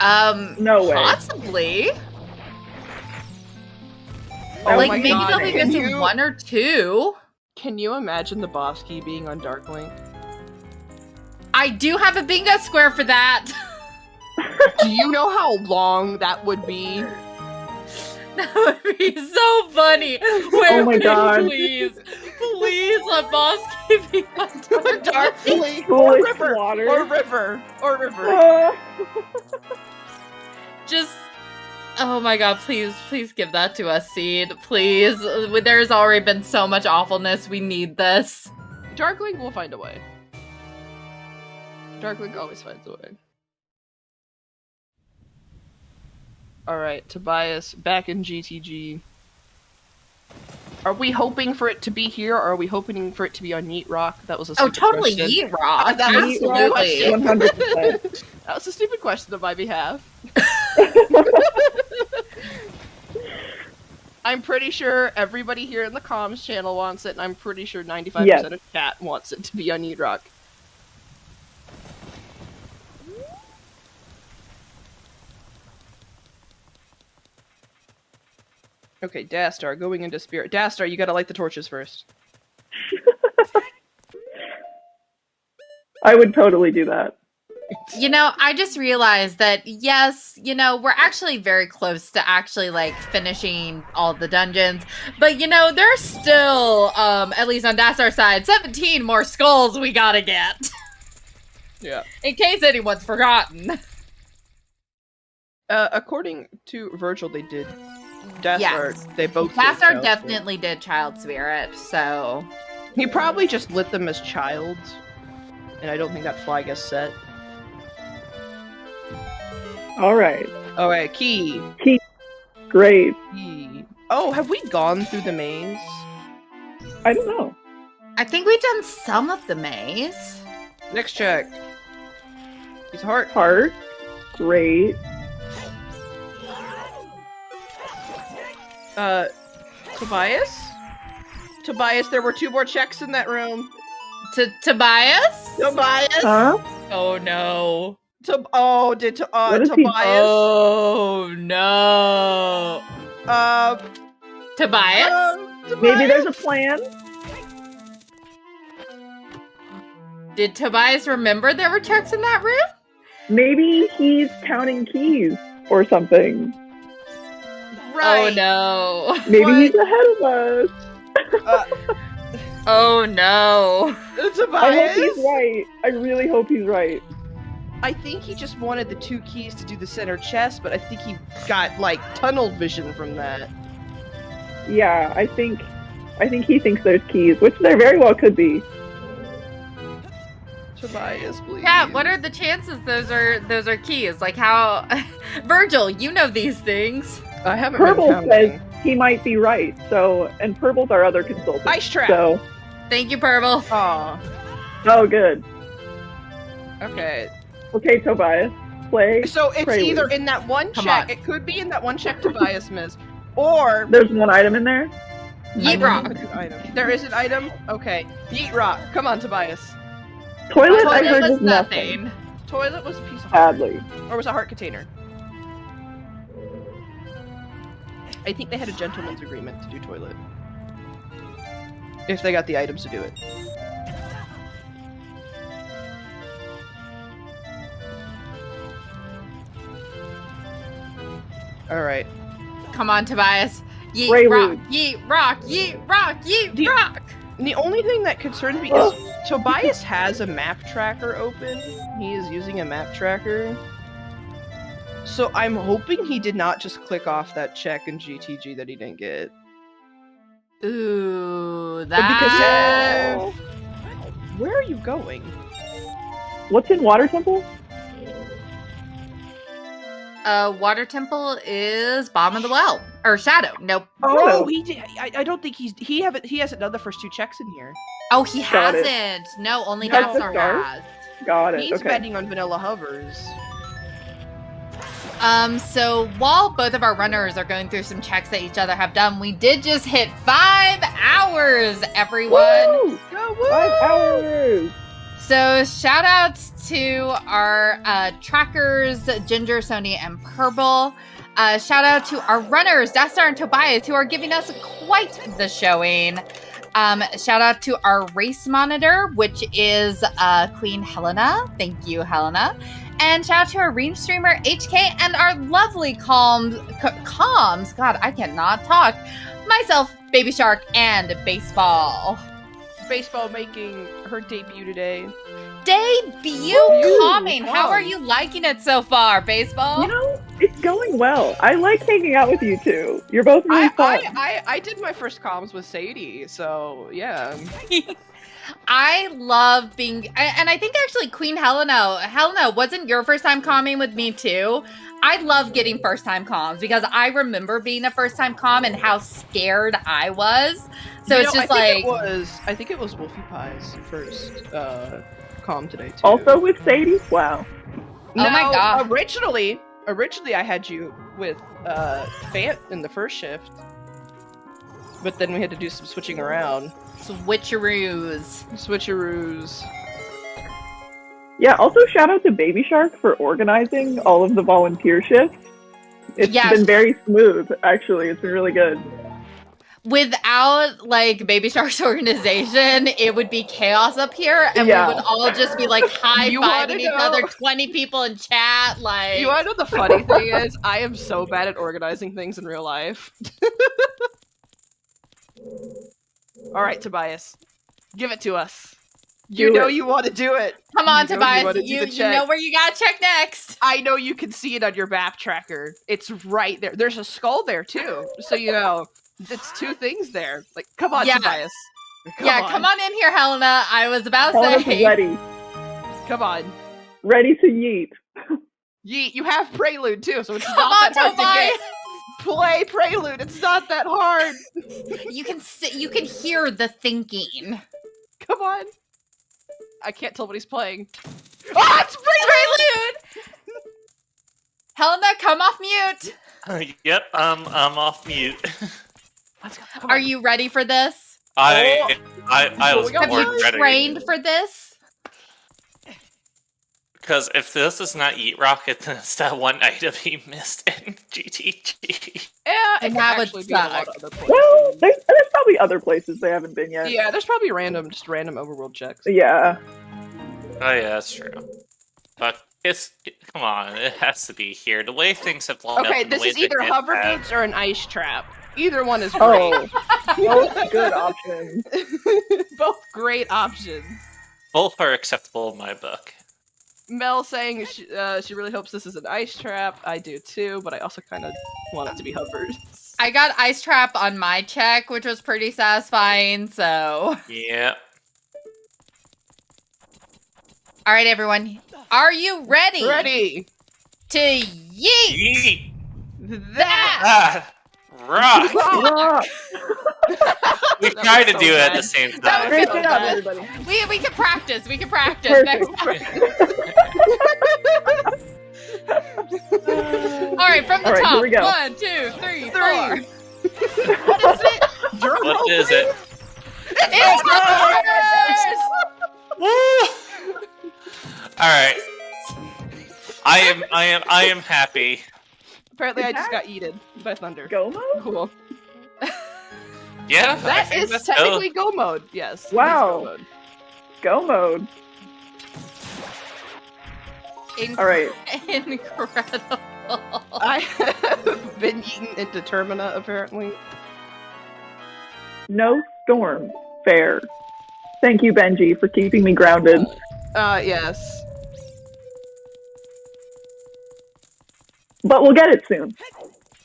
No way. Possibly. Oh like my maybe God, they'll be can missing you- 1 or 2. Can you imagine the boss key being on Darklink? I do have a bingo square for that. Do you know how long that would be? That would be so funny. Wait, my God. Please let Boss keep me on Darklink or Foolish river, water. or river, or river. Just, oh my god, please give that to us, Seed. Please. There's already been so much awfulness. We need this. Darklink will find a way. Darklink always finds a way. Alright, Tobias, back in GTG. Are we hoping for it to be here, or are we hoping for it to be on Yeet Rock? That was a Oh, stupid totally question. Yeet Rock. That was a Absolutely. stupid question. 100%. That was a stupid question on my behalf. I'm pretty sure everybody here in the comms channel wants it, and I'm pretty sure 95% Yes. of chat wants it to be on Yeet Rock. Okay, Dastar, going into Spirit. Dastar, you gotta light the torches first. I would totally do that. You know, I just realized that, yes, you know, we're actually very close to actually, like, finishing all the dungeons. But, you know, there's still, at least on Dastar's side, 17 more skulls we gotta get. Yeah. In case anyone's forgotten. According to Virgil, they did. Dastar, Yes. they both did Dastar Child definitely did Child Spirit, so... Spirit. He probably just lit them as childs, and I don't think that flag is set. Alright. Alright, key. Great. Key. Oh, have we gone through the maze? I don't know. I think we've done some of the maze. Next check. He's a heart. Heart. Great. Tobias? Tobias, there were 2 more checks in that room. Tobias? Tobias? Huh? Oh no. What is he- Tobias? Oh no. Tobias? Maybe there's a plan? Did Tobias remember there were checks in that room? Maybe he's counting keys or something. Right. Oh no. Maybe What? he's ahead of us. Oh no. Tobias? I hope he's right. I really hope he's right. I think he just wanted the 2 keys to do the center chest, but I think he got, like, tunnel vision from that. Yeah, I think he thinks there's keys, which there very well could be. Tobias, please. Yeah, what are the chances those are keys? Like how Virgil, you know these things. I haven't Purple been says counting. he might be right, so and Purple's our other consultant. Ice trap! So Thank you, Purple. Aw. oh good. Okay. Okay, Tobias. Play. So it's Prelude. either in that one Come check, on. it could be in that one check Tobias missed, or... There's one item in there? Yeet rock. There is an item? Okay. Yeet rock. Come on, Tobias. Toilet, I Toilet heard was was nothing. nothing. Toilet was a piece of heart. Sadly. Or was a heart container. I think they had a gentleman's agreement to do toilet. If they got the items to do it. All right. Come on, Tobias. Yeet, Prelude. rock, yeet, rock, yeet, rock, yeet, rock. The only thing that concerns me is Tobias has a map tracker open. He is using a map tracker. So I'm hoping he did not just click off that check in GTG that he didn't get. Ooh, Because where are you going? What's in Water Temple? Water Temple is bottom of the well. Or Shadow. Nope. Oh, he did. I don't think he hasn't done the first 2 checks in here. Oh, he Got it. hasn't. No, only Has the Dastar stars? has. Got it. He's okay. betting on vanilla hovers. So while both of our runners are going through some checks that each other have done, we did just hit 5 hours, everyone. Woo! Go, woo! 5 hours. So shout outs to our trackers, Gingersonny and Purple. Shout out to our runners, Dastar and Tobias, who are giving us quite the showing. Shout out to our race monitor, which is Queen Helena. Thank you, Helena. And shout out to our Ream streamer, HK, and our lovely comms. God, I cannot talk. Myself, Babyshark, and Baseball. Baseball making her debut today. Debut calming. How are you liking it so far, Baseball? You know, it's going well. I like hanging out with you two. You're both really fun. I did my first comms with Sadie, so yeah. I love being, and I think actually Queen Helena, wasn't your first time comming with me too? I love getting first time comms because I remember being a first time comm and how scared I was. So it's just I think it was wolfiwolfpie's first comm today too. Also with Sadie? Wow. Oh my god. Originally I had you with Fant in the first shift. But then we had to do some switching around. Switcheroos. Yeah, also shout out to Babyshark for organizing all of the volunteer shifts. It's been very smooth, actually. It's been really good. Without, like, Babyshark's organization, it would be chaos up here, and we would all just be, like, high-fiving each other, 20 people in chat, like... You wanna know the funny thing is? I am so bad at organizing things in real life. Alright, Tobias. Give it to us. You know you want to do it. Come on, Tobias. You know where you gotta check next. I know you can see it on your map tracker. It's right there. There's a skull there, too. So you know, it's 2 things there. Like, come on, Tobias. Come on in here, Helena. I was about to Helena's say. ready. Come on. Ready to yeet. Yeet. You have Prelude, too, so it's not that hard to get. Play Prelude. It's not that hard. You can hear the thinking. Come on. I can't tell what he's playing. Oh, it's Prelude! Helena, come off mute. Yep, I'm off mute. Let's go. Are you ready for this? I was Have more you ready. trained for this? Because if this is not Eat Rocket, then it's that one item he missed in GTG. Yeah, And it that can would actually be a lot suck. of other places. Well, there's probably other places they haven't been yet. Yeah, there's probably random overworld checks. Yeah. Oh yeah, that's true. But come on, it has to be here. The way things have lined up. Okay, and the this way is they either did hover that- boots or an ice trap. Either one is great. Oh, both good options. Both great options. Both are acceptable in my book. Mel saying she really hopes this is an ice trap. I do too, but I also kind of want it to be hovers. I got Ice Trap on my check, which was pretty satisfying, so... Yeah. Alright, everyone. Are you ready? Ready! To yeet Yeet! that! Rock! Rock. We That tried was to so do it at bad. the same That time. was Great job, everybody. We can practice. We can practice Perfect. next time. Alright, from the All right, top. here we go. 1, 2, 3, 4. What is it? Drum What roll, is it? It's yours! Woo! Alright. I am happy. Apparently I just got eaten by thunder. Go mode? Cool. Yeah, I That think is that's technically go mode, yes. Wow. Go mode. All right. Incredible. I have been eaten into Termina, apparently. No storm. Fair. Thank you, Benji, for keeping me grounded. Yes. But we'll get it soon.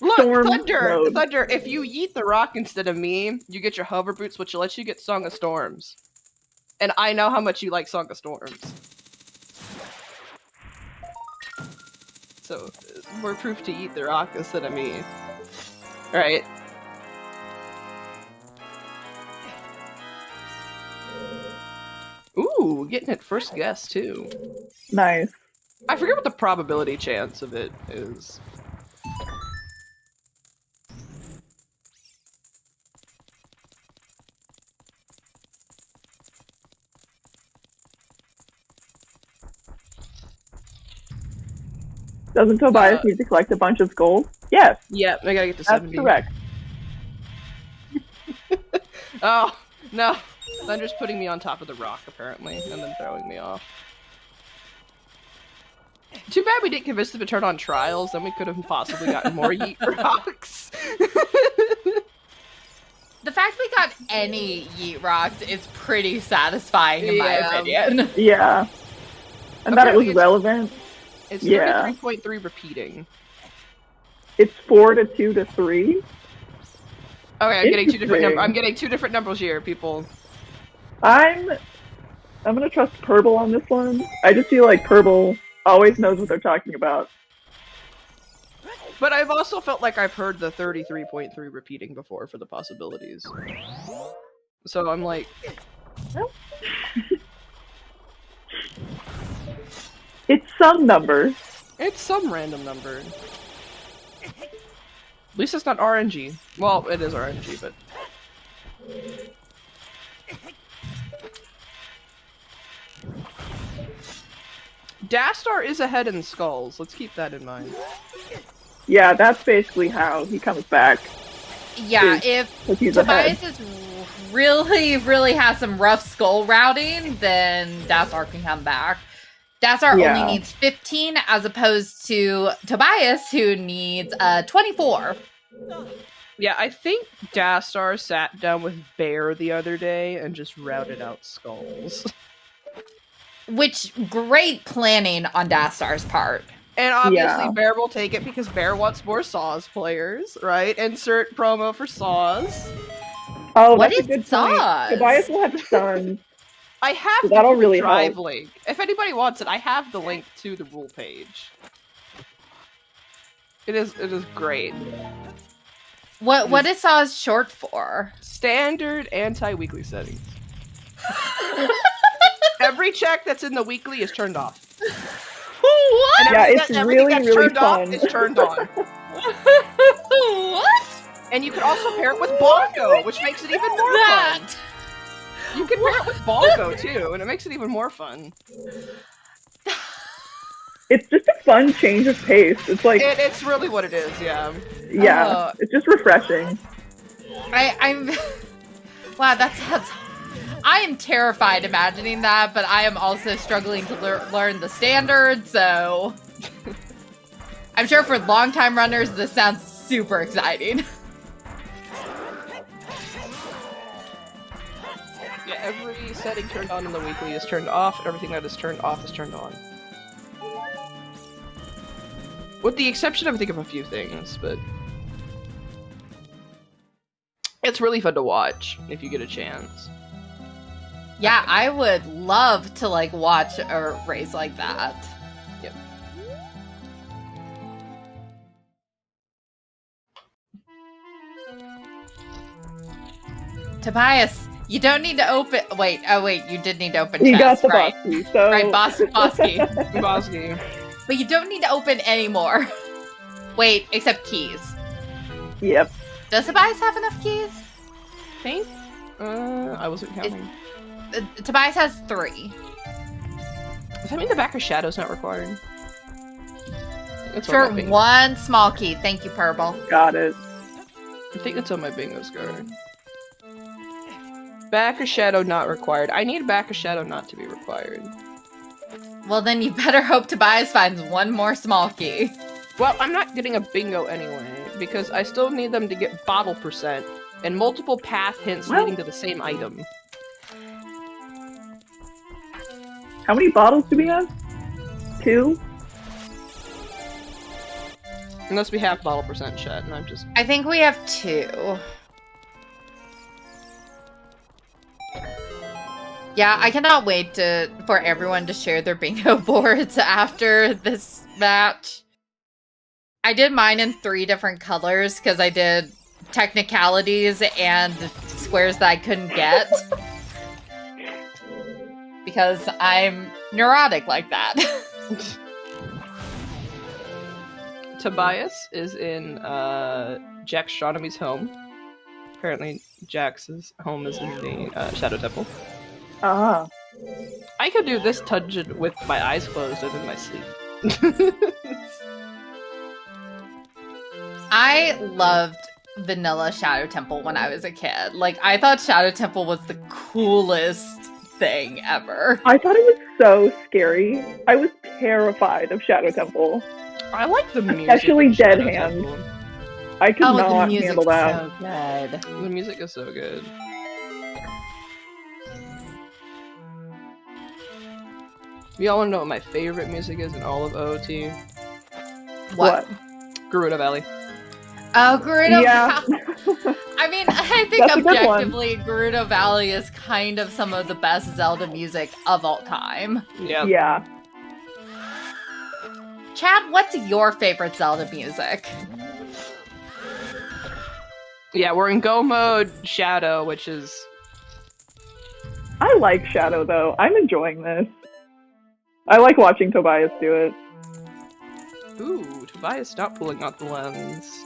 Look, Storm Thunder, mode. Thunder, if you yeet the rock instead of me, you get your hover boots, which lets you get Song of Storms. And I know how much you like Song of Storms. So, we're proof to eat the rock instead of me. Right. Ooh, getting it first guess, too. Nice. I forget what the probability chance of it is. Doesn't Tobias need to collect a bunch of skulls? Yes. Yeah, I gotta get to That's 70. correct. Oh, no. Thunder's putting me on top of the rock, apparently, and then throwing me off. Too bad we didn't convince them to turn on trials, then we could have possibly gotten more yeet rocks. The fact we got any yeet rocks is pretty satisfying, in my opinion. Yeah. And that it was relevant. It's 33.3 repeating. It's 4 to 2 to 3. Okay, I'm getting two different Interesting. I'm getting two different numbers here, people. I'm gonna trust Purple on this one. I just feel like Purple always knows what they're talking about. But I've also felt like I've heard the 33.3 repeating before for the possibilities. So I'm like... It's some number. It's some random number. At least it's not RNG. Well, it is RNG, but... Dastar is ahead in skulls. Let's keep that in mind. Yeah, that's basically how he comes back. Yeah, if he's Tobias ahead. is really has some rough skull routing, then Dastar can come back. Dastar Yeah. only needs 15 as opposed to Tobias, who needs 24. Yeah, I think Dastar sat down with Bear the other day and just routed out skulls. Which, great planning on Dastar's part. And obviously Yeah. Bear will take it because Bear wants more Saws players, right? Insert promo for Saws. Oh, What that's a is good Saws? point. Tobias will have sons. I have So that'll the really drive help. link. If anybody wants it, I have the link to the rule page. It is great. What is Saw's short for? Standard anti-weekly settings. Every check that's in the weekly is turned off. What? And Yeah, everything it's everything really, that's really turned off fun. is turned on. What? And you can also pair it with Bongo, which makes it even more fun. You can pair it with Bongo too, and it makes it even more fun. It's just a fun change of pace. It's like, It's really what it is, yeah. yeah, it's just refreshing. I'm wow, that's I am terrified imagining that, but I am also struggling to learn the standards, so I'm sure for longtime runners this sounds super exciting. Yeah, every setting turned on in the weekly is turned off, and everything that is turned off is turned on. With the exception of, I think, of a few things, but... It's really fun to watch, if you get a chance. Yeah, I would love to watch a race like that. Yep. Tobias, you don't need to open. Wait, you did need to open. You got chests, the right? boss key, so... Right, Bosky. Bosky. But you don't need to open anymore. Wait, except keys. Yep. Does Tobias have enough keys? Think? I wasn't counting. Tobias has 3. Does that mean the back of Shadow's not required? That's For on my bingo. 1 small key. Thank you, Purple. Got it. I think that's on my bingo card. Back of Shadow not required. I need back of Shadow not to be required. Well, then you better hope Tobias finds 1 more small key. Well, I'm not getting a bingo anyway, because I still need them to get bottle percent and multiple path hints leading to the same item. How many bottles do we have? 2? Unless we have bottle percent, chat, and I'm just... I think we have 2. Yeah, I cannot wait for everyone to share their bingo boards after this match. I did mine in 3 different colors because I did technicalities and squares that I couldn't get. Because I'm neurotic like that. Tobias is in Jack's Astronomy's home. Apparently, Jax's home is in the Shadow Temple. Ah. I could do this dungeon with my eyes closed and in my sleep. I loved vanilla Shadow Temple when I was a kid. Like, I thought Shadow Temple was the coolest thing ever. I thought it was so scary. I was terrified of Shadow Temple. I like the music. Especially of Dead Shadow Hands. Temple. I could Oh, the not music's handle that. so good. The music is so good. Y'all want to know what my favorite music is in all of OOT? What? Gerudo Valley. Oh, Gerudo Yeah. Valley. I mean, I think That's a good one. objectively, Gerudo Valley is kind of some of the best Zelda music of all time. Yeah. Yeah. Chad, what's your favorite Zelda music? Yeah, we're in Go mode Shadow, which is... I like Shadow, though. I'm enjoying this. I like watching Tobias do it. Ooh, Tobias, stop pulling out the lens.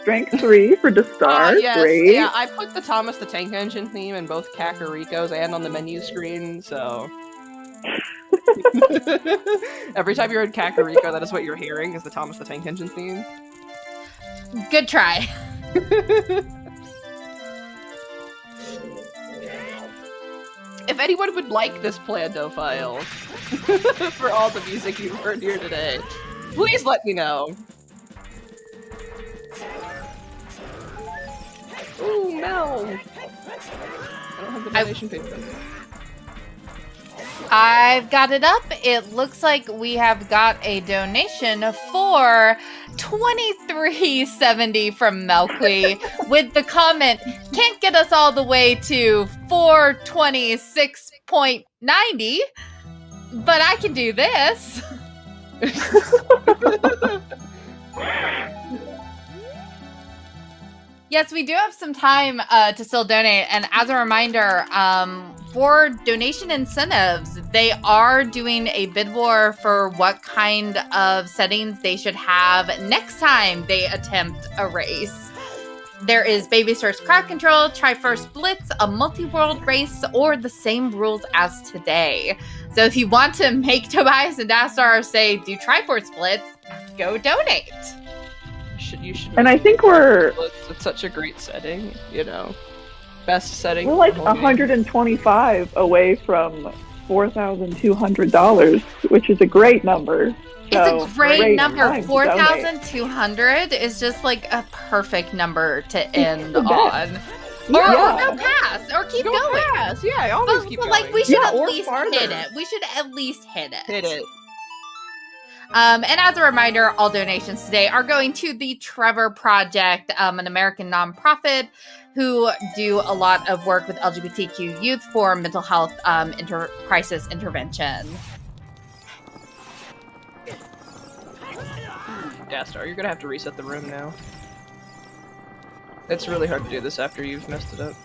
Strength 3 for Dastar. Yes, Great. yeah, I put the Thomas the Tank Engine theme in both Kakariko's and on the menu screen, so... Every time you're in Kakariko, that is what you're hearing, is the Thomas the Tank Engine theme. Good try. If anyone would like this Plando file for all the music you've heard here today, please let me know. Ooh, Mel! I don't have the donation paper. I've got it up. It looks like we have got a donation for $23.70 from melqwii with the comment, can't get us all the way to $426.90, but I can do this. Yes, we do have some time to still donate, and as a reminder, for donation incentives, they are doing a bid war for what kind of settings they should have next time they attempt a race. There is Babyshark's crowd control, Triforce Blitz, a multi-world race, or the same rules as today. So if you want to make Tobias and Dastar say, do Triforce Blitz, go donate. You should. And I think It's such a great setting, you know. Best setting. we're like in the whole game. 125 away from $4,200, which is a great number. So, It's a great number. time to donate. 4,200 is just like a perfect number to end the on. best. Or Yeah. go past, or keep Go going. past. Yeah, always But, keep but, going. like, we should Yeah, at or least farther. hit it. We should at least hit it. Hit it. And as a reminder, all donations today are going to the Trevor Project, an American nonprofit who do a lot of work with LGBTQ youth for mental health crisis intervention. Dastar, you're gonna have to reset the room now. It's really hard to do this after you've messed it up.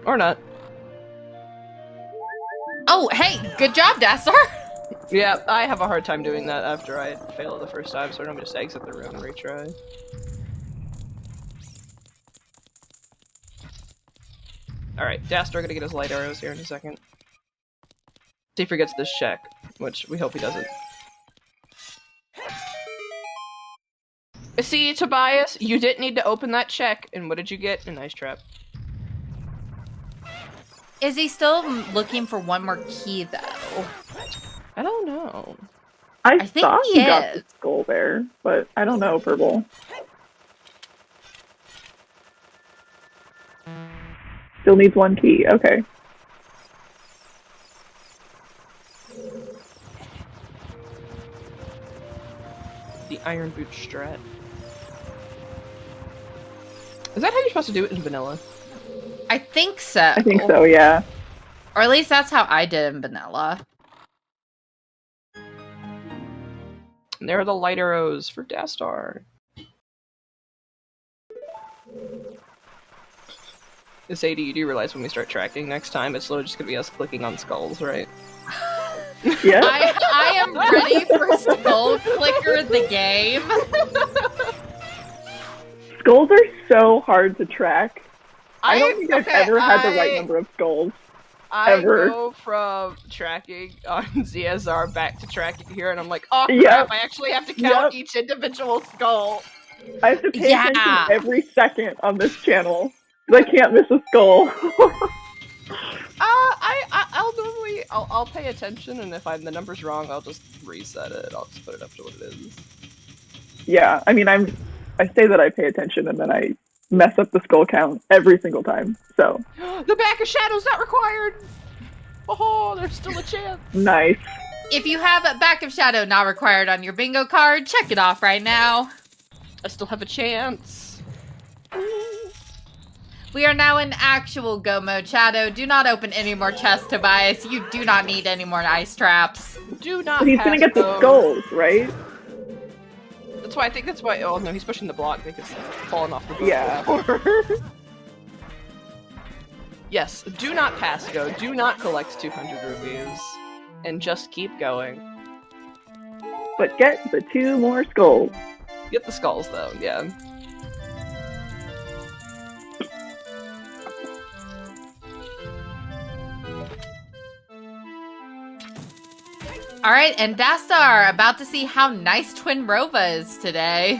Or not. Oh, hey, good job, Dastar. Yeah, I have a hard time doing that after I fail it the first time, so I'm gonna just exit the room and retry. Alright, Dastar gonna get his light arrows here in a second. See if he gets this check, which we hope he doesn't. See, Tobias, you didn't need to open that check, and what did you get? A nice trap. Is he still looking for one more key, though? I don't know. I think thought he he got the is. skull there, but I don't know, Purple. Still needs one key. Okay. The Iron Boot strat. Is that how you're supposed to do it in vanilla? I think so. I think so, yeah. Or at least that's how I did in vanilla. And there are the light arrows for Dastar. Sadie, you do realize when we start tracking next time, it's literally just gonna be us clicking on skulls, right? Yeah. I am ready for Skull Clicker the game. Skulls are so hard to track. I don't think I've ever had the right number of skulls. I Ever. go from tracking on ZSR back to tracking here, and I'm like, oh crap, Yep. I actually have to count Yep. each individual skull. I have to pay Yeah. attention every second on this channel. 'Cause I can't miss a skull. I'll pay attention, and if the number's wrong, I'll just reset it. I'll just put it up to what it is. Yeah, I mean, I say that I pay attention, and then I mess up the skull count every single time. So The back of shadow's not required! Oh, there's still a chance. nice. If you have a back of shadow not required on your bingo card, check it off right now. I still have a chance. We are now in actual go mode, Shadow. Do not open any more chests, Tobias. You do not need any more ice traps. Do not But he's pass gonna get the go. skulls, right? That's why I think that's why. Oh no, he's pushing the block because he's falling off the boat. Yeah. Yes, do not pass go. Do not collect 200 rupees, and just keep going. But get the 2 more skulls. Get the skulls though. Yeah. All right, and Dastar, about to see how nice Twin Rova is today.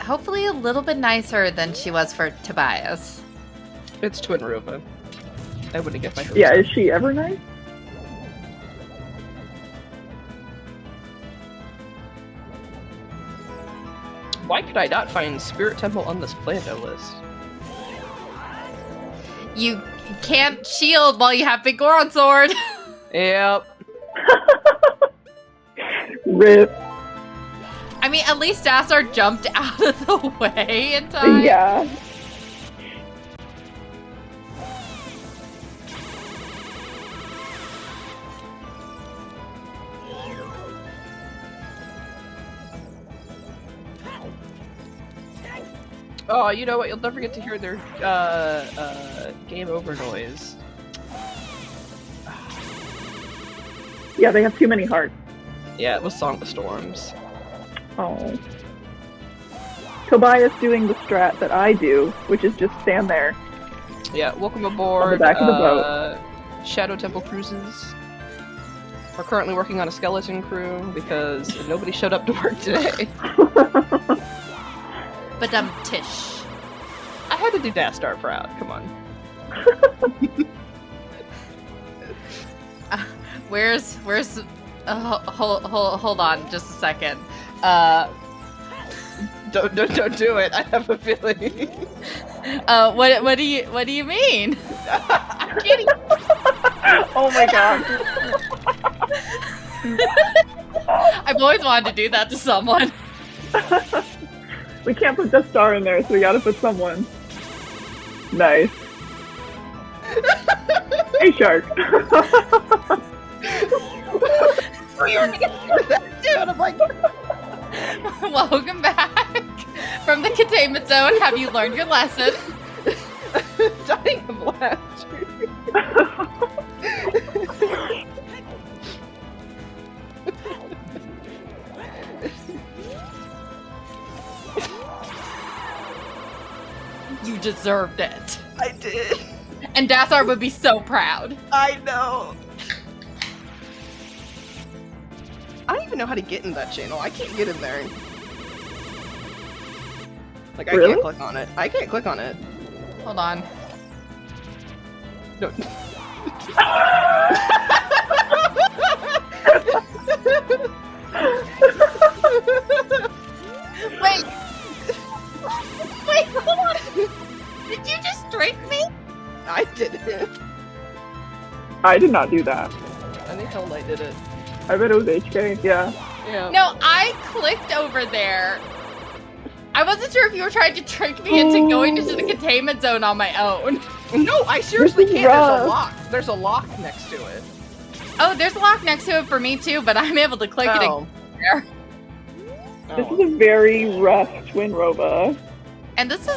Hopefully a little bit nicer than she was for Tobias. It's Twin Rova. I wouldn't get my hopes Yeah, up. is she ever nice? Why could I not find Spirit Temple on this Plando list? You can't shield while you have Big Goron Sword. Yep. Rip. I mean, at least Dastar jumped out of the way in time. Yeah. Oh, you know what? You'll never get to hear their game over noise. Yeah, they have too many hearts. Yeah, it was Song of the Storms. Oh. Tobias doing the strat that I do, which is just stand there. Yeah, welcome aboard. On the back of the boat. Shadow Temple Cruises. We're currently working on a skeleton crew because nobody showed up to work today. But tish. I had to do Dastar proud. Come on. Where's hold on just a second. Don't do it. I have a feeling. What do you mean? I'm kidding. Oh my god. I've always wanted to do that to someone. We can't put the star in there, so we gotta put someone. Nice. Hey, Shark. We were gonna do that too, and I'm like, Welcome back from the containment zone. Have you learned your lesson? dying of laughter. You deserved it. I did. And Dastar would be so proud. I know. I don't even know how to get in that channel. I can't get in there. Like, I Really? can't click on it. I can't click on it. Hold on. No. Wait, hold on. Did you just drink me? I didn't. I did not do that. I think Hell Knight did it. I bet it was HK. Yeah. Yeah. No, I clicked over there. I wasn't sure if you were trying to trick me into going into the containment zone on my own. No, I seriously This is can't. There's a rough. lock. There's a lock next to it. Oh, there's a lock next to it for me too, but I'm able to click it Oh. there. This is a very rough Twin Rova. And this is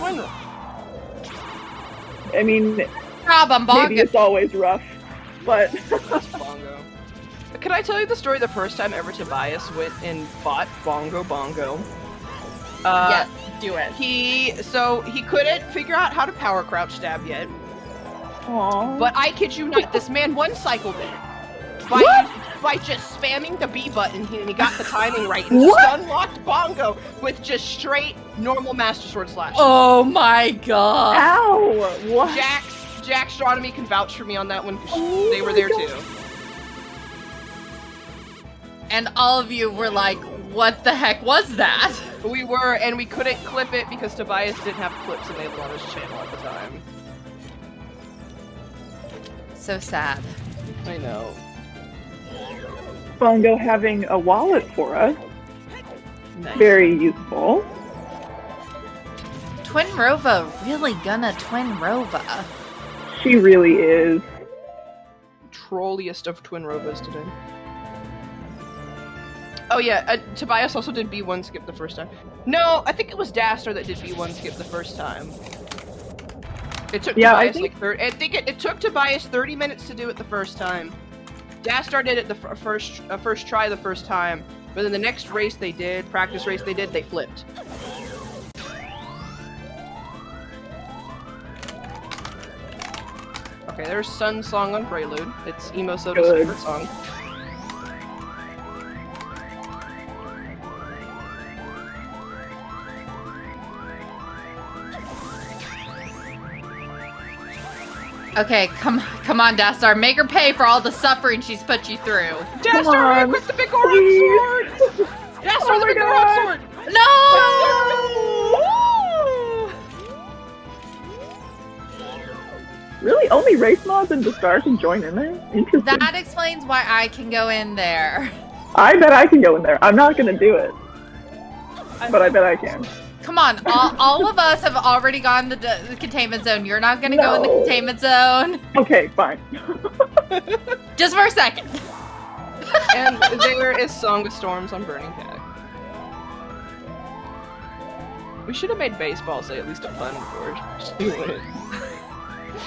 I mean, Rob, I'm maybe bongo. it's always rough, but Bongo. Can I tell you the story the first time ever Tobias went and fought Bongo? Yeah, do it. He couldn't figure out how to power crouch stab yet. Aww. But I kid you not, this man one-cycled it. By just spamming the B button, he got the timing right and stun-locked Bongo with just straight, normal Master Sword slash. Oh my god. Ow! What? Jack Astronomy can vouch for me on that one because Oh they were my there God. too. And all of you were like, what the heck was that? We were, and we couldn't clip it because Tobias didn't have clips enabled on his channel at the time. So sad. I know. Bongo having a wallet for us. Nice. Very useful. Twin Rova really gonna Twin Rova. She really is. Trolliest of Twin Rovas today. Oh yeah, Tobias also did B1 skip the first time. No, I think it was Dastar that did B1 skip the first time. It took Yeah, Tobias it took Tobias 30 minutes to do it the first time. Dastar did it the first try the first time, but then the next race they did, practice race they did, they flipped. Okay, there's Sun Song on Prelude. It's Emo Soda's Good. favorite song. Okay, come on, Dastar. Make her pay for all the suffering she's put you through. Dastar, on, with the big orange please. sword! Dastar, Oh the my big God. orange sword! No! Really? Only race mods and Dastar can join in there? Interesting. That explains why I can go in there. I bet I can go in there. I'm not gonna do it. But I bet I can. Come on, all of us have already gone to the containment zone. You're not gonna go in the No. containment zone. Okay, fine. Just for a second. And there is Song of Storms on Burning Cat. We should have made baseball say at least a pun before just doing it.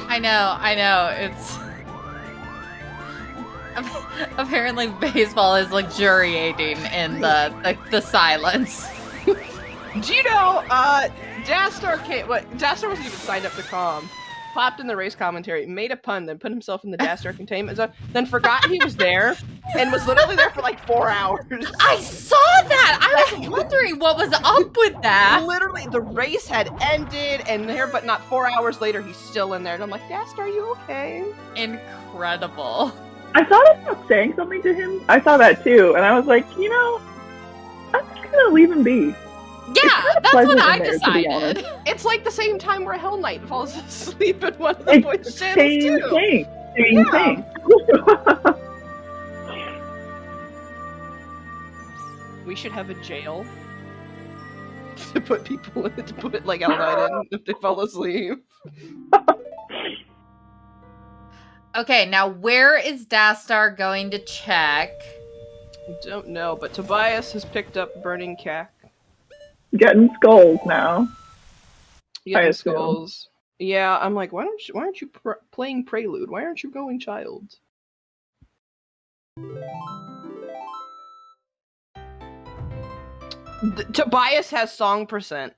I know, it's... Apparently baseball is luxuriating in the silence. Do you know, Dastar Dastar wasn't even signed up to comm. Popped in the race commentary, made a pun, then put himself in the Dastar containment zone, then forgot he was there, and was literally there for like 4 hours. I saw that! I was wondering what was up with that! Literally, the race had ended, and there, but not 4 hours later, he's still in there, and I'm like, Dastar, are you okay? Incredible. I thought about saying something to him. I saw that too, and I was like, you know, I'm just gonna leave him be. Yeah, that's pleasant what I in there, to be decided. It's like the same time where Hell Knight falls asleep in one of the It's voice same channels, too. thing. Same Yeah. thing. We should have a jail to put people in, to put like Hell Knight in if they fall asleep. Okay, now where is Dastar going to check? I don't know, but Tobias has picked up Burning Cack. Getting skulls now. Yeah, I assume. skulls. Yeah, I'm like, why aren't you playing Prelude? Why aren't you going Child? Tobias has song percent.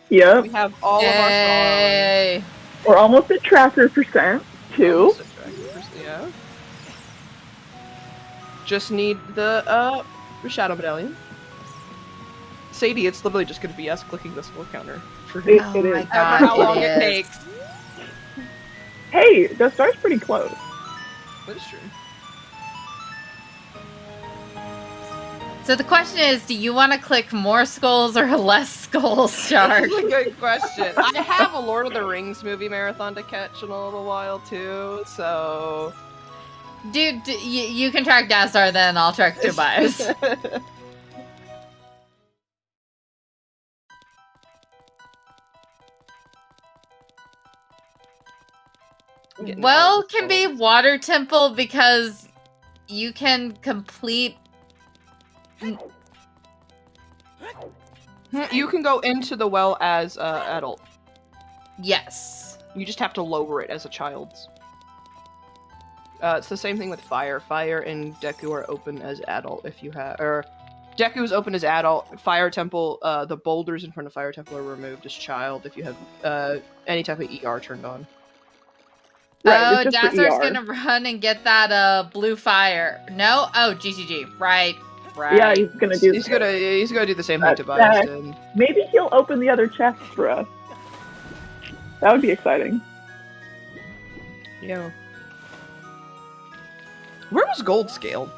Yep. We have all of our songs. Yay. We're almost at tracker percent too. Yeah. Just need the Shadow Medallion. Sadie, it's literally just gonna be us clicking the score counter for It Oh my is. god, how long it it is. takes. Hey, the star's pretty close. That is true. So the question is, do you want to click more skulls or less skulls, Shark? That's a good question. I have a Lord of the Rings movie marathon to catch in a little while too, so... Dude, you can track Dastar, then I'll track Tobias. Well, can be Water Temple because you can complete... You can go into the well as adult. Yes. You just have to lower it as a child's. It's the same thing with Fire. Fire and Deku are open as adult if you have... Or, Deku is open as adult. Fire Temple, the boulders in front of Fire Temple are removed as child if you have any type of ER turned on. Right, Oh, it's just for Dastar's ER. gonna run and get that blue fire. No? Oh, GCG. Right. Yeah, he's gonna do. He's gonna do the same thing That Tobias check. did. Maybe he'll open the other chest for us. That would be exciting. Yeah. Where was gold scaled?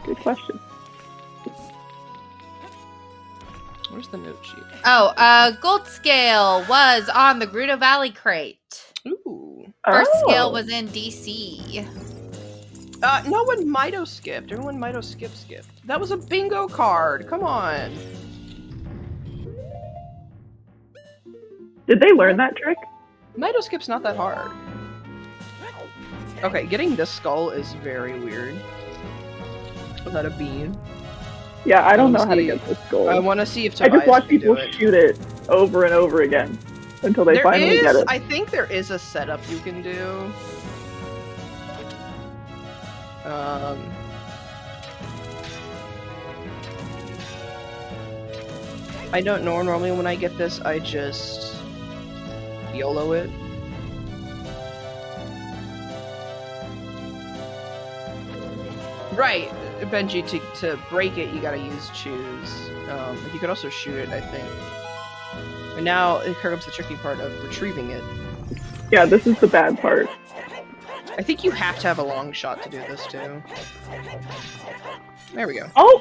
Good question. Where's the note sheet? Oh, gold scale was on the Gerudo Valley crate. Ooh. First Oh. scale was in DC. No one Mito skipped. Everyone Mito skipped. That was a bingo card. Come on. Did they learn that trick? Mito skip's not that hard. Okay, getting this skull is very weird. Without a beam. Yeah, I don't know Let's how to see. get this goal. I want to see if I Tobias just watch can do people it. shoot it over and over again until they There finally get is, it. I think there is a setup you can do. I don't know. Normally when I get this, I just YOLO it. Right, Benji, to break it, you gotta use choose. You could also shoot it, I think. And now, here comes the tricky part of retrieving it. Yeah, this is the bad part. I think you have to have a long shot to do this, too. There we go. Oh!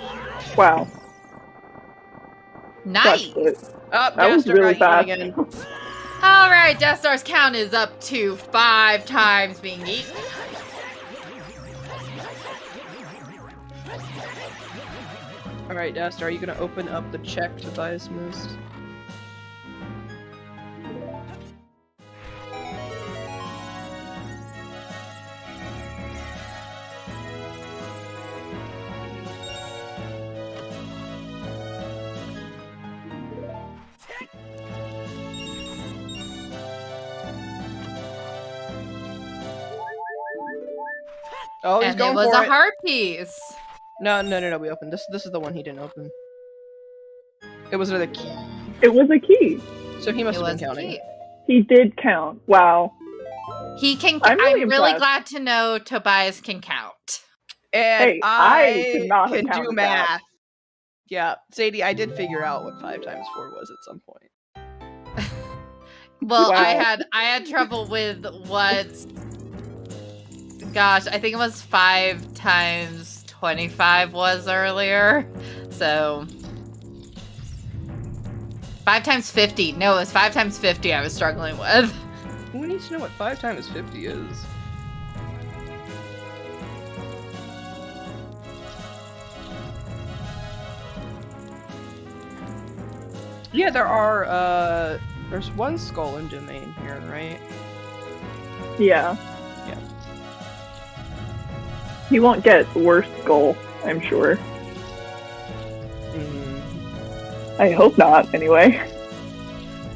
Wow. Nice. That's it. Oh, That was Dastar really got fast. eaten again. Alright, Dastar's count is up to 5 times being eaten. Alright, Dastar, are you gonna open up the check Tobias missed? Oh, he's And going it was for a it. heart piece. No, we opened. This is the one he didn't open. It was another key. It was a key. So he must It have was been counting. cute. He did count. Wow. He can. I'm really really impressed. glad to know Tobias can count. And Hey, I could not have can do counted that. math. Yeah, Sadie, I did figure out what 5 times 4 was at some point. Well, Wow. I had trouble with what. Gosh, I think it was 5 times 25 was earlier. So 5 times 50. No, it was 5 times 50 I was struggling with. Who needs to know what 5 times 50 is? Yeah, there are, there's one skull in domain here, right? Yeah. Yeah. He won't get worse skull, I'm sure. I hope not, anyway.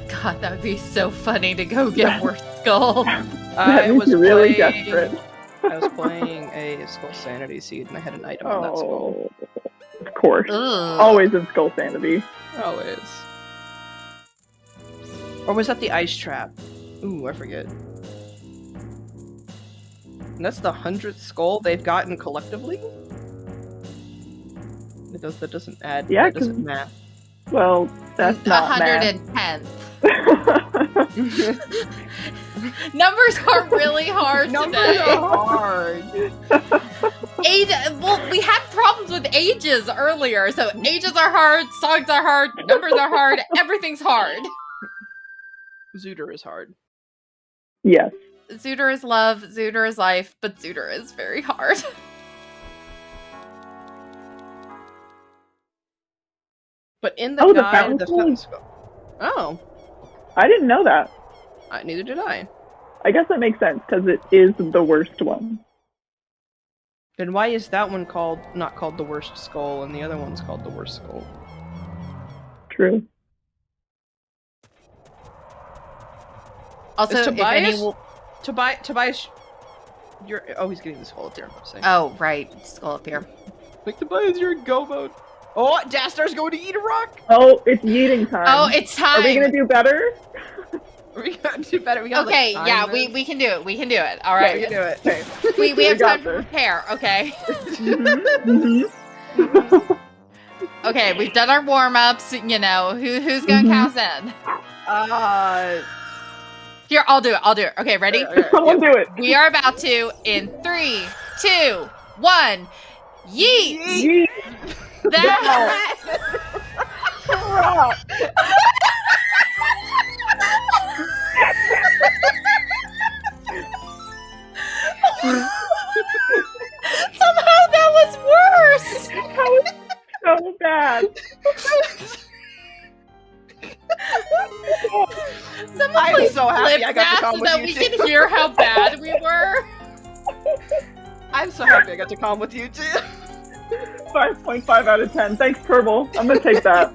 God, that would be so funny to go get worse skull. That I means was you're really playing, desperate. I was playing a Skull Sanity Seed and I had an item on that skull. Oh, of course. Ugh. Always in Skull Sanity. Always. Or was that the ice trap? Ooh, I forget. And that's the 100th skull they've gotten collectively? That doesn't add. Yeah, that doesn't 'cause- math. Well, that's not math. 110th. Numbers are really hard Numbers today. are hard. Well, we had problems with ages earlier, so ages are hard, songs are hard, numbers are hard, everything's hard. Zooter is hard. Yes. Zooter is love, Zooter is life, but Zooter is very hard. But in the Oh, the guide, fountain the school? fountain school. Oh, I didn't know that. neither did I. I guess that makes sense because it is the worst one. Then why is that one not called the worst skull, and the other one's called the worst skull? True. Also, Is if any Tobias, he's getting the skull up there. Oh, right, skull up here. Like, Tobias, you're in go mode. Oh, Dastar's going to eat a rock. Oh, it's yeeting time. Oh, it's time. Are we gonna do better? We gotta do better. We gotta, Okay, like, yeah, time we this. can do it. We can do it. All right, Okay, we can do it. Okay. we have got time to this. prepare. Okay. Mm-hmm. Okay, we've done our warm ups. You know, who's gonna cast in? Here, I'll do it. Okay, ready? Someone do it. We are about to in 3, 2, 1. Yeet! Yeet. That. Somehow that was worse. That was so bad. Someone I'm please so happy flip I got to that come so with that you we too. can hear how bad we were. I'm so happy I got to calm with you too. 5.5 out of 10. Thanks, Purple. I'm gonna take that.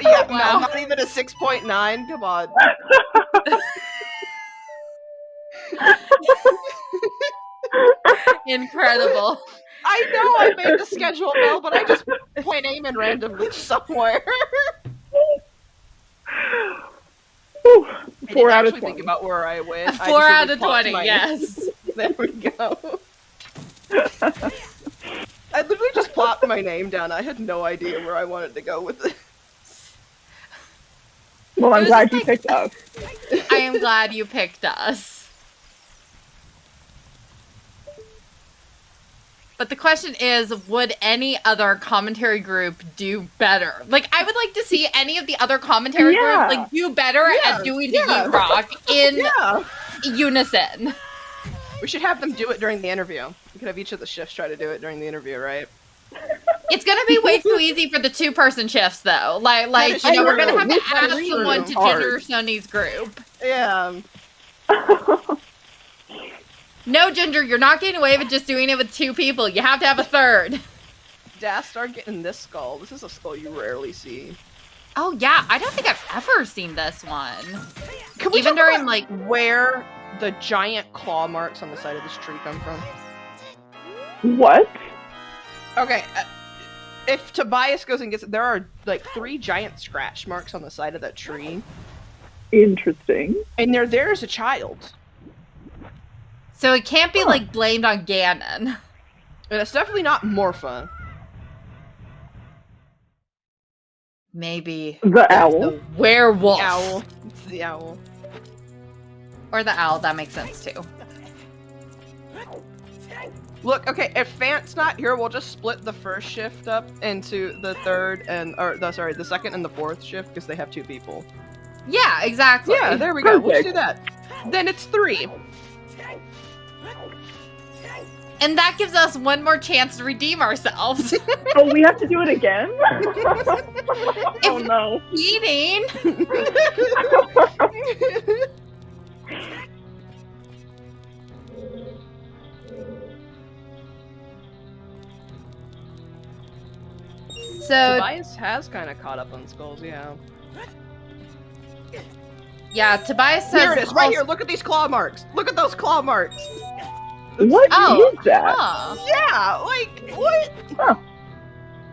Yeah, Wow. no, not even a 6.9. Come on. Incredible. I know I made the schedule well, but I just point Eamon randomly somewhere. Whew. I 4 didn't out of actually 20. think about where I went. 4 out of 20, yes. There we go. I literally just plopped my name down. I had no idea where I wanted to go with it. Well, I'm It was glad just you like- picked us. I am glad you picked us. But the question is, would any other commentary group do better? Like, I would like to see any of the other commentary Yeah. groups like do better at doing the Yeet Rock in Yeah. unison. We should have them do it during the interview. We could have each of the shifts try to do it during the interview, right? It's gonna be way too easy for the 2-person shifts, though. Like is you know, we're true. gonna have to It's add really someone to hard. Gingersonny's group. Yeah. No, Ginger, you're not getting away with just doing it with 2 people. You have to have a third. Dastar getting this skull. This is a skull you rarely see. Oh yeah, I don't think I've ever seen this one. Can we Even talk during about like where the giant claw marks on the side of this tree come from? What? Okay, if Tobias goes and gets it, there are like 3 giant scratch marks on the side of that tree, Interesting. and they're there as a child. so it can't be like blamed on Ganon. And it's definitely not Morpha. Maybe The owl. the werewolf The owl. It's the owl. or the owl. That makes sense too. Look, okay, if Fant's not here, we'll just split the first shift up into the third and, the second and the fourth shift, because they have 2 people. Yeah, exactly. Yeah, there we go. Let's Perfect. do that. Then it's 3. And that gives us one more chance to redeem ourselves. Oh, we have to do it again? Oh no. Eating. So Tobias has kind of caught up on skulls, yeah. yeah, Tobias says. Here it is, right here. Look at these claw marks. Look at those claw marks. What Oh, is that? Huh. Yeah, like, what? Huh.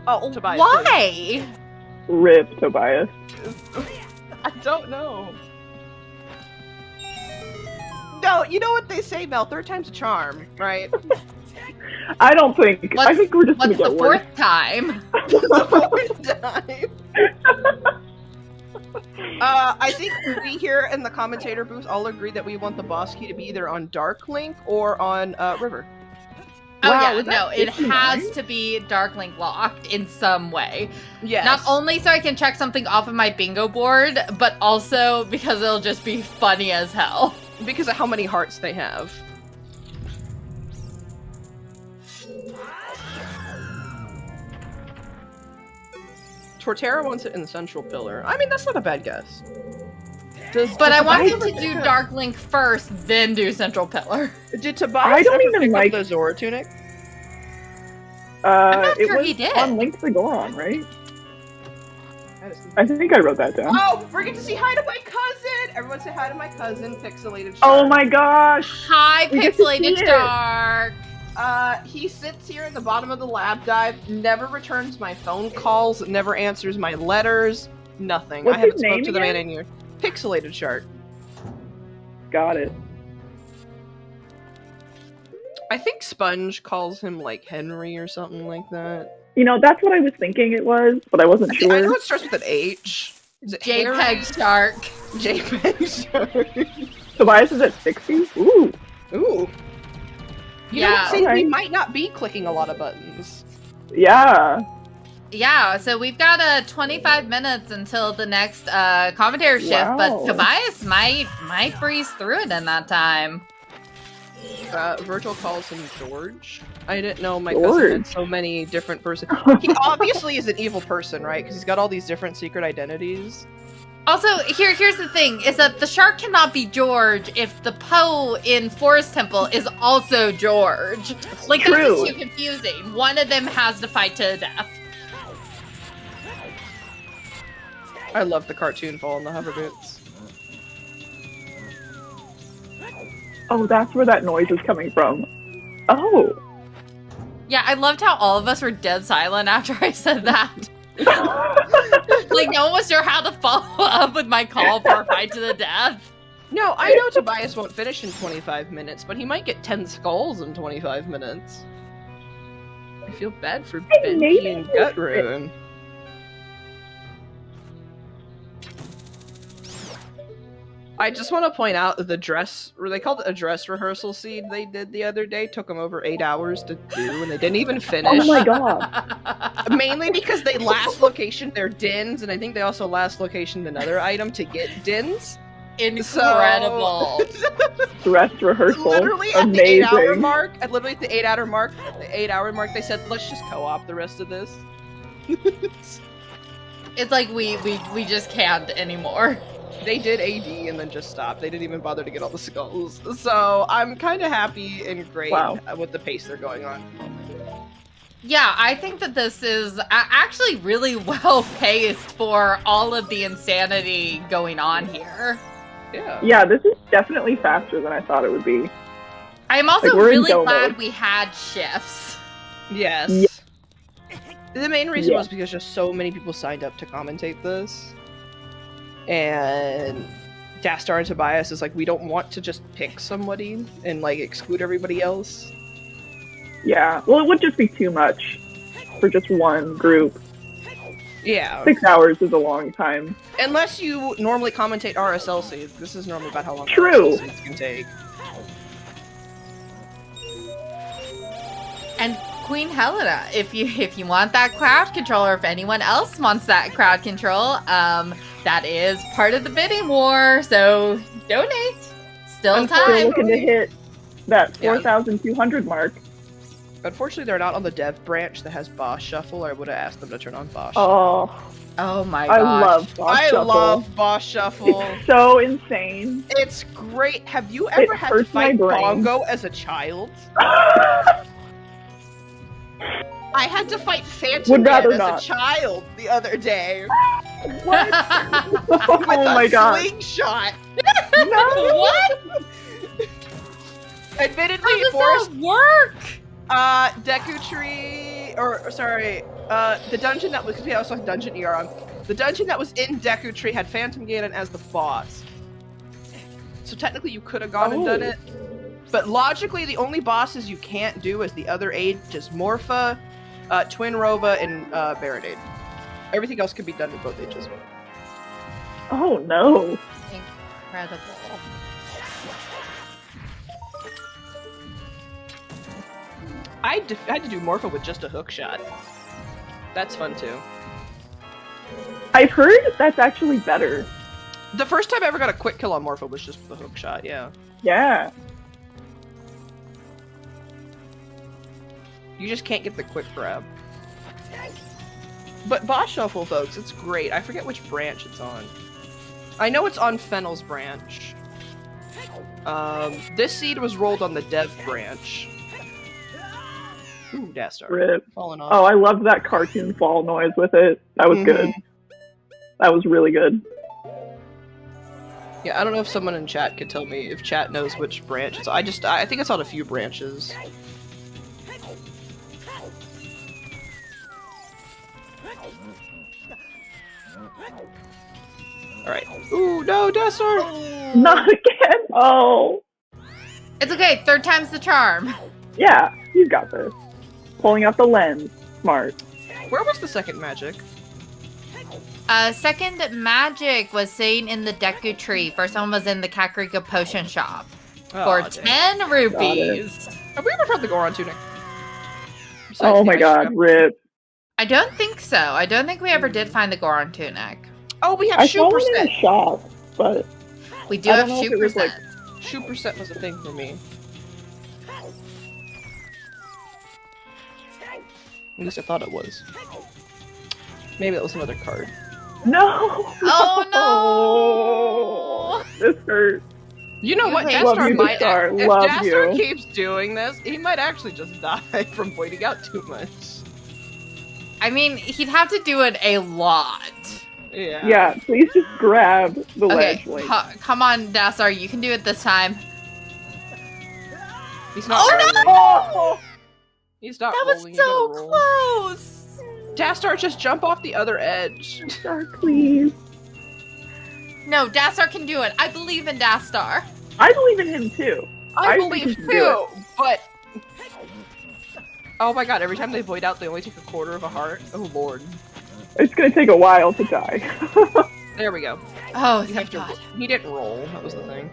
Oh, Tobias. Why? Rip, Tobias. I don't know. No, you know what they say, Mel? 3rd time's a charm, right? I don't think. I think we're just gonna What's the get worse. 4th time? The 4th time. I think we here in the commentator booth all agree that we want the boss key to be either on Dark Link or on River. Oh Wow, yeah, is that no, it 59? has to be Dark Link locked in some way. Yes. Not only so I can check something off of my bingo board, but also because it'll just be funny as hell. Because of how many hearts they have. Torterra wants it in the central pillar. I mean, that's not a bad guess. But I want Tobias him to do Dark Link first, then do Central Pillar. Did I Tobias don't ever even pick like- up the Zora tunic? not it sure was he did. on Link to Goron, right? I think I wrote that down. Oh, we're getting to see hi to my cousin! Everyone say hi to my cousin, Pixelated Shark. Oh my gosh! Hi, We get to see Pixelated it. Shark. He sits here in the bottom of the lab dive, never returns my phone calls, never answers my letters, nothing. What's I haven't his spoken name to the man again? in years. Pixelated Shark. Got it. I think Sponge calls him like Henry or something like that. You know, that's what I was thinking it was, but I wasn't I know sure. it starts with an H. Is it JPEG Shark. JPEG Shark. Tobias is at 60? Ooh. Ooh. You Yeah. know, see, we Alright. might not be clicking a lot of buttons. Yeah. Yeah, so we've got 25 minutes until the next commentator shift, but Wow. Tobias might breeze through it in that time. Virgil calls him George. I didn't know my George. cousin had so many different persons. He obviously is an evil person, right? Because he's got all these different secret identities. Also, here's the thing, is that the shark cannot be George if the Poe in Forest Temple is also George. Like, True. that's too confusing. One of them has to fight to the death. I love the cartoon fall in the hover boots. Oh, that's where that noise is coming from. Oh. Yeah, I loved how all of us were dead silent after I said that. Like, no one was sure how to follow up with my call for a fight to the death. No, I know Tobias won't finish in 25 minutes, but he might get 10 skulls in 25 minutes. I feel bad for maybe Benji and Gutrune. I just want to point out that the dress, or they called it a dress rehearsal scene they did the other day, took them over 8 hours to do, and they didn't even finish. Oh my god. Mainly because they last location their dins, and I think they also last location another item to get dins. Incredible. Dress rehearsal. Literally at the 8 hour Amazing. mark, the 8 hour mark, they said, let's just co-op the rest of this. It's like we just can't anymore. They did AD and then just stopped. They didn't even bother to get all the skulls. So I'm kind of happy and great Wow. with the pace they're going on. Yeah, I think that this is actually really well paced for all of the insanity going on here. Yeah. Yeah, this is definitely faster than I thought it would be. I'm also Like, we're in really go glad mode. we had shifts. Yes. Yeah. The main reason Yeah. was because just so many people signed up to commentate this. And Dastar and Tobias is like, we don't want to just pick somebody and like exclude everybody else. Yeah. Well, it would just be too much for just one group. Yeah. 6 hours is a long time. Unless you normally commentate RSL seeds. This is normally about how long True. RSL seeds can take. And Queen Helena, if you want that crowd control, or if anyone else wants that crowd control, that is part of the bidding war. So donate. Still Still time. looking to hit that Yeah. 4,200 mark. Unfortunately, they're not on the dev branch that has boss shuffle. I would have asked them to turn on boss. Oh, Oh my I gosh. love Boss I Shuffle. love boss shuffle. It's so insane. It's great. Have you ever had to hurts my fight brain. Bongo as a child? I had to fight Phantom Would Man rather as not. a child the other day What? with Oh a my god. slingshot. No. What? Admittedly, How does Forest, that work? Deku Tree, or sorry, the dungeon that was, because we also had Dungeon ER on. The dungeon that was in Deku Tree had Phantom Ganon as the boss. So technically, you could have gone and done Oh. it. But logically, the only bosses you can't do as the other ages Morpha, Twin Rova, and Baronade. Everything else can be done in both ages. Oh no. Incredible. I had to do Morpho with just a hook shot. That's fun too. I've heard that's actually better. The first time I ever got a quick kill on Morpho was just with the hook shot, yeah. Yeah. You just can't get the quick grab. But Boss Shuffle, folks, it's great. I forget which branch it's on. I know it's on Fennel's branch. This seed was rolled on the Dev branch. Ooh, Dastar. Rip. Falling off. Oh, I loved that cartoon fall noise with it. That was good. That was really good. Yeah, I don't know if someone in chat could tell me if chat knows which branch it's on. I think it's on a few branches. Alright. Ooh, no, Dastar! Not again! Oh. It's okay, 3rd time's the charm. Yeah, you got this. Pulling out the lens. Smart. Where was the second magic? Second magic was seen in the Deku tree. First one was in the Kakariko potion shop. For 10 rupees. Have we ever found the Goron tunic? Oh my god, rip. I don't think so. I don't think we ever did find the Goron tunic. Oh, we have I shoe saw one in percent. a shop, but We do I have don't know if shoe it was, percent. Shoe percent was a thing for me. At least I thought it was. Maybe that was another card. no. Oh no! This hurt. You know what? hate Love Dastar you, might. Dastar. If Love Dastar you. keeps doing this, he might actually just die from pointing out too much. I mean, he'd have to do it a lot. Yeah. Yeah, please just grab the Okay, ledge. Like, come on, Dastar, you can do it this time. He's not. Oh rolling. no! oh, He's not That was rolling. so He's gonna roll. close! Dastar, just jump off the other edge. Dastar, please. No, Dastar can do it. I believe in Dastar. I believe in him too. I I think believe he can do too, but. Oh my god, every time they void out, they only take a quarter of a heart. Oh lord. It's gonna take a while to die. There we go. Oh, You thank have to. God. He didn't roll, that was the thing.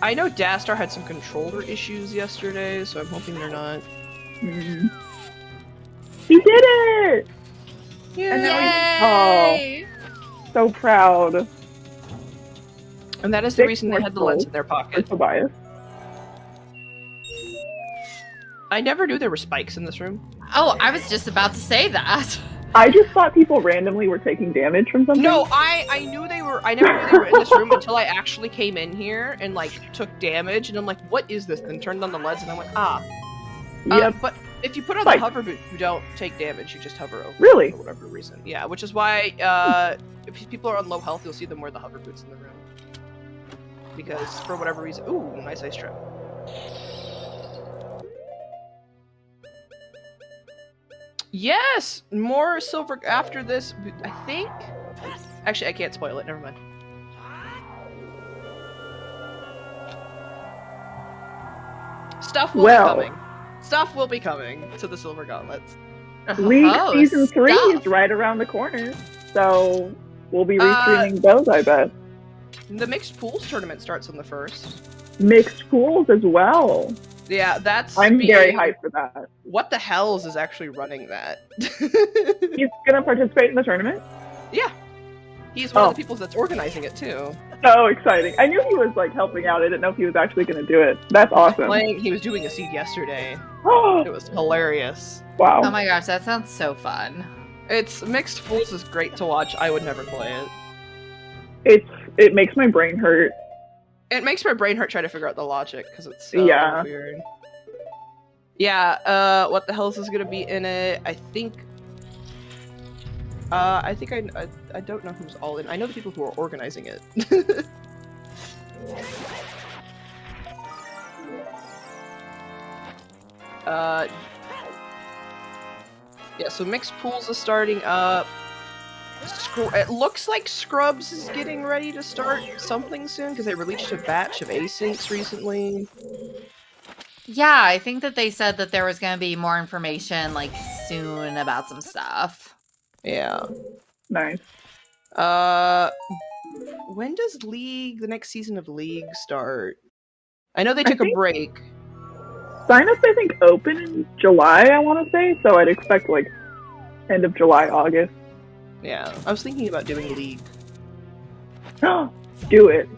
I know Dastar had some controller issues yesterday, so I'm hoping they're not. Hmm. He did it! And Yay! So proud And that is the 6 reason they more had the lens in souls their for pocket. Tobias. I never knew there were spikes in this room. Oh, I was just about to say that. I just thought people randomly were taking damage from something. No, I knew they were. I never knew they were in this room until I actually came in here and like took damage, and I'm like, "What is this?" Then turned on the lens, and I went, "Ah." Yep. But if you put on Spike. the hover boot, you don't take damage. You just hover over. Really? For whatever reason. Yeah, which is why if people are on low health, you'll see them wear the hover boots in the room. Because for whatever reason, ooh, nice ice trap. Yes, more silver after this. I think. Actually, I can't spoil it. Never mind. Stuff will be coming. Stuff will be coming to the Silver Gauntlets. League Oh, Season 3 stuff. is right around the corner, so we'll be restreaming those, I bet. The Mixed Pools tournament starts on the 1st. Mixed pools as well. Yeah, that's. I'm very hyped for that. What the hells is actually running that? He's gonna participate in the tournament? Yeah. He's one of the people that's organizing it too. So exciting. I knew he was like helping out. I didn't know if he was actually gonna do it. That's awesome. He was doing a seed yesterday. It was hilarious. Wow. Oh my gosh, that sounds so fun. It's Mixed Pools is great to watch. I would never play it. It makes my brain hurt. It makes my brain hurt trying to figure out the logic because it's so Yeah. weird. Yeah, what the hell is gonna be in it? I think I don't know who's all in. I know the people who are organizing it. Yeah, so Mixed Pools is starting up. It looks like Scrubs is getting ready to start something soon because they released a batch of asyncs recently. Yeah, I think that they said that there was going to be more information like soon about some stuff. Yeah. Nice. When does the next season of League start? I know they took a break. Sign-ups, I think, open in July, I want to say, so I'd expect, like, end of July, August. Yeah, I was thinking about doing League. Do it.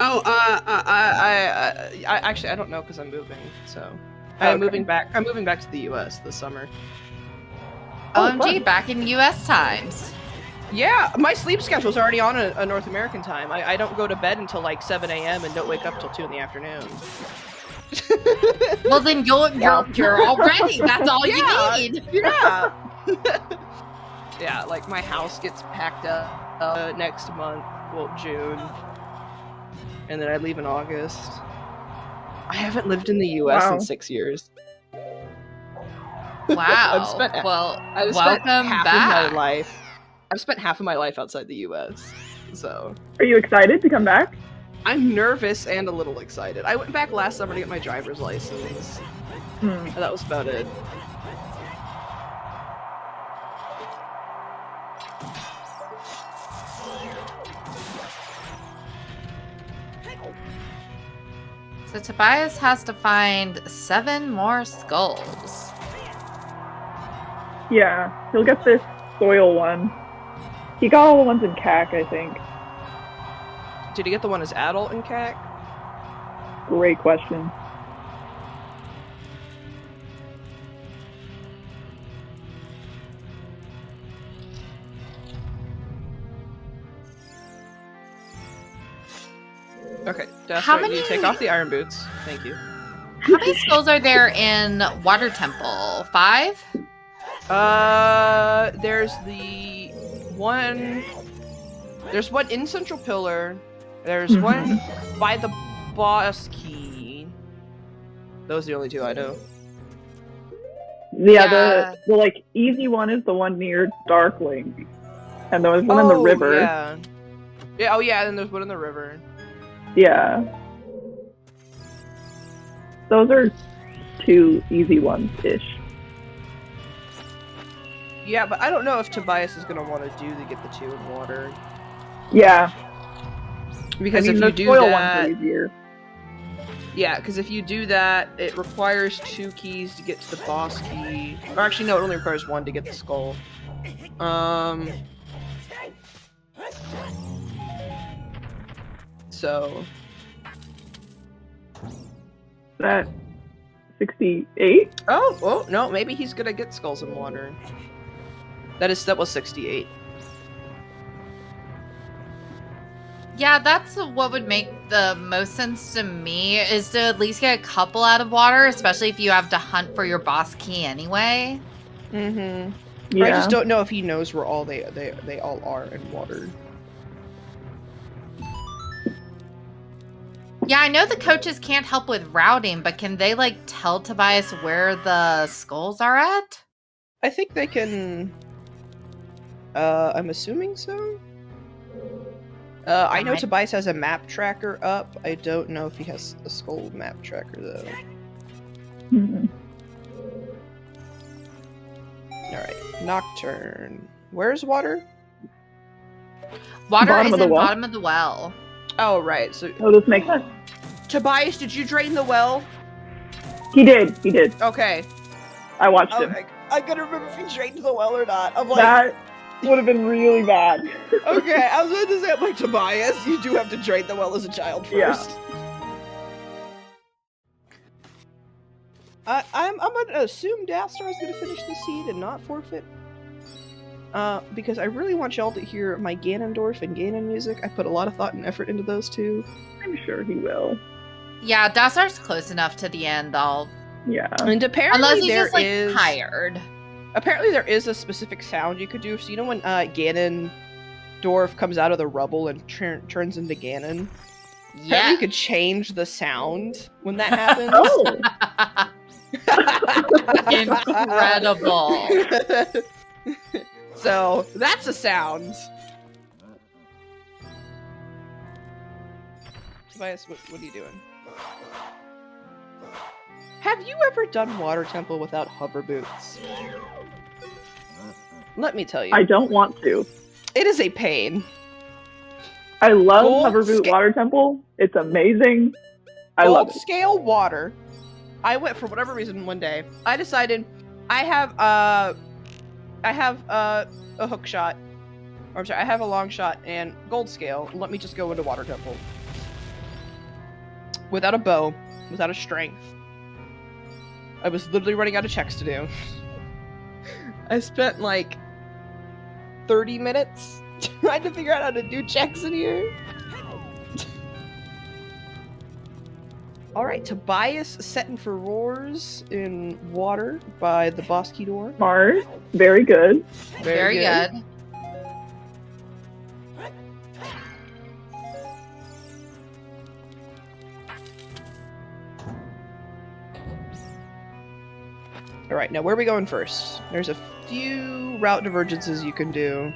Oh, I actually, I don't know because I'm moving, so... I'm moving back to the US this summer. OMG, back in US times. Yeah, my sleep schedule's already on a North American time. I don't go to bed until like 7 a.m. and don't wake up till 2 in the afternoon. Well, then you're all ready. That's all you need. Yeah. Yeah, like my house gets packed up next month, well, June. And then I leave in August. I haven't lived in the US in 6 years. Wow. I've spent half of my life. I've spent half of my life outside the US. So. Are you excited to come back? I'm nervous and a little excited. I went back last summer to get my driver's license. And that was about it. So Tobias has to find 7 more skulls. Yeah, he'll get this soil one. He got all the ones in CAC, I think. Did he get the one as adult in CAC? Great question. Okay, Dastar, How many- you take off the iron boots. Thank you. How many skulls are there in Water Temple? 5? There's the one... There's one in Central Pillar. There's one by the boss key. Those are the only 2 I know. Yeah, the like easy one is the one near Darkling. And there was one in the river. Yeah. Yeah, oh yeah, then there's one in the river. Yeah. Those are 2 easy ones-ish. Yeah, but I don't know if Tobias is going to want to get the 2 in water. Yeah. Because I mean, if you do soil that... ones are easier. Yeah, because if you do that, it requires 2 keys to get to the boss key. Or actually, no, it only requires 1 to get the skull. So... That 68? Oh, no, maybe he's gonna get skulls in water. That was 68. Yeah, that's what would make the most sense to me, is to at least get a couple out of water, especially if you have to hunt for your boss key anyway. Mm-hmm. Yeah. I just don't know if he knows where all they all are in water. Yeah, I know the coaches can't help with routing, but can they, like, tell Tobias where the skulls are at? I think they can... I'm assuming so? I know Tobias has a map tracker up. I don't know if he has a skull map tracker, though. Alright, Nocturne. Where's water? Water Bottom is of the in well. bottom of the well. Oh, right, so... Oh, this makes sense. Tobias, did you drain the well? He did. Okay. I watched him. I gotta remember if he drained the well or not. I'm like... That would have been really bad. Okay, I was going to say, I'm like, Tobias, you do have to drain the well as a child first. Yeah. I'm gonna assume Dastar is gonna finish the seed and not forfeit. Because I really want y'all to hear my Ganondorf and Ganon music. I put a lot of thought and effort into those 2. I'm sure he will. Yeah, Dastar's close enough to the end, Yeah. And apparently unless he's just, like, tired. Apparently there is a specific sound you could do. So you know when Ganondorf comes out of the rubble and turns into Ganon? Yeah. You could change the sound when that happens. Oh! Incredible. So, that's a sound. Tobias, what are you doing? Have you ever done Water Temple without hover boots? Let me tell you. I don't want to. It is a pain. I love Gold Hoverboot sca- Water Temple. It's amazing. I love Gold it. scale water. I went for whatever reason one day. I decided I have a hook shot. Or I'm sorry, I have a long shot and gold scale. Let me just go into water temple. Without a bow, without a strength. I was literally running out of checks to do. I spent like 30 minutes trying to figure out how to do checks in here. Alright, Tobias setting for roars in water by the Boss Key door. Smart. Very good. Very good. Alright, now where are we going first? There's a few route divergences you can do.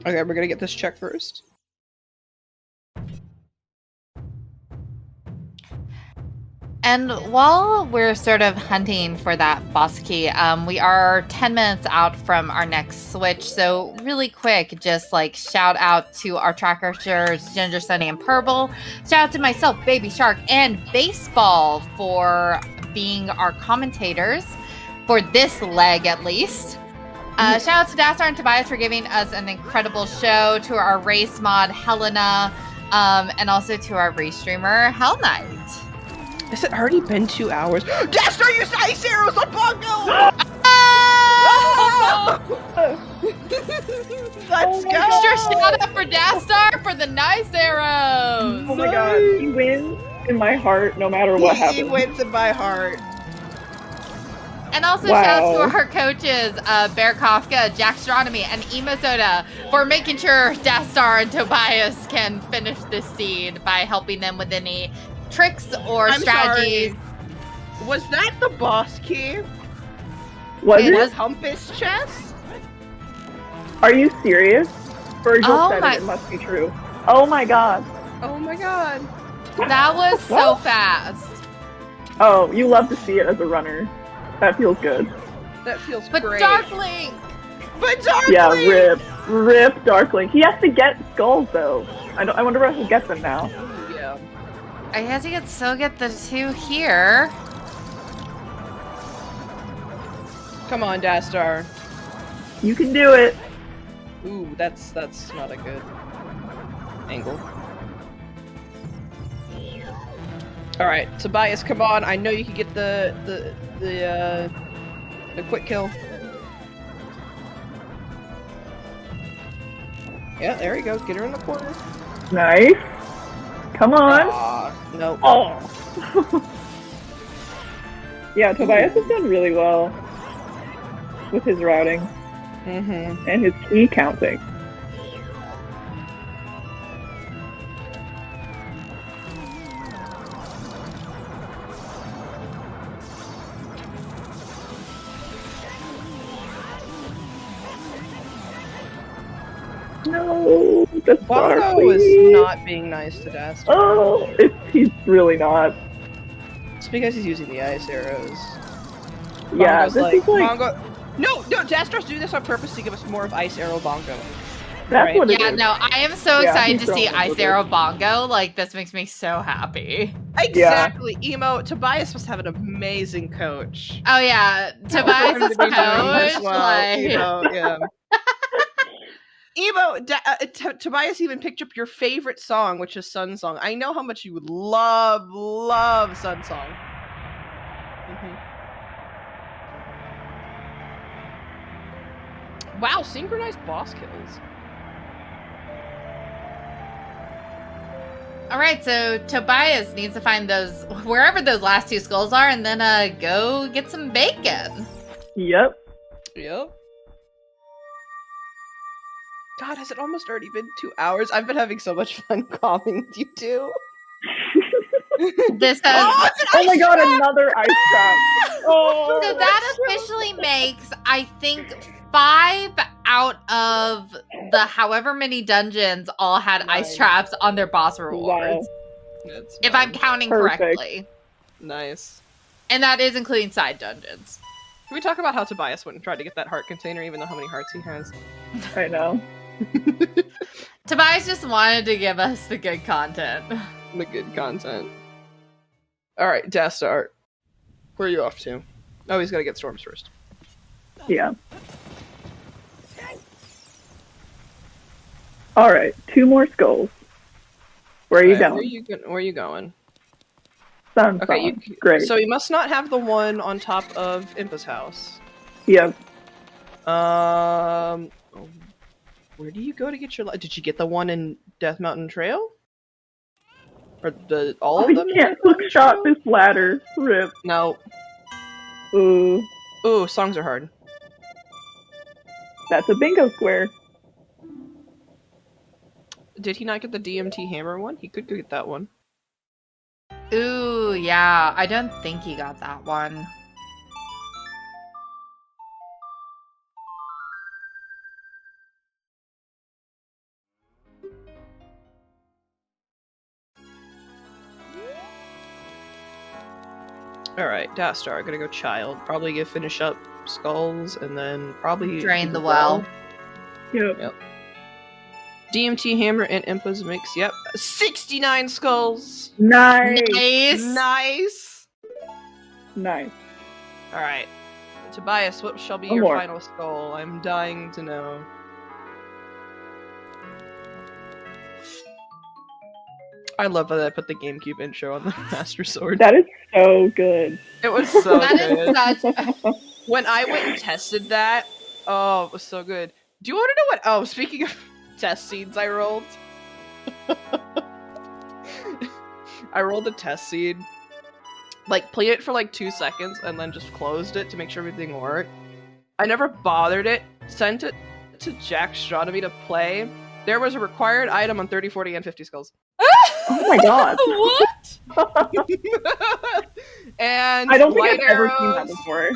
Okay, we're gonna get this check first. And while we're sort of hunting for that boss key, we are 10 minutes out from our next switch. So really quick, just like shout out to our tracker shirts, Gingersonny and Purple. Shout out to myself, Babyshark, and Baseball for being our commentators for this leg at least. Shout out to Dastar and Tobias for giving us an incredible show, to our race mod, Helena, and also to our restreamer, Hell Knight. Has it already been 2 hours? Dastar used ice arrows on Bongo! Let's go! Extra shout out for Dastar for the nice arrows! Oh my god, he wins in my heart no matter what happens. He wins in my heart. And also Wow. shout out to our coaches, Bear Kafka, Jack Astronomy, and Emo Soda for making sure Dastar and Tobias can finish this seed by helping them with any tricks or I'm strategies. sorry. Was that the boss key? Was In it? Compass chest? Are you serious? Virgil Oh said my- it must be true. Oh my god. Oh my god. That was so Well- fast. Oh, you love to see it as a runner. That feels good. That feels But great. Darkling! But Darkling! Yeah, rip Darkling. He has to get skulls though. I wonder where he'll get them now. Yeah. I guess you could still get the two here. Come on, Dastar. You can do it. Ooh, that's not a good angle. Alright, Tobias, come on. I know you can get the quick kill. Yeah, there he goes. Get her in the corner. Nice. Come on. No. Oh. Yeah, Tobias has done really well with his routing Mm-hmm. and his key counting. No, the star, Bongo is please. not being nice to Dastar. Oh, he's really not. It's because he's using the ice arrows. Yeah, Bongo's this is like Bongo. No, Dastar's doing this on purpose to give us more of ice arrow Bongo. that's right. what it is. Yeah, no, I am so Yeah, excited he's to see throwing Ice with it. Arrow Bongo. Like, this makes me so happy. Exactly, Emo. Tobias must have an amazing coach. Oh, yeah. Tobias For him is to be doing this coach. well, Like, Emo, yeah. Emo, Tobias even picked up your favorite song, which is Sun Song. I know how much you would love Sun Song. Wow, synchronized boss kills. all right, so Tobias needs to find those, wherever those last two skulls are, and then go get some bacon. Yep. Yep. God, has it almost already been 2 hours? I've been having so much fun calming with you two. This has... it's an Oh my ice god, trap! another ice trap. Oh, So that officially makes, I think, 5 out of the however many dungeons all had ice traps on their boss rewards. That's If fine. I'm counting Perfect. correctly. Nice. And that is including side dungeons. Can we talk about how Tobias went and tried to get that heart container, even though how many hearts he has? I know. Tobias just wanted to give us the good content. The good content. Alright, Dastar. Where are you off to? Oh, he's gotta get Storms first. Yeah. All right, 2 more skulls. Where are you Alright, going? Where are you going? Sun Okay, song. Great. So you must not have the one on top of Impa's house. Yep. Where do you go to get your? Did you get the one in Death Mountain Trail? Or all of them? I can't hook shot this ladder. Rip. No. Ooh, Ooh, songs are hard. that's a bingo square. Did he not get the DMT hammer one? He could go get that one. Ooh, yeah. I don't think he got that one. Alright, Dastar, gonna go child. Probably finish up skulls and then probably Drain the well. Yep. DMT hammer and Impa's mix. Yep. 69 skulls! Nice. Nice. Nice. Alright. Tobias, what shall be One your more. final skull? I'm dying to know. I love that I put the GameCube intro on the Master Sword. That is so good. It was so That good. is such. When I went and tested that, oh, it was so good. Do you want to know what? Oh, speaking of test seeds, I rolled. I rolled a test seed. Like, played it for like 2 seconds and then just closed it to make sure everything worked. I never bothered it. Sent it to Jack Astronomy to play. There was a required item on 30, 40, and 50 skulls. Oh my god. What? And I don't think light I've ever seen that arrows. before.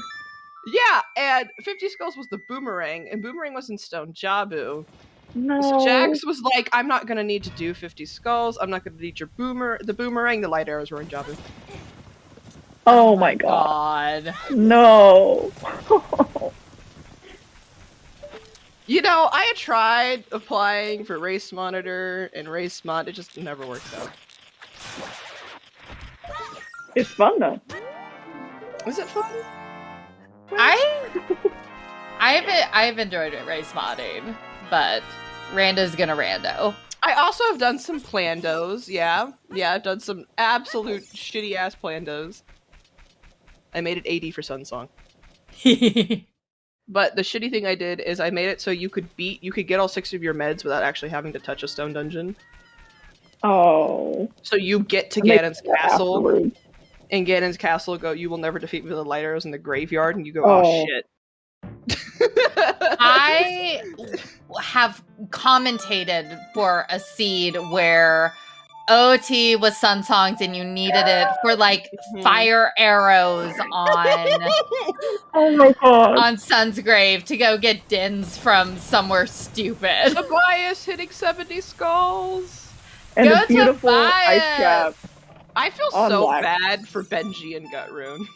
Yeah, and 50 skulls was the boomerang, and boomerang was in stone Jabu. No. So Jax was like, I'm not gonna need to do 50 skulls, I'm not gonna need your boomerang, the light arrows were in Jabu. Oh my god. God. No. You know, I had tried applying for Race Monitor and Race Mod, it just never works out. It's fun though. Is it fun? I've enjoyed it race modding, but Rando's gonna rando. I also have done some plandos, yeah. Yeah, I've done some absolute shitty ass plandos. I made it 80 for Sunsong. But the shitty thing I did is I made it so you could get all 6 of your meds without actually having to touch a stone dungeon. Oh. So you get to I make Ganon's that castle, afterwards. and Ganon's castle go, you will never defeat me with the light arrows in the graveyard, and you go, Oh. oh shit. I have commentated for a seed where OT was sun songs and you needed it for like fire arrows on Oh my god. on Sun's grave to go get dins from somewhere stupid. Tobias hitting 70 skulls. And Go the beautiful Tobias! ice trap. I feel On so black. bad for Benjy and Gutrune.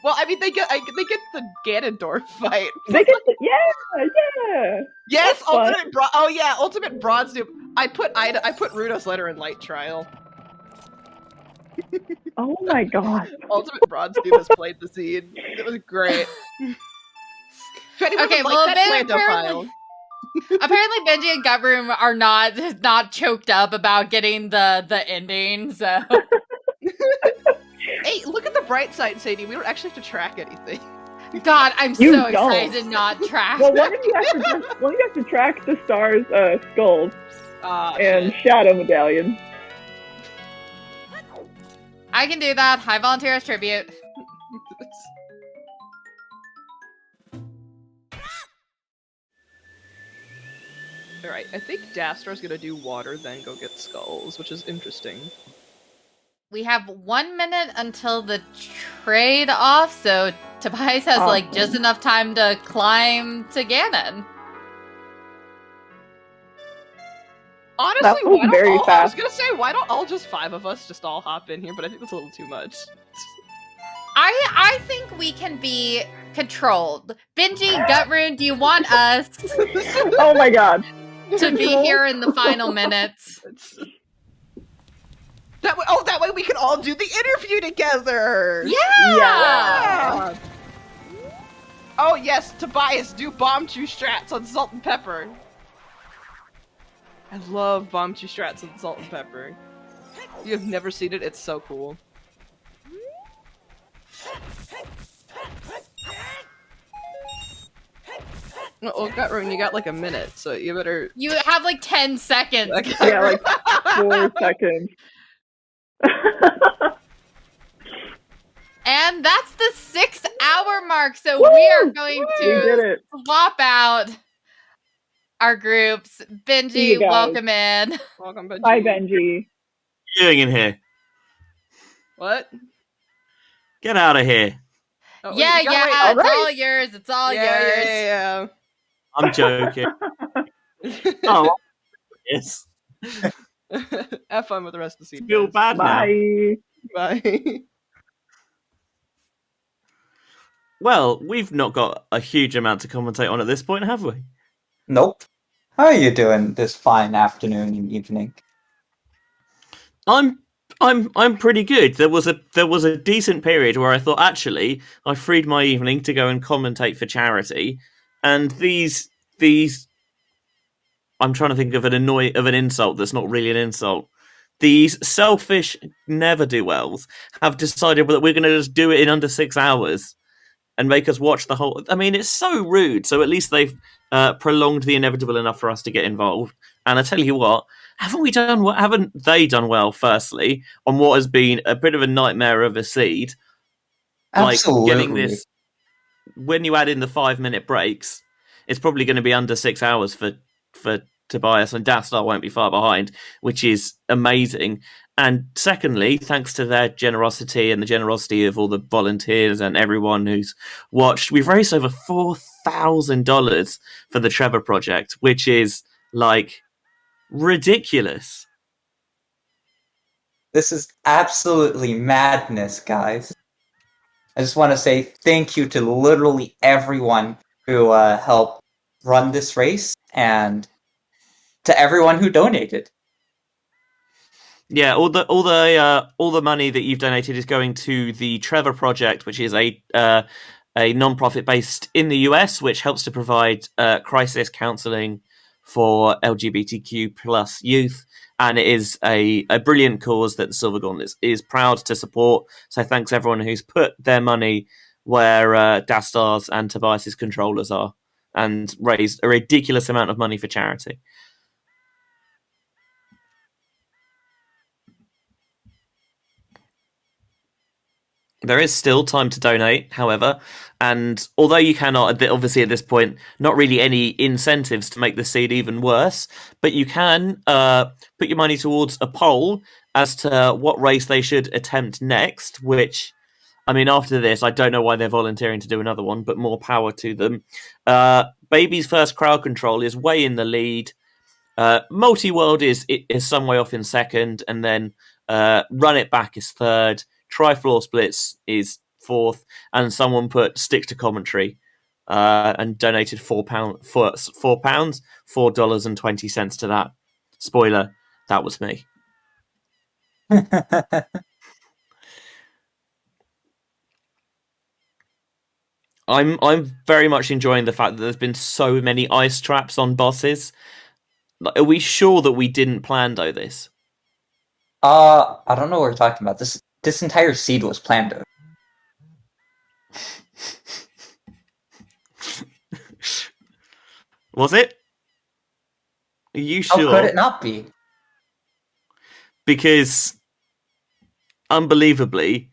Well, I mean, they get the Ganondorf fight. They get the, yeah. Yes, That's fun. ultimate bronze noob. I put Rudo's letter in light trial. Oh my god. Ultimate bronze noob has played the scene. It was great. If anyone Okay, would well, like that then Plando apparently- file. Apparently Benji and Gutroom are not choked up about getting the ending, so Hey, look at the bright side, Sadie. We don't actually have to track anything. God, I'm You so don't. excited to not track. Well, one of you have to track the star's skulls Ah, and shit. shadow medallion. I can do that. High volunteer as tribute. Alright, I think Dastar's gonna do water, then go get skulls, which is interesting. We have 1 minute until the trade off, so Tobias has like just enough time to climb to Ganon. Honestly, That was very I fast. was gonna say, why don't all just 5 of us just all hop in here? But I think that's a little too much. I think we can be controlled. Benjy, Gutrune, do you want us Oh my god. to be here in the final minutes? That way we can all do the interview together. Yeah. Oh yes, Tobias, do bomb chew strats on salt and pepper. I love bomb chew strats on salt and pepper. You have never seen it? It's so cool. Oh, Gutrune, you got like a minute, so you better. You have like 10 seconds. Yeah, like 4 seconds. And that's the 6-hour mark, so we are going We did to it. swap out our groups. See Benjy, you guys. welcome in. Welcome, Benjy. Bye, Benjy. Doing in here? What? Get out of here! Oh, Yeah, you gotta wait. it's alright. all yours. It's all yours. Yeah. I'm joking. Oh, yes. Have fun with the rest of the season. Feel bad now. Bye. Bye. Well, we've not got a huge amount to commentate on at this point, have we? Nope. How are you doing this fine afternoon and evening? I'm pretty good. There was a decent period where I thought actually I freed my evening to go and commentate for charity, and these I'm trying to think of an insult that's not really an insult. These selfish never-do-wells have decided that we're going to just do it in under 6 hours and make us watch the whole. I mean, it's so rude. So at least they've prolonged the inevitable enough for us to get involved. And I tell you what, haven't they done well? Firstly, on what has been a bit of a nightmare of a seed, Absolutely. like getting this. When you add in the 5-minute breaks, it's probably going to be under 6 hours for Tobias, and Dastar won't be far behind, which is amazing. And secondly, thanks to their generosity and the generosity of all the volunteers and everyone who's watched, we've raised over $4,000 for the Trevor project, which is like ridiculous. This is absolutely madness, guys. I just want to say thank you to literally everyone who helped run this race and to everyone who donated. Yeah, all the money that you've donated is going to the Trevor Project, which is a non-profit based in the US, which helps to provide crisis counselling for LGBTQ plus youth, and it is a brilliant cause that the Silver Gauntlet is proud to support. So thanks everyone who's put their money where Dastar's and Tobias's controllers are, and raised a ridiculous amount of money for charity. There is still time to donate, however, and although you cannot, obviously at this point, not really any incentives to make the seed even worse, but you can put your money towards a poll as to what race they should attempt next, which, I mean, after this, I don't know why they're volunteering to do another one, but more power to them. Baby's First Crowd Control is way in the lead. Multi-World is some way off in second, and then Run It Back is third. Tri-Floor Splits is fourth, and someone put Stick to Commentary and donated $4.20 to that. Spoiler, that was me. I'm very much enjoying the fact that there's been so many ice traps on bosses. Like, are we sure that we didn't plan this? I don't know what we're talking about. This entire seed was planned out. Was it? Are you How sure? could it not be? Because, unbelievably,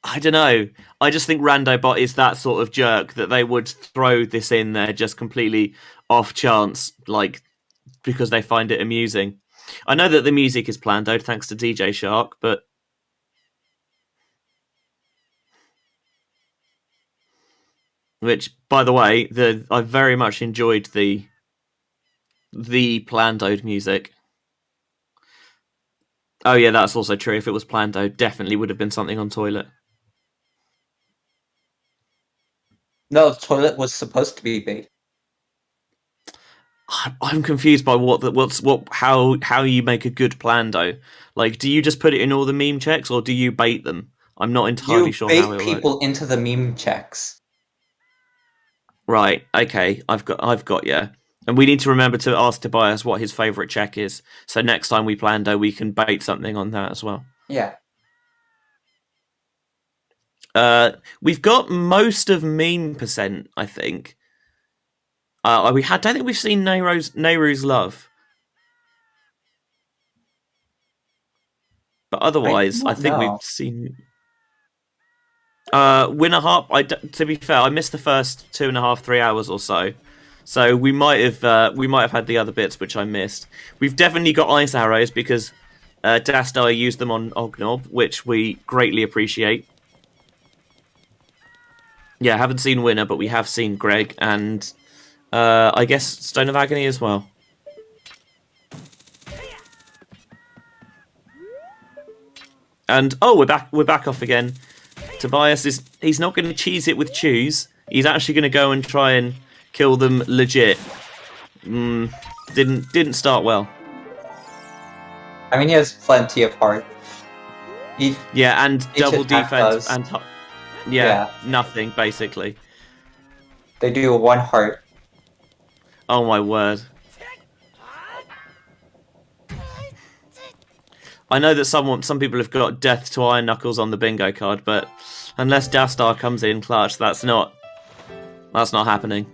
I don't know. I just think Randobot is that sort of jerk that they would throw this in there just completely off chance, like, because they find it amusing. I know that the music is planned out thanks to DJ Shark, but Which, by the way, I very much enjoyed the Plandoed music. Oh yeah, that's also true. If it was Plandoed, definitely would have been something on Toilet. No, Toilet was supposed to be bait. I'm confused by how you make a good Plando. Like, do you just put it in all the meme checks, or do you bait them? I'm not entirely sure how it works. You bait people into the meme checks. Right. Okay. I've got yeah. And we need to remember to ask Tobias what his favourite check is. So next time we Plando, we can bait something on that as well. Yeah. We've got most of meme percent, I think. Don't think we've seen Nehru's Love. But otherwise, I think we've seen Winner Harp. To be fair, I missed the first 2.5-3 hours or so. So we might have had the other bits which I missed. We've definitely got ice arrows because Dastar used them on Ognob, which we greatly appreciate. Yeah, haven't seen Winner, but we have seen Greg and I guess Stone of Agony as well. And we're back off again. Tobias he's not going to cheese it with chews. He's actually going to go and try and kill them legit. Didn't start well. I mean, he has plenty of heart. And double defense and nothing basically. They do 1 heart. Oh my word. I know that some people have got Death to Iron Knuckles on the bingo card, but unless Dastar comes in clutch, that's not happening.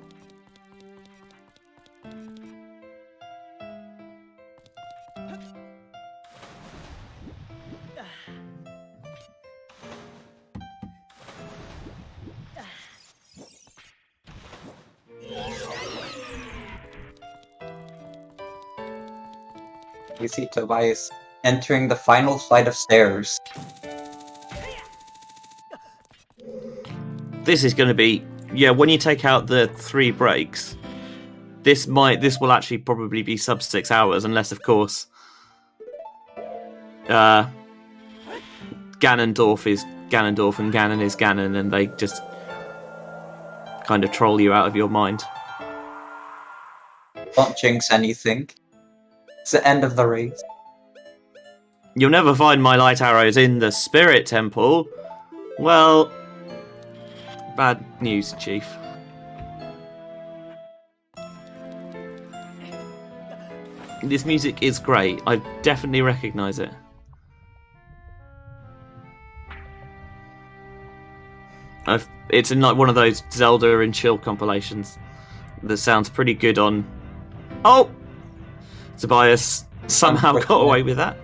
You see Tobias entering the final flight of stairs. This is going to be when you take out the 3 breaks, this will actually probably be sub 6 hours, unless of course Ganondorf is Ganondorf and Ganon is Ganon, and they just kind of troll you out of your mind. Don't jinx anything. It's the end of the race. You'll never find my light arrows in the Spirit Temple. Well, bad news, Chief. This music is great. I definitely recognise it. It's in like one of those Zelda and Chill compilations that sounds pretty good on... Oh! Tobias somehow got away with that.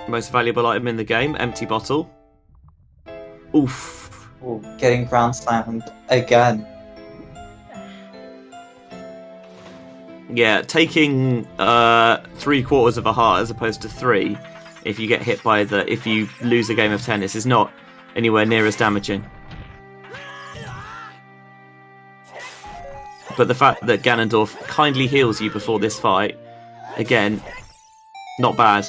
Most valuable item in the game, empty bottle. Oof. Ooh, getting ground slammed again. Yeah, taking 3/4 of a heart as opposed to 3 if you get hit by if you lose a game of tennis is not anywhere near as damaging. But the fact that Ganondorf kindly heals you before this fight, again, not bad.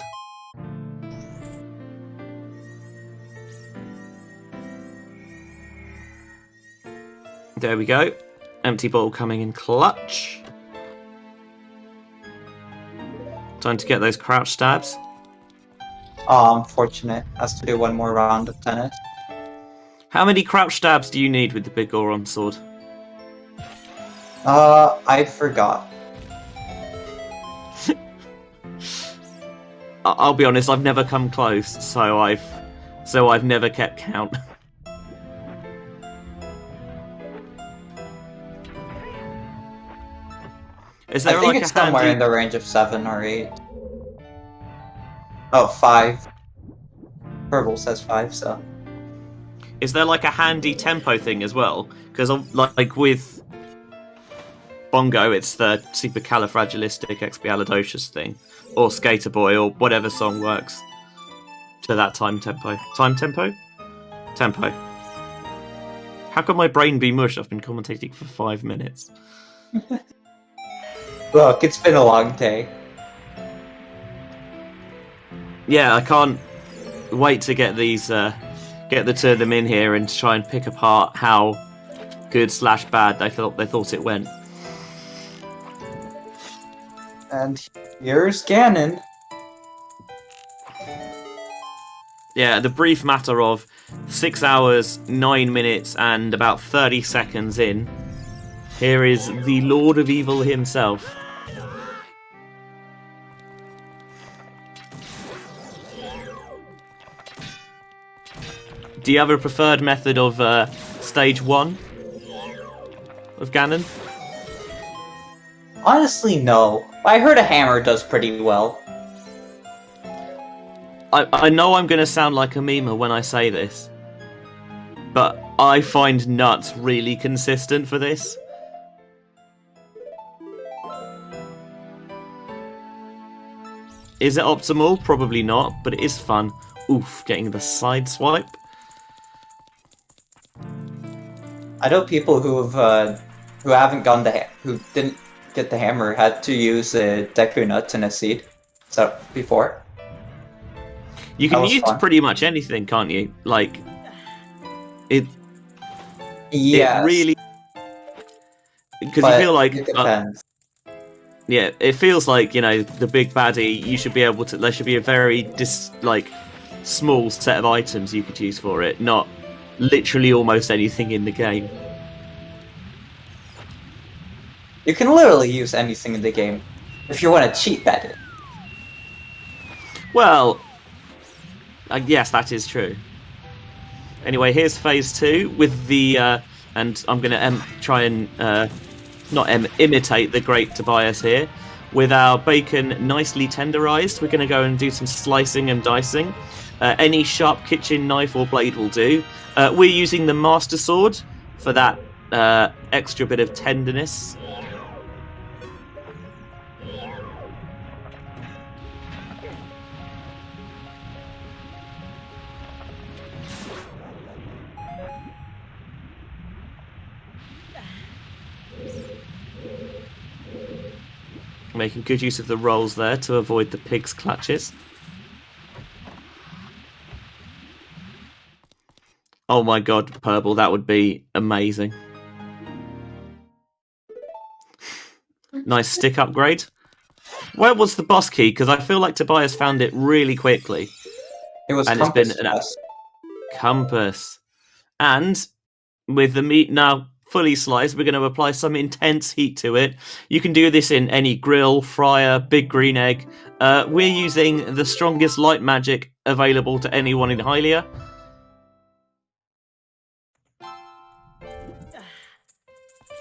There we go. Empty bottle coming in clutch. Time to get those crouch stabs. Oh, unfortunate. Has to do 1 more round of tennis. How many crouch stabs do you need with the big Goron sword? I forgot. I'll be honest, I've never come close, so I've never kept count. Is there I think it's somewhere in the range of 7 or 8. Oh, 5. Purple says 5, so... Is there like a handy tempo thing as well? Because like with bongo, it's the supercalifragilisticexpialidocious thing, or Skater Boy, or whatever song works to that time tempo. Time tempo? Tempo. How can my brain be mush? I've been commentating for 5 minutes. Look, it's been a long day. Yeah, I can't wait to get these, get the two of them in here and try and pick apart how good/bad they thought it went. And here's Ganon. Yeah, the brief matter of 6 hours, 9 minutes, and about 30 seconds in, here is the Lord of Evil himself. Do you have a preferred method of stage 1 of Ganon? Honestly, no. I heard a hammer does pretty well. I know I'm going to sound like a memer when I say this, but I find nuts really consistent for this. Is it optimal? Probably not, but it is fun. Oof, getting the side swipe. I know people who haven't gone who didn't get the hammer had to use a Deku Nut and a seed. So before. You can use pretty much anything, can't you? Like it. Yeah. It really. Because you feel like. It depends. Yeah, it feels like, you know, the big baddie. You should be able to. There should be a very small set of items you could use for it, not literally almost anything in the game. You can literally use anything in the game if you want to cheat at it. Well, yes, that is true. Anyway, here's phase 2 with the and I'm gonna try and not imitate the great Tobias here. With our bacon nicely tenderized, we're gonna go and do some slicing and dicing. Any sharp kitchen knife or blade will do. We're using the Master Sword for that extra bit of tenderness. Making good use of the rolls there to avoid the pig's clutches. Oh my god, Purple, that would be amazing. Nice stick upgrade. Where was the boss key? Because I feel like Tobias found it really quickly. It was compass. It's been compass. And with the meat now fully sliced, we're going to apply some intense heat to it. You can do this in any grill, fryer, big green egg. We're using the strongest light magic available to anyone in Hylia.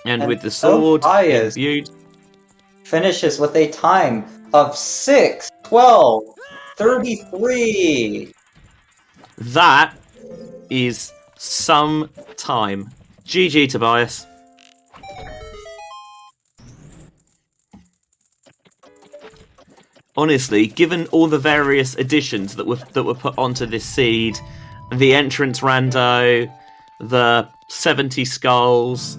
And with the sword, imbued. Finishes with a time of 6:12:33. That is some time. GG, Tobias. Honestly, given all the various additions that were put onto this seed, the entrance rando, the 70 skulls,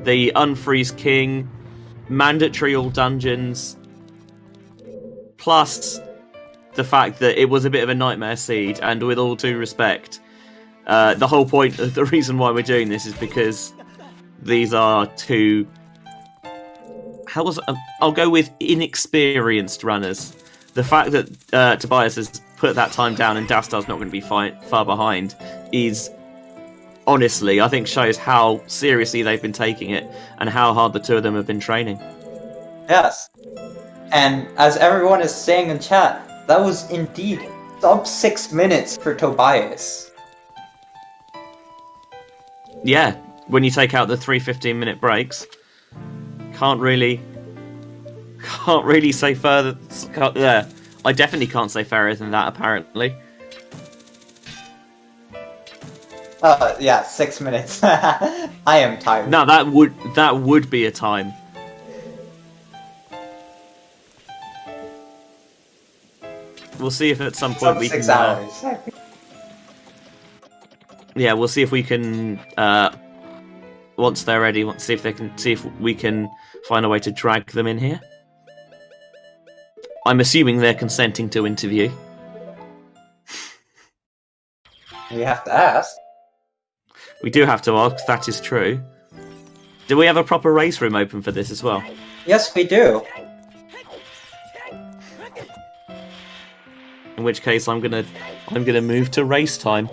the unfreeze king, mandatory all dungeons, plus the fact that it was a bit of a nightmare seed, and with all due respect, the whole point of the reason why we're doing this is because these are two... I'll go with inexperienced runners. The fact that Tobias has put that time down and Dastar's not going to be far behind is, honestly, I think shows how seriously they've been taking it and how hard the two of them have been training. Yes. And as everyone is saying in chat, that was indeed sub 6 minutes for Tobias. Yeah, when you take out the 3 15-minute breaks, can't really say further. I definitely can't say fairer than that, apparently. Yeah, 6 minutes. I am tired. No, that would be a time. We'll see if at some point we can. 6 hours. Yeah, we'll see if we can. Once they're ready, see if we can find a way to drag them in here. I'm assuming they're consenting to interview. We have to ask. We do have to ask. That is true. Do we have a proper race room open for this as well? Yes, we do. In which case, I'm gonna move to race time.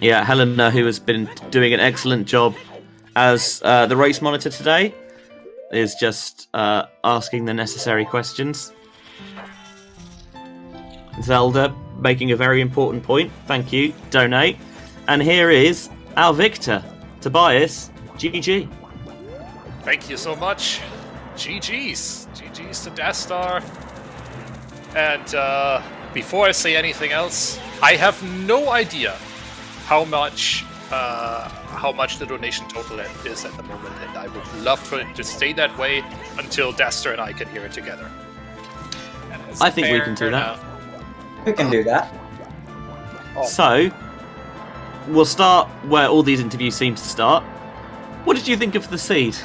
Yeah, Helena, who has been doing an excellent job as the race monitor today, is just asking the necessary questions. Zelda making a very important point. Thank you. Donate. And here is our victor, Tobias. GG. Thank you so much. GG's. GG's to Dastar. And before I say anything else, I have no idea how much the donation total is at the moment, and I would love for it to stay that way until Dastar and I can hear it together. I think we can do that. We can do that. Oh. So, we'll start where all these interviews seem to start. What did you think of the seed?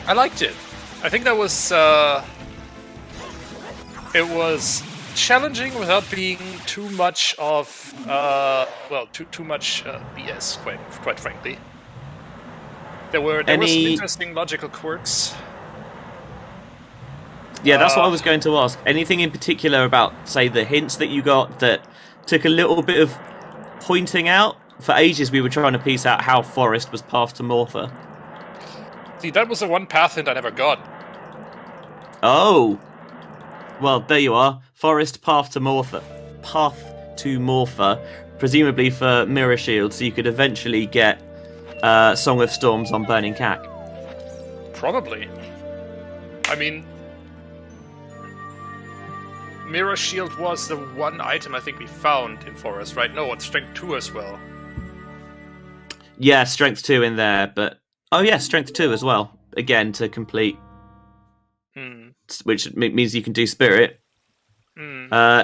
I liked it. I think that was it was challenging without being too much of too much BS, quite frankly. There were some interesting logical quirks. Yeah, that's what I was going to ask. Anything in particular about, say, the hints that you got that took a little bit of pointing out? For ages we were trying to piece out how Forest was path to Morpher. See, that was the one path hint I never got. Oh! Well, there you are. Forest, path to Morpher. Path to Morpher, presumably for Mirror Shield, so you could eventually get Song of Storms on Burning Cack. Probably. I mean, Mirror Shield was the one item I think we found in Forest, right? No, it's Strength 2 as well. Yeah, Strength 2 in there, but... Oh yeah, Strength 2 as well. Again, to complete. Which means you can do Spirit.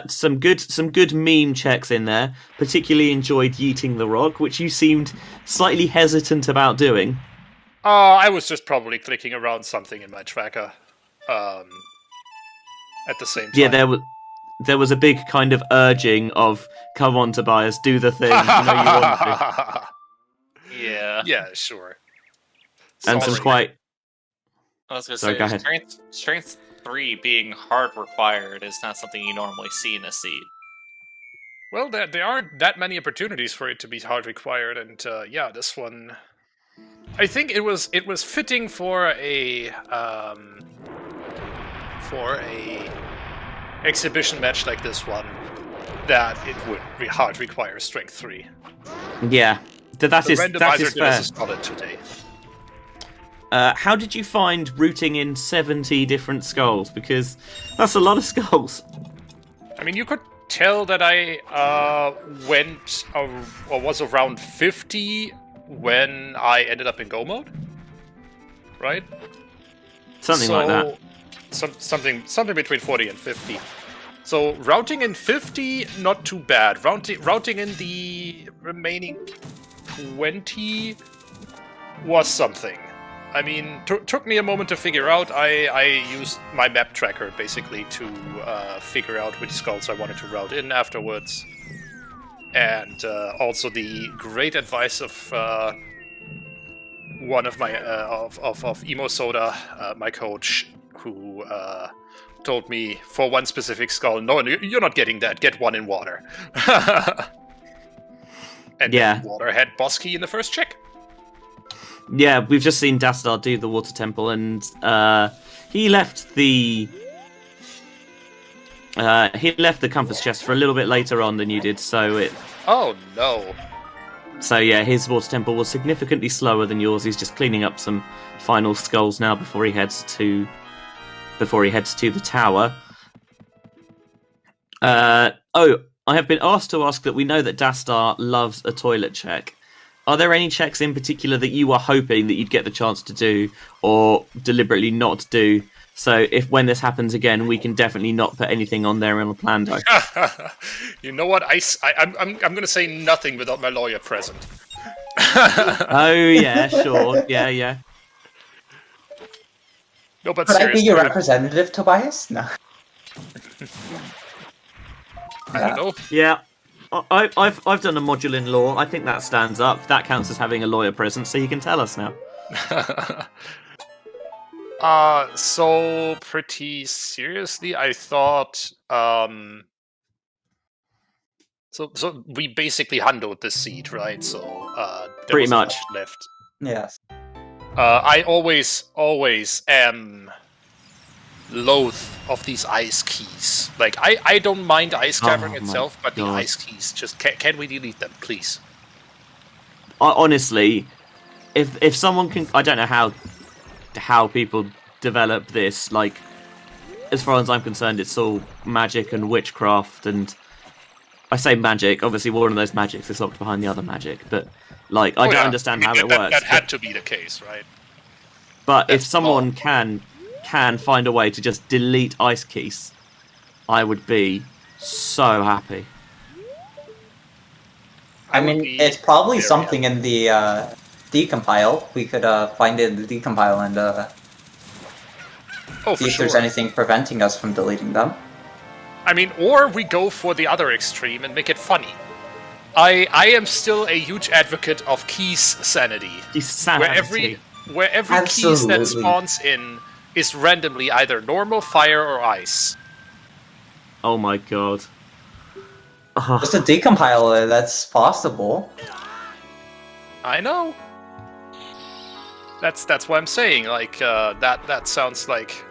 Some good meme checks in there. Particularly enjoyed yeeting the rock, which you seemed slightly hesitant about doing. I was just probably clicking around something in my tracker at the same time. Yeah, there was a big kind of urging of, come on, Tobias, do the thing. You know you want to. Yeah. Yeah, sure. And some quite... I was going to Sorry, say, go ahead. strength 3 being hard required is not something you normally see in a seed. Well, there aren't that many opportunities for it to be hard required, and yeah, this one... I think it was fitting for a exhibition match like this one, that it would be hard require Strength 3. Yeah, that is fair. The randomizer did us a solid today. How did you find rooting in 70 different skulls? Because that's a lot of skulls. I mean, you could tell that I went or was around 50 when I ended up in Go mode, right? Something like that. Something between 40 and 50. So routing in 50, not too bad. Routing in the remaining 20 was something. I mean, took me a moment to figure out. I used my map tracker basically to figure out which skulls I wanted to route in afterwards, and also the great advice of one of my of Emo Soda, my coach, who told me for one specific skull, no, you're not getting that. Get one in water. And yeah, then water had Boss Key in the first check. Yeah, we've just seen Dastar do the Water Temple, and he left the compass chest for a little bit later on than you did. So it. Oh no. So yeah, his Water Temple was significantly slower than yours. He's just cleaning up some final skulls now before he heads to before he heads to the tower. I have been asked to ask that we know that Dastar loves a toilet check. Are there any checks in particular that you are hoping that you'd get the chance to do, or deliberately not do? So if when this happens again, we can definitely not put anything on there in a plan. You know what? I'm going to say nothing without my lawyer present. Oh yeah, sure, yeah. No, but Could I seriously, be your representative, Tobias? No. I don't know. Yeah. I've done a module in law. I think that stands up. That counts as having a lawyer present, so he can tell us now. So pretty seriously, I thought. So we basically handled the seed, right? So there Pretty wasn't much left. Yes. I always am loath of these ice keys. Like I don't mind the ice cavern itself, but the ice keys, just can we delete them, please? Honestly, if someone can, I don't know how people develop this. Like, as far as I'm concerned, it's all magic and witchcraft, and I say magic. Obviously, one of those magics is locked behind the other magic, but like I don't understand how it works. That had to be the case, right? But if someone can find a way to just delete ice keys, I would be so happy. I mean, it's probably something in the decompile. We could find it in the decompile and see if there's anything preventing us from deleting them. I mean, or we go for the other extreme and make it funny. I am still a huge advocate of keys sanity. Where every keys that spawns in is randomly either normal, fire, or ice. Oh my god. Just a decompiler, that's possible. I know. That's what I'm saying. Like that sounds like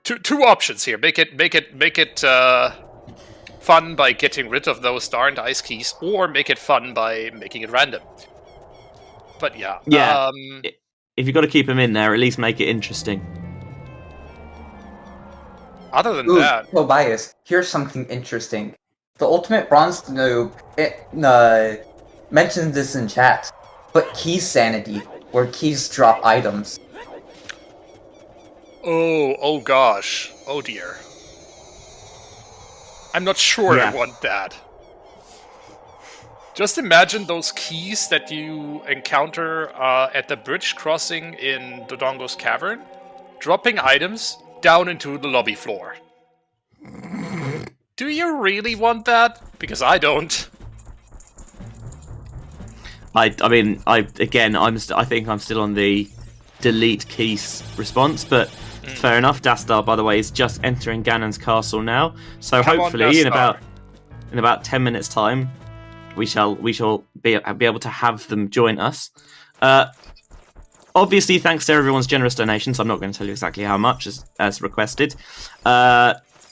two options here. Make it fun by getting rid of those darned ice keys, or make it fun by making it random. But yeah. If you've got to keep them in there, at least make it interesting. Other than that... Tobias, here's something interesting. The Ultimate Bronze Noob mentioned this in chat, but Keys Sanity, where keys drop items. Oh gosh. Oh dear. I'm not sure I want that. Just imagine those keys that you encounter at the bridge crossing in Dodongo's Cavern, dropping items down into the lobby floor. Do you really want that? Because I don't. I think I'm still on the delete keys response, but fair enough. Dastar, by the way, is just entering Ganon's castle now, so hopefully in about 10 minutes' time, we shall be able to have them join us. Obviously, thanks to everyone's generous donations, I'm not going to tell you exactly how much as requested.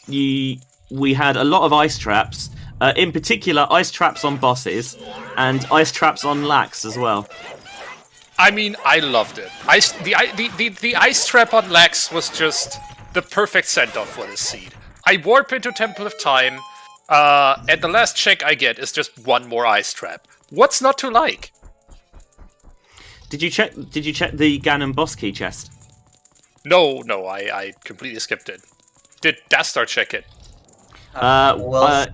We had a lot of ice traps, in particular ice traps on bosses and ice traps on Lax as well. I mean, I loved it. The ice trap on Lax was just the perfect send-off for this seed. I warp into Temple of Time, and the last check I get is just one more ice trap. What's not to like? Did you check the Ganon Boss Key chest? No, I completely skipped it. Did Dastar check it?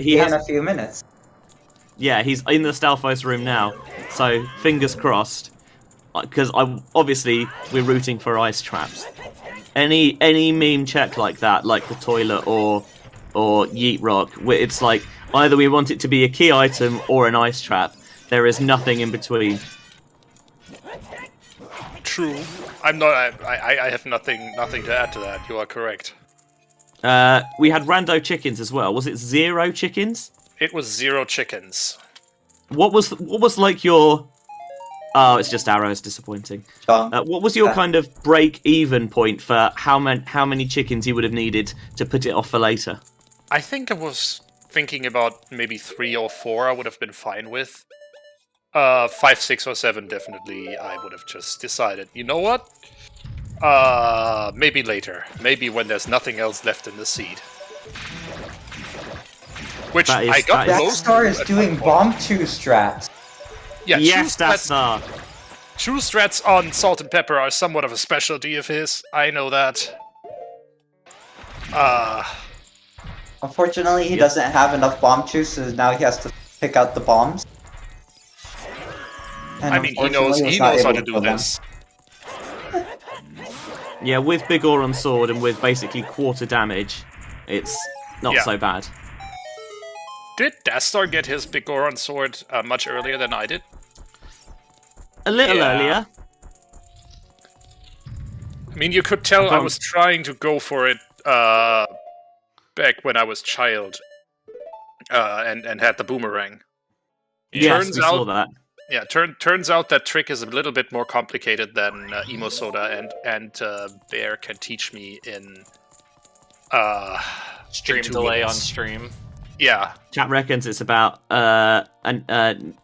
He has in a few minutes. Yeah, he's in the Stalfos room now, so fingers crossed. Because we're rooting for ice traps. Any meme check like that, like the toilet or Yeet Rock, where it's like either we want it to be a key item or an ice trap. There is nothing in between. True. I'm not. I have nothing to add to that. You are correct. We had rando chickens as well. Was it 0 chickens? It was 0 chickens. What was like your? Oh, it's just arrows. Disappointing. What was your kind of break-even point for how many chickens you would have needed to put it off for later? I think I was thinking about maybe 3 or 4. I would have been fine with. 5, 6, or 7 definitely. I would have just decided. You know what? Maybe later. Maybe when there's nothing else left in the seed. Which I got close to. Dastar is doing bomb 2 strats. Yeah, yes, Dastar. True strats on salt and pepper are somewhat of a specialty of his. I know that. Unfortunately, he doesn't have enough bomb juice, so now he has to pick out the bombs. And I mean, he knows how to do this. Yeah, with Big Auron Sword and with basically quarter damage, it's not so bad. Did Dastar get his Big Auron Sword much earlier than I did? A little earlier. I mean, you could tell I was trying to go for it back when I was child and had the boomerang. Yes, we saw that. Yeah, turns out that trick is a little bit more complicated than Emo Soda and Bear can teach me in stream delay on stream. Yeah. Chat reckons it's about 90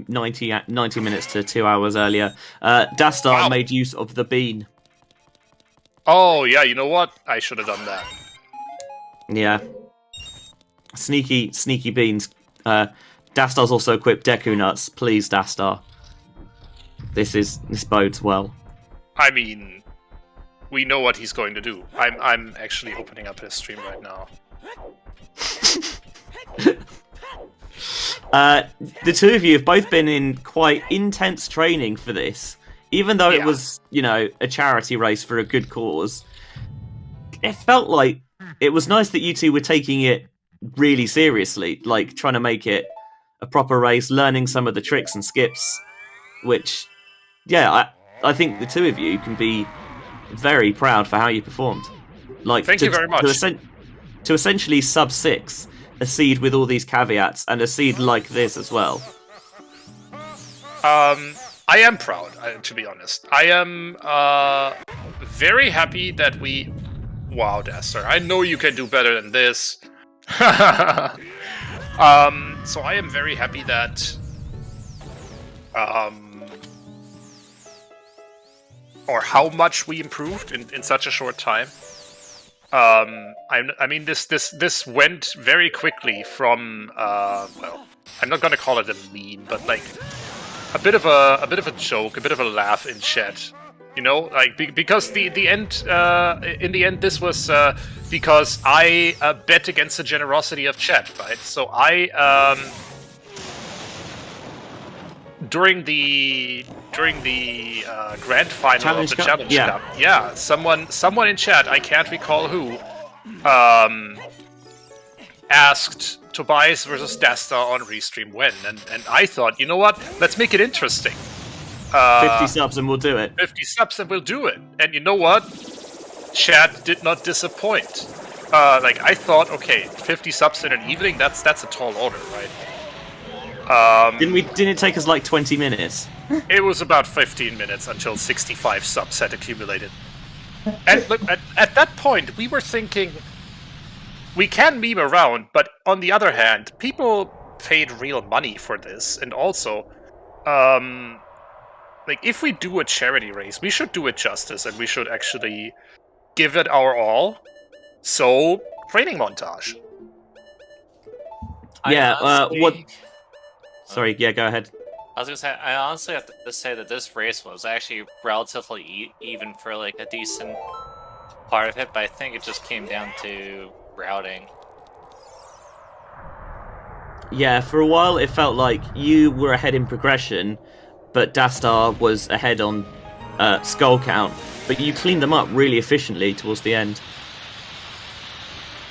minutes to 2 hours earlier. Dastar made use of the bean. Oh, yeah, you know what? I should have done that. Yeah. Sneaky beans. Dastar's also equipped Deku Nuts. Please, Dastar. This bodes well. I mean, we know what he's going to do. I'm actually opening up his stream right now. The two of you have both been in quite intense training for this. Even though it was, a charity race for a good cause, it felt like it was nice that you two were taking it really seriously, like trying to make it a proper race, learning some of the tricks and skips, which, I think the two of you can be very proud for how you performed. Like, thank you very much. To essentially sub-6 a seed with all these caveats and a seed like this as well. I am proud, to be honest. I am very happy that we... Wow, Dastar, I know you can do better than this. So I am very happy that... or how much we improved in such a short time. I mean, this went very quickly from well, I'm not gonna call it a meme, but like a bit of a joke, a bit of a laugh in chat. Like because the end in the end this was because I bet against the generosity of chat, right? So I during the grand final Challenge of the Cup? Challenge Cup, someone in chat, I can't recall who, asked Tobias versus Dastar on Restream when, and I thought, you know what, let's make it interesting. 50 subs and we'll do it. 50 subs and we'll do it. And you know what? Chat did not disappoint. Like, I thought, okay, 50 subs in an evening, that's a tall order, right? Didn't it take us like 20 minutes? It was about 15 minutes until 65 subs had accumulated. And look, at that point, we were thinking, we can meme around, but on the other hand, people paid real money for this, and also, like, if we do a charity race, we should do it justice, and we should actually give it our all. So, training montage. Yeah, what... Sorry, yeah, go ahead. I was gonna say, I honestly have to say that this race was actually relatively even for like a decent part of it, but I think it just came down to routing. Yeah, for a while it felt like you were ahead in progression, but Dastar was ahead on skull count, but you cleaned them up really efficiently towards the end.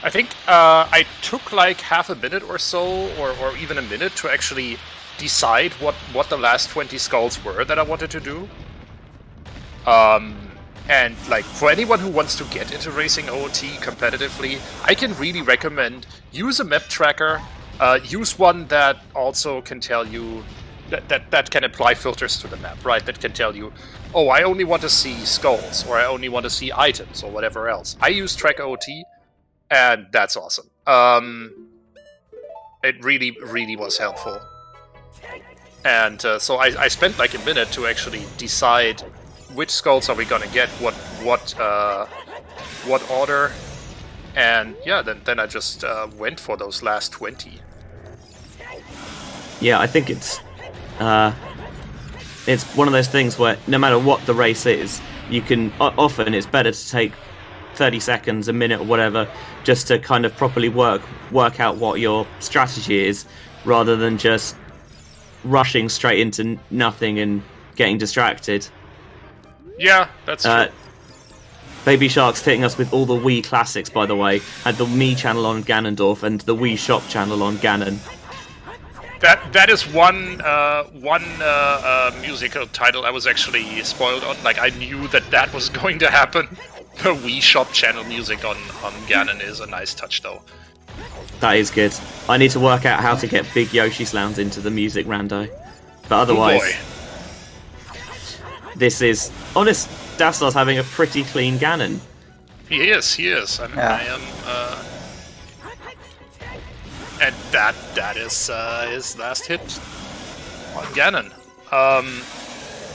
I think I took like half a minute or so, or even a minute, to actually decide what the last 20 skulls were that I wanted to do. And like, for anyone who wants to get into racing OOT competitively, I can really recommend use a map tracker, use one that also can tell you that can apply filters to the map, right? That can tell you, oh, I only want to see skulls, or I only want to see items, or whatever else. I use Track OOT, and that's awesome. It really, really was helpful. And so I spent like a minute to actually decide which skulls are we gonna get, what order, and yeah, then I just went for those last 20. Yeah, I think it's one of those things where no matter what the race is, you can often it's better to take 30 seconds, a minute, or whatever, just to kind of properly work out what your strategy is, rather than just rushing straight into nothing and getting distracted. Yeah, that's true. Babyshark's hitting us with all the Wii classics, by the way. Had the Mii channel on Ganondorf and the Wii Shop channel on Ganon. That is one musical title I was actually spoiled on. Like, I knew that was going to happen. The Wii Shop channel music on Ganon is a nice touch, though. That is good. I need to work out how to get Big Yoshi Slams into the music rando. But otherwise, this is... Honest, Dastar's having a pretty clean Ganon. He is. I am... And that is his last hit on Ganon.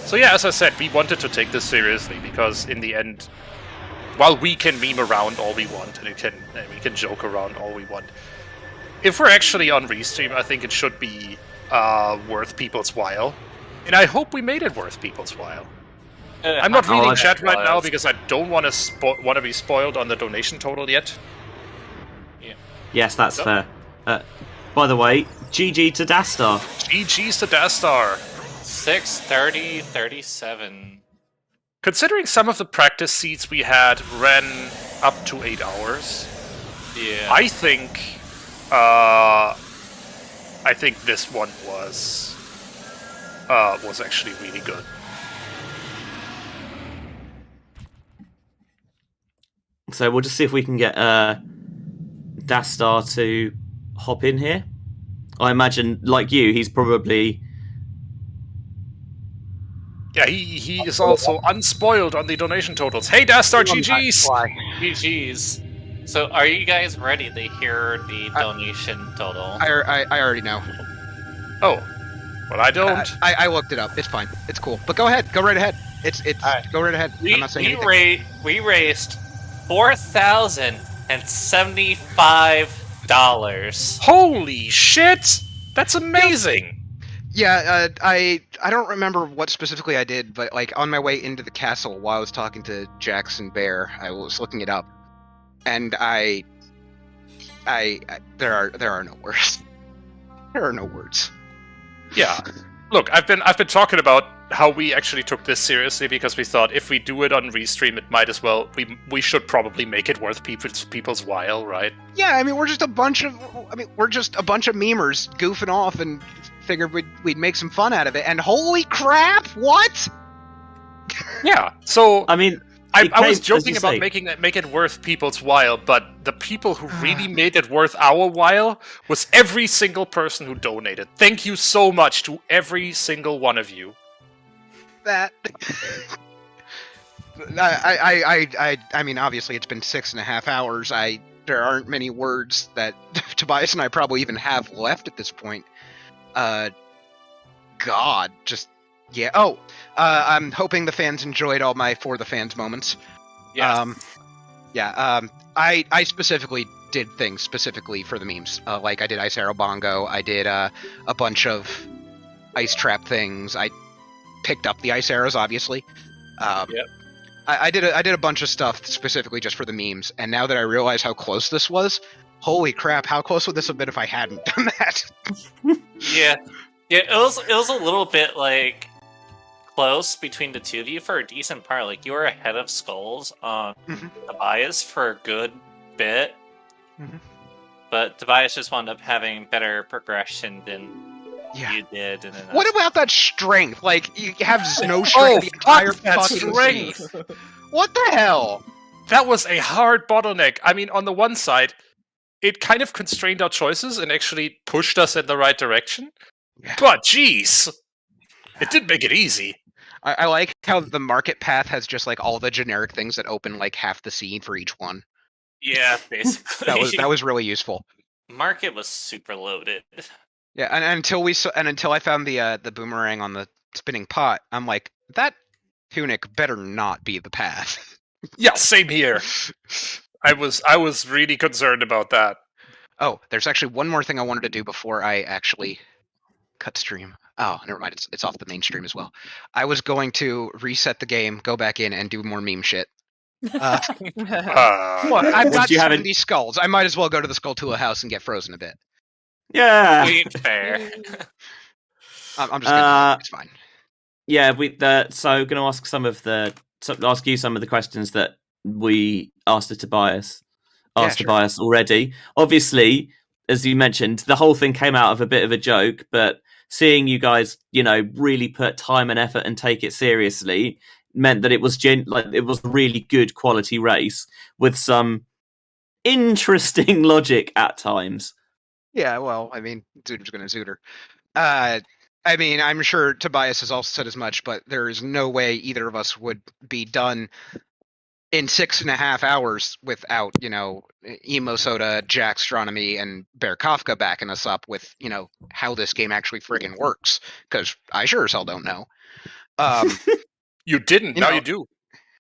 So yeah, as I said, we wanted to take this seriously, because in the end, while we can meme around all we want, and we can joke around all we want, if we're actually on Restream, I think it should be worth people's while. And I hope we made it worth people's while. I'm not reading chat right now because I don't want to be spoiled on the donation total yet. Yeah. Yes, that's fair. By the way, GG to Dastar. GG's to Dastar. 6:30:37. Considering some of the practice seats we had ran up to 8 hours, Yeah. I think this one was actually really good. So we'll just see if we can get Dastar to hop in here. I imagine, like you, he's probably... Yeah, he is also unspoiled on the donation totals. Hey, Dastar, GG's! GG's. So, are you guys ready to hear the donation total? I already know. Oh. Well, I don't. I looked it up. It's fine. It's cool. But go ahead. Go right ahead. Go right ahead. I'm not saying anything. We raised $4,075. Holy shit! That's amazing! Yeah, I don't remember what specifically I did, but like on my way into the castle while I was talking to Jackson Bear, I was looking it up, and there are no words. There are no words. Yeah. Look, I've been talking about how we actually took this seriously, because we thought if we do it on Restream, it might as well. We should probably make it worth people's while, right? Yeah, I mean we're just a bunch of memers goofing off and figured we'd make some fun out of it. And holy crap, what? Yeah. So I mean, I was joking about making it worth people's while, but the people who really made it worth our while was every single person who donated. Thank you so much to every single one of you. That I mean, obviously it's been 6.5 hours. There aren't many words that Tobias and I probably even have left at this point. God, just yeah. Oh, I'm hoping the fans enjoyed all my For the Fans moments. Yeah. I specifically did things specifically for the memes. Like I did Ice Arrow Bongo. I did a bunch of ice trap things. I picked up the ice arrows, obviously. Yep. I did a bunch of stuff specifically just for the memes. And now that I realize how close this was, holy crap! How close would this have been if I hadn't done that? Yeah. It was a little bit like close between the two of you for a decent part. Like you were ahead of Skulls on Tobias for a good bit, but Tobias just wound up having better progression than you did. And then what about that strength? Like you have no strength the entire fucking strength. What the hell? That was a hard bottleneck. I mean, on the one side, it kind of constrained our choices and actually pushed us in the right direction. Yeah. But jeez, it did make it easy. I like how the market path has just like all the generic things that open like half the scene for each one. Yeah, basically. that was really useful. Market was super loaded. Yeah, and until I found the boomerang on the spinning pot, I'm like, that Tunic better not be the path. Yeah, same here. I was really concerned about that. Oh, there's actually one more thing I wanted to do before I actually cut stream. Oh, never mind. It's off the main stream as well. I was going to reset the game, go back in, and do more meme shit. Look, I've got 70 skulls. I might as well go to the Skulltula house and get frozen a bit. Yeah. Fair. I'm just gonna. It's fine. Yeah, so going to ask ask you some of the questions that we asked Tobias already. Obviously, as you mentioned, the whole thing came out of a bit of a joke, but seeing you guys, really put time and effort and take it seriously meant that it was it was a really good quality race with some interesting logic at times. Yeah, well, I mean, Zooter's gonna Zooter. I mean, I'm sure Tobias has also said as much, but there is no way either of us would be done in 6.5 hours without, Emo Soda, Jackstronomy, and Bear Kafka backing us up with, how this game actually friggin' works. Because I sure as hell don't know. You didn't. Now you do.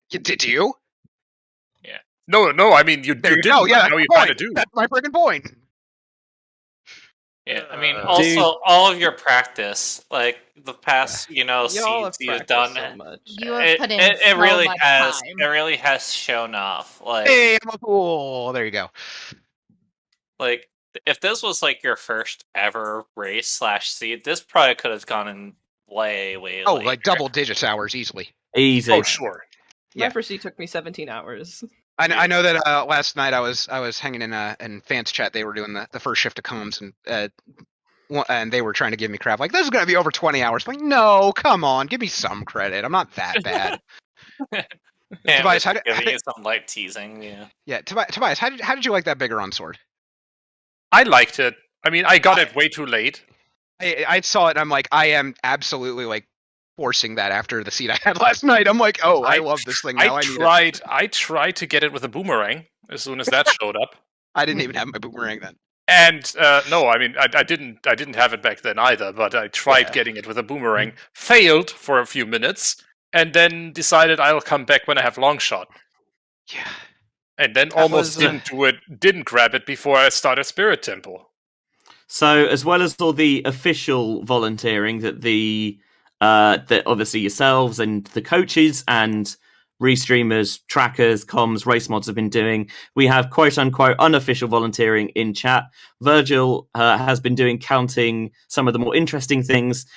Did you? Yeah. No. I mean, you didn't. Oh, yeah. Now you kind of do. That's my friggin' point. Yeah, I mean, also all of your practice, like the past, seeds you've done, so much. You have put in so really much has. time. It really has shown off. Like, hey, I'm a fool. There you go. Like, if this was like your first ever race / seed, this probably could have gone in way later. Like double digits hours easily. Easy. Oh, sure. My first seed took me 17 hours. I know that last night I was hanging in fans chat. They were doing the first shift of comms, and they were trying to give me crap like, this is going to be over 20 hours. I'm like, no, come on, give me some credit. I'm not that bad. Tobias, giving you some light teasing, yeah. Yeah, Tobias, how did you like that bigger on sword? I liked it. I mean, I got it way too late. I saw it, and I'm like, I am absolutely like forcing that after the seed I had last night. I'm like, I love this thing now. I tried to get it with a boomerang as soon as that showed up. I didn't even have my boomerang then. And no, I mean, I didn't have it back then either. But I tried getting it with a boomerang, failed for a few minutes, and then decided I'll come back when I have long shot. Yeah. And then almost didn't do it. Didn't grab it before I started Spirit Temple. So, as well as all the official volunteering that that obviously yourselves and the coaches and restreamers, trackers, comms, race mods have been doing, we have quote-unquote unofficial volunteering in chat. Virgil has been counting some of the more interesting things.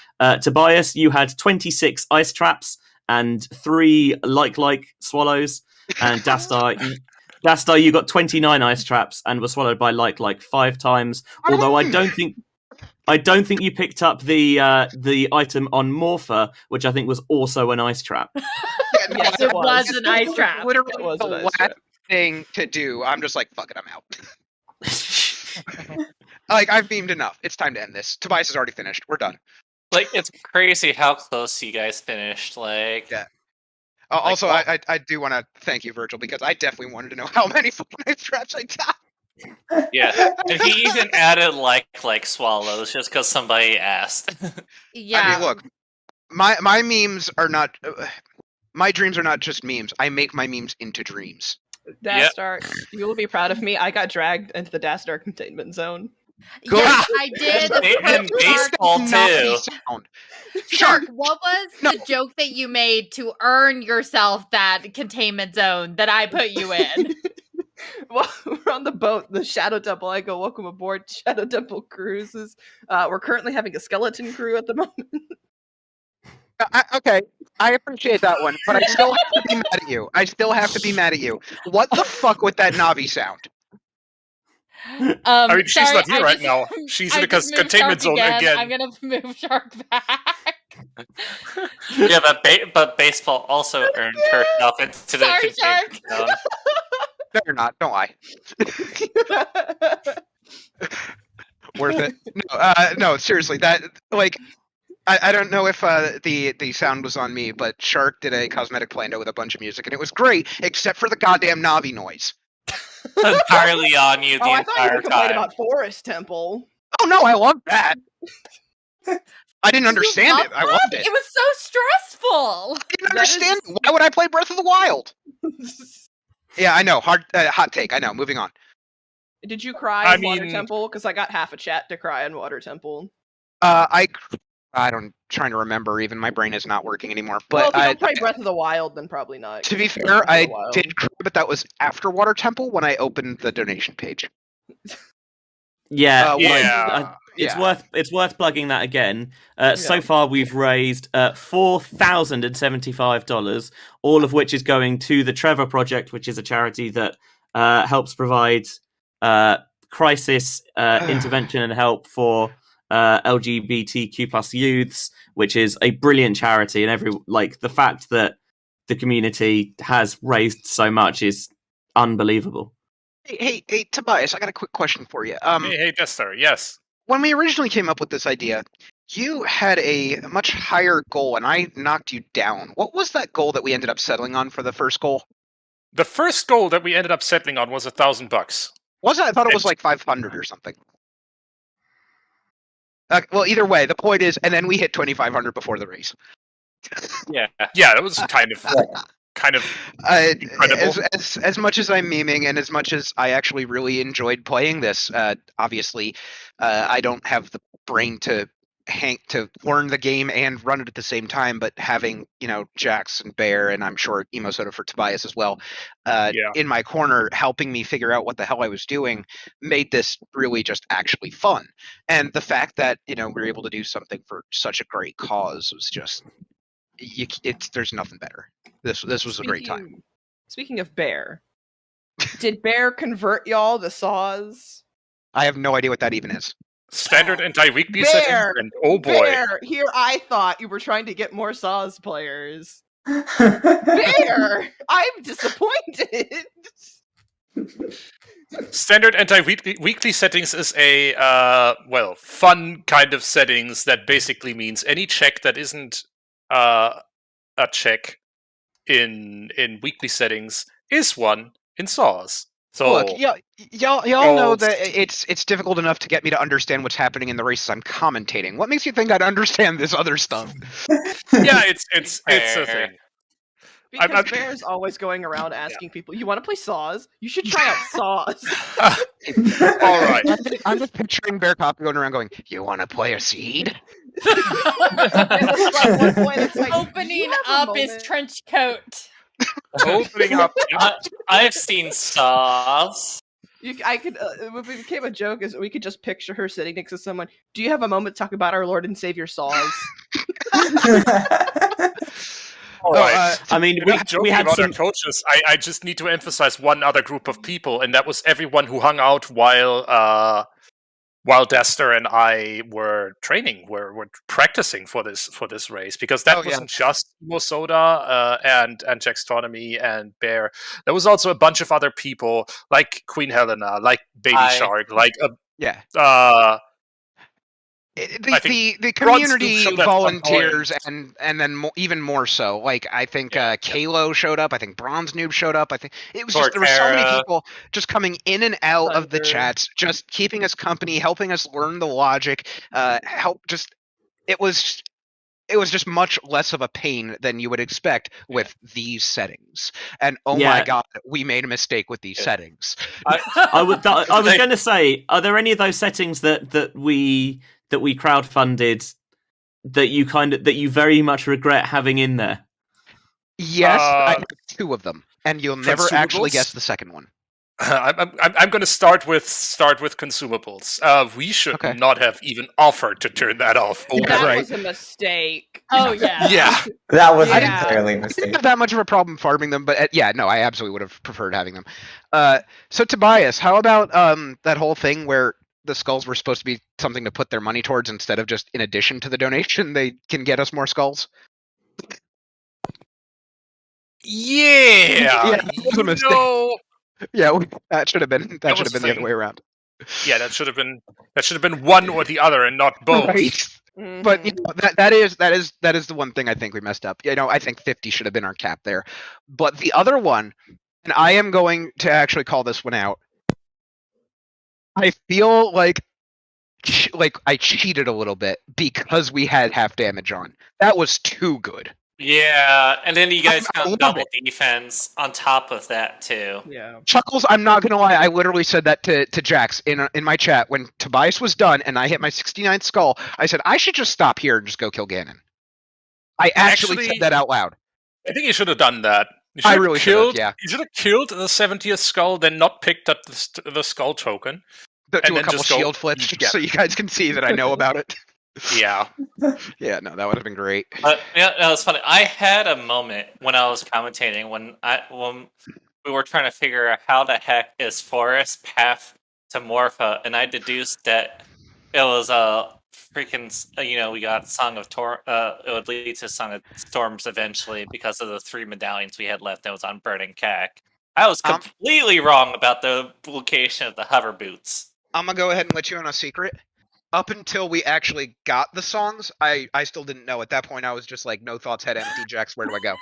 Tobias, you had 26 ice traps and 3 like swallows. And Dastar, you got 29 ice traps and were swallowed by like 5 times. Although I don't think you picked up the item on Morpher, which I think was also an ice trap. Yes, it was an ice trap. Literally the last thing to do. I'm just like, fuck it, I'm out. Like, I've memed enough. It's time to end this. Tobias is already finished. We're done. Like, it's crazy how close you guys finished. Like, yeah. Also, I do want to thank you, Virgil, because I definitely wanted to know how many fucking ice traps I got. Yeah, and he even added like swallows just because somebody asked. Yeah. I mean, look, my memes are not. My dreams are not just memes. I make my memes into dreams. Dastar, you will be proud of me. I got dragged into the Dastar containment zone. Good. Yes, I did. And baseball too. Shark, what was the joke that you made to earn yourself that containment zone that I put you in? Well, we're on the boat, the Shadow Temple. I go, welcome aboard Shadow Temple Cruises. We're currently having a skeleton crew at the moment. Okay, I appreciate that one, but I still have to be mad at you. What the fuck with that Navi sound? I mean, she's not here right now. She's in the containment zone again. I'm gonna move Shark back. Yeah, but baseball also earned herself into the containment zone. No, you're not. Don't lie. Worth it. No, seriously. That I don't know if the sound was on me, but Shark did a cosmetic plano with a bunch of music, and it was great, except for the goddamn Navi noise. Entirely on you the I thought you entire were complaining time. about Forest Temple. Oh no, I love that. I didn't understand it. I loved it. It was so stressful. I didn't understand it. Why would I play Breath of the Wild? Yeah, I know. Hot take. I know. Moving on. Did you cry in Water Temple? Because I got half a chat to cry in Water Temple. I don't trying to remember. Even my brain is not working anymore. But well, if you don't play Breath of the Wild, then probably not. To be fair, I did cry, but that was after Water Temple when I opened the donation page. Yeah, yeah. It's worth plugging that again. So far, we've raised $4,075, all of which is going to the Trevor Project, which is a charity that helps provide crisis intervention and help for LGBTQ plus youths, which is a brilliant charity. And the fact that the community has raised so much is unbelievable. Hey, Tobias, I got a quick question for you. Hey, Dastar, yes. When we originally came up with this idea, you had a much higher goal, and I knocked you down. What was that goal that we ended up settling on for the first goal? The first goal that we ended up settling on was $1,000. Was it? I thought it was like 500 or something. Well, either way, the point is, and then we hit 2,500 before the race. Yeah, that was kind of incredible. As much as I'm memeing, and as much as I actually really enjoyed playing this, obviously, I don't have the brain to learn the game and run it at the same time. But having Jax and Bear, and I'm sure Emo Soda for Tobias as well, in my corner, helping me figure out what the hell I was doing, made this really just actually fun. And the fact that we were able to do something for such a great cause was just. There's nothing better. This was a great time. Speaking of Bear, did Bear convert y'all to saws? I have no idea what that even is. Standard anti-weekly settings, and oh boy. Bear, here I thought you were trying to get more saws players. Bear, I'm disappointed. Standard anti-weekly settings is a fun kind of settings that basically means any check that isn't a check in weekly settings is one in saws. So look, y'all know that it's difficult enough to get me to understand what's happening in the races I'm commentating. What makes you think I'd understand this other stuff? Yeah, it's a thing. Because Bear's always going around asking people, "You want to play saws? You should try out saws." All right. I'm just picturing Bear Cop going around going, "You want to play a seed?" Opening up his trench coat. Opening up. I've seen saws. I could. If it became a joke, is we could just picture her sitting next to someone. Do you have a moment to talk about our Lord and Savior saws? All right. I mean, we had about some our coaches. I just need to emphasize one other group of people, and that was everyone who hung out while Dastar and I were training, were practicing for this race, because that wasn't just Mosoda and Jaxtonomy and Bear. There was also a bunch of other people like QueenHelena, like Babyshark, the community volunteers and then even more so. Like I think Kalo showed up. I think Bronze Noob showed up. I think it was just there were so many people just coming in and out of the chats, just keeping us company, helping us learn the logic. It was just much less of a pain than you would expect with these settings. And my god, we made a mistake with these settings. I was going to say, are there any of those settings that we crowdfunded that you very much regret having in there? Yes, I have two of them, and you'll never actually guess the second one. I'm going to start with consumables. We should not have even offered to turn that off. That was a mistake. Oh yeah. Yeah. That was entirely a mistake. I didn't have that much of a problem farming them, but I absolutely would have preferred having them. So Tobias, how about that whole thing where the skulls were supposed to be something to put their money towards instead of just in addition to the donation, they can get us more skulls? Yeah, that was a mistake. Yeah, that should have been the other way around. Yeah, that should have been one or the other and not both. Right. Mm-hmm. But that is the one thing I think we messed up. I think 50 should have been our cap there. But the other one, and I am going to actually call this one out. I feel like I cheated a little bit because we had half damage on. That was too good. Yeah, and then you guys I got love double it. defense on top of that too. Yeah. Chuckles, I'm not gonna lie, I literally said that to Jax in my chat when Tobias was done and I hit my 69th skull. I said I should just stop here and just go kill Ganon. I actually said that out loud. I think you should have done that. I really should have. Yeah, you should have killed the 70th skull, then not picked up the skull token. Do and a then couple just go shield flips together. so you guys can see that I know about it. Yeah. Yeah, no, that would have been great. But yeah, no, it's funny. I had a moment when I was commentating when we were trying to figure out how the heck is Forest path to Morpha, and I deduced that it was a freaking we got Song of it would lead to Song of Storms eventually because of the 3 medallions we had left that was on Burning Cack. I was completely wrong about the location of the hover boots. I'm gonna go ahead and let you in on a secret. Up until we actually got the songs, I still didn't know. At that point, I was just like, no thoughts, head empty, Jax, where do I go?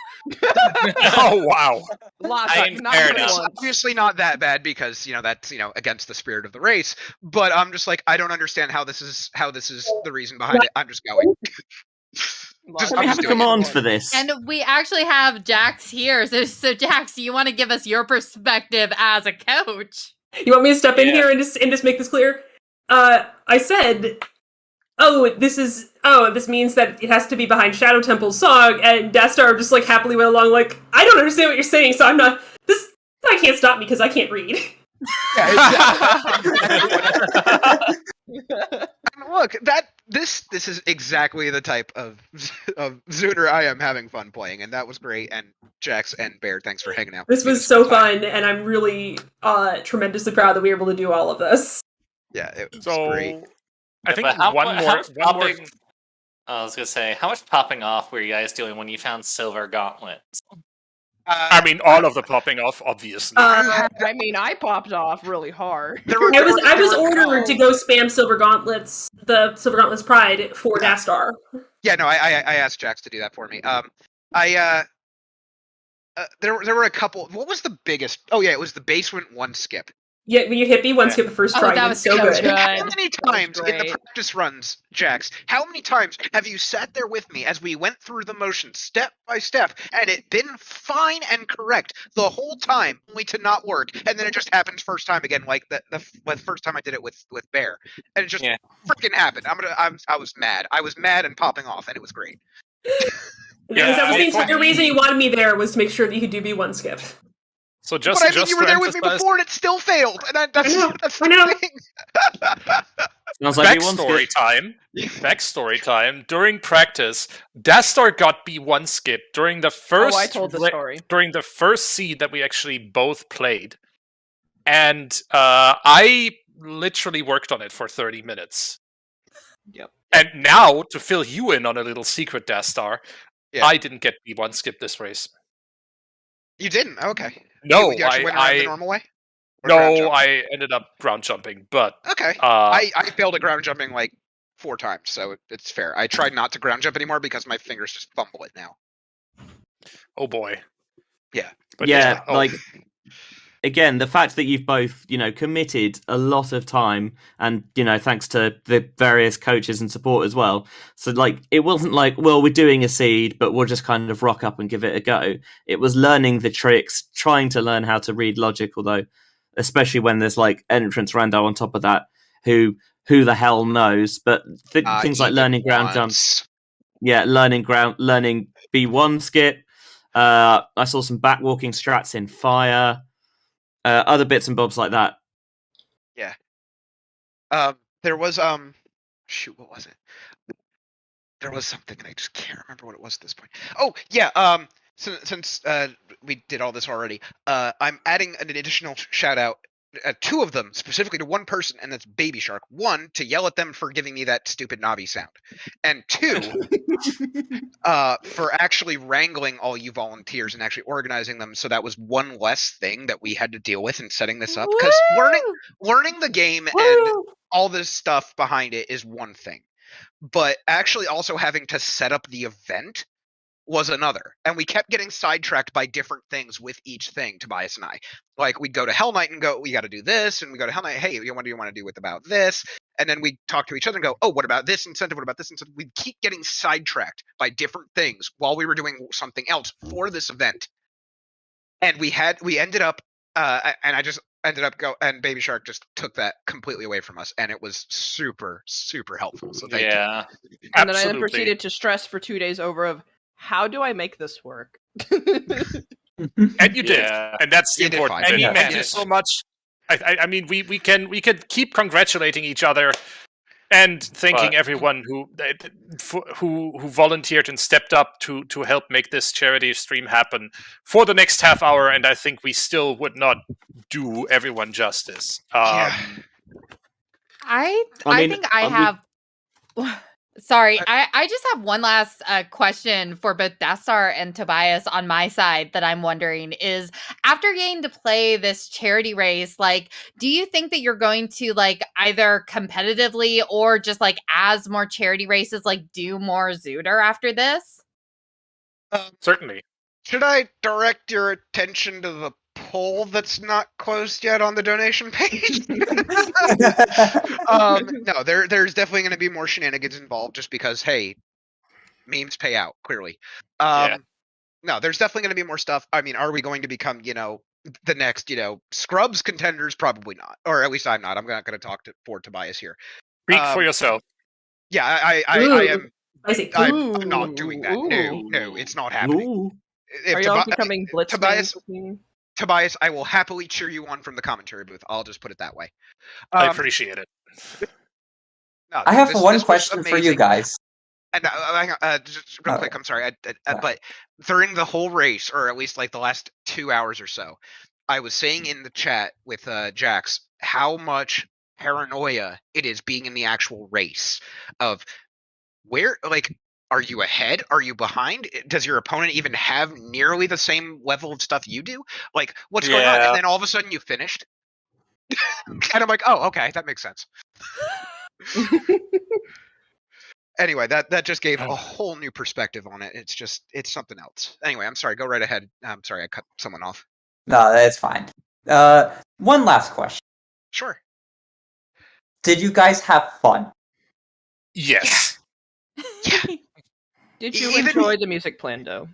Oh, wow. Obviously not that bad because, that's, against the spirit of the race. But I'm just like, I don't understand how this is the reason behind it. I'm just going. We have commands for this. And we actually have Jax here. So Jax, do you want to give us your perspective as a coach? You want me to step in here and just make this clear? I said, this means that it has to be behind Shadow Temple's song, and Dastar just happily went along I don't understand what you're saying, so I can't stop me because I can't read. Look, this is exactly the type of Zooter I am having fun playing, and that was great. And Jax and Bear, thanks for hanging out. This was so fun, and I'm really tremendously proud that we were able to do all of this. Yeah, it was great. I think I was gonna say, how much popping off were you guys doing when you found silver gauntlets? I mean, all of the popping off, obviously. I popped off really hard. I was ordered to go spam Silver Gauntlets, the Silver Gauntlets Pride for Dastar. Yeah, no, I asked Jax to do that for me. There were a couple. What was the biggest? Oh yeah, it was the basement one skip. Yeah, when you hit me one skip the first try, that was so good. How many times in the practice runs, Jax, how many times have you sat there with me as we went through the motions step by step, and it been fine and correct the whole time, only to not work, and then it just happens first time again, like the first time I did it with Bear, and it just freaking happened. I was mad. I was mad and popping off, and it was great. That was the entire reason you wanted me there, was to make sure that you could do me one skip. So but I mean, you were there with me before, and it still failed. And that's the thing. Backstory time. During practice, Dastar got B1 skip during the first. I told the story during the first seed that we actually both played, and I literally worked on it for 30 minutes. Yep. And now to fill you in on a little secret, Dastar, I didn't get B1 skip this race. You didn't? Okay. No, you actually went around the normal way? No, I ended up ground jumping, but... Okay. I failed at ground jumping 4 times, so it's fair. I tried not to ground jump anymore because my fingers just fumble it now. Oh boy. Yeah. But again, the fact that you've both, committed a lot of time and, thanks to the various coaches and support as well. So, it wasn't we're doing a seed, but we'll just kind of rock up and give it a go. It was learning the tricks, trying to learn how to read logic, although, especially when there's, entrance rando on top of that, who the hell knows? But things like learning ground jumps. Yeah, learning B1 skip. I saw some backwalking strats in fire. Other bits and bobs like that. Yeah. There was shoot, what was it? There was something and I just can't remember what it was at this point. Oh yeah. Since we did all this already, I'm adding an additional shout out. 2 of them specifically to one person, and that's Babyshark. 1, to yell at them for giving me that stupid Navi sound, and 2, for actually wrangling all you volunteers and actually organizing them. So that was one less thing that we had to deal with in setting this up. Because learning the game and all this stuff behind it is one thing, but actually also having to set up the event was another. And we kept getting sidetracked by different things with each thing, Tobias and I. Like, we'd go to Hell Knight and go, we got to do this. And we go to Hell Knight, hey, what do you want to do with about this? And then we talk to each other and go, oh, what about this incentive? What about this incentive? We'd keep getting sidetracked by different things while we were doing something else for this event. And we ended up, and I just ended up and Babyshark just took that completely away from us. And it was super, super helpful. So thank you. And then I proceeded to stress for 2 days over of, how do I make this work? And you did, and that's the important. And thank you so much. I mean, we can keep congratulating each other and thanking everyone who volunteered and stepped up to help make this charity stream happen for the next half hour. And I think we still would not do everyone justice. I think I have. Sorry, I just have one last question for both Dastar and Tobias on my side that I'm wondering is, after getting to play this charity race, like, do you think that you're going to, like, either competitively or just, like, as more charity races, like, do more Zooter after this? Certainly. Should I direct your attention to the poll that's not closed yet on the donation page? No, there's definitely going to be more shenanigans involved just because, hey, memes pay out, clearly. No, there's definitely going to be more stuff. I mean, are we going to become, the next, Scrubs contenders? Probably not. Or at least I'm not. I'm not going to talk for Tobias here. Speak for yourself. Yeah, I am. I'm not doing that. No, it's not happening. Are y'all becoming Blitzman? Tobias, I will happily cheer you on from the commentary booth. I'll just put it that way. I appreciate it. No, I have one question for you guys. And just real quick, I'm sorry, but during the whole race, or at least like the last 2 hours or so, I was saying in the chat with Jax how much paranoia it is being in the actual race of where, like, are you ahead? Are you behind? Does your opponent even have nearly the same level of stuff you do? Like, what's going on? And then all of a sudden you finished. And I'm like, oh, okay, that makes sense. Anyway, that just gave a whole new perspective on it. It's something else. Anyway, I'm sorry. Go right ahead. I'm sorry, I cut someone off. No, that's fine. One last question. Sure. Did you guys have fun? Yes. Yeah. Did you enjoy the music plan, though?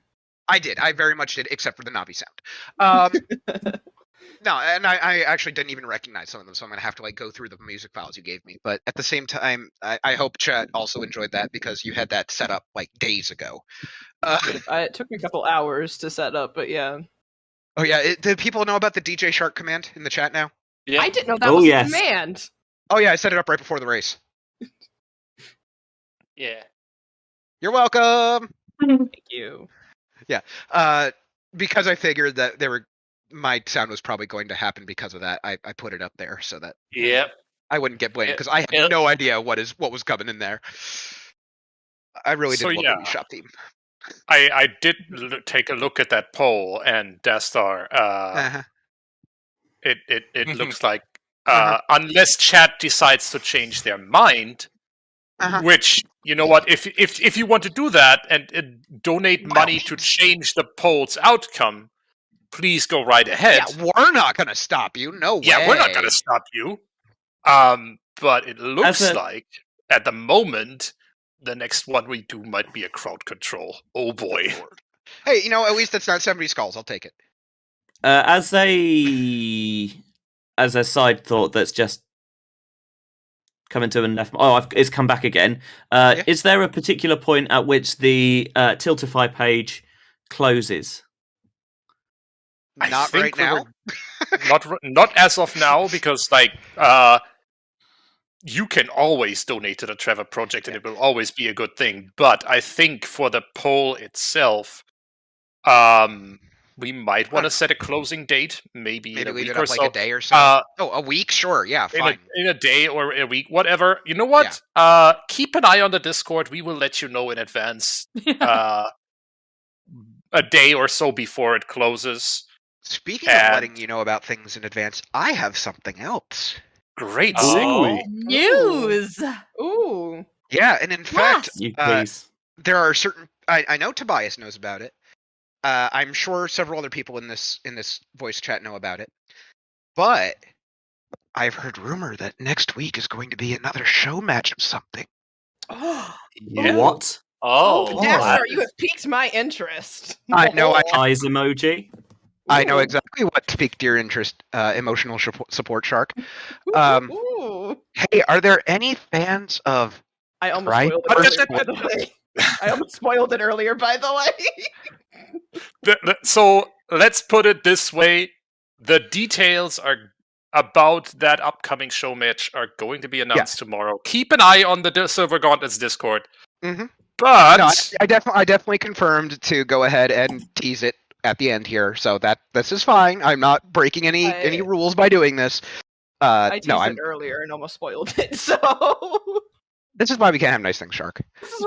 I did. I very much did, except for the Navi sound. No, and I actually didn't even recognize some of them, so I'm going to have to go through the music files you gave me. But at the same time, I hope chat also enjoyed that because you had that set up days ago. It took me a couple hours to set up, but yeah. Oh yeah, did people know about the DJ Shark command in the chat now? Yeah. I didn't know that was a command. Oh yeah, I set it up right before the race. Yeah. You're welcome. Thank you. Yeah, because I figured that my sound was probably going to happen because of that. I put it up there so that I wouldn't get blamed because I had no idea what was coming in there. I really didn't love the shop team. I did take a look at that poll, and Dastar. It looks like unless chat decides to change their mind. Which, you know what, if you want to do that and donate money to change the poll's outcome, please go right ahead. Yeah, we're not going to stop you. No way. Yeah, we're not going to stop you. But it looks like, at the moment, the next one we do might be a crowd control. Oh boy. Hey, at least it's not somebody's calls. I'll take it. As a side thought that's just coming to an F. Oh, it's come back again. Is there a particular point at which the Tiltify page closes? Not right now. Not as of now, because you can always donate to the Trevor project, and it will always be a good thing. But I think for the poll itself, we might want to set a closing date, maybe in a week or so. A day or so. A week, sure, yeah, fine. In a day or a week, whatever. You know what? Yeah. Keep an eye on the Discord. We will let you know in advance. A day or so before it closes. Speaking of letting you know about things in advance, I have something else. Great segue. News. Ooh. Yeah, and in fact, there are certain I know Tobias knows about it. I'm sure several other people in this voice chat know about it. But I've heard rumor that next week is going to be another show match of something. Yeah. What? Oh, Dastar, you have piqued my interest. I know. Eyes emoji. I know exactly what piqued your interest, emotional support shark. Hey, are there any fans of? I almost spoiled it. By the way. I almost spoiled it earlier. By the way. So let's put it this way: the details are about that upcoming show match are going to be announced tomorrow. Keep an eye on the Silver Gauntlets Discord. Mm-hmm. But no, I definitely confirmed to go ahead and tease it at the end here, so that this is fine. I'm not breaking any rules by doing this. I teased it earlier and almost spoiled it. So this is why we can't have nice things, Shark. This is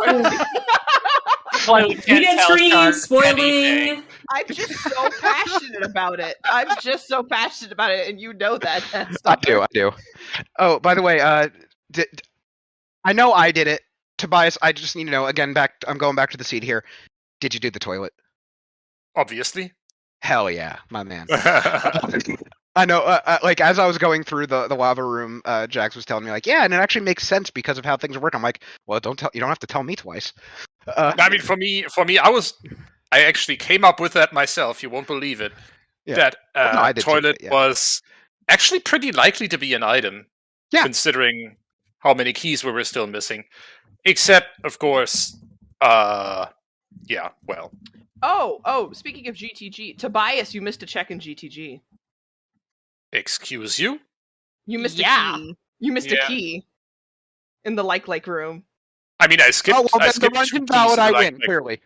why we can't tell Shark spoiling. I'm just so passionate about it. And you know that. I do. Oh, by the way, I know I did it. Tobias, I just need to know, again, I'm going back to the seed here. Did you do the toilet? Obviously. Hell yeah, my man. I know, like, as I was going through the lava room, Jax was telling me, like, yeah, and it actually makes sense because of how things are working. I'm like, well, you don't have to tell me twice. I mean, for me, I actually came up with that myself, you won't believe it. Yeah. That toilet was actually pretty likely to be an item, considering how many keys we were still missing. Except, of course, yeah, well. Oh, speaking of GTG, Tobias, you missed a check in GTG. Excuse you? You missed a key. You missed a key in the like room. I mean, I skipped. I skipped the dungeon ballot. I win clearly.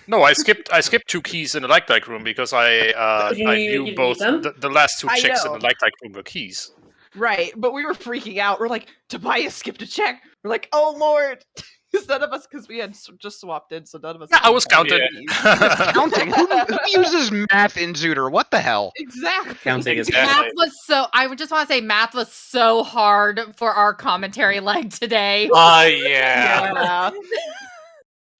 No, I skipped 2 keys in the like room because I knew both the last 2 checks in the like room were keys. Right, but we were freaking out. We're like, Tobias skipped a check. We're like, oh lord. Because none of us, because we had just swapped in, so none of us. Yeah, I was counting. Counting? Who uses math in Zooter? What the hell? Exactly. Counting is math was so. I would just want to say math was so hard for our commentary leg today. Yeah.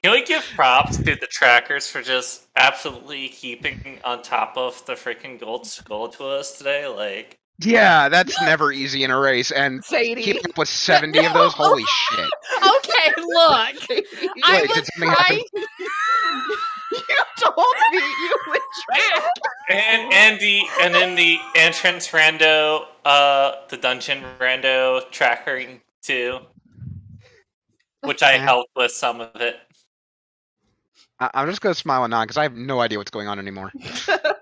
Can we give props to the trackers for just absolutely keeping on top of the freaking gold skull to us today? Like. Yeah, that's never easy in a race, and Sadie. keeping up with 70 of those, holy shit. Okay, look. I was trying. You told me you would track. And then the entrance rando, the dungeon rando tracking too, which I helped with some of it. I'm just gonna smile and nod because I have no idea what's going on anymore.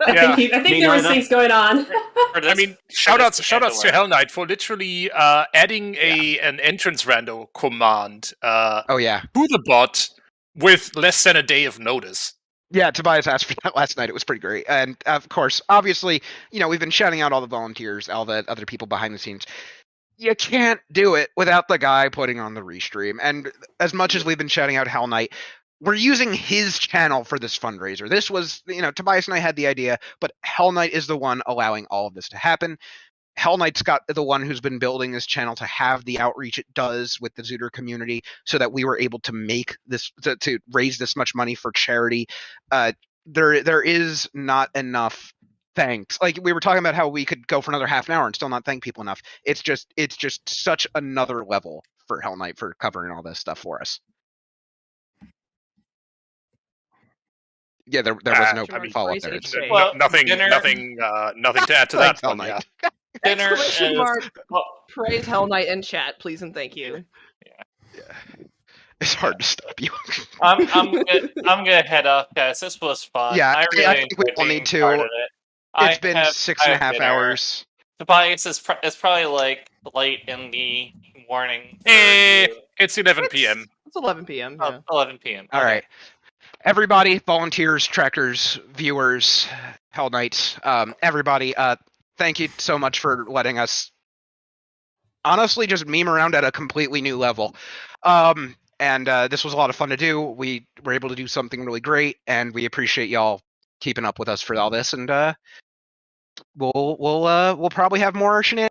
I think there was things going on. I mean, shoutouts to Hell Knight for literally adding an entrance rando command. To the bot with less than a day of notice. Yeah, Tobias asked for that last night. It was pretty great, and of course, obviously, we've been shouting out all the volunteers, all the other people behind the scenes. You can't do it without the guy putting on the restream. And as much as we've been shouting out Hell Knight, we're using his channel for this fundraiser. This was, Tobias and I had the idea, but Hell Knight is the one allowing all of this to happen. Hell Knight's got the one who's been building this channel to have the outreach it does with the Zooter community so that we were able to make this, to raise this much money for charity. There is not enough thanks. Like, we were talking about how we could go for another half an hour and still not thank people enough. It's just such another level for Hell Knight for covering all this stuff for us. Yeah, there was no follow-up there. Nothing to add to that. Hell Knight. Dinner praise Hell Knight in chat, please and thank you. Yeah. It's hard to stop you. I'm gonna head off, guys. This was fun. Yeah, I really I think we all need to. It's been 6.5 hours. Tobias is probably like late in the morning. It's 11 p.m. It's 11 p.m. Yeah. 11 p.m. All right. Everybody, volunteers, trackers, viewers, Hell Knights, everybody, thank you so much for letting us honestly just meme around at a completely new level. And this was a lot of fun to do. We were able to do something really great, and we appreciate y'all keeping up with us for all this. And we'll probably have more shenanigans